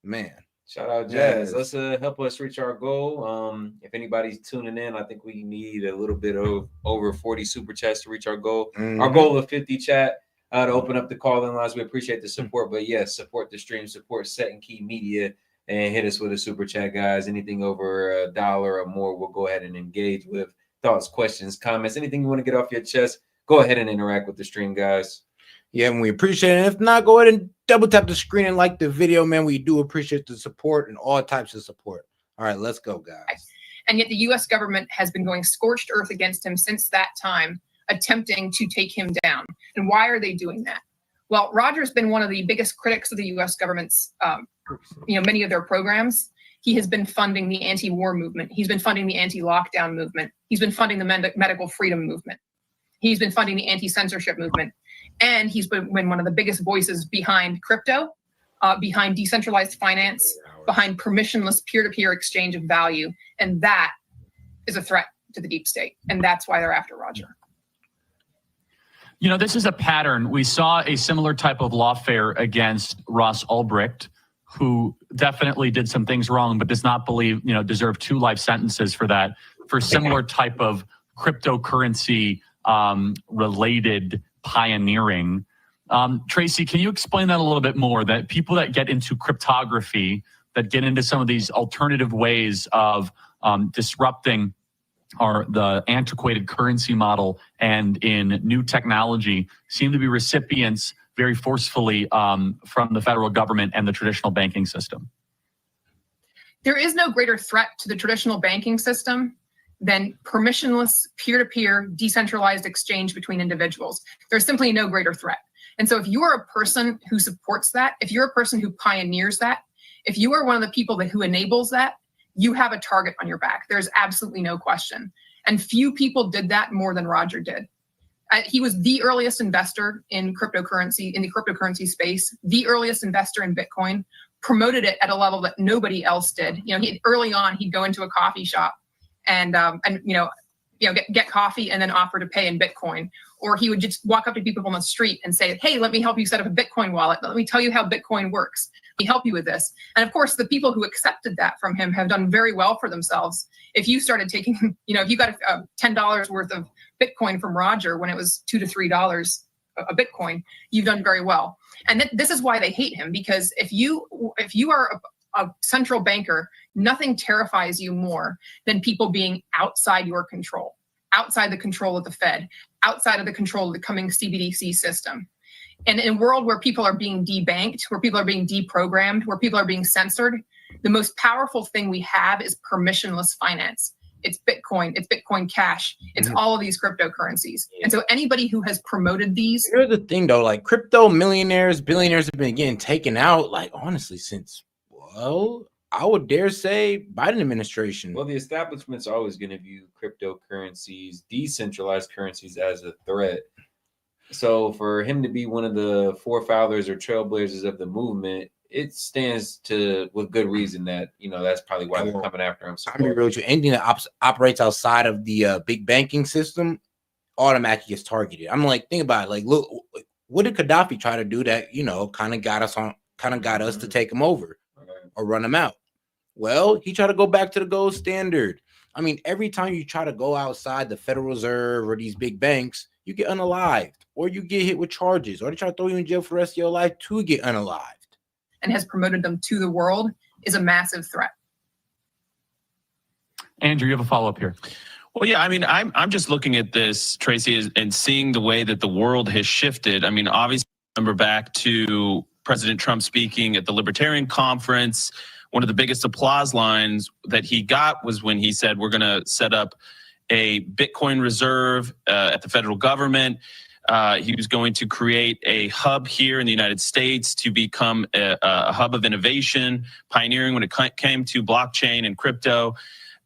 Man, Shout out Jazz. Let's help us reach our goal. If anybody's tuning in, I think we need a little bit of over 40 super chats to reach our goal. Our goal of 50 chat to open up the call-in lines. We appreciate the support, but yes, support the stream, support Set and Key Media, and hit us with a super chat, guys. Anything over $1 or more, we'll go ahead and engage with thoughts, questions, comments, anything you want to get off your chest. Go ahead and interact with the stream, guys. Yeah, and we appreciate it. If not, go ahead and double tap the screen and like the video, man. We do appreciate the support and all types of support. All right, let's go, guys. And yet the U.S. government has been going scorched earth against him since that time, attempting to take him down. And why are they doing that? Well, Roger's been one of the biggest critics of the U.S. government's, many of their programs. He has been funding the anti-war movement. He's been funding the anti-lockdown movement. He's been funding the medical freedom movement. He's been funding the anti-censorship movement. And he's been one of the biggest voices behind crypto, behind decentralized finance, behind permissionless peer-to-peer exchange of value. And that is a threat to the deep state. And that's why they're after Roger. You know, this is a pattern. We saw a similar type of lawfare against Ross Ulbricht, who definitely did some things wrong, but does not believe, deserve 2 life sentences for that, for similar type of cryptocurrency related pioneering. Tracy, can you explain that a little bit more? That people that get into cryptography, that get into some of these alternative ways of disrupting the antiquated currency model and in new technology, seem to be recipients very forcefully from the federal government and the traditional banking system. There is no greater threat to the traditional banking system than permissionless peer-to-peer decentralized exchange between individuals. There's simply no greater threat. And so if you are a person who supports that, if you're a person who pioneers that, if you are one of the people who enables that, you have a target on your back. There's absolutely no question. And few people did that more than Roger did. He was the earliest investor in cryptocurrency, in the cryptocurrency space, the earliest investor in Bitcoin, promoted it at a level that nobody else did. Early on, he'd go into a coffee shop and get coffee and then offer to pay in Bitcoin. Or he would just walk up to people on the street and say, hey, let me help you set up a Bitcoin wallet. Let me tell you how Bitcoin works. Let me help you with this. And of course, the people who accepted that from him have done very well for themselves. If you started taking, if you got $10 worth of Bitcoin from Roger when it was $2 to $3 a Bitcoin, you've done very well. And this is why they hate him, because if you are a central banker, nothing terrifies you more than people being outside your control, outside the control of the Fed, outside of the control of the coming CBDC system. And in a world where people are being debanked, where people are being deprogrammed, where people are being censored, the most powerful thing we have is permissionless finance. It's Bitcoin Cash, it's all of these cryptocurrencies. And so anybody who has promoted these. Here's the thing though, like crypto millionaires, billionaires have been getting taken out, like honestly, since, well, I would dare say Biden administration. Well, the establishment's always going to view cryptocurrencies, decentralized currencies, as a threat. So for him to be one of the forefathers or trailblazers of the movement, it stands with good reason that, that's probably why they're coming after him. I'm be real with you. Anything that operates outside of the big banking system automatically gets targeted. I'm like, think about it. Like, look, what did Gaddafi try to do that, kind of got us to take him over or run him out? Well, he tried to go back to the gold standard. I mean, every time you try to go outside the Federal Reserve or these big banks, you get unalived or you get hit with charges or they try to throw you in jail for the rest of your life to get unalived. And has promoted them to the world is a massive threat. Andrew, you have a follow-up here. Well, yeah, I mean, I'm just looking at this, Tracy, and seeing the way that the world has shifted. I mean, obviously, remember back to President Trump speaking at the Libertarian Conference. One of the biggest applause lines that he got was when he said, we're going to set up a Bitcoin reserve at the federal government. He was going to create a hub here in the United States to become a hub of innovation, pioneering when it came to blockchain and crypto.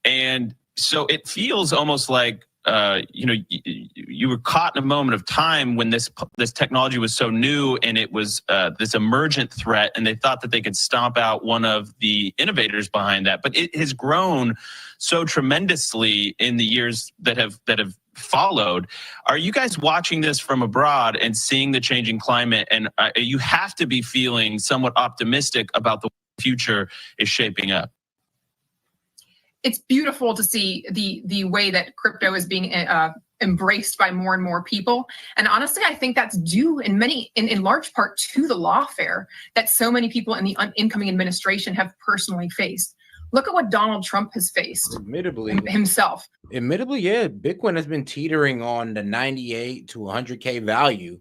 And so it feels almost like, you were caught in a moment of time when this technology was so new and it was this emergent threat, and they thought that they could stomp out one of the innovators behind that. But it has grown so tremendously in the years that have followed. Are you guys watching this from abroad and seeing the changing climate? And you have to be feeling somewhat optimistic about the future is shaping up. It's beautiful to see the way that crypto is being embraced by more and more people. And honestly, I think that's due in large part to the lawfare that so many people in the incoming administration have personally faced. Look at what Donald Trump has faced himself. Admittedly, yeah, Bitcoin has been teetering on the 98 to 100K value.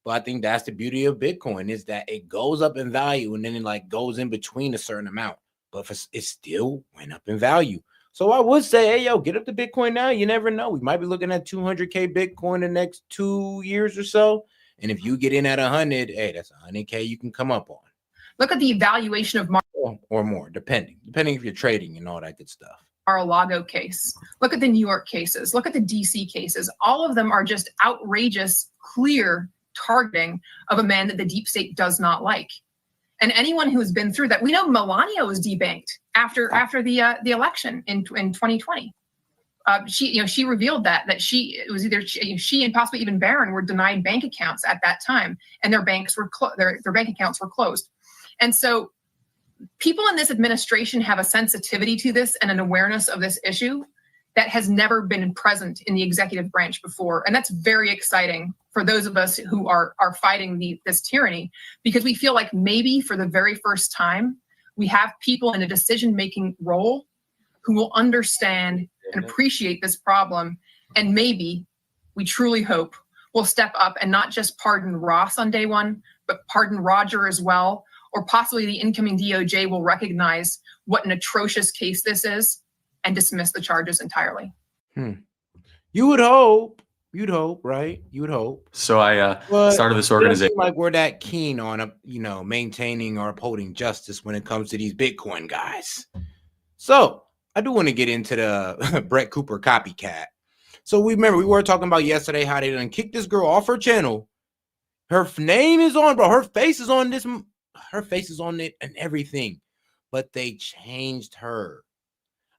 But I think that's the beauty of Bitcoin, is that it goes up in value and then it like goes in between a certain amount. But it still went up in value. So I would say, hey, yo, get up to Bitcoin now. You never know. We might be looking at 200K Bitcoin the next 2 years or so. And if you get in at 100, hey, that's 100K you can come up on. Look at the valuation of or more, depending if you're trading and all that good stuff. Mar-a-Lago case. Look at the New York cases. Look at the DC cases. All of them are just outrageous, clear targeting of a man that the deep state does not like. And anyone who has been through that, we know Melania was debanked after the election in 2020. She revealed that it was either she and possibly even Barron were denied bank accounts at that time, and their bank accounts were closed. And so people in this administration have a sensitivity to this and an awareness of this issue that has never been present in the executive branch before. And that's very exciting for those of us who are fighting this tyranny, because we feel like maybe for the very first time, we have people in a decision-making role who will understand and appreciate this problem. And maybe, we truly hope, will step up and not just pardon Ross on day one, but pardon Roger as well. Or possibly the incoming DOJ will recognize what an atrocious case this is and dismiss the charges entirely. You would hope. You'd hope, right? You would hope. So I started this organization. It doesn't seem like we're that keen on, maintaining or upholding justice when it comes to these Bitcoin guys. So I do want to get into the Brett Cooper copycat. So we were talking about yesterday how they done kicked this girl off her channel. Her name is on, bro. Her face is on this. Her face is on it and everything, but they changed her.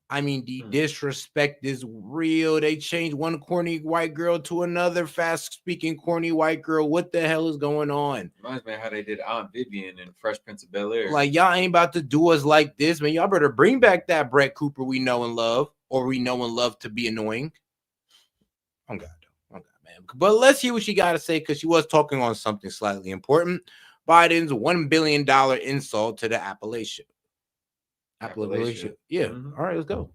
I mean, the disrespect is real. They changed one corny white girl to another fast-speaking corny white girl. What the hell is going on? Reminds me of how they did Aunt Vivian in Fresh Prince of Bel-Air. Like, y'all ain't about to do us like this, man. Y'all better bring back that Brett Cooper we know and love, or we know and love to be annoying. Oh, God, man. But let's hear what she got to say, because she was talking on something slightly important. Biden's $1 billion insult to the Appalachia. Yeah. All right, let's go.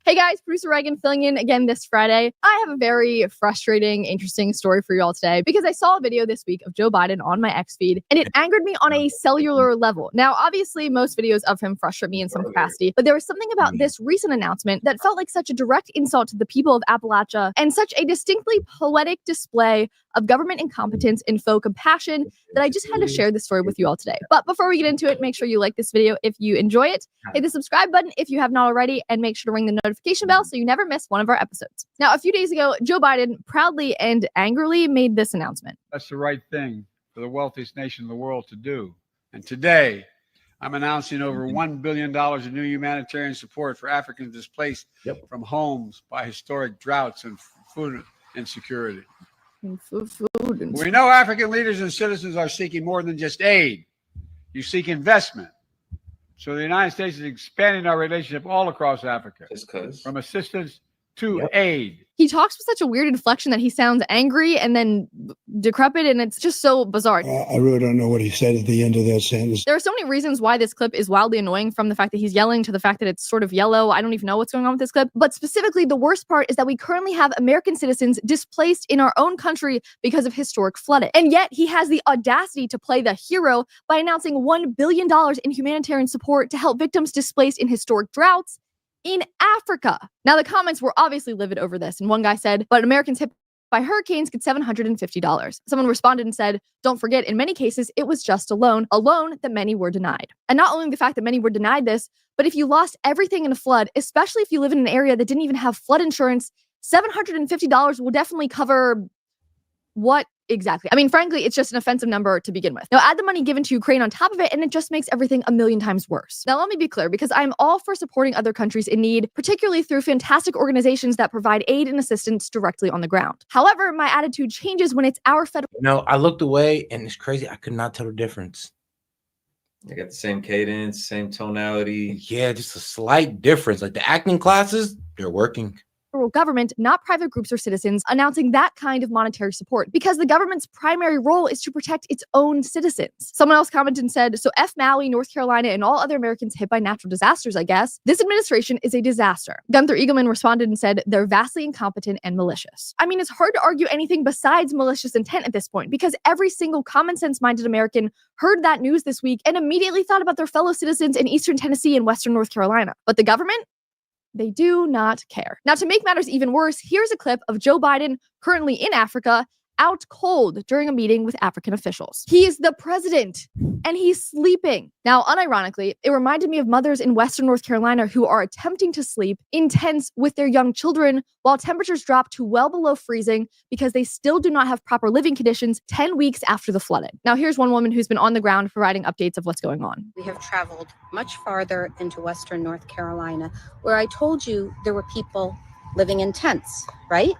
Hey guys, producer Reagan filling in again this Friday. I have a very frustrating, interesting story for you all today, because I saw a video this week of Joe Biden on my X feed, and it angered me on a cellular level. Now, obviously, most videos of him frustrate me in some capacity, but there was something about this recent announcement that felt like such a direct insult to the people of Appalachia and such a distinctly poetic display of government incompetence and faux compassion that I just had to share this story with you all today. But before we get into it, make sure you like this video if you enjoy it, hit the subscribe button if you have not already, and make sure to ring the notification bell so you never miss one of our episodes. Now, a few days ago, Joe Biden proudly and angrily made this announcement. That's the right thing for the wealthiest nation in the world to do. And today, I'm announcing over $1 billion in new humanitarian support for Africans displaced from homes by historic droughts and food insecurity. We know African leaders and citizens are seeking more than just aid. You seek investment. So the United States is expanding our relationship all across Africa, from assistance to aid. He talks with such a weird inflection that he sounds angry and then decrepit, and it's just so bizarre. I really don't know what he said at the end of that sentence. There are so many reasons why this clip is wildly annoying, from the fact that he's yelling to the fact that it's sort of yellow. I don't even know what's going on with this clip. But specifically, the worst part is that we currently have American citizens displaced in our own country because of historic flooding. And yet he has the audacity to play the hero by announcing $1 billion in humanitarian support to help victims displaced in historic droughts in Africa. Now, the comments were obviously livid over this, and one guy said, but Americans hit by hurricanes get $750. Someone responded and said, don't forget, in many cases, it was just a loan that many were denied. And not only the fact that many were denied this, but if you lost everything in a flood, especially if you live in an area that didn't even have flood insurance, $750 will definitely cover what exactly? I mean, frankly, it's just an offensive number to begin with. Now, add the money given to Ukraine on top of it, and it just makes everything a million times worse. Now, let me be clear, because I'm all for supporting other countries in need, particularly through fantastic organizations that provide aid and assistance directly on the ground. However, my attitude changes when it's our federal. I looked away, and it's crazy. I could not tell the difference. They got the same cadence, same tonality. Yeah, just a slight difference. Like the acting classes, they're working. Federal government, not private groups or citizens, announcing that kind of monetary support because the government's primary role is to protect its own citizens. Someone else commented and said, so F Maui, North Carolina, and all other Americans hit by natural disasters, I guess. This administration is a disaster. Gunther Eagleman responded and said, they're vastly incompetent and malicious. I mean, it's hard to argue anything besides malicious intent at this point because every single common sense minded American heard that news this week and immediately thought about their fellow citizens in Eastern Tennessee and Western North Carolina. But the government? They do not care. Now, to make matters even worse, here's a clip of Joe Biden, currently in Africa, out cold during a meeting with African officials. He is the president, and he's sleeping. Now, unironically, it reminded me of mothers in Western North Carolina who are attempting to sleep in tents with their young children while temperatures drop to well below freezing because they still do not have proper living conditions 10 weeks after the flooding. Now, here's one woman who's been on the ground providing updates of what's going on. We have traveled much farther into Western North Carolina, where I told you there were people living in tents, right?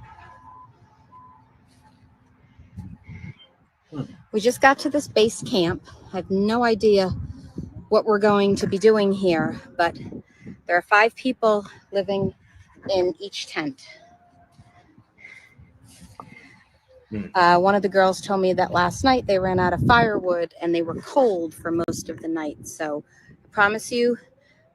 We just got to this base camp. I have no idea what we're going to be doing here, but there are 5 people living in each tent. One of the girls told me that last night they ran out of firewood and they were cold for most of the night. So I promise you,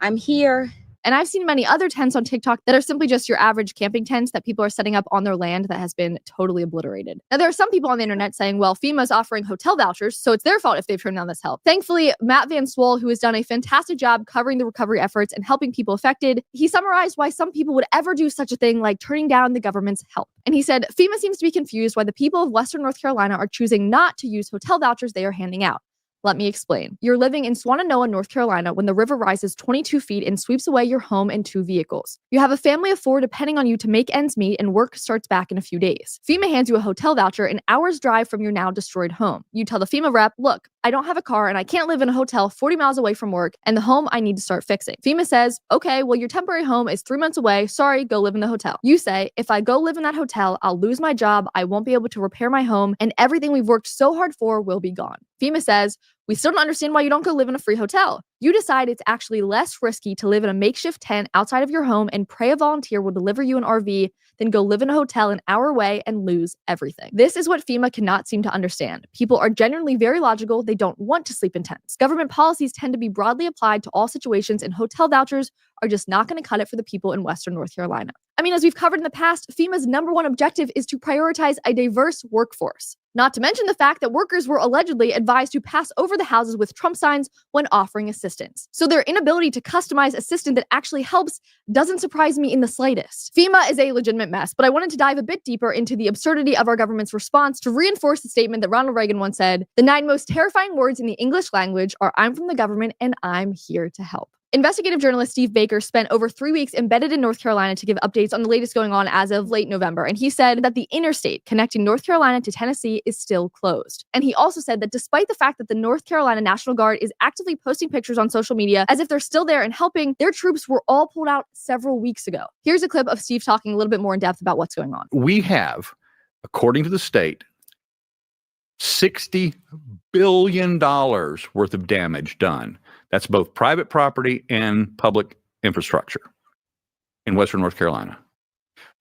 I'm here. And I've seen many other tents on TikTok that are simply just your average camping tents that people are setting up on their land that has been totally obliterated. Now, there are some people on the internet saying, well, FEMA's offering hotel vouchers, so it's their fault if they've turned down this help. Thankfully, Matt Van Swol, who has done a fantastic job covering the recovery efforts and helping people affected, he summarized why some people would ever do such a thing like turning down the government's help. And he said, FEMA seems to be confused why the people of Western North Carolina are choosing not to use hotel vouchers they are handing out. Let me explain. You're living in Swannanoa, North Carolina, when the river rises 22 feet and sweeps away your home and 2 vehicles. You have a family of 4 depending on you to make ends meet, and work starts back in a few days. FEMA hands you a hotel voucher an hour's drive from your now destroyed home. You tell the FEMA rep, look, I don't have a car and I can't live in a hotel 40 miles away from work and the home I need to start fixing. FEMA says, okay, well, your temporary home is 3 months away. Sorry, go live in the hotel. You say, if I go live in that hotel, I'll lose my job, I won't be able to repair my home, and everything we've worked so hard for will be gone. FEMA says, we still don't understand why you don't go live in a free hotel. You decide it's actually less risky to live in a makeshift tent outside of your home and pray a volunteer will deliver you an RV than go live in a hotel an hour away and lose everything. This is what FEMA cannot seem to understand. People are genuinely very logical. They don't want to sleep in tents. Government policies tend to be broadly applied to all situations, and hotel vouchers are just not going to cut it for the people in Western North Carolina. I mean, as we've covered in the past, FEMA's #1 objective is to prioritize a diverse workforce. Not to mention the fact that workers were allegedly advised to pass over the houses with Trump signs when offering assistance. So their inability to customize assistance that actually helps doesn't surprise me in the slightest. FEMA is a legitimate mess, but I wanted to dive a bit deeper into the absurdity of our government's response to reinforce the statement that Ronald Reagan once said, the 9 most terrifying words in the English language are I'm from the government and I'm here to help. Investigative journalist Steve Baker spent over 3 weeks embedded in North Carolina to give updates on the latest going on as of late November. And he said that the interstate connecting North Carolina to Tennessee is still closed. And he also said that despite the fact that the North Carolina National Guard is actively posting pictures on social media as if they're still there and helping, their troops were all pulled out several weeks ago. Here's a clip of Steve talking a little bit more in depth about what's going on. We have, according to the state, $60 billion worth of damage done. That's both private property and public infrastructure in Western North Carolina.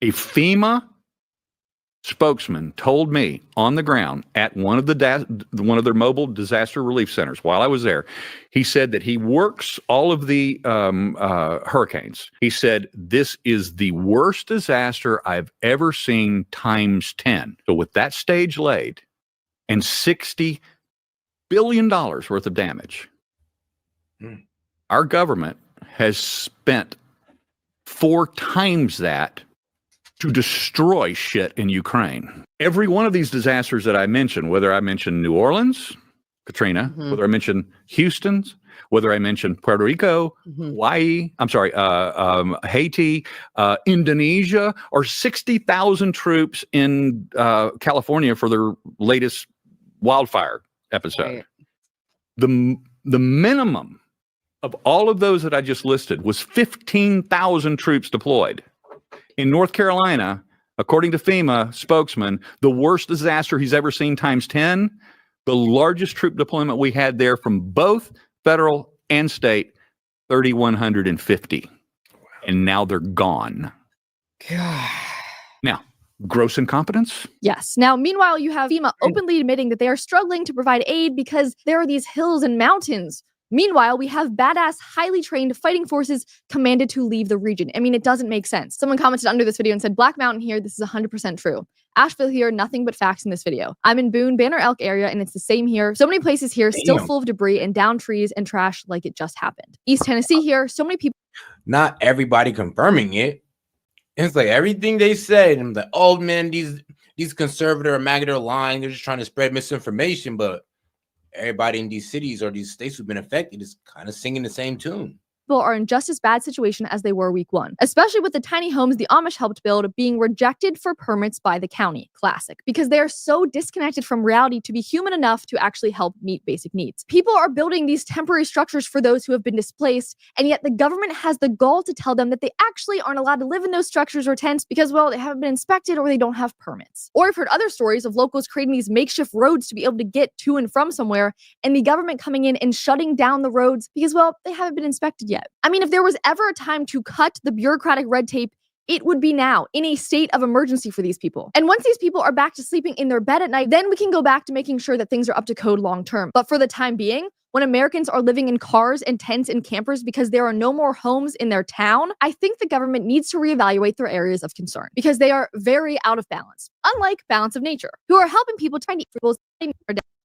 A FEMA spokesman told me on the ground at one of their mobile disaster relief centers while I was there, he said that he works all of the hurricanes. He said, this is the worst disaster I've ever seen times 10. So with that stage laid and $60 billion worth of damage, our government has spent 4 times that to destroy shit in Ukraine. Every one of these disasters that I mentioned, whether I mention New Orleans, Katrina, whether I mention Houston's, whether I mention Puerto Rico, Hawaii, Haiti, Indonesia, or 60,000 troops in California for their latest wildfire episode. Right. The minimum of all of those that I just listed was 15,000 troops deployed. In North Carolina, according to FEMA spokesman, the worst disaster he's ever seen times 10, the largest troop deployment we had there from both federal and state, 3,150. And now they're gone. Now, gross incompetence? Yes. Now, meanwhile, you have FEMA openly admitting that they are struggling to provide aid because there are these hills and mountains. Meanwhile, we have badass, highly trained fighting forces commanded to leave the region. I mean, it doesn't make sense. Someone commented under this video and said, Black Mountain here, this is 100% true. Asheville here, nothing but facts in this video. I'm in Boone, Banner Elk area, and it's the same here. So many places here, still full of debris and downed trees and trash like it just happened. East Tennessee here, so many people. Not everybody confirming it. It's like everything they said, and the old man, these conservative or MAGA are lying. They're just trying to spread misinformation, but everybody in these cities or these states who've been affected is kind of singing the same tune. People are in just as bad situation as they were week one, especially with the tiny homes the Amish helped build being rejected for permits by the county. Classic, because they are so disconnected from reality to be human enough to actually help meet basic needs. People are building these temporary structures for those who have been displaced, and yet the government has the gall to tell them that they actually aren't allowed to live in those structures or tents because, well, they haven't been inspected or they don't have permits. Or I've heard other stories of locals creating these makeshift roads to be able to get to and from somewhere, and the government coming in and shutting down the roads because, well, they haven't been inspected yet. I mean, if there was ever a time to cut the bureaucratic red tape, it would be now, in a state of emergency for these people. And once these people are back to sleeping in their bed at night, then we can go back to making sure that things are up to code long term. But for the time being, when Americans are living in cars and tents and campers because there are no more homes in their town, I think the government needs to reevaluate their areas of concern because they are very out of balance, unlike Balance of Nature, who are helping people try to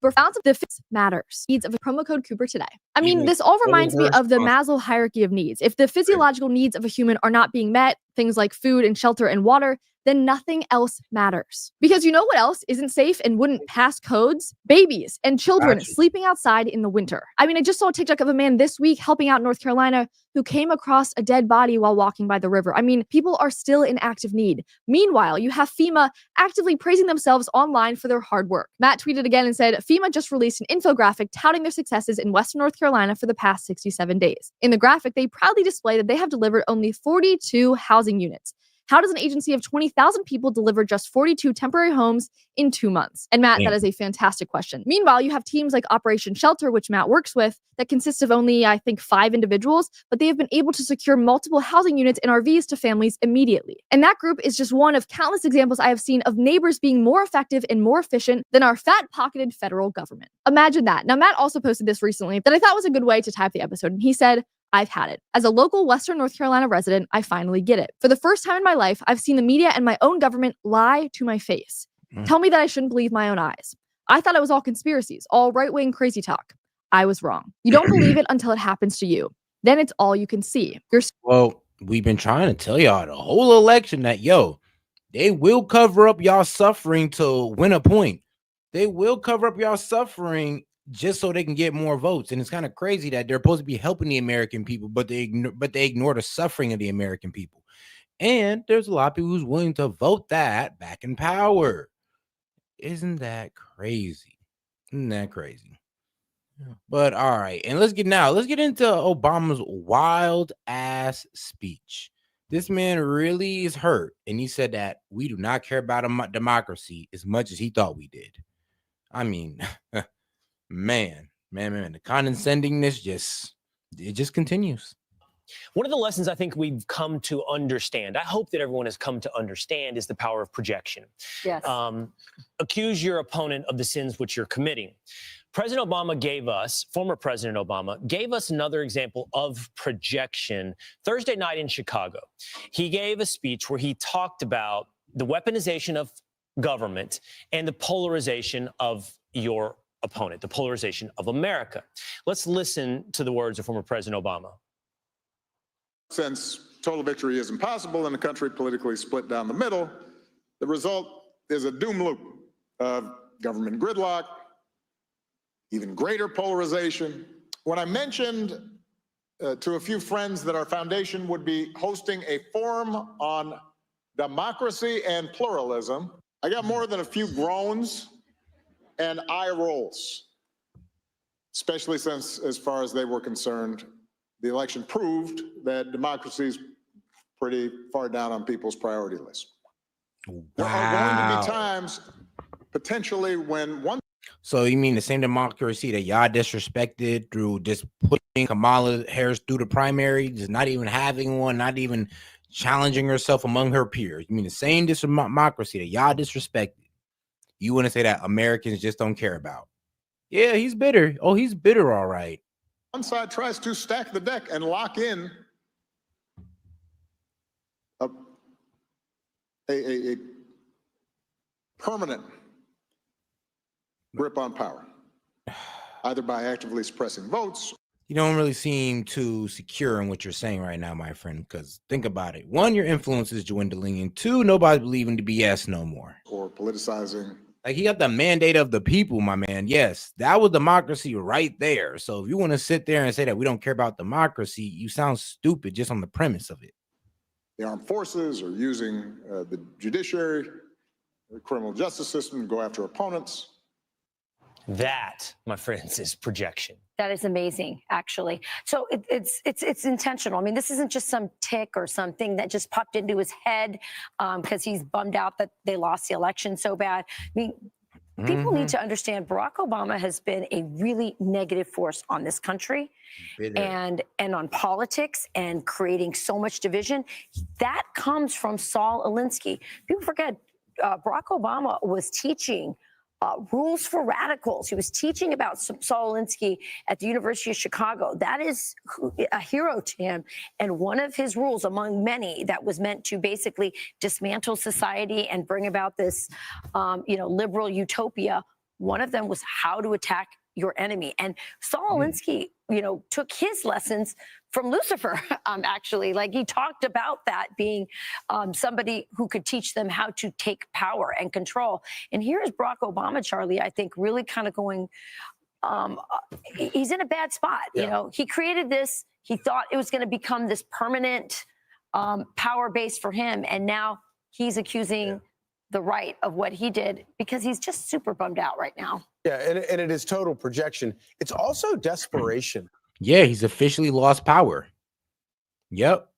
for balance of the fits matters. Needs of a promo code Cooper today. I mean, this all reminds me of the Maslow hierarchy of needs. If the physiological needs of a human are not being met, things like food and shelter and water, then nothing else matters. Because you know what else isn't safe and wouldn't pass codes? Babies and children sleeping outside in the winter. I mean, I just saw a TikTok of a man this week helping out in North Carolina who came across a dead body while walking by the river. I mean, people are still in active need. Meanwhile, you have FEMA actively praising themselves online for their hard work. Matt tweeted again and said, FEMA just released an infographic touting their successes in Western North Carolina for the past 67 days. In the graphic, they proudly display that they have delivered only 42 housing units. How does an agency of 20,000 people deliver just 42 temporary homes in 2 months? And Matt, that is a fantastic question. Meanwhile, you have teams like Operation Shelter, which Matt works with, that consists of only, I think, 5 individuals, but they have been able to secure multiple housing units and RVs to families immediately. And that group is just one of countless examples I have seen of neighbors being more effective and more efficient than our fat-pocketed federal government. Imagine that. Now, Matt also posted this recently that I thought was a good way to type the episode, and he said, I've had it. As a local Western North Carolina resident, I finally get it. For the first time in my life, I've seen the media and my own government lie to my face. Tell me that I shouldn't believe my own eyes. I thought it was all conspiracies, all right-wing crazy talk. I was wrong. You don't believe it until it happens to you. Then it's all you can see. Well, we've been trying to tell y'all the whole election that, they will cover up y'all suffering to win a point. They will cover up y'all suffering just so they can get more votes. And it's kind of crazy that they're supposed to be helping the American people, but they ignore the suffering of the American people. And there's a lot of people who's willing to vote that back in power. Isn't that crazy? Isn't that crazy? But all right, and let's get into Obama's wild ass speech. This man really is hurt, and he said that we do not care about a democracy as much as he thought we did. I mean, man, the condescendingness just continues. One of the lessons I think we've come to understand, I hope that everyone has come to understand, is the power of projection. Yes. Accuse your opponent of the sins which you're committing. Former President Obama gave us another example of projection Thursday night in Chicago. He gave a speech where he talked about the weaponization of government and the polarization of your opponent, the polarization of America. Let's listen to the words of former President Obama. Since total victory is impossible in a country politically split down the middle, the result is a doom loop of government gridlock, even greater polarization. When I mentioned to a few friends that our foundation would be hosting a forum on democracy and pluralism, I got more than a few groans and eye rolls, especially since, as far as they were concerned, the election proved that democracy is pretty far down on people's priority list. There are going to be times, potentially, when one. So you mean the same democracy that y'all disrespected through just putting Kamala Harris through the primary, just not even having one, not even challenging herself among her peers? You mean the same democracy that y'all disrespected? You want to say that Americans just don't care about? Yeah, he's bitter. Oh, he's bitter, all right. One side tries to stack the deck and lock in a permanent grip on power, either by actively suppressing votes. You don't really seem too secure in what you're saying right now, my friend, because think about it. One, your influence is dwindling, and two, nobody's believing the BS no more. Or politicizing. Like, he got the mandate of the people, my man. Yes, that was democracy right there. So if you want to sit there and say that we don't care about democracy, you sound stupid just on the premise of it. The armed forces are using the judiciary, the criminal justice system to go after opponents. That, my friends, is projection. That is amazing, actually. So it's intentional. I mean, this isn't just some tick or something that just popped into his head because he's bummed out that they lost the election so bad. I mean, people need to understand Barack Obama has been a really negative force on this country and on politics and creating so much division. That comes from Saul Alinsky. People forget Barack Obama was teaching rules for radicals. He was teaching about Saul Alinsky at the University of Chicago. That is a hero to him. And one of his rules, among many, that was meant to basically dismantle society and bring about this, liberal utopia. One of them was how to attack your enemy. And Saul Alinsky, took his lessons from Lucifer, actually. Like, he talked about that being somebody who could teach them how to take power and control. And here's Barack Obama, Charlie, I think, really kind of going, he's in a bad spot. He created this. He thought it was going to become this permanent power base for him. And now he's accusing the right of what he did because he's just super bummed out right now. Yeah, and it is total projection. It's also desperation. Yeah, he's officially lost power. Yep.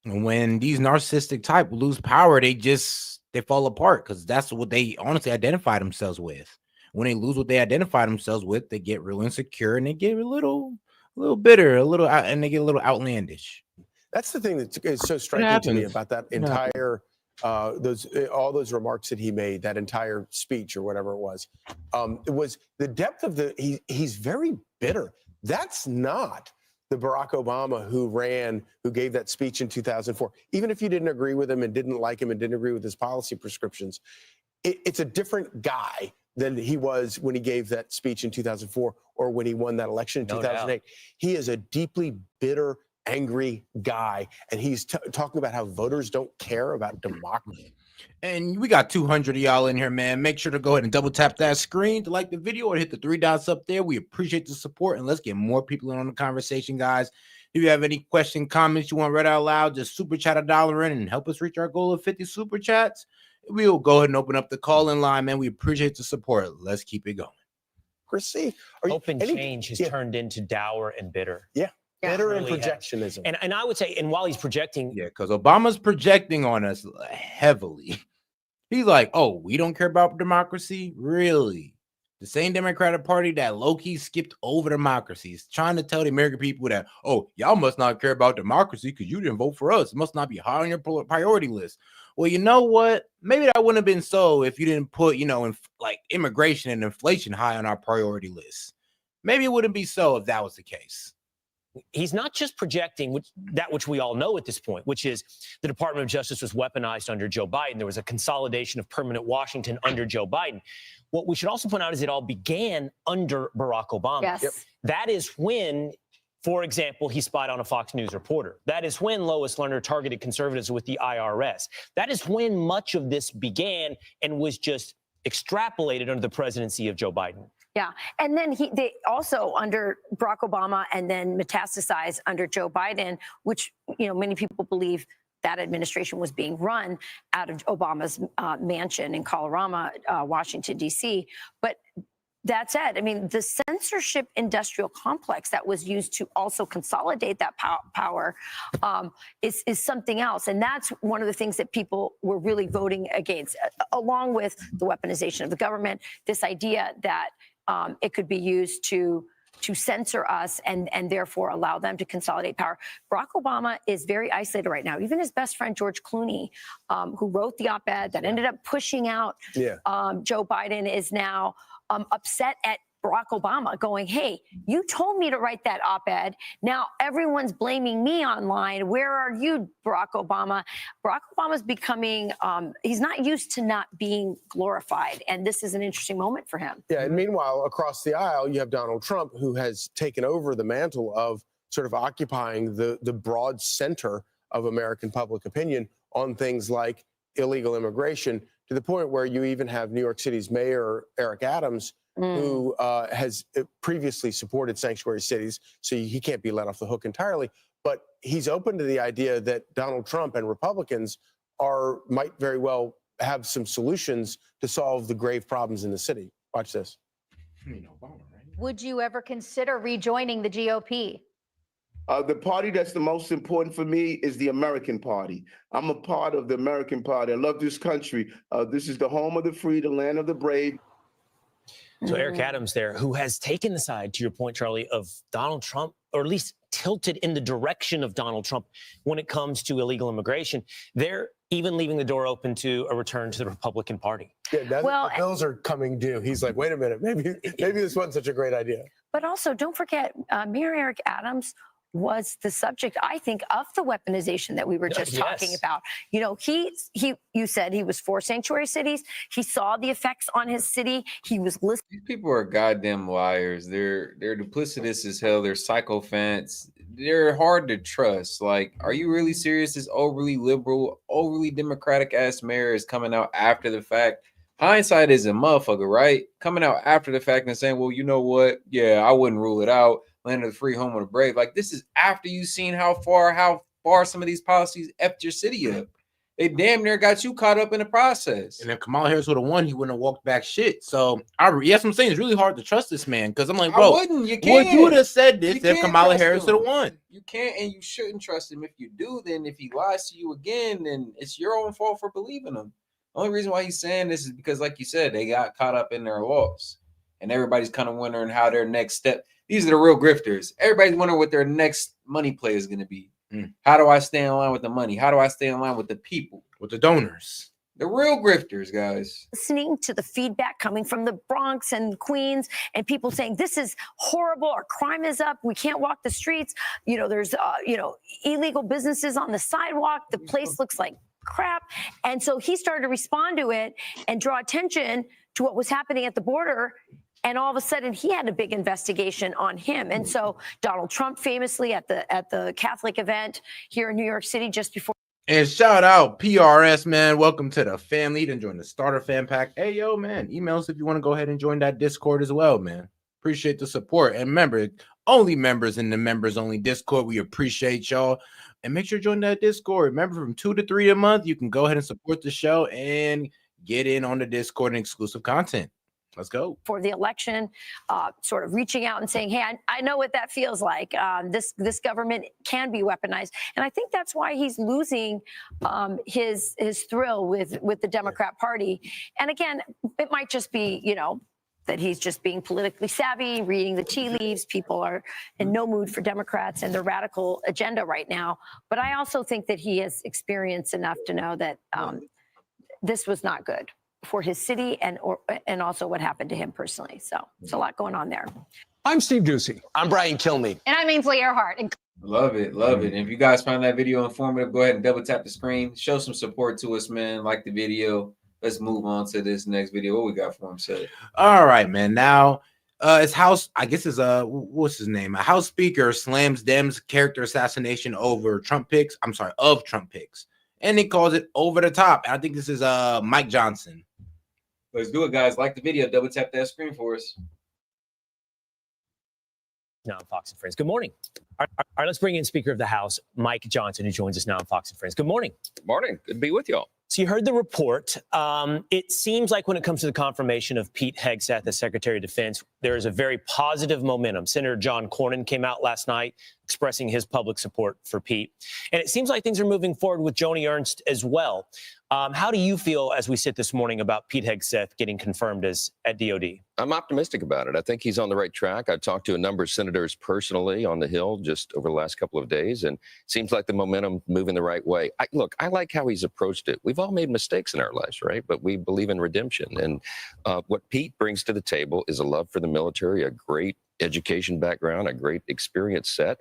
And when these narcissistic type lose power, they fall apart because that's what they honestly identify themselves with. When they lose what they identify themselves with, they get real insecure and they get a little bitter, and they get a little outlandish. That's the thing that is so striking to me about that entire all those remarks that he made, that entire speech or whatever it was the depth of he's very bitter. That's not the Barack Obama who gave that speech in 2004. Even if you didn't agree with him and didn't like him and didn't agree with his policy prescriptions, it's a different guy than he was when he gave that speech in 2004 or when he won that election in 2008. He is a deeply bitter, angry guy, and he's talking about how voters don't care about democracy. And we got 200 of y'all in here, man. Make sure to go ahead and double tap that screen to like the video or hit the 3 dots up there. We appreciate the support, and let's get more people in on the conversation, guys. If you have any question, comments you want read out loud, just super chat $1 in and help us reach our goal of 50 super chats. We'll go ahead and open up the call-in line, man. We appreciate the support. Let's keep it going. Chrissy, open change has turned into dour and bitter. Yeah. Bitter and really projectionism. And I would say, and while he's projecting. Yeah, because Obama's projecting on us heavily. He's like, oh, we don't care about democracy? Really? The same Democratic Party that low-key skipped over democracy is trying to tell the American people that, oh, y'all must not care about democracy because you didn't vote for us. It must not be high on your priority list. Well, you know what? Maybe that wouldn't have been so if you didn't put, like immigration and inflation high on our priority list. Maybe it wouldn't be so if that was the case. He's not just projecting which we all know at this point, which is the Department of Justice was weaponized under Joe Biden. There was a consolidation of permanent Washington under Joe Biden. What we should also point out is it all began under Barack Obama. Yes. Yep. That is when, for example, he spied on a Fox News reporter. That is when Lois Lerner targeted conservatives with the IRS. That is when much of this began and was just extrapolated under the presidency of Joe Biden. Yeah. And then they also under Barack Obama and then metastasized under Joe Biden, which, many people believe that administration was being run out of Obama's mansion in Colorado, Washington, D.C. But that said, I mean, the censorship industrial complex that was used to also consolidate that power is something else. And that's one of the things that people were really voting against, along with the weaponization of the government, this idea that it could be used to censor us and therefore allow them to consolidate power. Barack Obama is very isolated right now. Even his best friend, George Clooney, who wrote the op-ed that ended up pushing out Joe Biden, is now upset at Barack Obama, going, hey, you told me to write that op-ed. Now everyone's blaming me online. Where are you, Barack Obama? Barack Obama's becoming, he's not used to not being glorified. And this is an interesting moment for him. Yeah, and meanwhile, across the aisle, you have Donald Trump, who has taken over the mantle of sort of occupying the broad center of American public opinion on things like illegal immigration, to the point where you even have New York City's mayor, Eric Adams, who has previously supported sanctuary cities, so he can't be let off the hook entirely. But he's open to the idea that Donald Trump and Republicans might very well have some solutions to solve the grave problems in the city. Watch this. Would you ever consider rejoining the GOP? The party that's the most important for me is the American Party. I'm a part of the American Party. I love this country. This is the home of the free, the land of the brave. So Eric Adams there, who has taken the side, to your point, Charlie, of Donald Trump, or at least tilted in the direction of Donald Trump when it comes to illegal immigration. They're even leaving the door open to a return to the Republican Party. Yeah, now that the bills are coming due, he's like, wait a minute, maybe this wasn't such a great idea. But also, don't forget, Mayor Eric Adams was the subject, I think, of the weaponization that we were just talking about. You know, you said he was for sanctuary cities. He saw the effects on his city. He was listening. These people are goddamn liars. They're duplicitous as hell. They're sycophants. They're hard to trust. Like, are you really serious? This overly liberal, overly democratic ass mayor is coming out after the fact. Hindsight is a motherfucker, right? Coming out after the fact and saying, well, you know what? Yeah, I wouldn't rule it out. Land of the free, home of the brave. Like, this is after you've seen how far some of these policies effed your city up. They damn near got you caught up in the process. And if Kamala Harris would have won, he wouldn't have walked back shit. So yes, I'm saying it's really hard to trust this man, because I'm like, bro, you would have said this if Kamala Harris would have won. You can't and you shouldn't trust him. If you do, then if he lies to you again, then it's your own fault for believing him. The only reason why he's saying this is because, like you said, they got caught up in their loss. And everybody's kind of wondering how their next step. These are the real grifters. Everybody's wondering what their next money play is going to be. How do I stay in line with the money? How do I stay in line with the people? With the donors. The real grifters, guys. Listening to the feedback coming from the Bronx and Queens, and people saying, this is horrible. Our crime is up. We can't walk the streets. You know, there's, illegal businesses on the sidewalk. The place looks like crap. And so he started to respond to it and draw attention to what was happening at the border. And all of a sudden, he had a big investigation on him. And so Donald Trump famously at the Catholic event here in New York City just before. And shout out PRS, man. Welcome to the family. You done join the starter fan pack. Hey, yo, man. Email us if you want to go ahead and join that Discord as well, man. Appreciate the support. And remember, only members in the members only Discord. We appreciate y'all. And make sure to join that Discord. Remember, from 2 to 3 a month, you can go ahead and support the show and get in on the Discord and exclusive content. Let's go. For the election, sort of reaching out and saying, hey, I know what that feels like. This government can be weaponized. And I think that's why he's losing his thrill with the Democrat Party. And again, it might just be, that he's just being politically savvy, reading the tea leaves. People are in no mood for Democrats and their radical agenda right now. But I also think that he has experience enough to know that this was not good for his city and also what happened to him personally. So it's a lot going on there. I'm Steve Doocy. I'm Brian Kilmeade. And I'm Ainsley Earhart. Love it. And if you guys find that video informative, go ahead and double tap the screen. Show some support to us, man. Like the video. Let's move on to this next video. What we got for him, Seth? All right, man. Now, it's House, I guess it's what's his name? A House Speaker slams Dems character assassination over Trump picks. Of Trump picks. And he calls it over the top. I think this is Mike Johnson. Let's do it, guys. Like the video. Double tap that screen for us. Now on Fox and Friends. Good morning. All right, let's bring in Speaker of the House, Mike Johnson, who joins us now on Fox and Friends. Good morning. Good morning. Good to be with y'all. So you heard the report. It seems like when it comes to the confirmation of Pete Hegseth as Secretary of Defense, there is a very positive momentum. Senator John Cornyn came out last night, expressing his public support for Pete. And it seems like things are moving forward with Joni Ernst as well. How do you feel as we sit this morning about Pete Hegseth getting confirmed as at DOD? I'm optimistic about it. I think he's on the right track. I've talked to a number of senators personally on the Hill just over the last couple of days, and it seems like the momentum moving the right way. I like how he's approached it. We've all made mistakes in our lives, right? But we believe in redemption. And what Pete brings to the table is a love for the military, a great education background, a great experience set.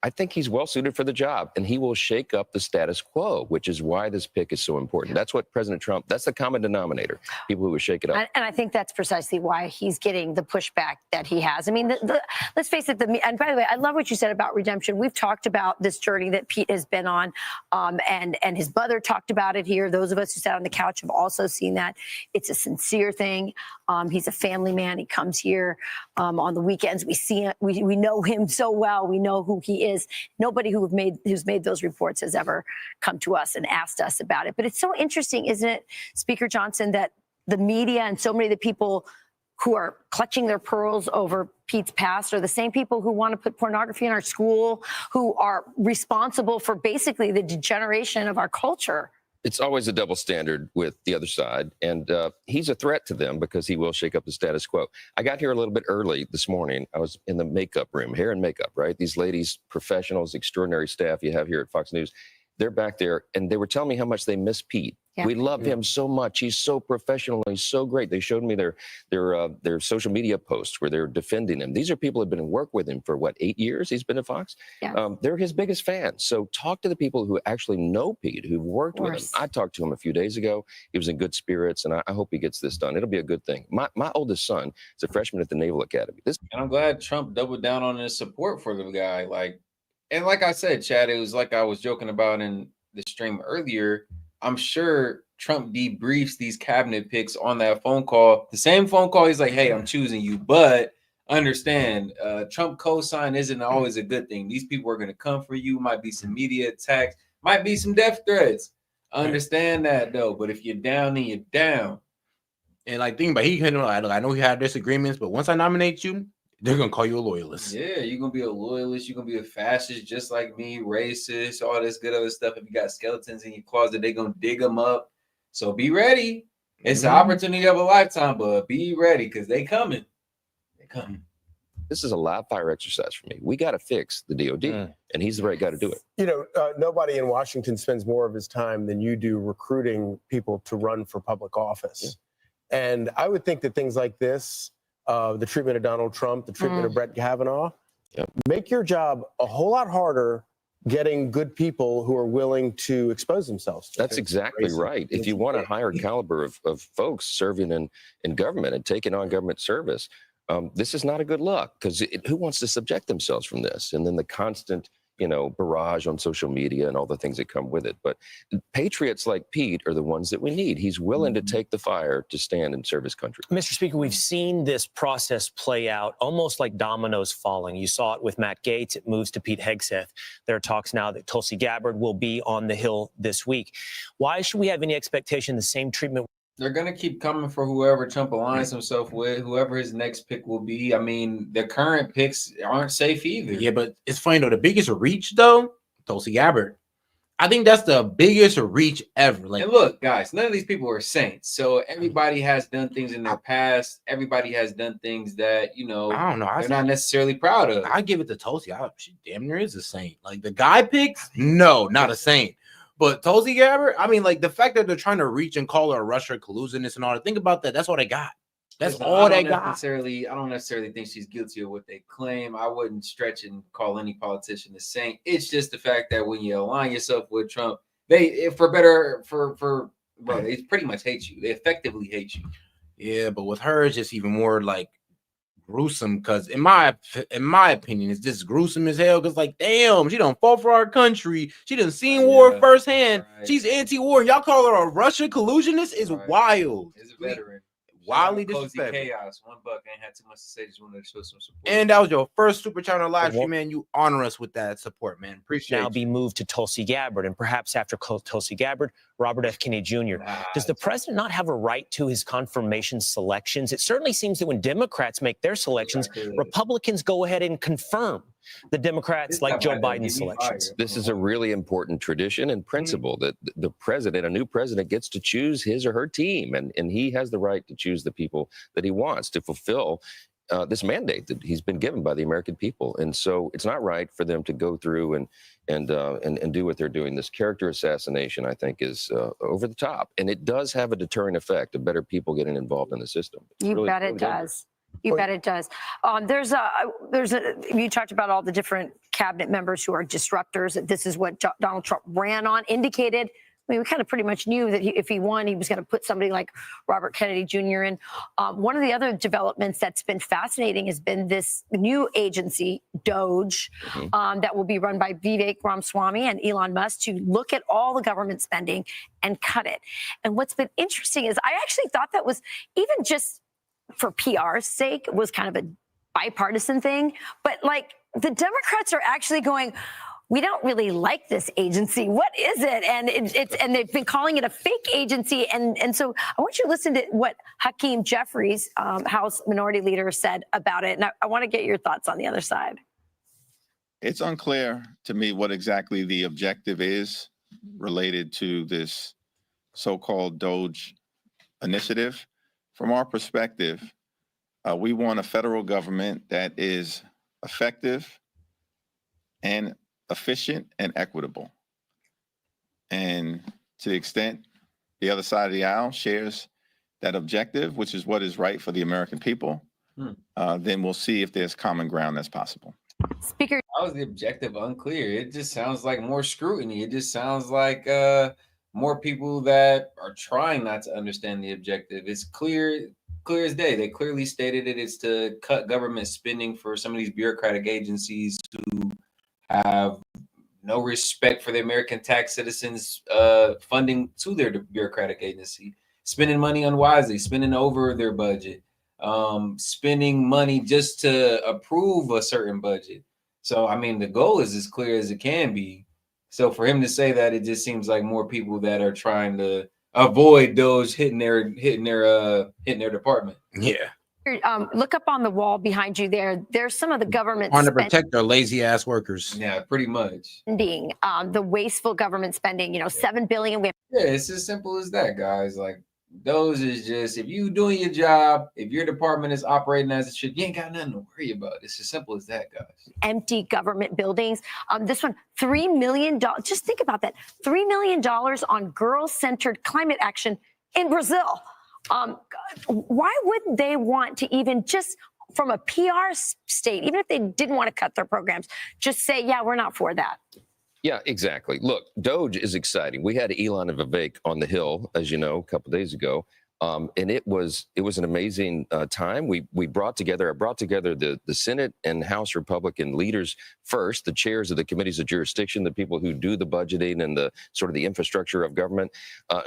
I think he's well suited for the job, and he will shake up the status quo, which is why this pick is so important. That's what President Trump, that's the common denominator, people who will shake it up. And I think that's precisely why he's getting the pushback that he has. I mean, let's face it, and by the way, I love what you said about redemption. We've talked about this journey that Pete has been on, and his brother talked about it here. Those of us who sat on the couch have also seen that. It's a sincere thing. He's a family man. He comes here on the weekends. We see him, we know him so well. We know who he is. Nobody who's made those reports has ever come to us and asked us about it. But it's so interesting, isn't it, Speaker Johnson, that the media and so many of the people who are clutching their pearls over Pete's past are the same people who want to put pornography in our school, who are responsible for basically the degeneration of our culture. It's always a double standard with the other side, and he's a threat to them because he will shake up the status quo. I got here a little bit early this morning. I was in the makeup room, hair and makeup, right? These ladies, professionals, extraordinary staff you have here at Fox News, they're back there, and they were telling me how much they miss Pete. Yeah. We love him so much. He's so professional. He's so great. They showed me their social media posts where they're defending him. These are people who have been in work with him for, what, 8 years he's been at Fox? Yeah. They're his biggest fans. So talk to the people who actually know Pete, who've worked with him. I talked to him a few days ago. He was in good spirits, and I hope he gets this done. It'll be a good thing. My oldest son is a freshman at the Naval Academy. And I'm glad Trump doubled down on his support for the guy. Like I said, Chad, it was like I was joking about in the stream earlier. I'm sure Trump debriefs these cabinet picks on that phone call. The same phone call, he's like, hey, I'm choosing you. But understand, Trump co-sign isn't always a good thing. These people are going to come for you. Might be some media attacks. Might be some death threats. Understand that, though. But if you're down, then you're down. And like, think about it, I know he had disagreements, but once I nominate you, they're going to call you a loyalist. Yeah, you're going to be a loyalist. You're going to be a fascist just like me, racist, all this good other stuff. If you got skeletons in your closet, they're going to dig them up. So be ready. It's an opportunity of a lifetime, but be ready because they coming. They coming. This is a live fire exercise for me. We got to fix the DOD, and he's the right guy to do it. You know, nobody in Washington spends more of his time than you do recruiting people to run for public office. Yeah. And I would think that things like this, the treatment of Donald Trump, the treatment of Brett Kavanaugh, make your job a whole lot harder getting good people who are willing to expose themselves to That's exactly right. If you want a higher caliber of folks serving in government and taking on government service, this is not a good look because who wants to subject themselves from this? And then the constant, barrage on social media and all the things that come with it. But patriots like Pete are the ones that we need. He's willing to take the fire to stand and serve his country. Mr. Speaker, we've seen this process play out almost like dominoes falling. You saw it with Matt Gaetz. It moves to Pete Hegseth. There are talks now that Tulsi Gabbard will be on the Hill this week. Why should we have any expectation the same treatment? They're going to keep coming for whoever Trump aligns himself with, whoever his next pick will be. I mean, the current picks aren't safe either. Yeah, but it's funny, though. The biggest reach, though, Tulsi Gabbard. I think that's the biggest reach ever. Like, and look, guys, none of these people are saints. So everybody has done things in their past. Everybody has done things that, I don't know. They're not necessarily proud of. I give it to Tulsi. She damn near is a saint. Like, the guy picks, no, not a saint. But Tulsi Gabbard, I mean, like the fact that they're trying to reach and call her a Russia collusionist and all that. Think about that. That's all they got. That's all they got. I don't necessarily think she's guilty of what they claim. I wouldn't stretch and call any politician a saint. It's just the fact that when you align yourself with Trump, they pretty much hate you. They effectively hate you. Yeah, but with her, it's just even more like gruesome because in my opinion it's just gruesome as hell because like damn, she done fought for our country, she done seen war firsthand, she's anti-war, y'all call her a Russia collusionist is wild. Is a veteran. Wildly disrespectful. Chaos. $1 ain't had too much to say, just wanted to show some support. And that was your first super channel live stream, man. You honor us with that support, man. Appreciate it. Now be moved to Tulsi Gabbard, and perhaps after Tulsi Gabbard, Robert F. Kennedy Jr. Does the president not have a right to his confirmation selections? It certainly seems that when Democrats make their selections, Republicans go ahead and confirm the Democrats like Joe Biden's selections. This is a really important tradition and principle that the president, a new president, gets to choose his or her team, and he has the right to choose the people that he wants to fulfill this mandate that he's been given by the American people. And so it's not right for them to go through and do what they're doing. This character assassination, I think, is over the top, and it does have a deterrent effect of better people getting involved in the system. You bet it does. You bet it does. You talked about all the different cabinet members who are disruptors. This is what Donald Trump ran on, indicated. I mean, we kind of pretty much knew that if he won, he was going to put somebody like Robert Kennedy Jr. in. One of the other developments that's been fascinating has been this new agency, DOGE, that will be run by Vivek Ramaswamy and Elon Musk to look at all the government spending and cut it. And what's been interesting is I actually thought that was even just for PR's sake, was kind of a bipartisan thing. But like the Democrats are actually going, we don't really like this agency. What is it? And and they've been calling it a fake agency. And so I want you to listen to what Hakeem Jeffries, House Minority Leader, said about it. And I want to get your thoughts on the other side. It's unclear to me what exactly the objective is related to this so-called DOGE initiative. From our perspective, we want a federal government that is effective and efficient and equitable. And to the extent the other side of the aisle shares that objective, which is what is right for the American people, then we'll see if there's common ground that's possible. Speaker, how is the objective unclear? It just sounds like more scrutiny. It just sounds like more people that are trying not to understand the objective. It's clear as day. They clearly stated it is to cut government spending for some of these bureaucratic agencies who have no respect for the American tax citizens' funding to their bureaucratic agency, spending money unwisely, spending over their budget, spending money just to approve a certain budget. So, I mean, the goal is as clear as it can be. So for him to say that, it just seems like more people that are trying to avoid those hitting their department. Yeah. Look up on the wall behind you there. There's some of the government Trying to protect their lazy ass workers. Yeah, pretty much. spending, the wasteful government spending, $7 billion. Yeah, it's as simple as that, guys. Like, those is just, if you doing your job, if your department is operating as it should, you ain't got nothing to worry about. It's as simple as that, guys. Empty government buildings. This one, $3 million. Just think about that. $3 million on girl-centered climate action in Brazil. Why wouldn't they want to even just from a PR state, even if they didn't want to cut their programs, just say, yeah, we're not for that? Yeah, exactly. Look, Doge is exciting. We had Elon and Vivek on the Hill, as you know, a couple of days ago. And it was an amazing time. I brought together the Senate and House Republican leaders first, the chairs of the committees of jurisdiction, the people who do the budgeting and the sort of the infrastructure of government.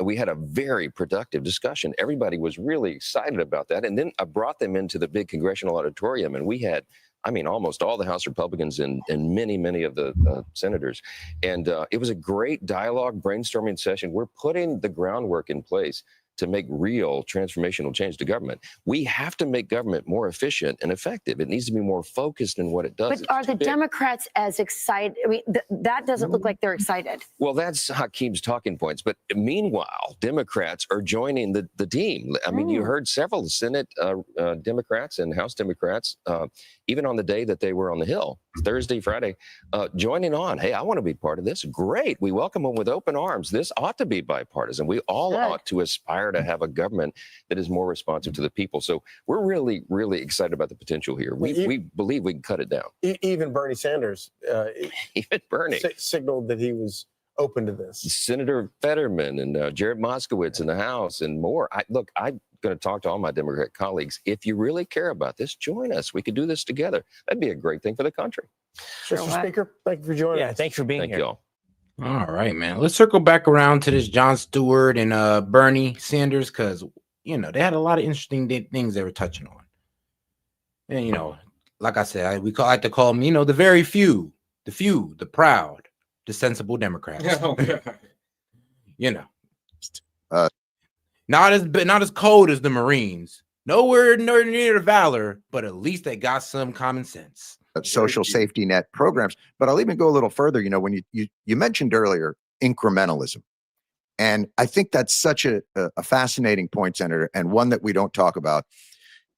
We had a very productive discussion. Everybody was really excited about that. And then I brought them into the big congressional auditorium, and we had, I mean, almost all the House Republicans and many of the senators. And it was a great dialogue, brainstorming session. We're putting the groundwork in place to make real transformational change to government. We have to make government more efficient and effective. It needs to be more focused in what it does. But are the Democrats as excited? I mean, that doesn't look like they're excited. Well, that's Hakeem's talking points. But meanwhile, Democrats are joining the team. I mean, you heard several Senate Democrats and House Democrats, even on the day that they were on the Hill, Thursday, Friday, joining on. Hey, I want to be part of this. Great. We welcome them with open arms. This ought to be bipartisan. We all ought to aspire to have a government that is more responsive to the people. So we're really, really excited about the potential here. We believe we can cut it down. Even Bernie Sanders even Bernie signaled that he was open to this. Senator Fetterman and Jared Moskowitz in the House and more. I'm going to talk to all my Democrat colleagues. If you really care about this, join us. We could do this together. That'd be a great thing for the country. Mr. Speaker, thank you for joining us. Yeah, thanks for being here. Thank you all. All right, man. Let's circle back around to this Jon Stewart and Bernie Sanders, because they had a lot of interesting things they were touching on. And like I said, we like to call them, the very few, the proud, the sensible Democrats. Not as cold as the Marines, nowhere near the valor, but at least they got some common sense. social safety net programs. But I'll even go a little further. You know, when you mentioned earlier incrementalism, and I think that's such a fascinating point, Senator, and one that we don't talk about.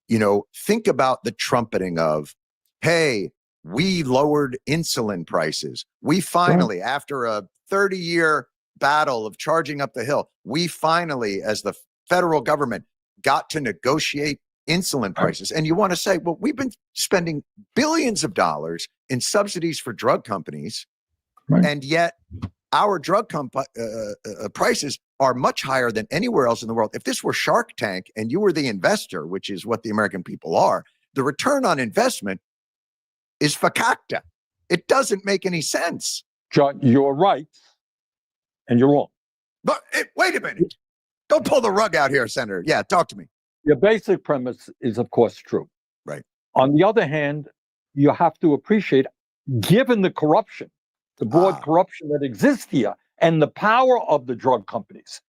You know, think about the trumpeting of, hey, we lowered insulin prices. We finally, after a 30-year battle of charging up the hill, we finally, as the federal government, got to negotiate insulin prices. And you want to say, well, we've been spending billions of dollars in subsidies for drug companies, and yet our drug prices are much higher than anywhere else in the world. If this were Shark Tank and you were the investor, which is what the American people are, the return on investment is fakakta. It doesn't make any sense. John, you're right, and you're wrong. But wait a minute. Don't pull the rug out here, Senator. Yeah, talk to me. Your basic premise is, of course, true. Right. On the other hand, you have to appreciate, given the corruption, the broad corruption that exists here, and the power of the drug companies,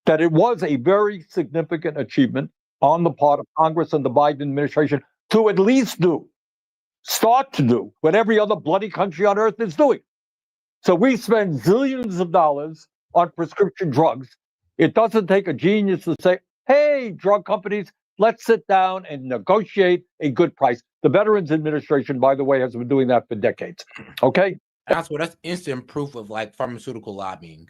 that it was a very significant achievement on the part of Congress and the Biden administration to at least start to do what every other bloody country on earth is doing. So we spend zillions of dollars on prescription drugs. It doesn't take a genius to say, hey, drug companies, let's sit down and negotiate a good price. The Veterans Administration, by the way, has been doing that for decades. Okay? That's instant proof of like pharmaceutical lobbying.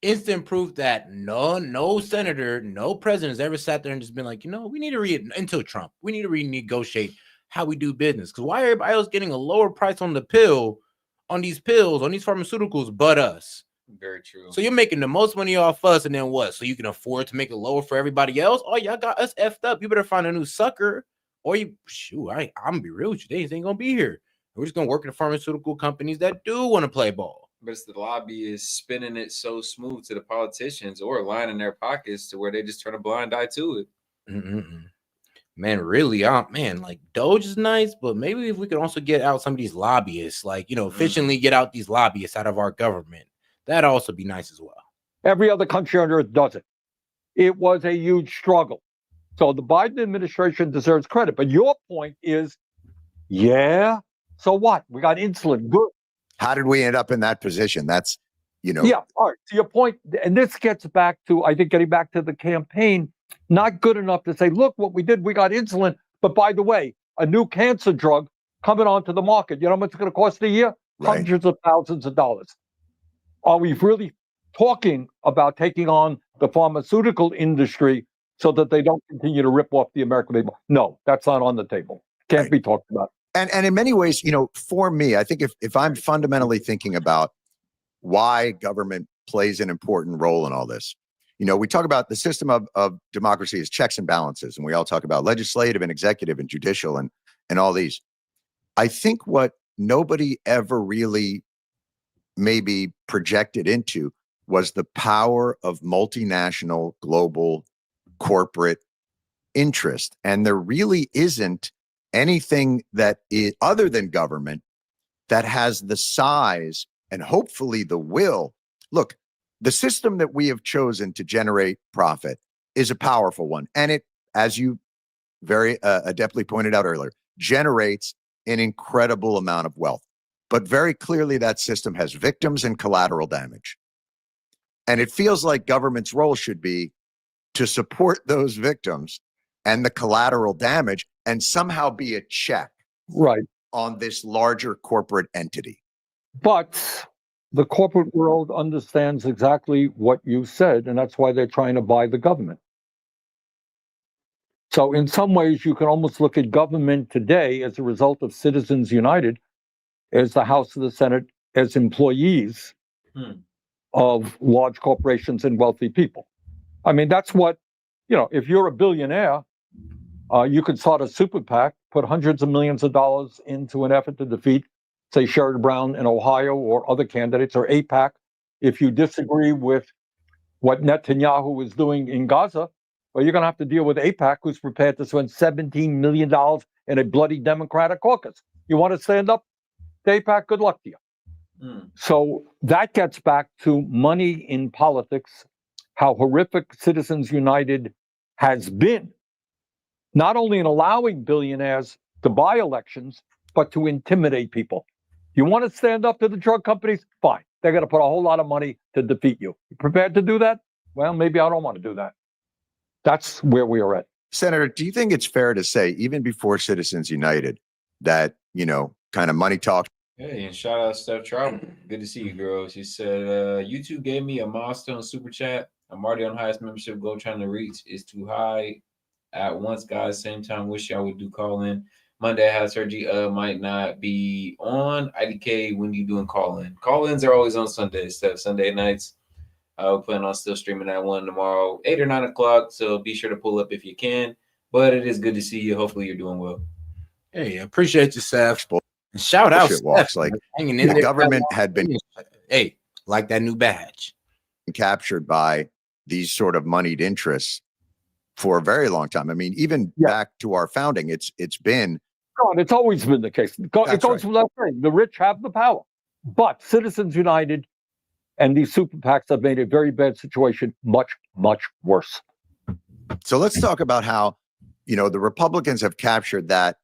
Instant proof that no senator, no president has ever sat there and just been like, you know, we need to until Trump, we need to renegotiate how we do business. Because why everybody else getting a lower price on these pharmaceuticals, but us? Very true. So you're making the most money off us, and then what? So you can afford to make it lower for everybody else? Oh, y'all got us effed up. You better find a new sucker, or I'm gonna be real with you. They ain't gonna be here. We're just gonna work in the pharmaceutical companies that do want to play ball. But it's the lobbyists spinning it so smooth to the politicians or lining their pockets to where they just turn a blind eye to it. Man, really, like Doge is nice, but maybe if we could also get out some of these lobbyists, like, you know, efficiently get out these lobbyists out of our government, that'd also be nice as well. Every other country on earth does it. It was a huge struggle. So the Biden administration deserves credit. But your point is, yeah, so what? We got insulin. Good. How did we end up in that position? That's, you know. Yeah, all right. To your point, and this gets back to, I think, getting back to the campaign, not good enough to say, look, what we did, we got insulin. But by the way, a new cancer drug coming onto the market. You know how much it's going to cost a year? Right. Hundreds of thousands of dollars. Are we really talking about taking on the pharmaceutical industry so that they don't continue to rip off the American people? No, that's not on the table. Can't be talked about. And in many ways, you know, for me, I think if I'm fundamentally thinking about why government plays an important role in all this, you know, we talk about the system of democracy as checks and balances, and we all talk about legislative and executive and judicial and all these. I think what nobody ever really maybe projected into was the power of multinational global corporate interest. And there really isn't anything that is other than government that has the size and hopefully the will. Look, the system that we have chosen to generate profit is a powerful one. And it, as you very adeptly pointed out earlier, generates an incredible amount of wealth. But very clearly that system has victims and collateral damage. And it feels like government's role should be to support those victims and the collateral damage and somehow be a check on this larger corporate entity. But the corporate world understands exactly what you said, and that's why they're trying to buy the government. So in some ways, you can almost look at government today as a result of Citizens United, as the House and the Senate, as employees of large corporations and wealthy people. I mean, that's what, you know, if you're a billionaire, you could start a super PAC, put hundreds of millions of dollars into an effort to defeat, say, Sherrod Brown in Ohio or other candidates, or AIPAC. If you disagree with what Netanyahu is doing in Gaza, well, you're going to have to deal with AIPAC, who's prepared to spend $17 million in a bloody Democratic caucus. You want to stand up to AIPAC? Good luck to you. So that gets back to money in politics, how horrific Citizens United has been, not only in allowing billionaires to buy elections, but to intimidate people. You want to stand up to the drug companies? Fine. They're going to put a whole lot of money to defeat you. You prepared to do that? Well, maybe I don't want to do that. That's where we are at. Senator, do you think it's fair to say, even before Citizens United, that, kind of money talk? Hey, and shout out Steph Travel. Good to see you, girl. She said, you two gave me a milestone super chat. I'm already on highest membership goal trying to reach. It's too high at once, guys. Same time, wish y'all would do call in. Monday I had surgery. Might not be on. IDK, when you doing call in? Call ins are always on Sundays, Steph. Sunday nights. We plan on still streaming that one tomorrow, 8 or 9 o'clock. So be sure to pull up if you can. But it is good to see you. Hopefully you're doing well. Hey, I appreciate you, Seth. And shout out, Shit walks like hanging in the there. government had been like that new badge, captured by these sort of moneyed interests for a very long time. I mean, even back to our founding, it's been. God, it's always been the case. It goes without saying. The rich have the power, but Citizens United and these super PACs have made a very bad situation much, much worse. So let's talk about how, the Republicans have captured that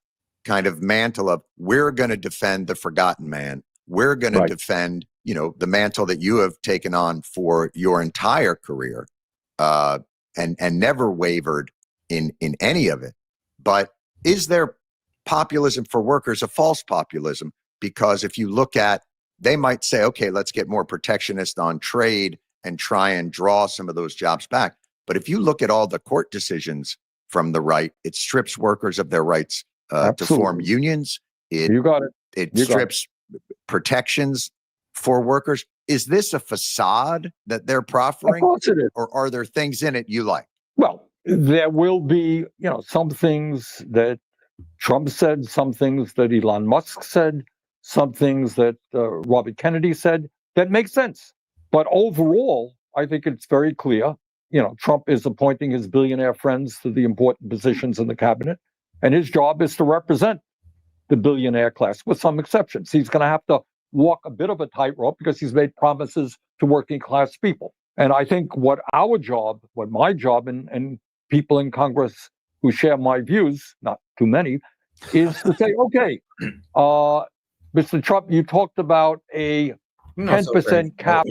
kind of mantle of, we're going to defend the forgotten man. We're going to defend, the mantle that you have taken on for your entire career, and never wavered in any of it. But is there populism for workers a false populism? Because if you look at, they might say, okay, let's get more protectionist on trade and try and draw some of those jobs back. But if you look at all the court decisions from the right, it strips workers of their rights to form unions. You got it. It strips protections for workers. Is this a facade that they're proffering? Of course it is. Or are there things in it you like? Well, there will be, some things that Trump said, some things that Elon Musk said, some things that Robert Kennedy said that make sense. But overall, I think it's very clear. Trump is appointing his billionaire friends to the important positions in the cabinet, and his job is to represent the billionaire class, with some exceptions. He's going to have to walk a bit of a tightrope because he's made promises to working class people. And I think what my job, and people in Congress who share my views, not too many, is to say, okay, Mr. Trump, you talked about a 10% cap.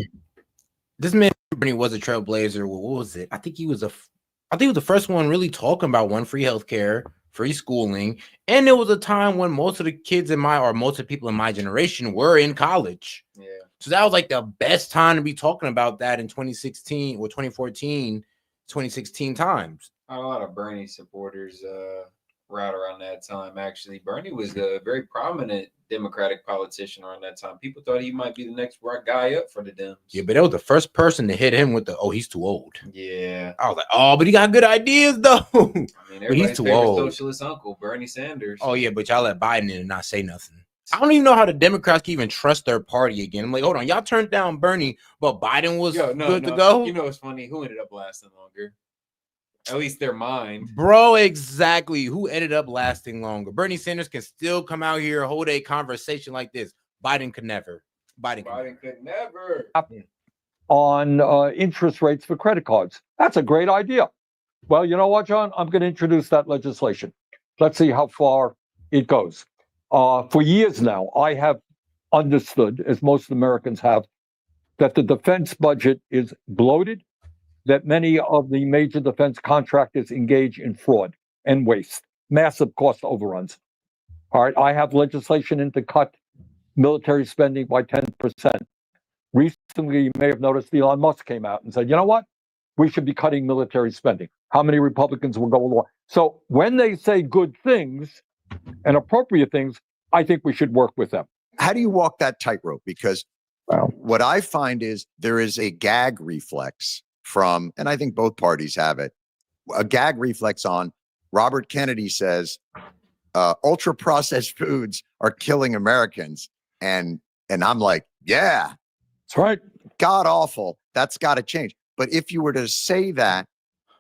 This man Bernie was a trailblazer. What was it? I think he was the first one really talking about free healthcare, free schooling, and there was a time when most of the kids most of the people in my generation were in college. Yeah. So that was like the best time to be talking about that in 2016 or 2014, 2016 times. A lot of Bernie supporters right around that time. Actually, Bernie was a very prominent Democratic politician around that time. People thought he might be the next guy up for the Dems. Yeah, but that was the first person to hit him with he's too old. Yeah. I was like, but he got good ideas though. I mean, everybody's favorite socialist uncle, Bernie Sanders. Oh yeah, but y'all let Biden in and not say nothing. I don't even know how the Democrats can even trust their party again. I'm like, hold on, y'all turned down Bernie, but Biden was good to go. It's funny. Who ended up lasting longer? At least their mind. Bro, exactly. Who ended up lasting longer? Bernie Sanders can still come out here, hold a conversation like this. Biden could never. Biden could never. On interest rates for credit cards. That's a great idea. Well, you know what, John? I'm going to introduce that legislation. Let's see how far it goes. For years now, I have understood, as most Americans have, that the defense budget is bloated, that many of the major defense contractors engage in fraud and waste, massive cost overruns. All right, I have legislation in to cut military spending by 10%. Recently, you may have noticed Elon Musk came out and said, you know what? We should be cutting military spending. How many Republicans will go along? So when they say good things and appropriate things, I think we should work with them. How do you walk that tightrope? Because what I find is there is a gag reflex from, and I think both parties have it, a gag reflex on Robert Kennedy says, ultra processed foods are killing Americans. And I'm like, yeah, that's right. God awful. That's got to change. But if you were to say that,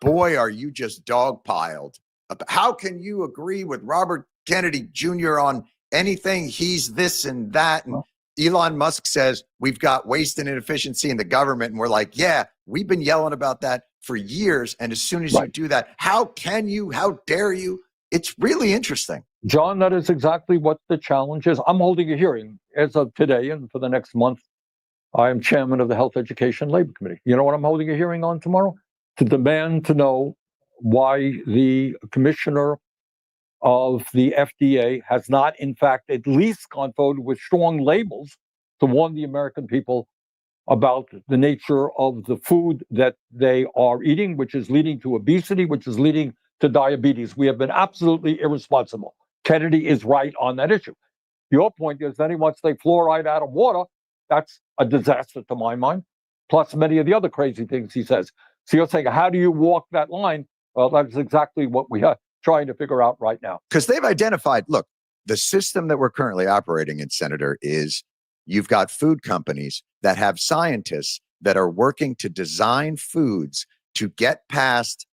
boy, are you just dogpiled. How can you agree with Robert Kennedy Jr. on anything? He's this and that. And Elon Musk says we've got waste and inefficiency in the government. And we're like, yeah, we've been yelling about that for years. And as soon as you do that, how can you? How dare you? It's really interesting. John, that is exactly what the challenge is. I'm holding a hearing as of today and for the next month. I am chairman of the Health Education Labor Committee. You know what I'm holding a hearing on tomorrow? To demand to know why the commissioner of the FDA has not, in fact, at least gone forward with strong labels to warn the American people about the nature of the food that they are eating, which is leading to obesity, which is leading to diabetes. We have been absolutely irresponsible. Kennedy is right on that issue. Your point is that he wants to take fluoride out of water. That's a disaster to my mind, plus many of the other crazy things he says. So you're saying, how do you walk that line? Well, that's exactly what we are trying to figure out right now. Because they've identified, look, the system that we're currently operating in, Senator, is you've got food companies that have scientists that are working to design foods to get past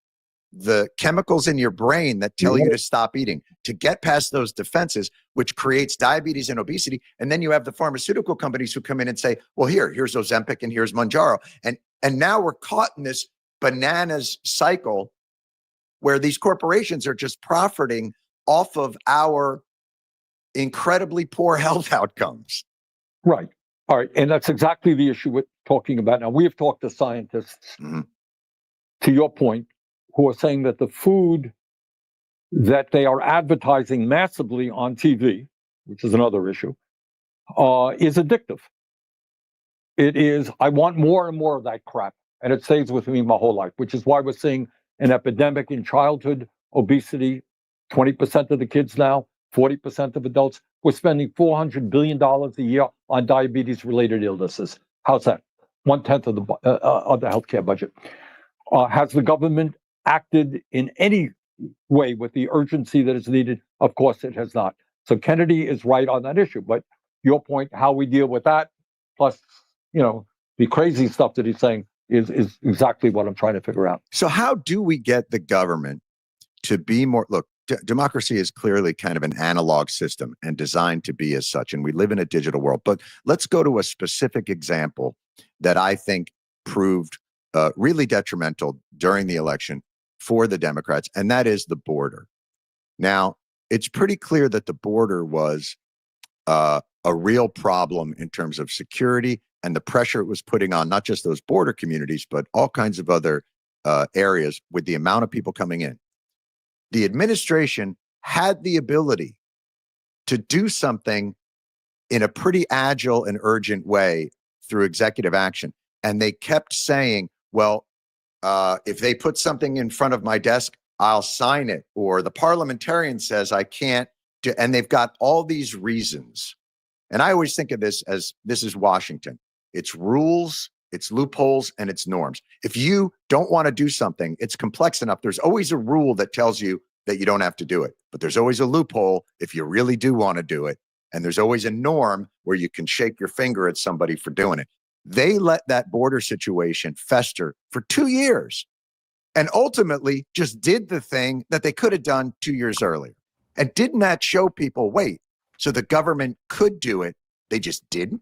the chemicals in your brain that tell you to stop eating, to get past those defenses, which creates diabetes and obesity. And then you have the pharmaceutical companies who come in and say, well, here's Ozempic and here's Mounjaro. And now we're caught in this bananas cycle where these corporations are just profiting off of our incredibly poor health outcomes. Right. All right. And that's exactly the issue we're talking about. Now, we have talked to scientists, to your point, who are saying that the food that they are advertising massively on TV, which is another issue, is addictive. It is, I want more and more of that crap. And it stays with me my whole life, which is why we're seeing an epidemic in childhood obesity. 20% of the kids now, 40% of adults. We're spending $400 billion a year on diabetes-related illnesses. How's that? 1/10 of the healthcare budget. Has the government acted in any way with the urgency that is needed? Of course it has not. So Kennedy is right on that issue. But your point, how we deal with that, plus, the crazy stuff that he's saying is exactly what I'm trying to figure out. So how do we get the government to be more, look, democracy is clearly kind of an analog system and designed to be as such. And we live in a digital world. But let's go to a specific example that I think proved really detrimental during the election for the Democrats, and that is the border. Now, it's pretty clear that the border was a real problem in terms of security and the pressure it was putting on not just those border communities, but all kinds of other areas with the amount of people coming in. The administration had the ability to do something in a pretty agile and urgent way through executive action. And they kept saying, well, if they put something in front of my desk, I'll sign it. Or the parliamentarian says I can't do, and they've got all these reasons. And I always think of this as, this is Washington. It's rules, it's loopholes, and it's norms. If you don't want to do something, it's complex enough. There's always a rule that tells you that you don't have to do it. But there's always a loophole if you really do want to do it. And there's always a norm where you can shake your finger at somebody for doing it. They let that border situation fester for 2 years and ultimately just did the thing that they could have done 2 years earlier. And didn't that show people, wait, so the government could do it, they just didn't?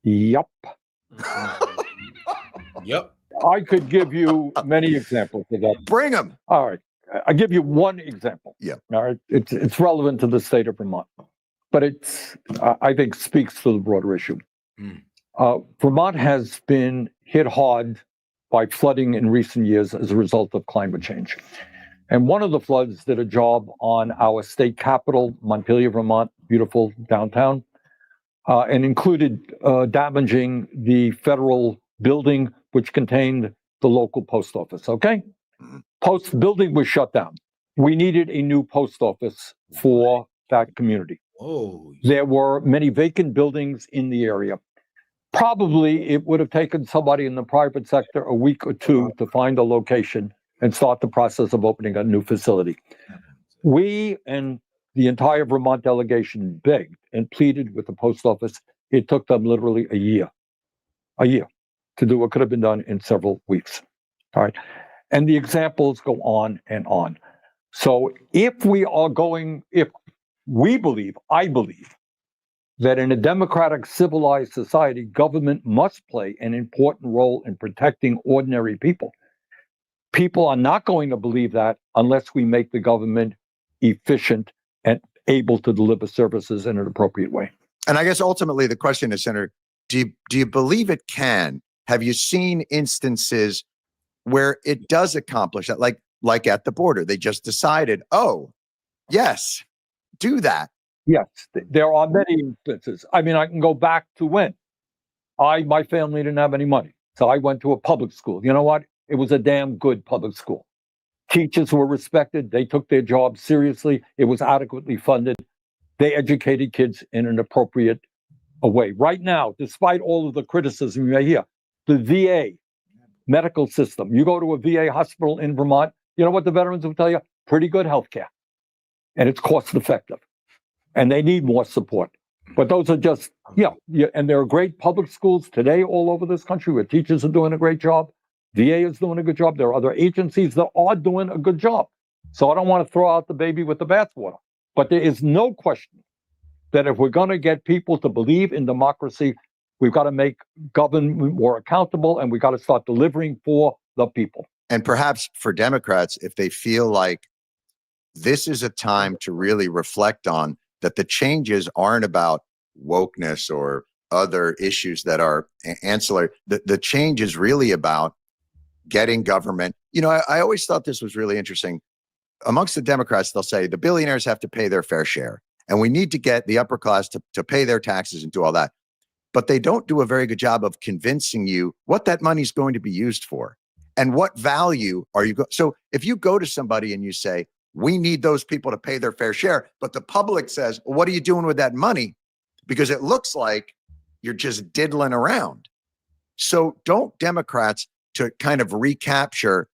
Yep. Yep. I could give you many examples of that. Bring them. All right. I'll give you one example. Yeah. All right. It's relevant to the state of Vermont, but it's, I think, speaks to the broader issue. Vermont has been hit hard by flooding in recent years as a result of climate change. And one of the floods did a job on our state capital, Montpelier, Vermont, beautiful downtown, and included damaging the federal building, which contained the local post office, okay? Post building was shut down. We needed a new post office for that community. Oh. There were many vacant buildings in the area. Probably it would have taken somebody in the private sector a week or two to find a location and start the process of opening a new facility. We and the entire Vermont delegation begged and pleaded with the post office. It took them literally a year to do what could have been done in several weeks. All right. And the examples go on and on. So if we believe, I believe, that in a democratic, civilized society, government must play an important role in protecting ordinary people. People are not going to believe that unless we make the government efficient able to deliver services in an appropriate way. And I guess ultimately the question is, Senator, do you believe it can? Have you seen instances where it does accomplish that? Like at the border, they just decided, oh, yes, do that. Yes, there are many instances. I mean, I can go back to when my family didn't have any money. So I went to a public school. You know what? It was a damn good public school. Teachers were respected. They took their job seriously. It was adequately funded. They educated kids in an appropriate way. Right now, despite all of the criticism you may hear, the VA medical system, you go to a VA hospital in Vermont, you know what the veterans will tell you? Pretty good health care. And it's cost effective. And they need more support. But those are just, and there are great public schools today all over this country where teachers are doing a great job. VA is doing a good job. There are other agencies that are doing a good job. So I don't want to throw out the baby with the bathwater. But there is no question that if we're going to get people to believe in democracy, we've got to make government more accountable, and we've got to start delivering for the people. And perhaps for Democrats, if they feel like this is a time to really reflect on that the changes aren't about wokeness or other issues that are ancillary. The change is really about getting government. You know, I always thought this was really interesting. Amongst the Democrats, they'll say the billionaires have to pay their fair share, and we need to get the upper class to pay their taxes and do all that. But they don't do a very good job of convincing you what that money is going to be used for and what value are you going. So if you go to somebody and you say, we need those people to pay their fair share, but the public says, well, what are you doing with that money? Because it looks like you're just diddling around. So don't Democrats, to kind of recapture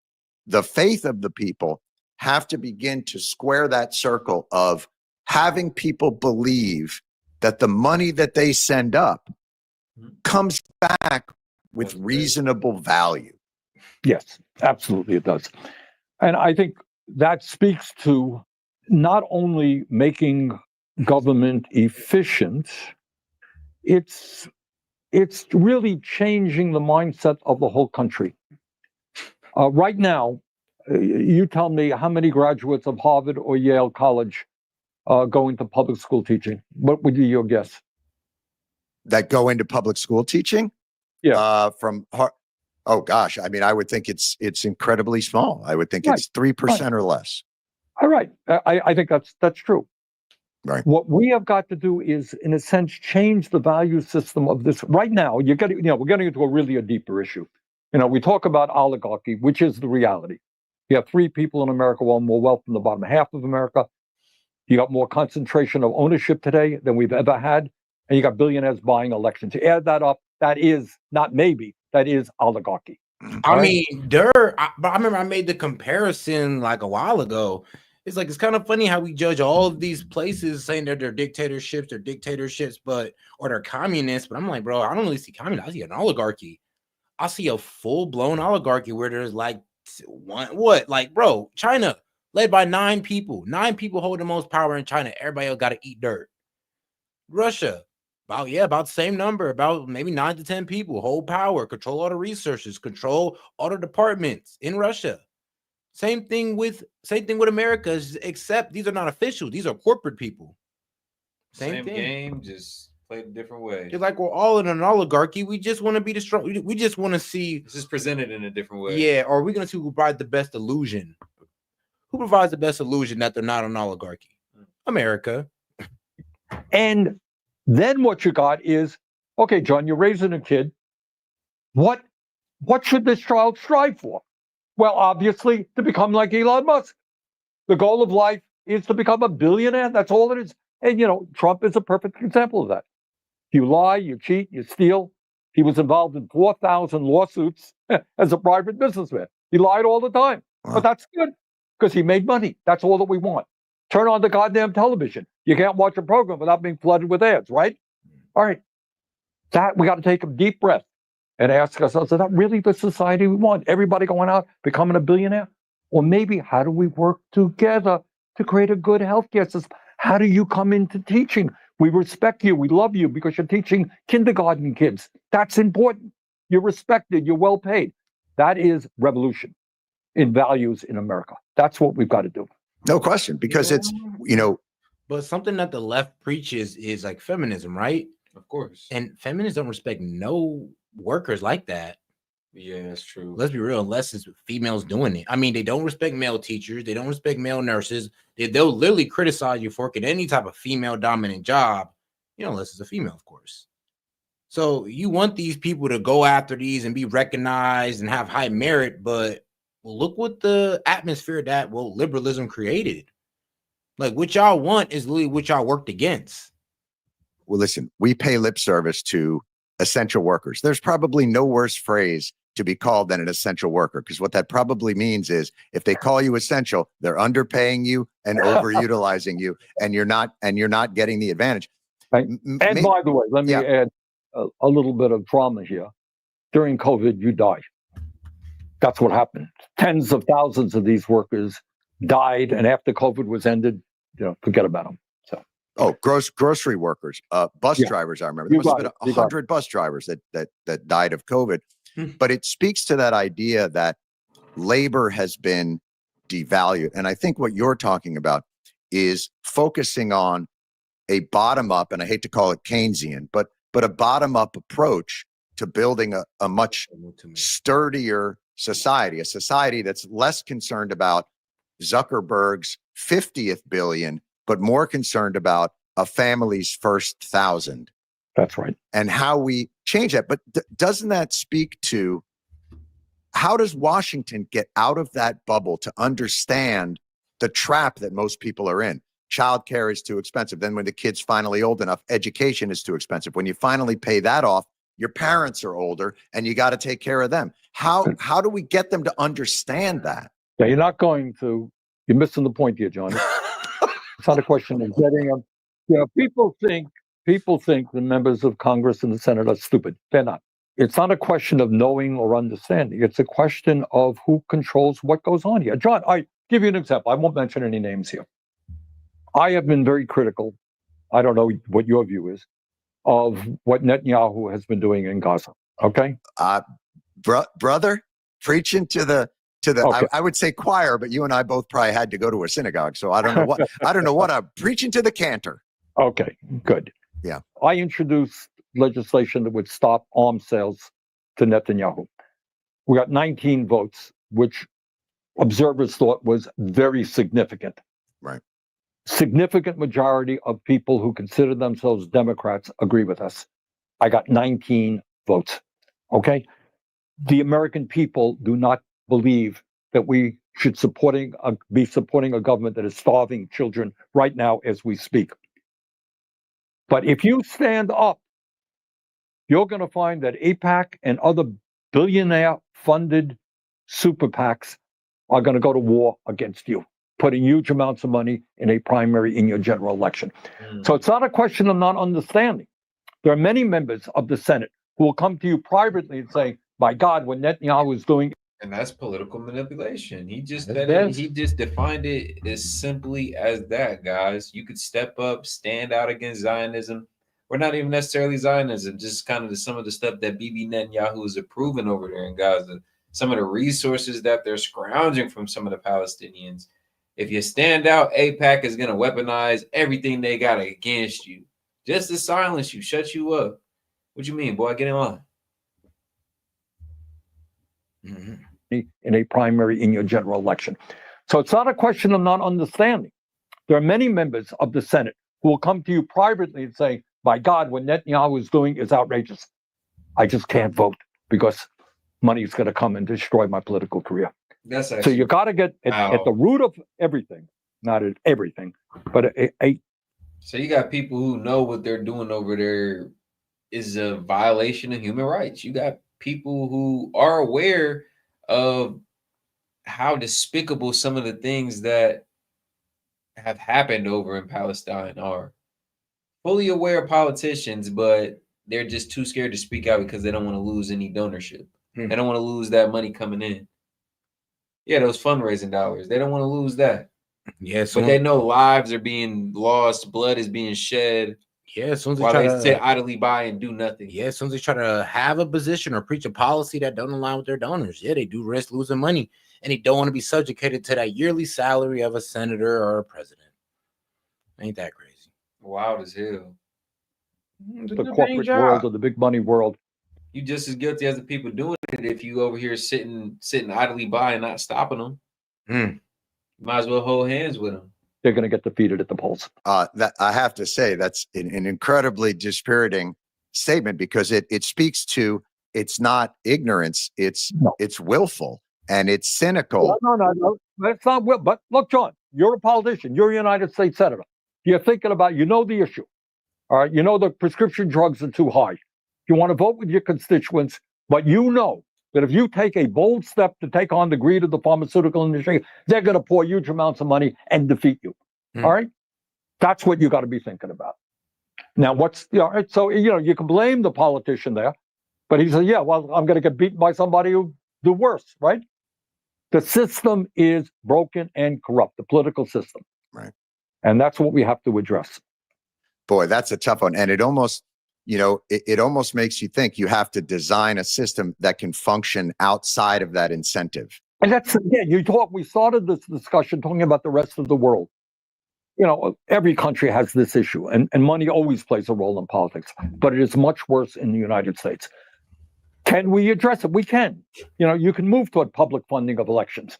the faith of the people, have to begin to square that circle of having people believe that the money that they send up comes back with reasonable value. Yes, absolutely it does. And I think that speaks to not only making government efficient, it's really changing the mindset of the whole country. Right now, you tell me how many graduates of Harvard or Yale College go into public school teaching. What would be your guess? That go into public school teaching? Yeah. Oh gosh, I mean, I would think it's incredibly small. I would think it's 3% or less. All right, I think that's true. Right. What we have got to do is, in a sense, change the value system of this. Right now, we're getting into a deeper issue. We talk about oligarchy, which is the reality. You have 3 people in America who own more wealth than the bottom half of America. You got more concentration of ownership today than we've ever had, and you got billionaires buying elections. You add that up, that is not maybe. That is oligarchy. I mean, but I remember I made the comparison like a while ago. It's like, it's kind of funny how we judge all of these places saying that they're dictatorships, or they're communists. But I'm like, bro, I don't really see communism. I see an oligarchy. I see a full-blown oligarchy where there's like bro, China led by 9 people. 9 people hold the most power in China. Everybody else got to eat dirt. Russia. About the same number, about maybe 9 to 10 people, hold power, control all the resources, control all the departments in Russia. Same thing with America, except these are not officials; these are corporate people. Same thing. Game, just played a different way. It's like we're all in an oligarchy. We just want to be the strong. We just want to see. This is presented in a different way. Yeah, or are we going to see who provides the best illusion? Who provides the best illusion that they're not an oligarchy? America. And then what you got is, okay, John, you're raising a kid. What should this child strive for? Well, obviously, to become like Elon Musk. The goal of life is to become a billionaire. That's all it is. And, Trump is a perfect example of that. You lie, you cheat, you steal. He was involved in 4,000 lawsuits as a private businessman. He lied all the time. Wow. But that's good because he made money. That's all that we want. Turn on the goddamn television. You can't watch a program without being flooded with ads, right? All right. That we got to take a deep breath and ask ourselves, is that really the society we want? Everybody going out, becoming a billionaire? Or maybe how do we work together to create a good healthcare system? How do you come into teaching? We respect you. We love you because you're teaching kindergarten kids. That's important. You're respected. You're well paid. That is revolution in values in America. That's what we've got to do. No question, because it's, But something that the left preaches is like feminism, right? Of course. And feminists don't respect no workers like that. Yeah, that's true. Let's be real, unless it's females doing it. I mean, they don't respect male teachers. They don't respect male nurses. They'll literally criticize you for working any type of female dominant job, unless it's a female, of course. So you want these people to go after these and be recognized and have high merit, but look what the atmosphere that liberalism created. Like what y'all want is literally what y'all worked against. Well, listen, we pay lip service to essential workers. There's probably no worse phrase to be called than an essential worker, because what that probably means is if they call you essential, they're underpaying you and overutilizing you, and you're not getting the advantage. Right. And by the way, let me add a little bit of drama here. During COVID, you died. That's what happened. Tens of thousands of these workers died, and after COVID was ended, forget about them. So, grocery workers, bus drivers. I remember there must have been 100 bus drivers that died of COVID. But it speaks to that idea that labor has been devalued, and I think what you're talking about is focusing on a bottom up, and I hate to call it Keynesian, but a bottom up approach to building a much sturdier society, a society that's less concerned about Zuckerberg's 50th billion, but more concerned about a family's first 1,000. That's right. And how we change that. But doesn't that speak to how does Washington get out of that bubble to understand the trap that most people are in? Childcare is too expensive. Then when the kid's finally old enough, education is too expensive. When you finally pay that off, your parents are older and you got to take care of them. How do we get them to understand that? Yeah, you're missing the point here, John. It's not a question of getting them. People think the members of Congress and the Senate are stupid. They're not. It's not a question of knowing or understanding. It's a question of who controls what goes on here. John, I give you an example. I won't mention any names here. I have been very critical, I don't know what your view is, of what Netanyahu has been doing in Gaza. Okay? Brother, preaching to the Okay. I would say choir, but you and I both probably had to go to a synagogue, so I don't know what I'm preaching to the cantor. Okay, good. Yeah. I introduced legislation that would stop arms sales to Netanyahu. We got 19 votes, which observers thought was very significant. Right. Significant majority of people who consider themselves Democrats agree with us. I got 19 votes. Okay? The American people do not believe that we should be supporting a government that is starving children right now as we speak. But if you stand up, you're going to find that AIPAC and other billionaire-funded super PACs are going to go to war against you, putting huge amounts of money in a primary in your general election. So it's not a question of not understanding. There are many members of the Senate who will come to you privately and say, my God, what Netanyahu is doing. And that's political manipulation. He just He just defined it as simply as that, guys. You could step up, stand out against Zionism, or not even necessarily Zionism, just kind of some of the stuff that Bibi Netanyahu is approving over there in Gaza, some of the resources that they're scrounging from some of the Palestinians. If you stand out, AIPAC is going to weaponize everything they got against you, just to silence you, shut you up. What you mean, boy? Get in line. In a primary in your general election. So it's not a question of not understanding. There are many members of the Senate who will come to you privately and say, my God, what Netanyahu is doing is outrageous. I just can't vote because money is going to come and destroy my political career. That's So you got to get at the root of everything, not at everything, but So you got people who know what they're doing over there is a violation of human rights. You got people who are aware of how despicable some of the things that have happened over in Palestine are. Fully aware politicians, but they're just too scared to speak out because they don't want to lose any donorship. They don't want to lose that money coming in. Yeah, those fundraising dollars. They don't want to lose that. Yeah, but they know lives are being lost, blood is being shed. Yeah, as soon as while they they sit idly by and do nothing. Yeah, as soon as they try to have a position or preach a policy that don't align with their donors, yeah, they do risk losing money, and they don't want to be subjugated to that yearly salary of a senator or a president. Ain't that crazy? Wild as hell. The corporate world or the big money world. You just as guilty as the people doing it if you over here sitting idly by and not stopping them. Might as well hold hands with them. They're going to get defeated at the polls. That I have to say, that's an incredibly dispiriting statement, because it speaks to, it's not ignorance, it's willful and it's cynical. No. That's not will. But look, John, you're a politician. You're a United States senator. You're thinking about, the issue. All right. You know the prescription drugs are too high. You want to vote with your constituents, but you know that if you take a bold step to take on the greed of the pharmaceutical industry, they're going to pour huge amounts of money and defeat you. All right. That's what you got to be thinking about. Now, so, you can blame the politician there, but he said, yeah, well, I'm going to get beaten by somebody who do worse, right? The system is broken and corrupt, the political system. Right. And that's what we have to address. Boy, that's a tough one. And it almost, it almost makes you think you have to design a system that can function outside of that incentive. And that's, again, we started this discussion talking about the rest of the world. Every country has this issue, and money always plays a role in politics, but it is much worse in the United States. Can we address it? We can. You can move toward public funding of elections.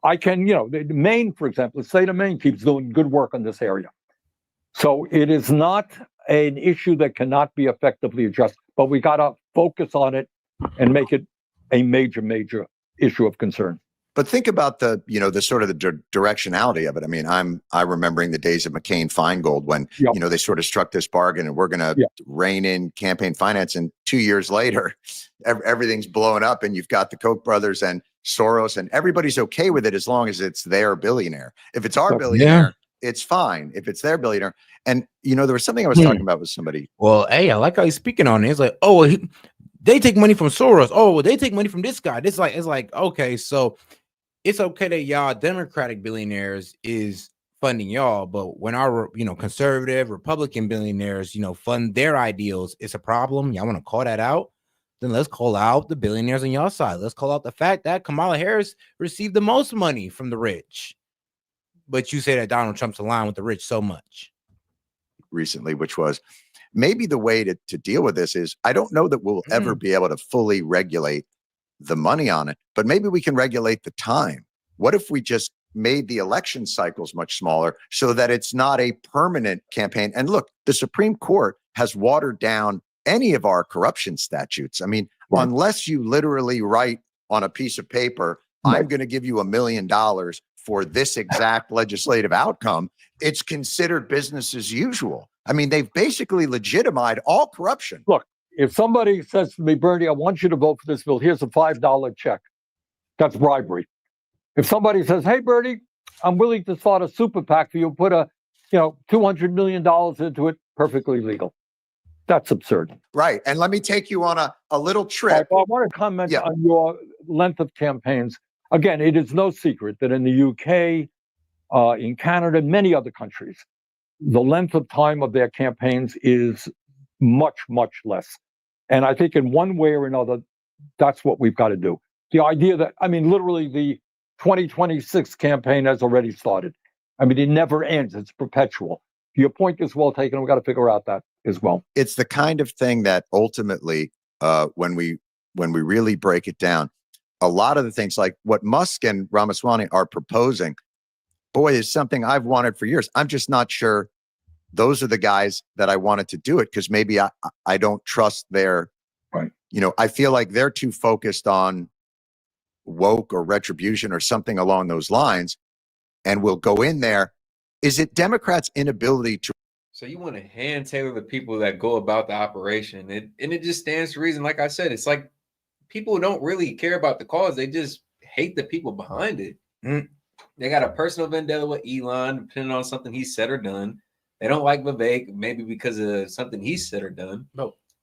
I can, Maine, for example, the state of Maine keeps doing good work in this area. So it is not an issue that cannot be effectively addressed, but we got to focus on it and make it a major, major issue of concern. But think about the sort of the directionality of it. I mean, I'm remembering the days of McCain-Feingold when, they sort of struck this bargain and we're going to rein in campaign finance. And 2 years later, everything's blowing up and you've got the Koch brothers and Soros and everybody's okay with it as long as it's their billionaire. If it's our billionaire, it's fine. If it's their billionaire. And, there was something I was talking about with somebody. Well, hey, I like how he's speaking on it. It's like, they take money from Soros. Oh, well, they take money from this guy. It's like, okay, so it's okay that y'all Democratic billionaires is funding y'all, but when our conservative Republican billionaires fund their ideals, it's a problem. Y'all want to call that out? Then let's call out the billionaires on y'all side. Let's call out the fact that Kamala Harris received the most money from the rich, but you say that Donald Trump's aligned with the rich so much recently, which was maybe the way to deal with this is, I don't know that we'll ever be able to fully regulate the money on it, but maybe we can regulate the time. What if we just made the election cycles much smaller so that it's not a permanent campaign? And look, the Supreme Court has watered down any of our corruption statutes. I mean, unless you literally write on a piece of paper, I'm going to give you $1 million for this exact legislative outcome, it's considered business as usual. I mean, they've basically legitimized all corruption. Look, if somebody says to me, Bernie, I want you to vote for this bill, here's a $5 check. That's bribery. If somebody says, hey, Bernie, I'm willing to start a super PAC for you, put $200 million into it, perfectly legal. That's absurd. Right. And let me take you on a little trip. I want to comment on your length of campaigns. Again, it is no secret that in the UK, in Canada, and many other countries, the length of time of their campaigns is much, much less. And I think in one way or another, that's what we've got to do. The idea that, literally the 2026 campaign has already started. It never ends. It's perpetual. Your point is well taken. We've got to figure out that as well. It's the kind of thing that ultimately, when we really break it down, a lot of the things like what Musk and Ramaswamy are proposing, boy, is something I've wanted for years. I'm just not sure those are the guys that I wanted to do it, because maybe I don't trust their, I feel like they're too focused on woke or retribution or something along those lines, and we'll go in there. Is it Democrats' inability to? So you want to hand tailor the people that go about the operation, and it just stands to reason. Like I said, it's like people don't really care about the cause; they just hate the people behind it. They got a personal vendetta with Elon, depending on something he said or done. They don't like Vivek, maybe because of something he said or done.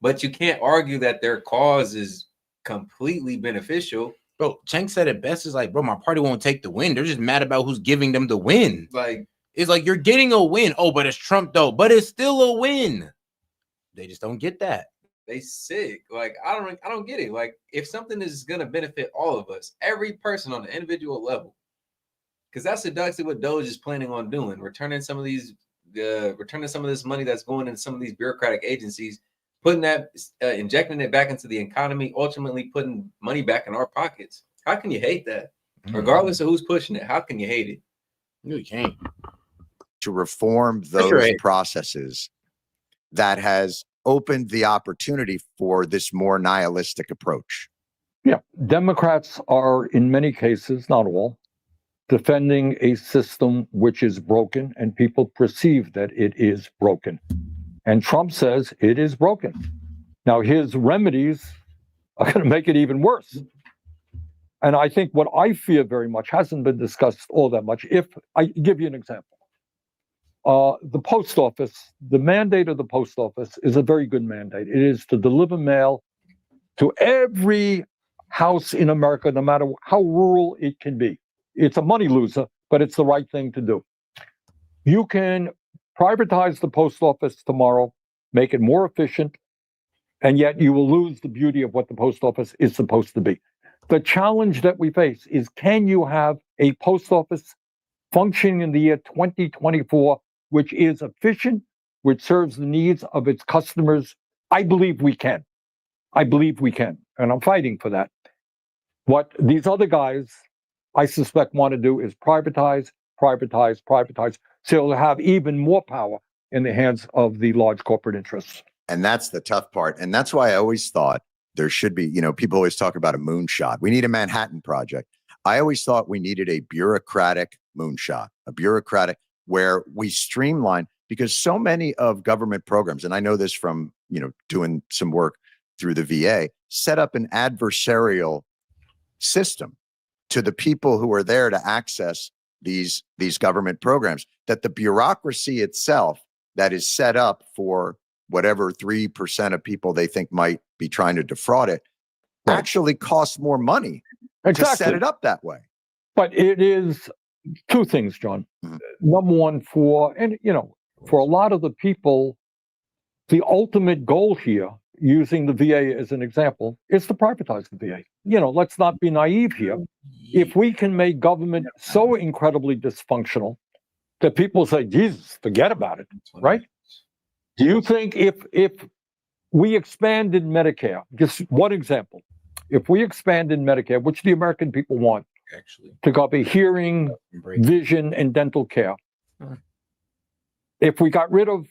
But you can't argue that their cause is completely beneficial. Bro, Chang said it best. Is like, bro, my party won't take the win. They're just mad about who's giving them the win. It's like you're getting a win. Oh, but it's Trump though. But it's still a win. They just don't get that. They sick. Like I don't get it. Like if something is gonna benefit all of us, every person on the individual level, because that's exactly what Doge is planning on doing. Returning some of these returning some of this money that's going into some of these bureaucratic agencies, putting that, injecting it back into the economy, ultimately putting money back in our pockets. How can you hate that? Regardless of who's pushing it, how can you hate it? You can't. To reform those processes that has opened the opportunity for this more nihilistic approach. Yeah, Democrats are, in many cases, not all, defending a system which is broken, and people perceive that it is broken. And Trump says it is broken. Now, his remedies are going to make it even worse. And I think what I fear very much hasn't been discussed all that much. If I give you an example, the post office, the mandate of the post office is a very good mandate. It is to deliver mail to every house in America, no matter how rural it can be. It's a money loser, but it's the right thing to do. You can privatize the post office tomorrow, make it more efficient, and yet you will lose the beauty of what the post office is supposed to be. The challenge that we face is, can you have a post office functioning in the year 2024, which is efficient, which serves the needs of its customers? I believe we can. I believe we can, and I'm fighting for that. What these other guys, I suspect, want to do is privatize, privatize, privatize, so they'll have even more power in the hands of the large corporate interests. And that's the tough part. And that's why I always thought there should be, people always talk about a moonshot. We need a Manhattan Project. I always thought we needed a bureaucratic moonshot, a bureaucratic where we streamline, because so many of government programs, and I know this from, doing some work through the VA, set up an adversarial system to the people who are there to access these government programs, that the bureaucracy itself that is set up for whatever 3% of people they think might be trying to defraud it actually costs more money to set it up that way. But it is two things, John. Number one, for a lot of the people, the ultimate goal here, using the VA as an example, is to privatize the VA. Let's not be naive here. If we can make government so incredibly dysfunctional that people say, Jesus, forget about it, right? Do you think if we expanded Medicare, just one example, if we expanded Medicare, which the American people want, to cover hearing, vision, and dental care, if we got rid of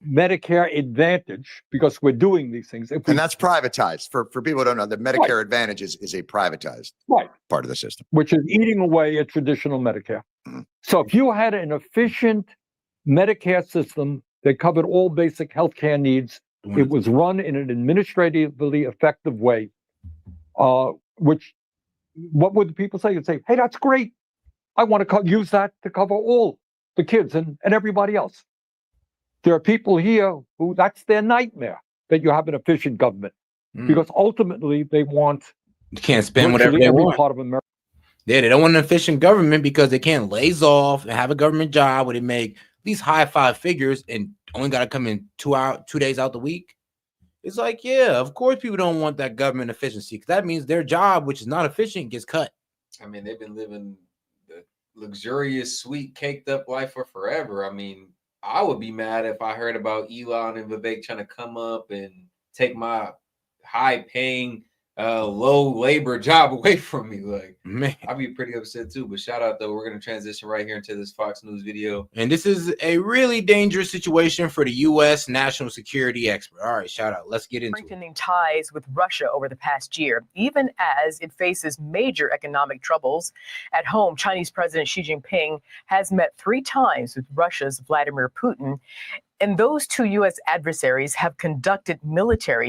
Medicare Advantage, because we're doing these things. And that's privatized. For people who don't know, the Medicare Advantage is a privatized part of the system. Which is eating away at traditional Medicare. So if you had an efficient Medicare system that covered all basic healthcare needs, it was run in an administratively effective way, what would the people say? You'd say, hey, that's great. I want to use that to cover all the kids and everybody else. There are people here who that's their nightmare, that you have an efficient government, because ultimately they want. You can't spend whatever they want. Part of America. Yeah, they don't want an efficient government because they can't lays off and have a government job where they make these high five figures and only got to come in 2 days out the week. It's like, yeah, of course people don't want that government efficiency, because that means their job, which is not efficient, gets cut. I mean, they've been living the luxurious, sweet, caked up life for forever. I mean, I would be mad if I heard about Elon and Vivek trying to come up and take my high paying, low labor job away from me. Like, man, I'd be pretty upset too. But shout out though, we're going to transition right here into this Fox News video. And this is a really dangerous situation for the U.S. national security expert. All right, shout out. Let's get into strengthening ties with Russia over the past year, even as it faces major economic troubles. At home, Chinese President Xi Jinping has met 3 times with Russia's Vladimir Putin. And those 2 U.S. adversaries have conducted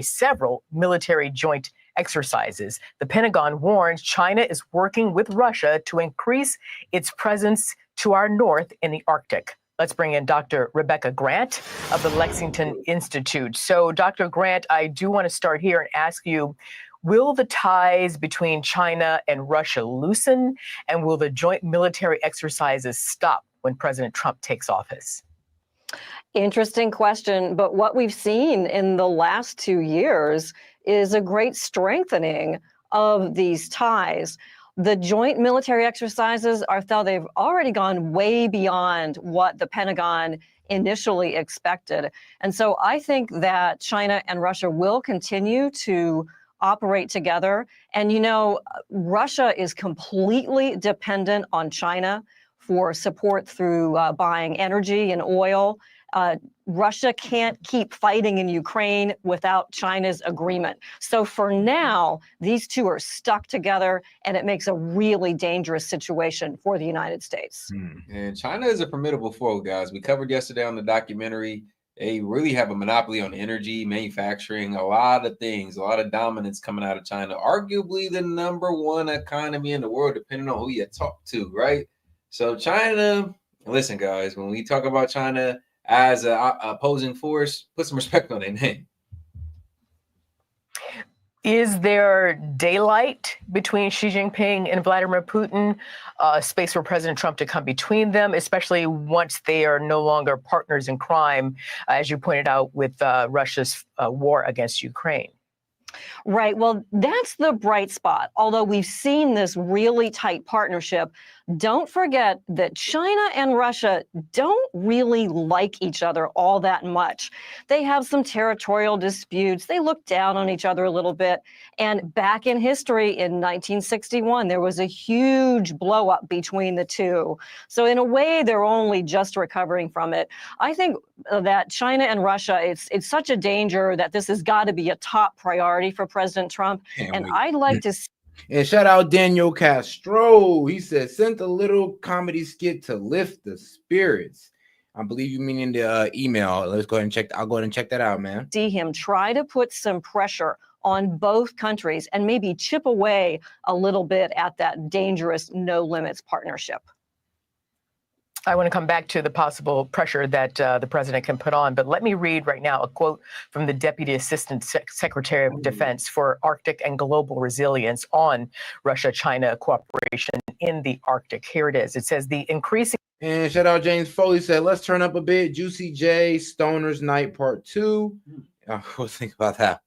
several military joint exercises. The Pentagon warns China is working with Russia to increase its presence to our north in the Arctic. Let's bring in Dr. Rebecca Grant of the Lexington Institute. So, Dr. Grant, I do want to start here and ask you, will the ties between China and Russia loosen, and will the joint military exercises stop when President Trump takes office? Interesting question. But what we've seen in the last 2 years is a great strengthening of these ties. the joint military exercises, Arthel, they've already gone way beyond what the Pentagon initially expected. And so I think that China and Russia will continue to operate together. And, you know, Russia is completely dependent on China for support through buying energy and oil. Russia can't keep fighting in Ukraine without China's agreement. So for now, these two are stuck together, and it makes a really dangerous situation for the United States. And China is a formidable foe, guys. We covered yesterday on the documentary. They really have a monopoly on energy, manufacturing, a lot of things, a lot of dominance coming out of China. Arguably the #1 economy in the world, depending on who you talk to, right? So China, listen, guys, when we talk about China as an opposing force, put some respect on their name. Is there daylight between Xi Jinping and Vladimir Putin, space for President Trump to come between them, especially once they are no longer partners in crime, as you pointed out with Russia's war against Ukraine? Right. Well, that's the bright spot. Although we've seen this really tight partnership, don't forget that China and Russia don't really like each other all that much. They have some territorial disputes. They look down on each other a little bit. And back in history in 1961, there was a huge blow up between the two. So in a way, they're only just recovering from it. I think that China and Russia, it's such a danger that this has got to be a top priority for President Trump. And I'd like to see. And shout out Daniel Castro. He said, sent a little comedy skit to lift the spirits. I believe you mean in the email. Let's go ahead and check. I'll go ahead and check that out, man. See him try to put some pressure on both countries and maybe chip away a little bit at that dangerous no limits partnership. I want to come back to the possible pressure that the president can put on, but let me read right now a quote from the Deputy Assistant Secretary of Defense for Arctic and Global Resilience on Russia-China cooperation in the Arctic. Here it is. It says the increasing. And shout out James Foley said, let's turn up a bit. Juicy J, Stoner's Night Part 2. We'll think about that.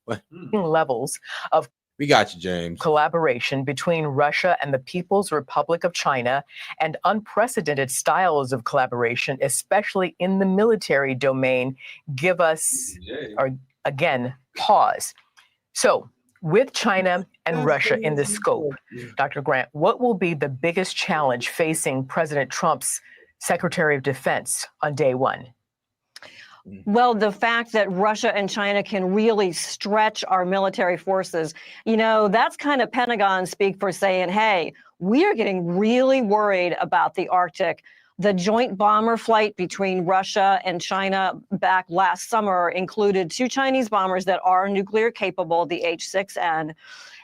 Levels of. We got you, James. Collaboration between Russia and the People's Republic of China and unprecedented styles of collaboration, especially in the military domain, give us, or again, pause. So with China and Russia in the scope, Dr. Grant, what will be the biggest challenge facing President Trump's Secretary of Defense on day one? Well, the fact that Russia and China can really stretch our military forces, you know, that's kind of Pentagon speak for saying, hey, we are getting really worried about the Arctic. The joint bomber flight between Russia and China back last summer included 2 Chinese bombers that are nuclear capable, the H-6N.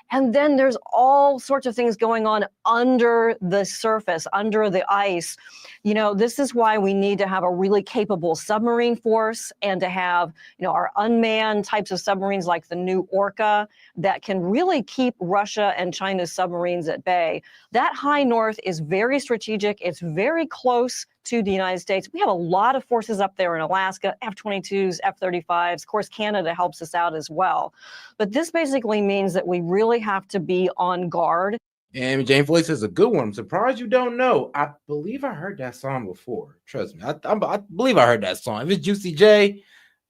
And then there's all sorts of things going on under the surface, under the ice. You know, this is why we need to have a really capable submarine force and to have, you know, our unmanned types of submarines like the new Orca that can really keep Russia and China's submarines at bay. That high north is very strategic. It's very close to the United States. We have a lot of forces up there in Alaska, F-22s, F-35s. Of course, Canada helps us out as well. But this basically means that we really have to be on guard. And James Floyd says a good one. I'm surprised you don't know. I believe I heard that song before. Trust me. I believe I heard that song. If it's Juicy J,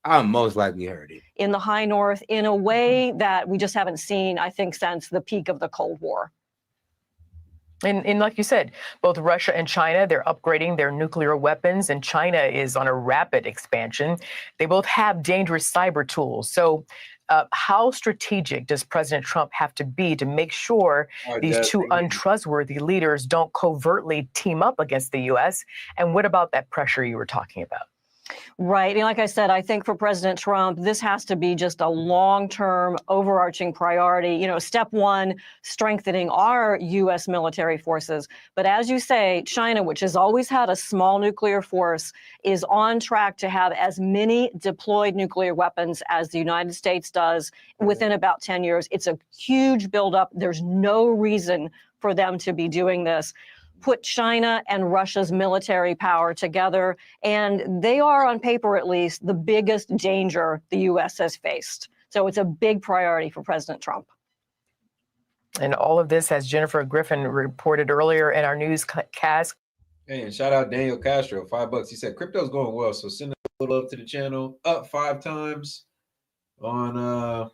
I most likely heard it. In the high north in a way that we just haven't seen, I think, since the peak of the Cold War. And like you said, both Russia and China, they're upgrading their nuclear weapons, and China is on a rapid expansion. They both have dangerous cyber tools. So how strategic does President Trump have to be to make sure these two untrustworthy leaders don't covertly team up against the U.S.? And what about that pressure you were talking about? Right. And like I said, I think for President Trump, this has to be just a long-term overarching priority. You know, step one, strengthening our U.S. military forces. But as you say, China, which has always had a small nuclear force, is on track to have as many deployed nuclear weapons as the United States does within about 10 years. It's a huge buildup. There's no reason for them to be doing this. Put China and Russia's military power together, and they are, on paper at least, the biggest danger the U.S. has faced. So it's a big priority for President Trump. And all of this, as Jennifer Griffin reported earlier in our newscast. Hey, and shout out Daniel Castro, $5. He said crypto's going well, so send a little up to the channel, up 5 times on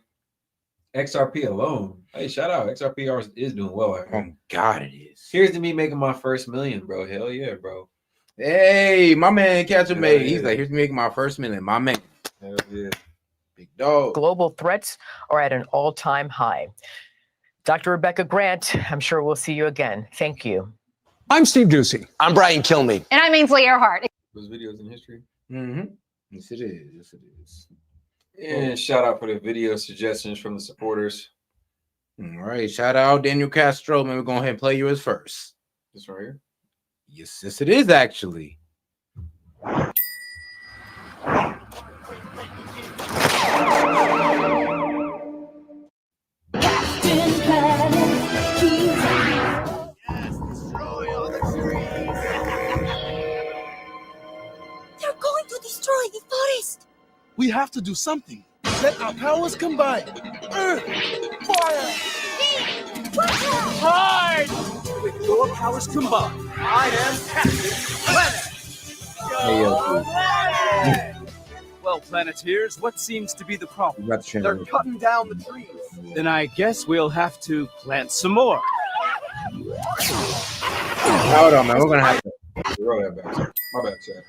XRP alone. Hey, shout out XRP is doing well. Oh God, it is. Here's to me making my first million, bro. Hell yeah, bro. Hey, my man Catcher made. He's yeah. like, here's me making my first million. My man. Hell yeah. Big dog. Global threats are at an all-time high. Dr. Rebecca Grant, I'm sure we'll see you again. Thank you. I'm Steve Ducey. I'm Brian Kilmeade. And I'm Ainsley Earhart. Those videos in history. Mm-hmm. Yes, it is. Yes, it is. And shout out for the video suggestions from the supporters. All right. Shout out Daniel Castro. Man, we're going to go ahead and play yours first. This right here? Yes, it is actually. They're going to destroy the forest. We have to do something. Let our powers combine. Earth, fire, hide! With your powers combined, I am Captain Planet. Well, Planeteers, what seems to be the problem? They're cutting down the trees. Then I guess we'll have to plant some more. Hold on, man. We're going to have to roll that back. My bad, Chad.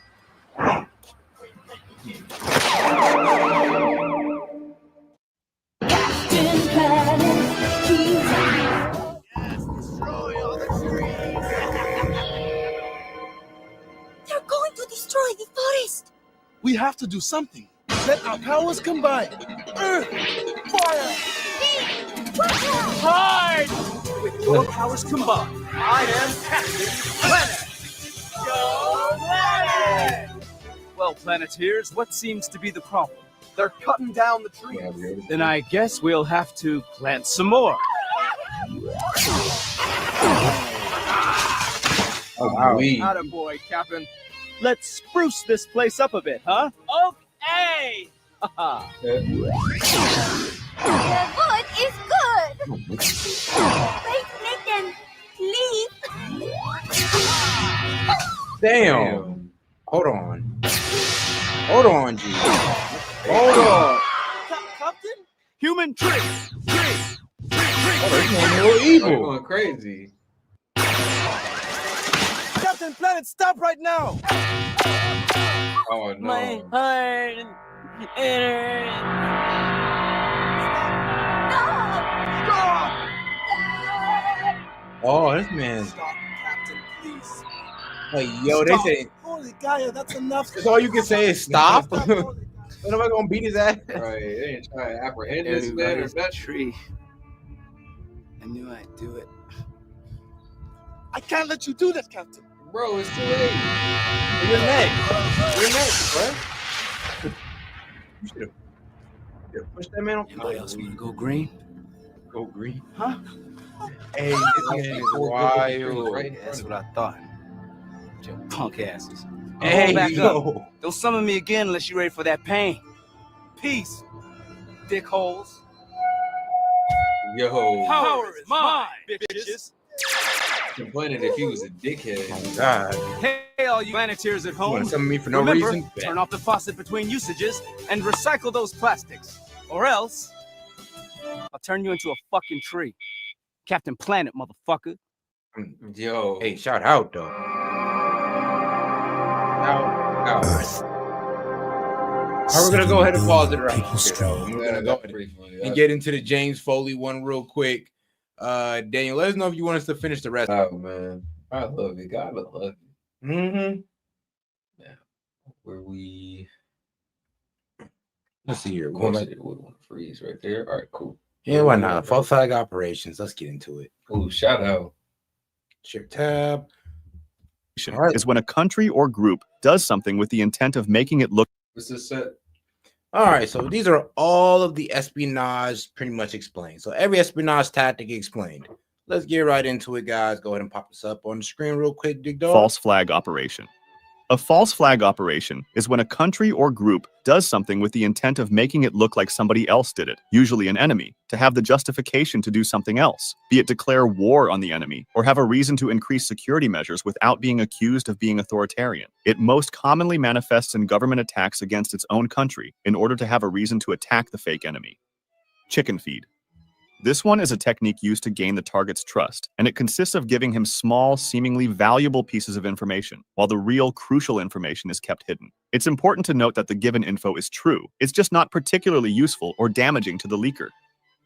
They're going to destroy the forest. We have to do something. Let our powers combine. Earth, fire, hide! With your powers combined, I am Captain Planet. Go Planet! Well, Planeteers, what seems to be the problem? They're cutting down the trees. Then I guess we'll have to plant some more. Attaboy, Captain. Let's spruce this place up a bit, huh? Okay! The wood is good. Please make them leave. Damn. Hold on. Hold on, G. Hold on. Captain? Human tree. Oh, this man a little evil. Going crazy. Captain Planet, stop right now. Oh, no. My heart. Oh, this man. Stop, Captain, please. Like, yo, Stop. they say. Holy Gaia, that's enough. That's all you can say is stop. Nobody gonna beat his ass. Right, they ain't trying to apprehend this man or that tree. I knew I'd do it. I can't let you do that, Captain. Bro, it's too late. You're next. You're next, bro. You should have pushed that man on. Anybody else want to go green? Go green. Huh? Hey, this man is wild. Right? That's what I thought. Your punk asses. Hey, Hold back yo. up. Don't summon me again unless you're ready for that pain. Peace, dickholes. Yo. Power is mine, bitches. Complaining if he was a dickhead. Oh, God. Hey, all you Planeteers at home. You want to summon me for no Remember, reason? turn off the faucet between usages and recycle those plastics. Or else, I'll turn you into a fucking tree. Captain Planet, motherfucker. Yo. Hey, shout out, though. Earth. All right, we're going to go ahead and pause it right here. We're going to go ahead and get into the James Foley one real quick. Daniel, let us know if you want us to finish the rest. Oh, man. I love it. God, I love it. Mm-hmm. Yeah. Where we... Let's see here. We're going to want to freeze right there. All right, cool. Yeah, why not? False flag operations. Let's get into it. Oh, shout out. Share tab. Is when a country or group does something with the intent of making it look. What's this set? All right, so these are all of the espionage pretty much explained. So every espionage tactic explained. Let's get right into it, guys. Go ahead and pop this up on the screen real quick, Dig Dog. False flag operation. A false flag operation is when a country or group does something with the intent of making it look like somebody else did it, usually an enemy, to have the justification to do something else, be it declare war on the enemy, or have a reason to increase security measures without being accused of being authoritarian. It most commonly manifests in government attacks against its own country in order to have a reason to attack the fake enemy. Chicken feed. This one is a technique used to gain the target's trust, and it consists of giving him small, seemingly valuable pieces of information, while the real, crucial information is kept hidden. It's important to note that the given info is true. It's just not particularly useful or damaging to the leaker.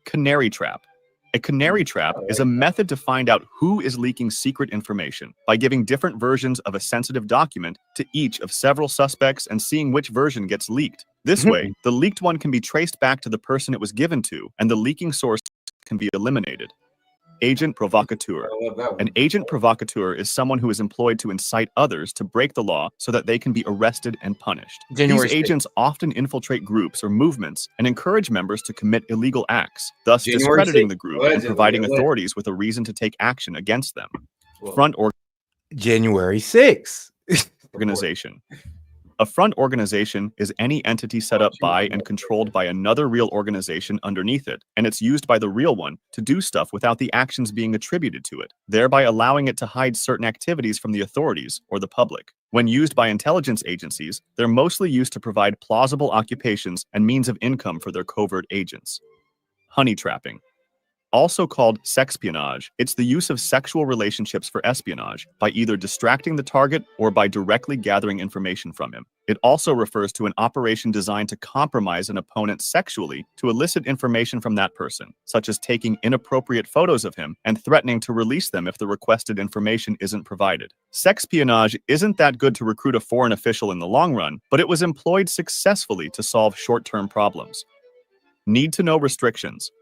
Canary trap. A canary trap is a method to find out who is leaking secret information by giving different versions of a sensitive document to each of several suspects and seeing which version gets leaked. This way, the leaked one can be traced back to the person it was given to, and the leaking source can be eliminated. Agent provocateur. An agent provocateur is someone who is employed to incite others to break the law so that they can be arrested and punished. January These agents often infiltrate groups or movements and encourage members to commit illegal acts, thus discrediting the group and providing authorities with a reason to take action against them. Front or January 6th. Organization. A front organization is any entity set up by and controlled by another real organization underneath it, and it's used by the real one to do stuff without the actions being attributed to it, thereby allowing it to hide certain activities from the authorities or the public. When used by intelligence agencies, they're mostly used to provide plausible occupations and means of income for their covert agents. Honey trapping. Also called sexpionage, it's the use of sexual relationships for espionage by either distracting the target or by directly gathering information from him. It also refers to an operation designed to compromise an opponent sexually to elicit information from that person, such as taking inappropriate photos of him and threatening to release them if the requested information isn't provided. Sexpionage isn't that good to recruit a foreign official in the long run, but it was employed successfully to solve short-term problems. Need to know restrictions.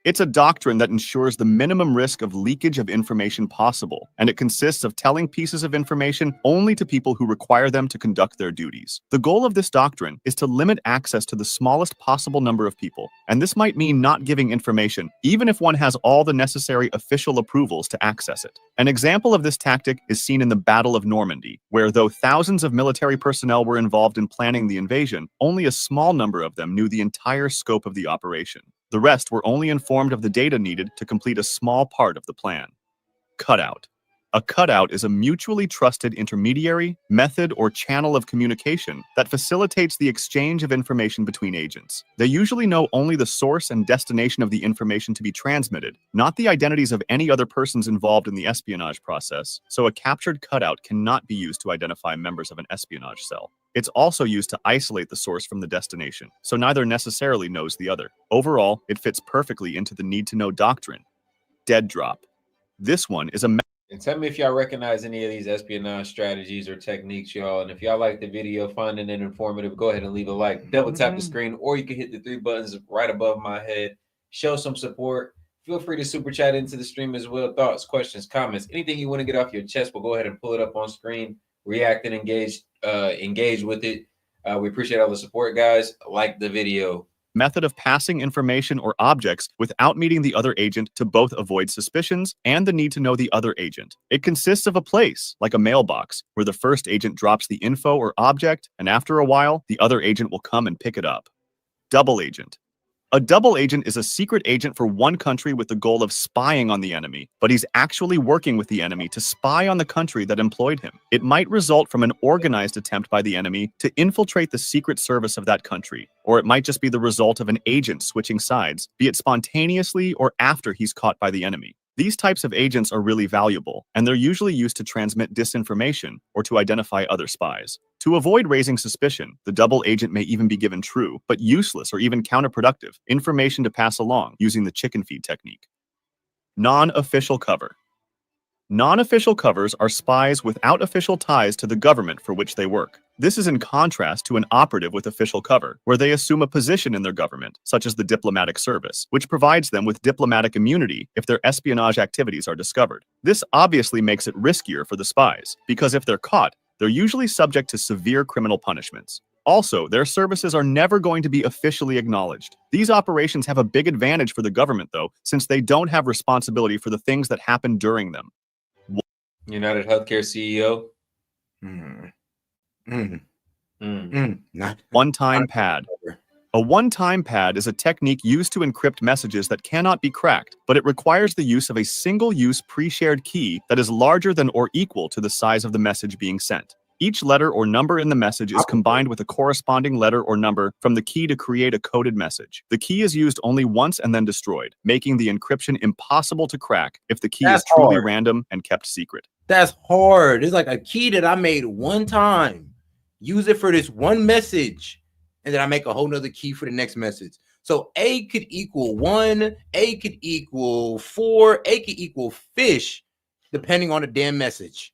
It's a doctrine that ensures the minimum risk of leakage of information possible, and it consists of telling pieces of information only to people who require them to conduct their duties. The goal of this doctrine is to limit access to the smallest possible number of people, and this might mean not giving information, even if one has all the necessary official approvals to access it. An example of this tactic is seen in the Battle of Normandy, where though thousands of military personnel were involved in planning the invasion, only a small number of them knew the entire scope of the operation. The rest were only informed of the data needed to complete a small part of the plan. Cutout. A cutout is a mutually trusted intermediary, method, or channel of communication that facilitates the exchange of information between agents. They usually know only the source and destination of the information to be transmitted, not the identities of any other persons involved in the espionage process, so a captured cutout cannot be used to identify members of an espionage cell. It's also used to isolate the source from the destination, so neither necessarily knows the other. Overall, it fits perfectly into the need-to-know doctrine. Dead drop. This one is a And tell me if y'all recognize any of these espionage strategies or techniques, y'all. And if y'all like the video, finding it informative, go ahead and leave a like. Double tap the screen, or you can hit the 3 buttons right above my head. Show some support. Feel free to super chat into the stream as well. Thoughts, questions, comments, anything you want to get off your chest, we'll go ahead and pull it up on screen. React and engage with it. We appreciate all the support, guys. Like the video. Method of passing information or objects without meeting the other agent to both avoid suspicions and the need to know the other agent. It consists of a place, like a mailbox, where the first agent drops the info or object, and after a while, the other agent will come and pick it up. Double agent. A double agent is a secret agent for one country with the goal of spying on the enemy, but he's actually working with the enemy to spy on the country that employed him. It might result from an organized attempt by the enemy to infiltrate the secret service of that country, or it might just be the result of an agent switching sides, be it spontaneously or after he's caught by the enemy. These types of agents are really valuable, and they're usually used to transmit disinformation or to identify other spies. To avoid raising suspicion, the double agent may even be given true, but useless or even counterproductive, information to pass along using the chicken feed technique. Non-official cover. Non-official covers are spies without official ties to the government for which they work. This is in contrast to an operative with official cover, where they assume a position in their government, such as the diplomatic service, which provides them with diplomatic immunity if their espionage activities are discovered. This obviously makes it riskier for the spies, because if they're caught, they're usually subject to severe criminal punishments. Also, their services are never going to be officially acknowledged. These operations have a big advantage for the government, though, since they don't have responsibility for the things that happen during them. United Healthcare CEO. One-time pad. A one-time pad is a technique used to encrypt messages that cannot be cracked, but it requires the use of a single-use pre-shared key that is larger than or equal to the size of the message being sent. Each letter or number in the message is combined with a corresponding letter or number from the key to create a coded message. The key is used only once and then destroyed, making the encryption impossible to crack if the key is truly random and kept secret. That's hard. It's like a key that I made one time. Use it for this one message. And then I make a whole nother key for the next message. So A could equal 1, A could equal 4, A could equal fish, depending on the damn message.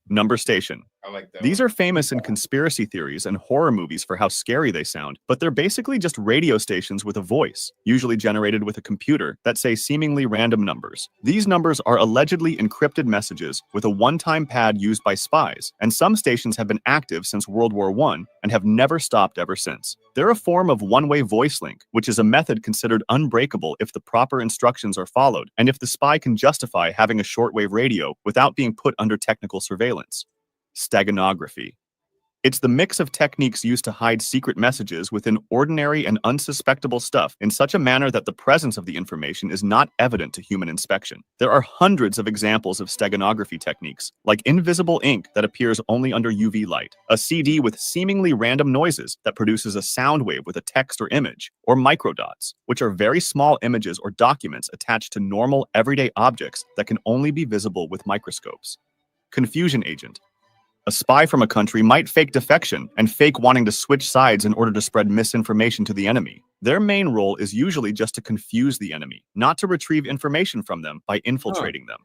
Number station. I like that. These are famous in conspiracy theories and horror movies for how scary they sound, but they're basically just radio stations with a voice, usually generated with a computer, that say seemingly random numbers. These numbers are allegedly encrypted messages with a one-time pad used by spies, and some stations have been active since World War I and have never stopped ever since. They're a form of one-way voice link, which is a method considered unbreakable if the proper instructions are followed, and if the spy can justify having a shortwave radio without being put under technical surveillance. Steganography. It's the mix of techniques used to hide secret messages within ordinary and unsuspectable stuff in such a manner that the presence of the information is not evident to human inspection. There are hundreds of examples of steganography techniques, like invisible ink that appears only under UV light, a CD with seemingly random noises that produces a sound wave with a text or image, or microdots, which are very small images or documents attached to normal, everyday objects that can only be visible with microscopes. Confusion agent. A spy from a country might fake defection and fake wanting to switch sides in order to spread misinformation to the enemy. Their main role is usually just to confuse the enemy, not to retrieve information from them by infiltrating them.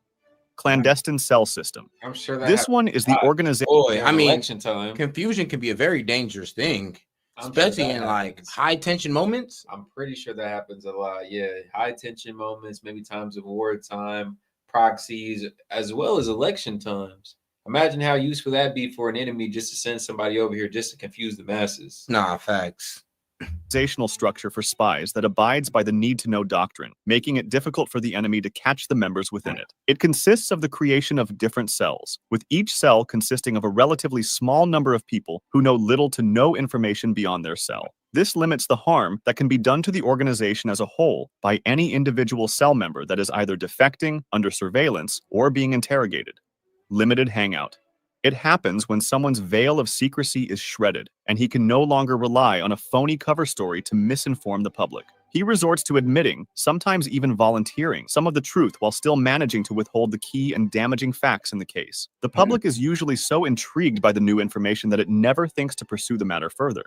Clandestine cell system. I'm sure that this one is the organization. Boy, I mean, election time. confusion can be a very dangerous thing, especially in like high tension moments. I'm pretty sure that happens a lot. Yeah, high tension moments, maybe times of wartime, proxies, as well as election times. Imagine how useful that'd be for an enemy just to send somebody over here just to confuse the masses. Nah, facts. Organizational structure for spies that abides by the need-to-know doctrine, making it difficult for the enemy to catch the members within it. It consists of the creation of different cells, with each cell consisting of a relatively small number of people who know little to no information beyond their cell. This limits the harm that can be done to the organization as a whole by any individual cell member that is either defecting, under surveillance, or being interrogated. Limited hangout. It happens when someone's veil of secrecy is shredded, and he can no longer rely on a phony cover story to misinform the public. He resorts to admitting, sometimes even volunteering, some of the truth while still managing to withhold the key and damaging facts in the case. The public is usually so intrigued by the new information that it never thinks to pursue the matter further.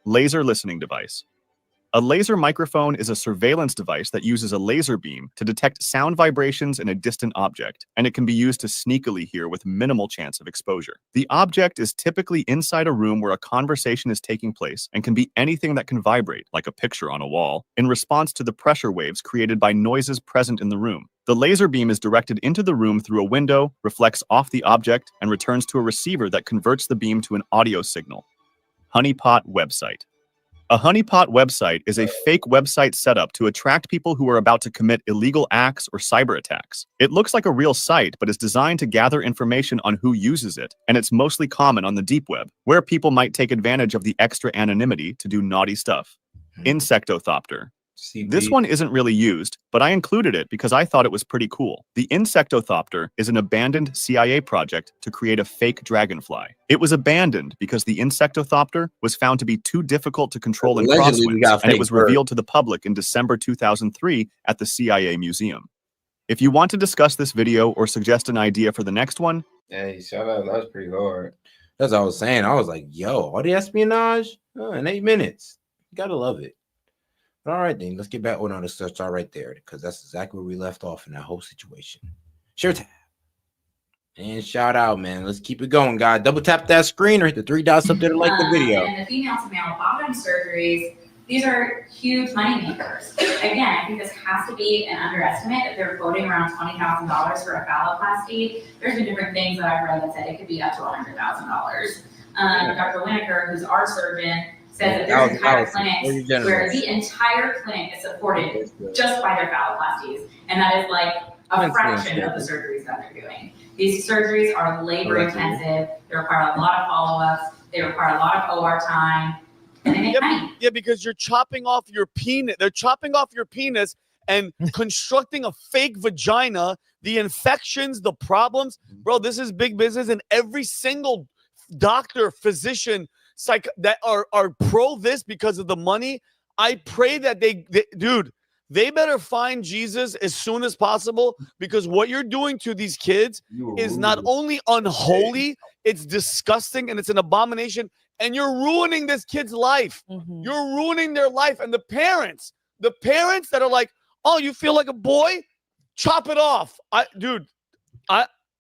Laser listening device. A laser microphone is a surveillance device that uses a laser beam to detect sound vibrations in a distant object, and it can be used to sneakily hear with minimal chance of exposure. The object is typically inside a room where a conversation is taking place and can be anything that can vibrate, like a picture on a wall, in response to the pressure waves created by noises present in the room. The laser beam is directed into the room through a window, reflects off the object, and returns to a receiver that converts the beam to an audio signal. Honeypot website. A honeypot website is a fake website set up to attract people who are about to commit illegal acts or cyber attacks. It looks like a real site, but is designed to gather information on who uses it, and it's mostly common on the deep web, where people might take advantage of the extra anonymity to do naughty stuff. Insectothopter. This one isn't really used, but I included it because I thought it was pretty cool. The Insectothopter is an abandoned CIA project to create a fake dragonfly. It was abandoned because the Insectothopter was found to be too difficult to control in crosswinds, and it was revealed to the public in December 2003 at the CIA Museum. If you want to discuss this video or suggest an idea for the next one, hey, shout out, that was pretty hard. That's what I was saying. I was like, yo, all the espionage in 8 minutes. You gotta love it. All right, then let's get back on the search all right there, because that's exactly where we left off in that whole situation. Share tab. And shout out, man. Let's keep it going, guys. Double tap that screen or hit the 3 dots up there to like the video. And the female to male bottom surgeries, these are huge money makers. Again, I think this has to be an underestimate. If they're quoting around $20,000 for a phalloplasty, there's been different things that I've read that said it could be up to $100,000. Dr. Winokur, who's our surgeon, says that there's entire clinics where the entire clinic is supported just by their phalloplasties, and that is like a fraction of the surgeries that they're doing. These surgeries are labor intensive. They require a lot of follow-ups. They require a lot of OR time. And they make money. Yeah, because you're chopping off your penis. They're chopping off your penis and constructing a fake vagina. The infections, the problems. Bro, this is big business. And every single doctor, physician, that are pro this because of the money. I pray that they better find Jesus as soon as possible, because what you're doing to these kids is not only unholy, it's disgusting and it's an abomination. And you're ruining this kid's life. You're ruining their life. And the parents that are like, oh, you feel like a boy? Chop it off.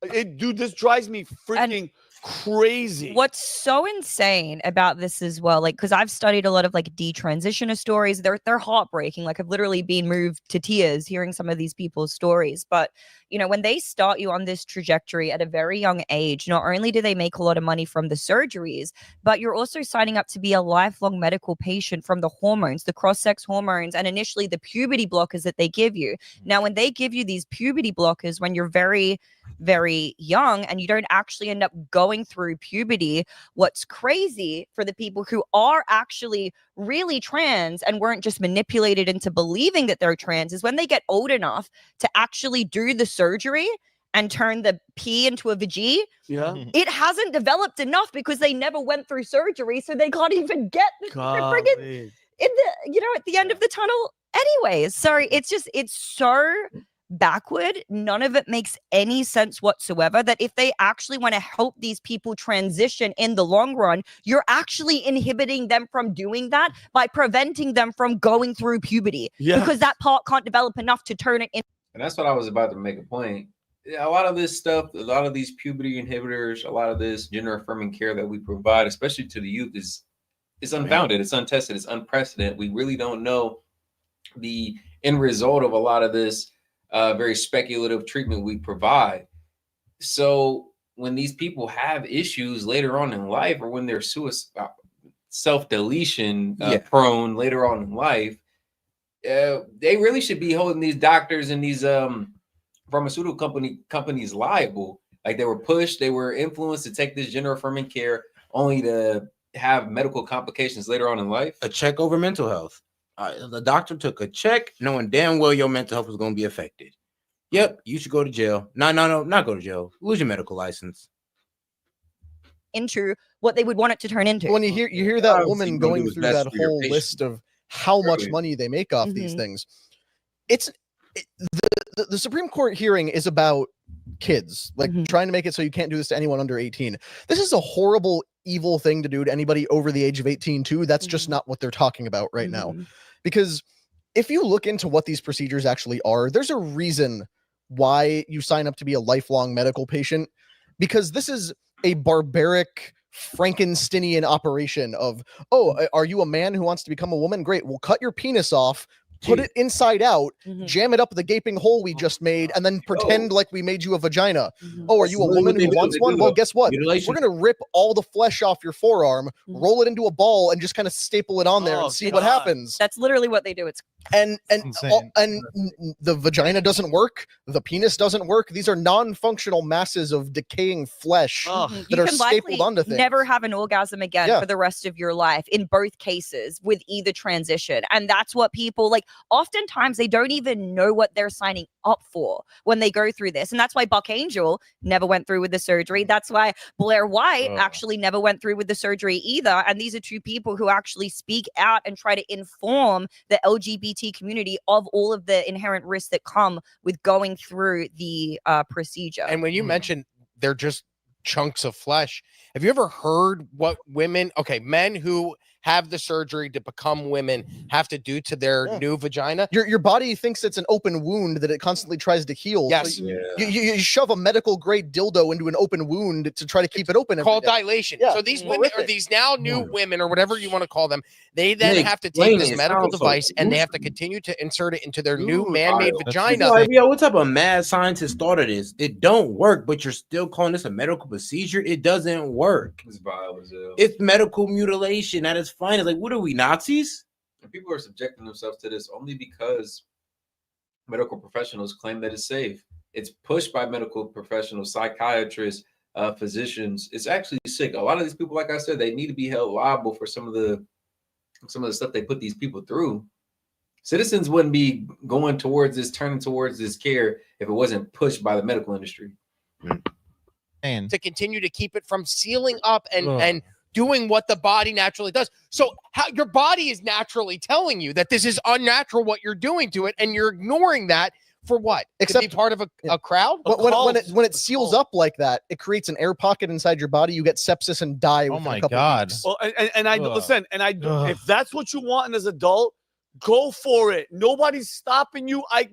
This drives me freaking crazy. What's so insane about this as well, like, because I've studied a lot of like detransitioner stories. They're heartbreaking. Like, I've literally been moved to tears hearing some of these people's stories. But you know, when they start you on this trajectory at a very young age, not only do they make a lot of money from the surgeries, but you're also signing up to be a lifelong medical patient from the hormones, the cross-sex hormones, and initially the puberty blockers that they give you. Now, when they give you these puberty blockers when you're very, very young and you don't actually end up going through puberty, what's crazy for the people who are actually really trans and weren't just manipulated into believing that they're trans is when they get old enough to actually do the surgery and turn the P into a VG, it hasn't developed enough because they never went through surgery, so they can't even get the friggin' at the end of the tunnel anyways. Sorry, it's so backward. None of it makes any sense whatsoever, that if they actually want to help these people transition in the long run, you're actually inhibiting them from doing that by preventing them from going through puberty, because that part can't develop enough to turn it in. And that's what I was about to make a point. A lot of this stuff, a lot of these puberty inhibitors, a lot of this gender affirming care that we provide, especially to the youth, is unfounded. It's untested. It's unprecedented. We really don't know the end result of a lot of this very speculative treatment we provide. So when these people have issues later on in life, or when they're self-deletion prone later on in life, they really should be holding these doctors and these pharmaceutical companies liable. Like, they were pushed, they were influenced to take this gender affirming care only to have medical complications later on in life. A check over mental health. The doctor took a check knowing damn well your mental health was going to be affected. Yep, you should go to jail. No, not go to jail. Lose your medical license. Into what they would want it to turn into. When you hear that woman going through that whole list of how much money they make off these things, the Supreme Court hearing is about kids, like trying to make it so you can't do this to anyone under 18. This is a horrible, evil thing to do to anybody over the age of 18 too. That's just not what they're talking about right now. Because if you look into what these procedures actually are, there's a reason why you sign up to be a lifelong medical patient, because this is a barbaric Frankensteinian operation of, oh, are you a man who wants to become a woman? Great, we'll cut your penis off, put it inside out, jam it up the gaping hole we just made, and then pretend like we made you a vagina. Oh, are you a woman who wants one? Well, guess what? We're gonna rip all the flesh off your forearm, roll it into a ball, and just kind of staple it on there and see what happens. That's literally what they do. It's and the vagina doesn't work, the penis doesn't work. These are non-functional masses of decaying flesh that are stapled onto things. Never have an orgasm again for the rest of your life in both cases with either transition. And that's what people like. Oftentimes they don't even know what they're signing up for when they go through this. And that's why Buck Angel never went through with the surgery. That's why Blair White actually never went through with the surgery either. And these are two people who actually speak out and try to inform the LGBT community of all of the inherent risks that come with going through the procedure. And when you mentioned they're just chunks of flesh, have you ever heard what men who have the surgery to become women have to do to their new vagina? Your body thinks it's an open wound that it constantly tries to heal. Yes. So you shove a medical grade dildo into an open wound to try to keep it open. Called dilation. So these women, or these now new women, or whatever you want to call them, they then have to take this medical device and they have to continue to insert it into their new man-made vagina. Yo, what type of mad scientist thought of this? It don't work, but you're still calling this a medical procedure? It doesn't work. It's medical mutilation at its finest. Like, what are we, Nazis? And people are subjecting themselves to this only because medical professionals claim that it's safe. it's pushed by medical professionals, psychiatrists, physicians. It's actually sick. A lot of these people, like I said, they need to be held liable for some of the stuff they put these people through. Citizens wouldn't be going towards this, turning towards this care if it wasn't pushed by the medical industry. To continue to keep it from sealing up and doing what the body naturally does. So how your body is naturally telling you that this is unnatural what you're doing to it, and you're ignoring that for what? Except to be part of a crowd? When it seals up like that, it creates an air pocket inside your body. You get sepsis and die within a couple of weeks. Well, and I listen, and I if that's what you want as an adult, go for it. Nobody's stopping you. I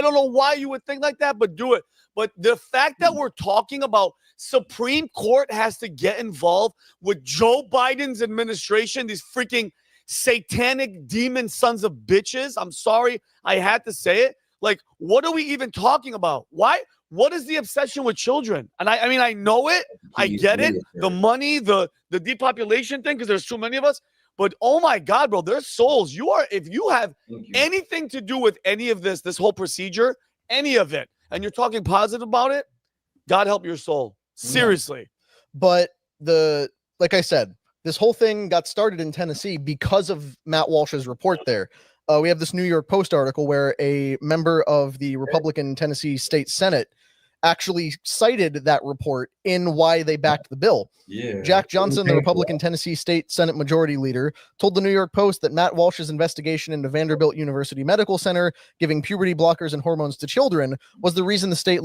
don't know why you would think like that, but do it. But the fact that we're talking about Supreme Court has to get involved with Joe Biden's administration, these freaking satanic demon sons of bitches. I'm sorry, I had to say it. Like, what are we even talking about? Why? What is the obsession with children? And I mean, I know it. I get it. The money, the depopulation thing, because there's too many of us. But oh my God, bro, their souls. If you have anything to do with any of this whole procedure, any of it, and you're talking positive about it, God help your soul. Seriously. But like I said, this whole thing got started in Tennessee because of Matt Walsh's report there. We have this New York Post article where a member of the Republican Tennessee State Senate actually cited that report in why they backed the bill. Jack Johnson, the Republican Tennessee State Senate Majority Leader, told the New York Post that Matt Walsh's investigation into Vanderbilt University Medical Center giving puberty blockers and hormones to children was the reason the state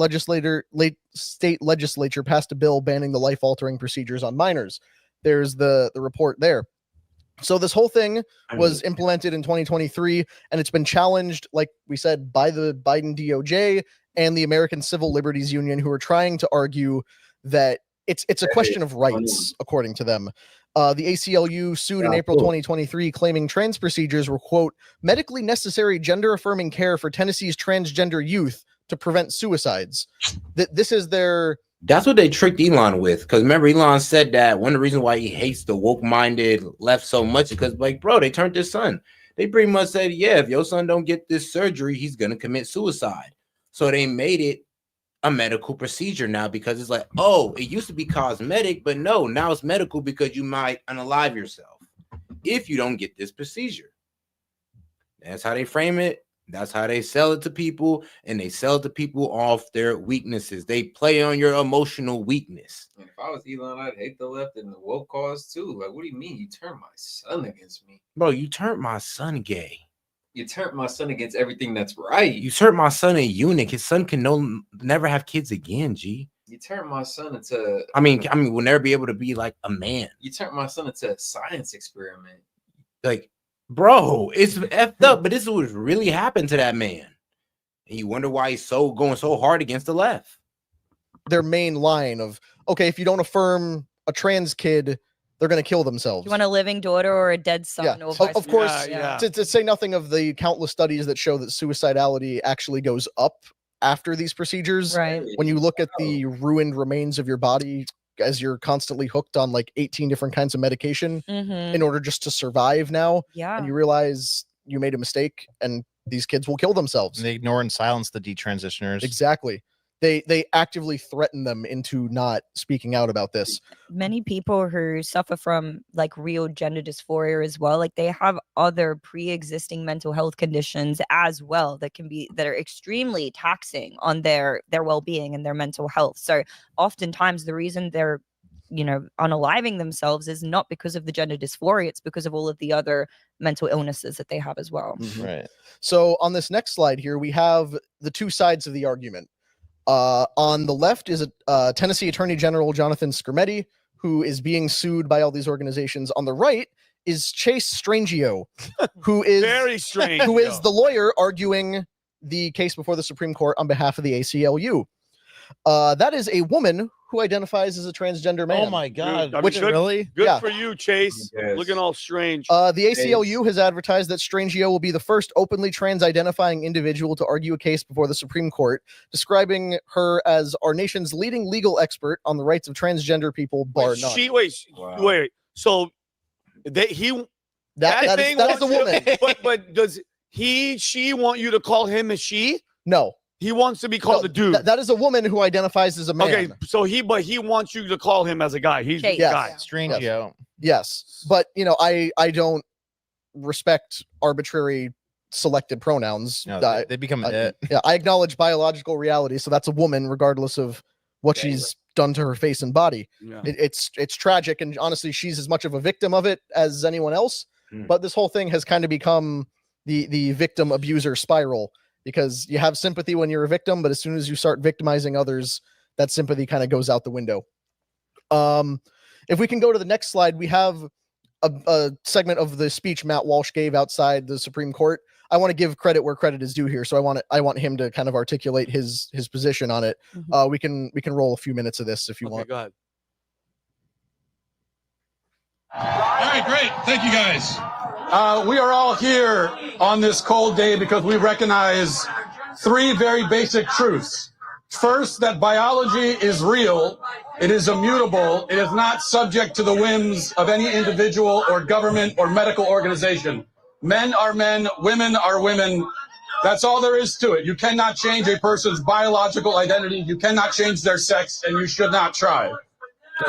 legislature passed a bill banning the life-altering procedures on minors. There's the report there. So this whole thing was implemented in 2023, and it's been challenged, like we said, by the Biden DOJ and the American Civil Liberties Union, who are trying to argue that it's a question of rights, according to them. The ACLU sued in April 2023, claiming trans procedures were, quote, medically necessary gender-affirming care for Tennessee's transgender youth to prevent suicides. This is their... That's what they tricked Elon with. Because remember, Elon said that one of the reasons why he hates the woke-minded left so much is because, like, bro, they turned his son. They pretty much said, yeah, if your son don't get this surgery, he's going to commit suicide. So they made it a medical procedure now because it's like, oh, it used to be cosmetic, but no, now it's medical because you might unalive yourself if you don't get this procedure. That's how they frame it. That's how they sell it to people, and they sell it to people off their weaknesses. They play on your emotional weakness. If I was Elon, I'd hate the left and the woke cause too. Like, what do you mean you turned my son against me? Bro, you turned my son gay. You turned my son against everything that's right. You turned my son a eunuch. His son can never have kids again, G. You turned my son into... I mean, we'll never be able to be like a man. You turned my son into a science experiment. Like, bro, it's effed up, but this is what really happened to that man. And you wonder why he's going so hard against the left. Their main line of, okay, if you don't affirm a trans kid, they're going to kill themselves. You want a living daughter or a dead son? Yeah. Or Of course, to say nothing of the countless studies that show that suicidality actually goes up after these procedures. Right. When you look at the ruined remains of your body as you're constantly hooked on like 18 different kinds of medication in order just to survive now. Yeah. And you realize you made a mistake and these kids will kill themselves. And they ignore and silence the detransitioners. Exactly. They actively threaten them into not speaking out about this. Many people who suffer from like real gender dysphoria as well, like they have other pre-existing mental health conditions as well that are extremely taxing on their well-being and their mental health. So oftentimes the reason they're unaliving themselves is not because of the gender dysphoria, it's because of all of the other mental illnesses that they have as well. Right. So on this next slide here, we have the two sides of the argument. On the left is a Tennessee Attorney General Jonathan Skrmetti, who is being sued by all these organizations. On the right is Chase Strangio, who is very strange, who is the lawyer arguing the case before the Supreme Court on behalf of the ACLU. That is a woman who identifies as a transgender man. Oh my God! Dude, really? Good for you, Chase. Looking all strange. The ACLU has advertised that Strangio will be the first openly trans-identifying individual to argue a case before the Supreme Court, describing her as our nation's leading legal expert on the rights of transgender people, bar none. Wait. So that is a woman. But does she want you to call him a she? No. He wants to be called a dude. That is a woman who identifies as a man. Okay, so he wants you to call him as a guy. He's a Yes. guy. Strangio. Yes. But I don't respect arbitrary selected pronouns. No, they become it. Yeah, I acknowledge biological reality, so that's a woman regardless of what she's done to her face and body. Yeah. It's tragic, and honestly, she's as much of a victim of it as anyone else. But this whole thing has kind of become the victim abuser spiral, because you have sympathy when you're a victim, but as soon as you start victimizing others, that sympathy kind of goes out the window. If we can go to the next slide, we have a segment of the speech Matt Walsh gave outside the Supreme Court. I want to give credit where credit is due here, so I want him to kind of articulate his position on it. We can roll a few minutes of this if you want. Go ahead. All right, great. Thank you, guys. We are all here on this cold day because we recognize three very basic truths. First, that biology is real. It is immutable. It is not subject to the whims of any individual or government or medical organization. Men are men, women are women. That's all there is to it. You cannot change a person's biological identity. You cannot change their sex, and you should not try.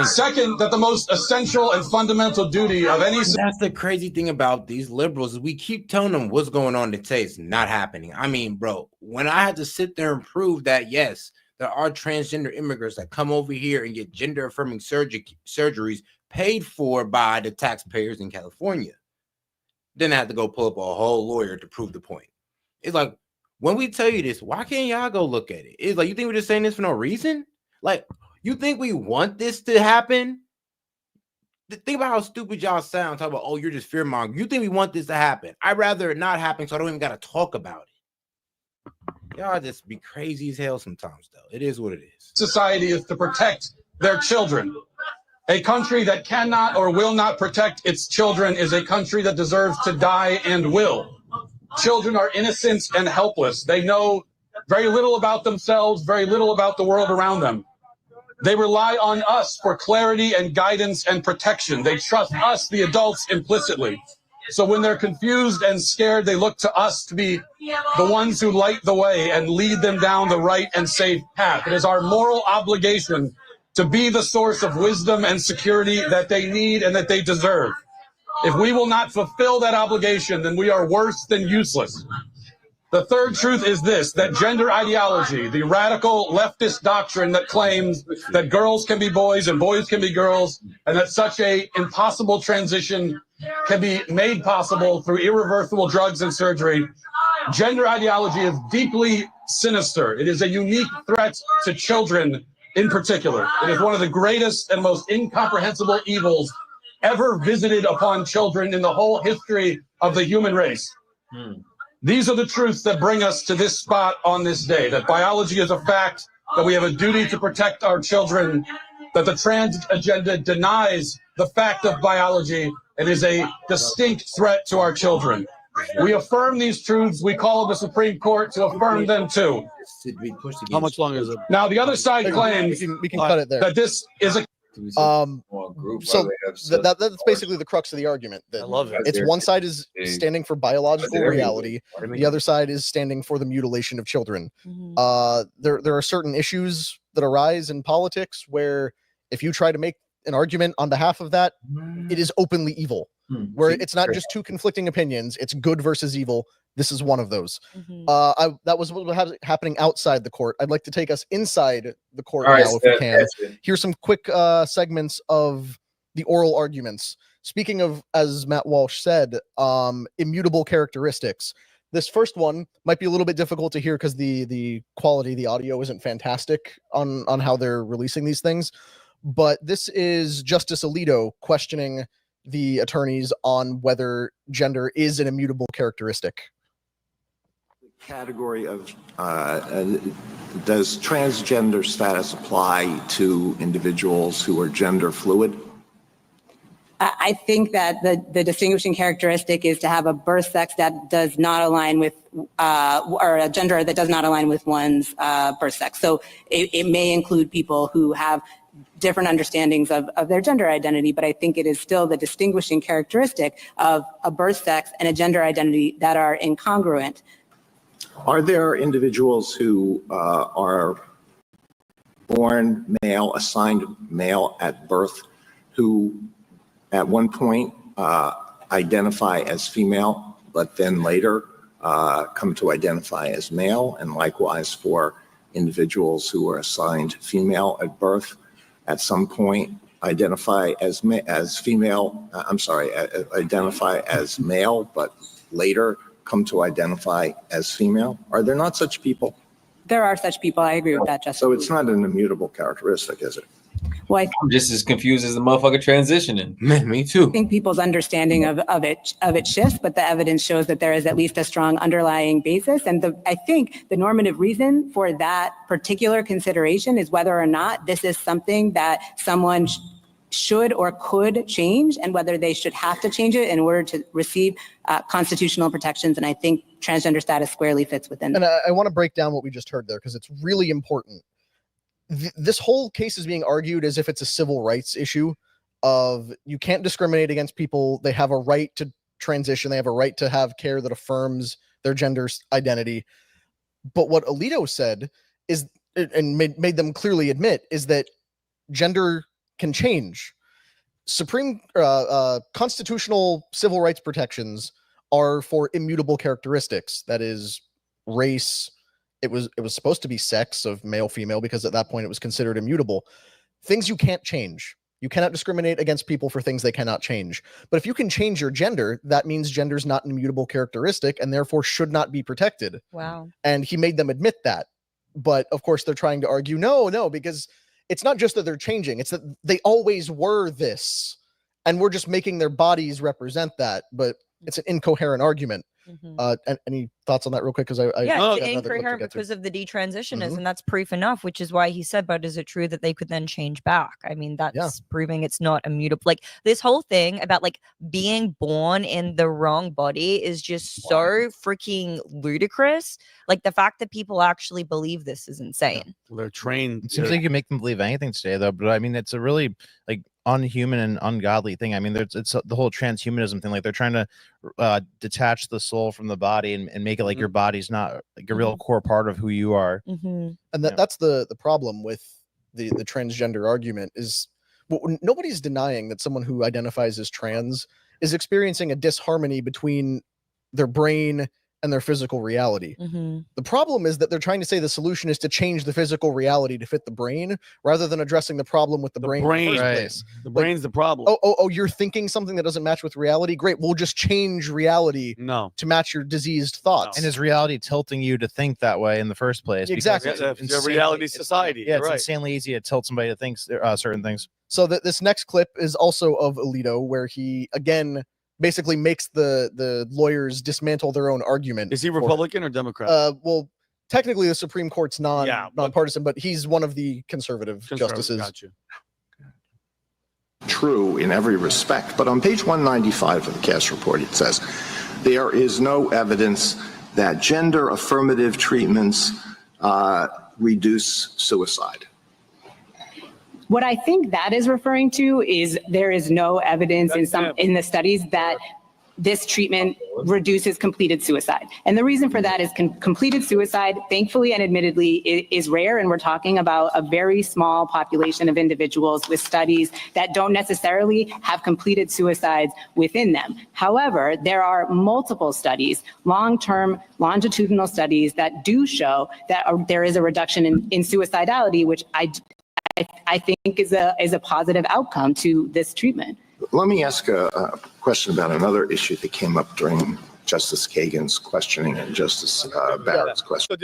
Second, that the most essential and fundamental duty of any... That's the crazy thing about these liberals, is we keep telling them what's going on to say it's not happening. I mean, bro, when I had to sit there and prove that, yes, there are transgender immigrants that come over here and get gender-affirming surgeries paid for by the taxpayers in California, then I had to go pull up a whole lawyer to prove the point. It's like, when we tell you this, why can't y'all go look at it? It's like, you think we're just saying this for no reason? Like, you think we want this to happen? Think about how stupid y'all sound. Talk about, oh, you're just fear-mongering. You think we want this to happen? I'd rather it not happen, so I don't even got to talk about it. Y'all just be crazy as hell sometimes, though. It is what it is. Society is to protect their children. A country that cannot or will not protect its children is a country that deserves to die and will. Children are innocent and helpless. They know very little about themselves, very little about the world around them. They rely on us for clarity and guidance and protection. They trust us, the adults, implicitly. So when they're confused and scared, they look to us to be the ones who light the way and lead them down the right and safe path. It is our moral obligation to be the source of wisdom and security that they need and that they deserve. If we will not fulfill that obligation, then we are worse than useless. The third truth is this, that gender ideology, the radical leftist doctrine that claims that girls can be boys and boys can be girls, and that such a impossible transition can be made possible through irreversible drugs and surgery. Gender ideology is deeply sinister. It is a unique threat to children in particular. It is one of the greatest and most incomprehensible evils ever visited upon children in the whole history of the human race. These are the truths that bring us to this spot on this day, that biology is a fact, that we have a duty to protect our children, that the trans agenda denies the fact of biology and is a distinct threat to our children. We affirm these truths. We call the Supreme Court to affirm them too. How much longer is it? Now, the other side claims we can cut it there. that this is a... So that's basically the crux of the argument. That I love it. It's one side is standing for biological reality, the other side is standing for the mutilation of children. There are certain issues that arise in politics where if you try to make an argument on behalf of that, it is openly evil. Where it's not just two conflicting opinions, it's good versus evil. This is one of those. That was what was happening outside the court. I'd like to take us inside the court now, if we can. Here's some quick segments of the oral arguments. Speaking of, as Matt Walsh said, immutable characteristics. This first one might be a little bit difficult to hear because the quality of the audio isn't fantastic on how they're releasing these things. But this is Justice Alito questioning the attorneys on whether gender is an immutable characteristic. Category of does transgender status apply to individuals who are gender fluid? I think that the distinguishing characteristic is to have a birth sex that does not align with, or a gender that does not align with one's birth sex. So it may include people who have different understandings of their gender identity, but I think it is still the distinguishing characteristic of a birth sex and a gender identity that are incongruent. Are there individuals who are born male, assigned male at birth, who at one point identify as female, but then later come to identify as male, and likewise for individuals who are assigned female at birth, at some point identify as female, identify as male, but later come to identify as female? Are there not such people? There are such people. I agree with that, Justice. So it's not an immutable characteristic, is it? Well, I'm just as confused as the motherfucker transitioning. Me too. I think people's understanding of it shifts, but the evidence shows that there is at least a strong underlying basis. And I think the normative reason for that particular consideration is whether or not this is something that someone should or could change, and whether they should have to change it in order to receive constitutional protections. And I think transgender status squarely fits within that. And I want to break down what we just heard there, because it's really important. This whole case is being argued as if it's a civil rights issue of you can't discriminate against people. They have a right to transition. They have a right to have care that affirms their gender identity. But what Alito said is, and made them clearly admit, is that gender can change. Constitutional civil rights protections are for immutable characteristics. That is race. It was supposed to be sex of male, female, because at that point it was considered immutable. Things you can't change. You cannot discriminate against people for things they cannot change. But if you can change your gender, that means gender is not an immutable characteristic and therefore should not be protected. Wow. And he made them admit that. But of course they're trying to argue, no, because it's not just that they're changing. It's that they always were this. And we're just making their bodies represent that. But it's an incoherent argument. And any thoughts on that real quick? Because it's incoherent because of the detransitionism, and that's proof enough, which is why he said, but is it true that they could then change back? I mean, that's proving it's not immutable. Like, this whole thing about like being born in the wrong body is just so freaking ludicrous. Like, the fact that people actually believe this is insane. Well, they're trained. It seems like you can make them believe anything today, though. But I mean, it's a really like unhuman and ungodly thing. I mean, it's the whole transhumanism thing. Like, they're trying to detach the soul from the body and make it like your body's not like a real core part of who you are. And that's the problem with the transgender argument is, well, nobody's denying that someone who identifies as trans is experiencing a disharmony between their brain and their physical reality. The problem is that they're trying to say the solution is to change the physical reality to fit the brain, rather than addressing the problem with the brain in the first place. The brain's the problem. Oh, you're thinking something that doesn't match with reality? Great, we'll just change reality to match your diseased thoughts. And is reality tilting you to think that way in the first place? Exactly. It's a reality society. Yeah, it's insanely easy to tilt somebody to think certain things. So this next clip is also of Alito, where he again basically makes the lawyers dismantle their own argument. Is he Republican or Democrat? Well, technically the Supreme Court's nonpartisan, but he's one of the conservative justices. Got you. True in every respect, but on page 195 of the Cass report, it says there is no evidence that gender affirmative treatments reduce suicide. What I think that is referring to is there is no evidence in the studies that this treatment reduces completed suicide. And the reason for that is completed suicide, thankfully and admittedly, is rare. And we're talking about a very small population of individuals with studies that don't necessarily have completed suicides within them. However, there are multiple studies, long-term longitudinal studies that do show that there is a reduction in suicidality, which I think is a positive outcome to this treatment. Let me ask a question about another issue that came up during Justice Kagan's questioning and Justice Barrett's question.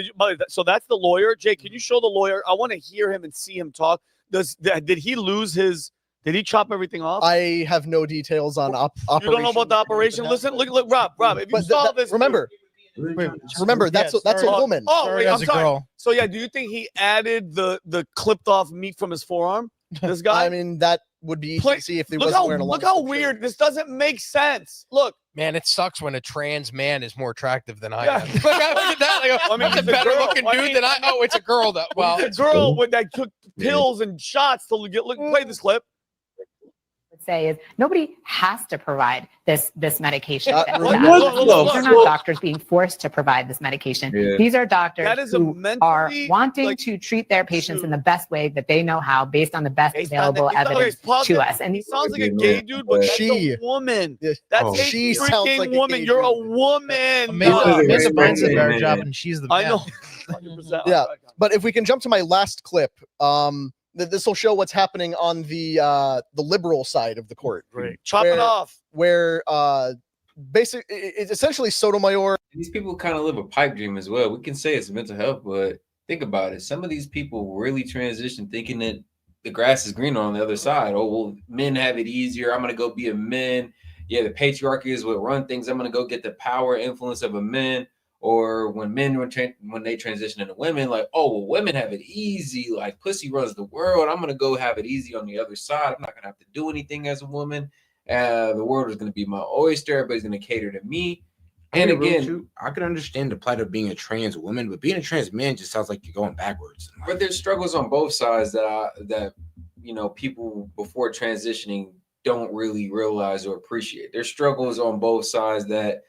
So that's the lawyer. Jay, can you show the lawyer? I want to hear him and see him talk. Did he lose his? Did he chop everything off? I have no details on operation. You don't know about the operation? Listen, look, Rob. If you saw this, remember, that's a woman. Oh, wait, I'm sorry. Girl. So yeah, do you think he added the clipped off meat from his forearm? This guy. I mean, that would be easy to see if he wasn't wearing a long. Look how weird this doesn't make sense. Look, man, it sucks when a trans man is more attractive than I am. That's a better looking dude than I. Oh, it's a girl though. Well, it's a girl that took pills and shots to get. Look, play this clip. say is nobody has to provide this medication. What? These Look. are not doctors being forced to provide this medication. Yeah. These are That doctors is a who are mentally, wanting to treat their patients in the best way that they know how, based on the best Based on the- available okay, evidence pause to it. us. And He these sounds like a gay dude, but that's a woman. That's a she sounds freaking like a woman. gay You're a dude. woman. Amanda finds a better man. job, and she's the I man. know. 100%. Yeah, but if we can jump to my last clip, this will show what's happening on the liberal side of the court. Right. Chop it off. Where basically it's essentially Sotomayor. These people kind of live a pipe dream as well. We can say it's mental health, but think about it. Some of these people really transition thinking that the grass is greener on the other side. Oh, well, men have it easier. I'm going to go be a man. Yeah, the patriarchy is what run things. I'm going to go get the power influence of a man. Or when men when they transition into women, like, oh, well, women have it easy. Like, pussy runs the world. I'm going to go have it easy on the other side. I'm not going to have to do anything as a woman. The world is going to be my oyster. Everybody's going to cater to me. And again, I can understand the plight of being a trans woman, but being a trans man just sounds like you're going backwards. But there's struggles on both sides that people before transitioning don't really realize or appreciate. There's struggles on both sides that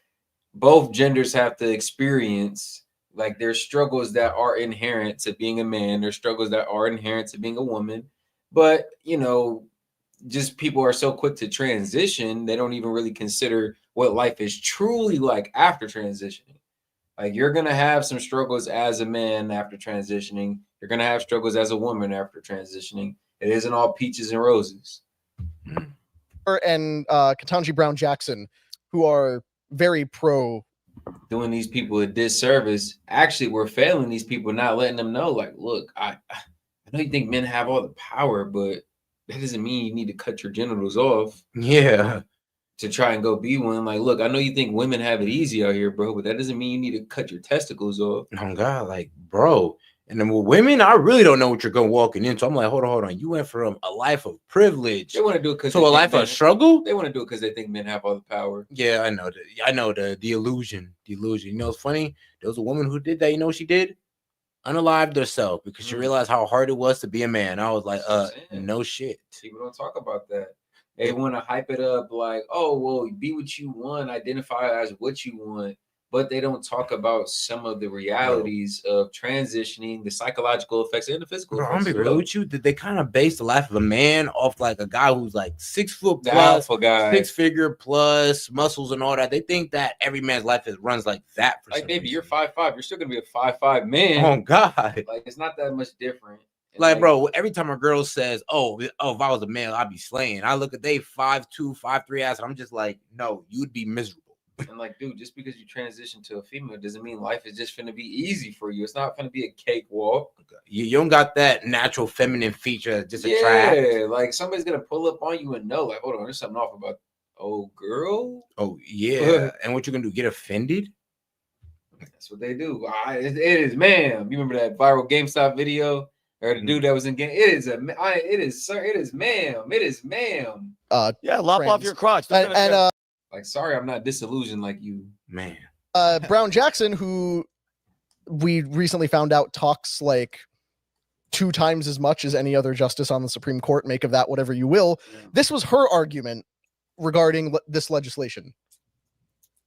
both genders have to experience. Like, there's struggles that are inherent to being a man. There's struggles that are inherent to being a woman. But, just people are so quick to transition, they don't even really consider what life is truly like after transitioning. Like, you're going to have some struggles as a man after transitioning. You're going to have struggles as a woman after transitioning. It isn't all peaches and roses. And Ketanji Brown Jackson, who are very pro doing these people a disservice. Actually, we're failing these people, not letting them know, like, look, I know you think men have all the power, but that doesn't mean you need to cut your genitals off. Yeah. To try and go be one. Like, look, I know you think women have it easy out here, bro, but that doesn't mean you need to cut your testicles off. Oh God, like, bro. And then with women, I really don't know what you're going walking into. I'm like, hold on. You went from a life of privilege. They want to do it because to a life of struggle. They want to do it because they think men have all the power. Yeah, I know the illusion. You know, it's funny. There was a woman who did that. You know what she did? Unalived herself because she realized how hard it was to be a man. I was like, no shit. People don't talk about that. They want to hype it up like, oh, well, be what you want, identify as what you want. But they don't talk about some of the realities of transitioning, the psychological effects and the physical effects. I'm gonna be real with you. That they kind of base the life of a man off like a guy who's like 6 foot The plus, alpha guy. 6-figure plus, muscles and all that. They think that every man's life runs like that. For Like, some baby, reason. you're 5'5", you're still gonna be a 5'5" man. Oh God. Like, it's not that much different. And Like, bro, every time a girl says, oh, if I was a male, I'd be slaying. I look at they 5'2", 5'3" ass, and I'm just like, no, you'd be miserable. And like, dude, just because you transition to a female doesn't mean life is just gonna be easy for you. It's not gonna be a cakewalk. You don't got that natural feminine feature just attract. Yeah, like somebody's gonna pull up on you and know, like, hold on, there's something off about old girl. Oh yeah, and what you gonna do? Get offended? That's what they do. It is, ma'am. You remember that viral GameStop video? Or the dude that was in game? It is sir. It is, ma'am. It is, ma'am. Yeah, lop off your crotch. Like, sorry, I'm not disillusioned like you, man. Brown Jackson, who we recently found out talks like 2 times as much as any other justice on the Supreme Court. Make of that whatever you will. This was her argument regarding this legislation.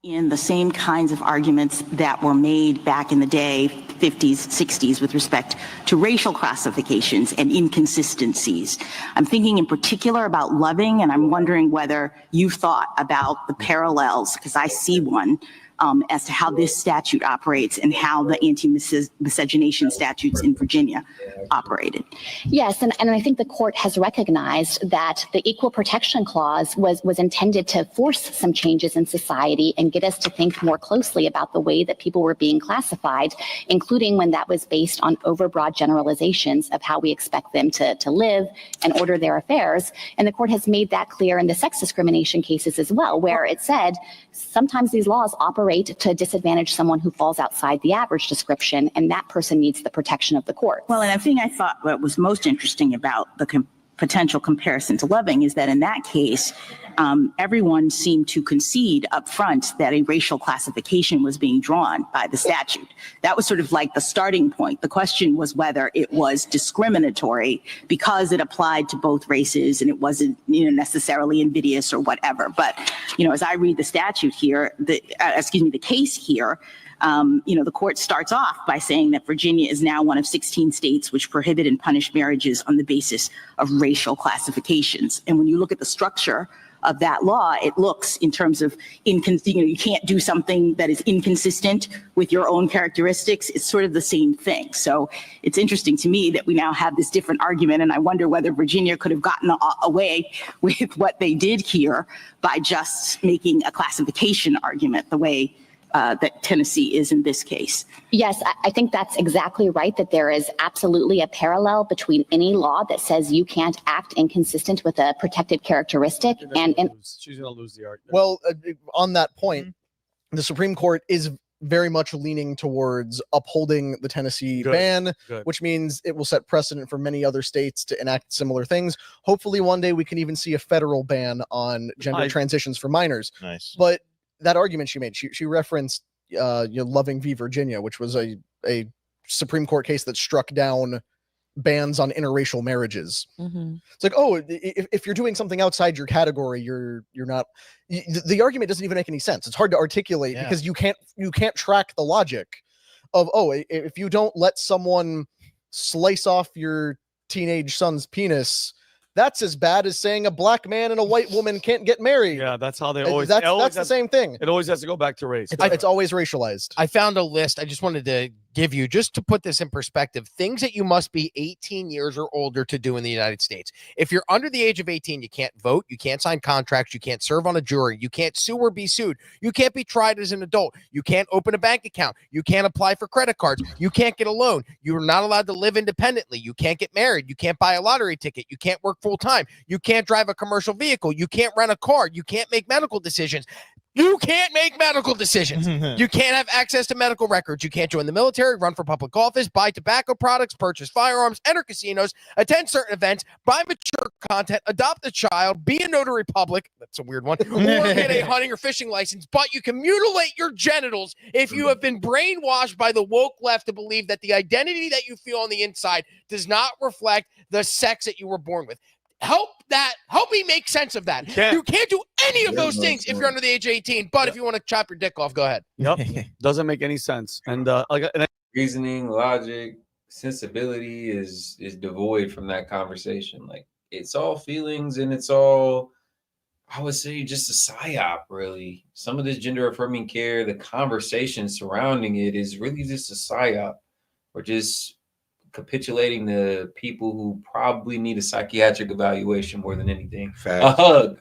In the same kinds of arguments that were made back in the day, 50s, 60s, with respect to racial classifications and inconsistencies. I'm thinking in particular about Loving, and I'm wondering whether you've thought about the parallels, because I see one, as to how this statute operates and how the anti-miscegenation statutes in Virginia operated. Yes, and I think the court has recognized that the Equal Protection Clause was intended to force some changes in society and get us to think more closely about the way that people were being classified, including when that was based on overbroad generalizations of how we expect them to live and order their affairs. And the court has made that clear in the sex discrimination cases as well, where it said sometimes these laws operate to disadvantage someone who falls outside the average description, and that person needs the protection of the court. Well, and the thing I thought what was most interesting about the potential comparison to Loving is that in that case, everyone seemed to concede up front that a racial classification was being drawn by the statute. That was sort of like the starting point. The question was whether it was discriminatory because it applied to both races and it wasn't, necessarily invidious or whatever. But, as I read the statute here, the case here, the court starts off by saying that Virginia is now one of 16 states which prohibit and punish marriages on the basis of racial classifications. And when you look at the structure of that law, it looks in terms of, you can't do something that is inconsistent with your own characteristics. It's sort of the same thing. So it's interesting to me that we now have this different argument, and I wonder whether Virginia could have gotten away with what they did here by just making a classification argument the way that Tennessee is in this case. Yes, I think that's exactly right, that there is absolutely a parallel between any law that says you can't act inconsistent with a protected characteristic. She's going to lose the argument. Well, on that point, the Supreme Court is very much leaning towards upholding the Tennessee ban, which means it will set precedent for many other states to enact similar things. Hopefully one day we can even see a federal ban on gender transitions for minors. Nice. But that argument she made, she referenced Loving v. Virginia, which was a Supreme Court case that struck down bans on interracial marriages. It's like, oh, if you're doing something outside your category, you're not. The argument doesn't even make any sense. It's hard to articulate because you can't track the logic of, oh, if you don't let someone slice off your teenage son's penis, that's as bad as saying a black man and a white woman can't get married. Yeah, that's how they always. That's the same thing. It always has to go back to race. It's always racialized. I found a list. I just wanted to give you, just to put this in perspective, things that you must be 18 years or older to do in the United States. If you're under the age of 18, you can't vote, you can't sign contracts, you can't serve on a jury, you can't sue or be sued, you can't be tried as an adult, you can't open a bank account, you can't apply for credit cards, you can't get a loan, you're not allowed to live independently, you can't get married, you can't buy a lottery ticket, you can't work full time, you can't drive a commercial vehicle, you can't rent a car, you can't make medical decisions. You can't make medical decisions. You can't have access to medical records. You can't join the military, run for public office, buy tobacco products, purchase firearms, enter casinos, attend certain events, buy mature content, adopt a child, be a notary public. That's a weird one. Or get a hunting or fishing license. But you can mutilate your genitals if you have been brainwashed by the woke left to believe that the identity that you feel on the inside does not reflect the sex that you were born with. Help me make sense of that. You can't do any of those things if you're under the age of 18. But if you want to chop your dick off, go ahead. Yep. Doesn't make any sense. And reasoning, logic, sensibility is devoid from that conversation. Like, it's all feelings and it's all, I would say, just a psyop, really. Some of this gender affirming care, the conversation surrounding it is really just a psyop. Or just capitulating to people who probably need a psychiatric evaluation more than anything. Facts. A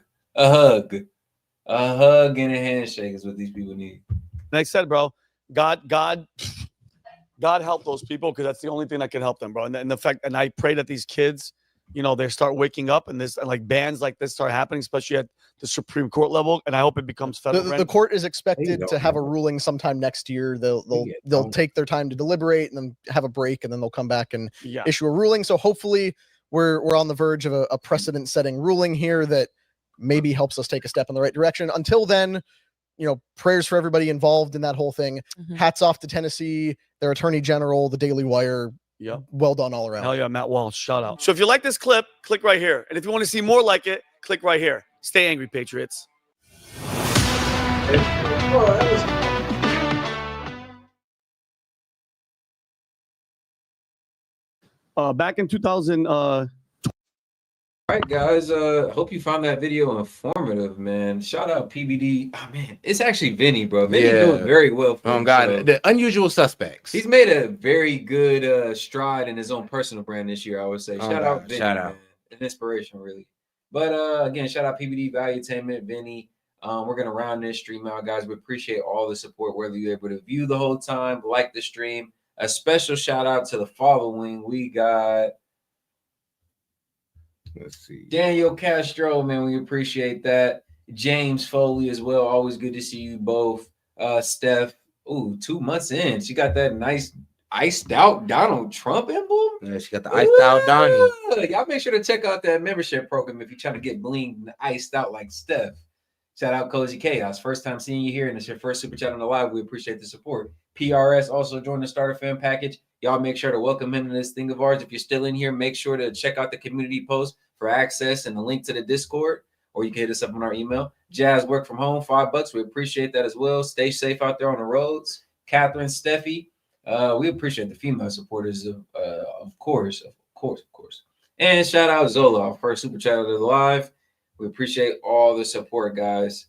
hug and a handshake is what these people need. Like I said, bro, God help those people, because that's the only thing that can help them, bro. And the fact, and I pray that these kids, they start waking up and this, like, bans like this start happening, especially at the Supreme Court level. And I hope it becomes federal. The court is expected to have a ruling sometime next year. They'll take their time to deliberate and then have a break, and then they'll come back and issue a ruling. So hopefully we're on the verge of a precedent-setting ruling here that maybe helps us take a step in the right direction. Until then, prayers for everybody involved in that whole thing. Hats off to Tennessee, their attorney general, the Daily Wire. Yeah. Well done all around. Hell yeah, Matt Walsh, shout out. So if you like this clip, click right here. And if you want to see more like it, click right here. Stay angry, Patriots. Back in 2000. All right, guys. Hope you found that video informative, man. Shout out PBD. Oh man, it's actually Vinny, bro. Vinny doing very well. Oh God, the unusual suspects. He's made a very good stride in his own personal brand this year, I would say. Shout out Vinny, shout out. Man. An inspiration, really. But again, shout out PBD Valuetainment, Vinny. We're gonna round this stream out, guys. We appreciate all the support, whether you're able to view the whole time, like the stream. A special shout out to the following. We got. Let's see. Daniel Castro, man, we appreciate that. James Foley as well. Always good to see you both. Steph, 2 months in. She got that nice iced out Donald Trump emblem. Yeah, she got the iced out Donnie. Y'all make sure to check out that membership program if you're trying to get bling iced out like Steph. Shout out Cozy Chaos. First time seeing you here, and it's your first super chat on the live. We appreciate the support. PRS also joined the starter fan package. Y'all make sure to welcome him to this thing of ours. If you're still in here, make sure to check out the community post for access and the link to the Discord, or you can hit us up on our email. Jazz work from home, $5. We appreciate that as well. Stay safe out there on the roads. Catherine, Steffi, we appreciate the female supporters, of course. And shout out Zola, our first super chat of the live. We appreciate all the support, guys.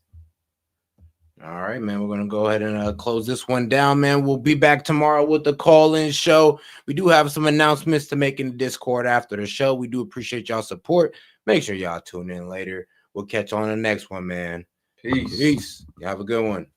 All right, man. We're going to go ahead and close this one down, man. We'll be back tomorrow with the call-in show. We do have some announcements to make in the Discord after the show. We do appreciate y'all support. Make sure y'all tune in later. We'll catch you on the next one, man. Peace. Peace. You have a good one.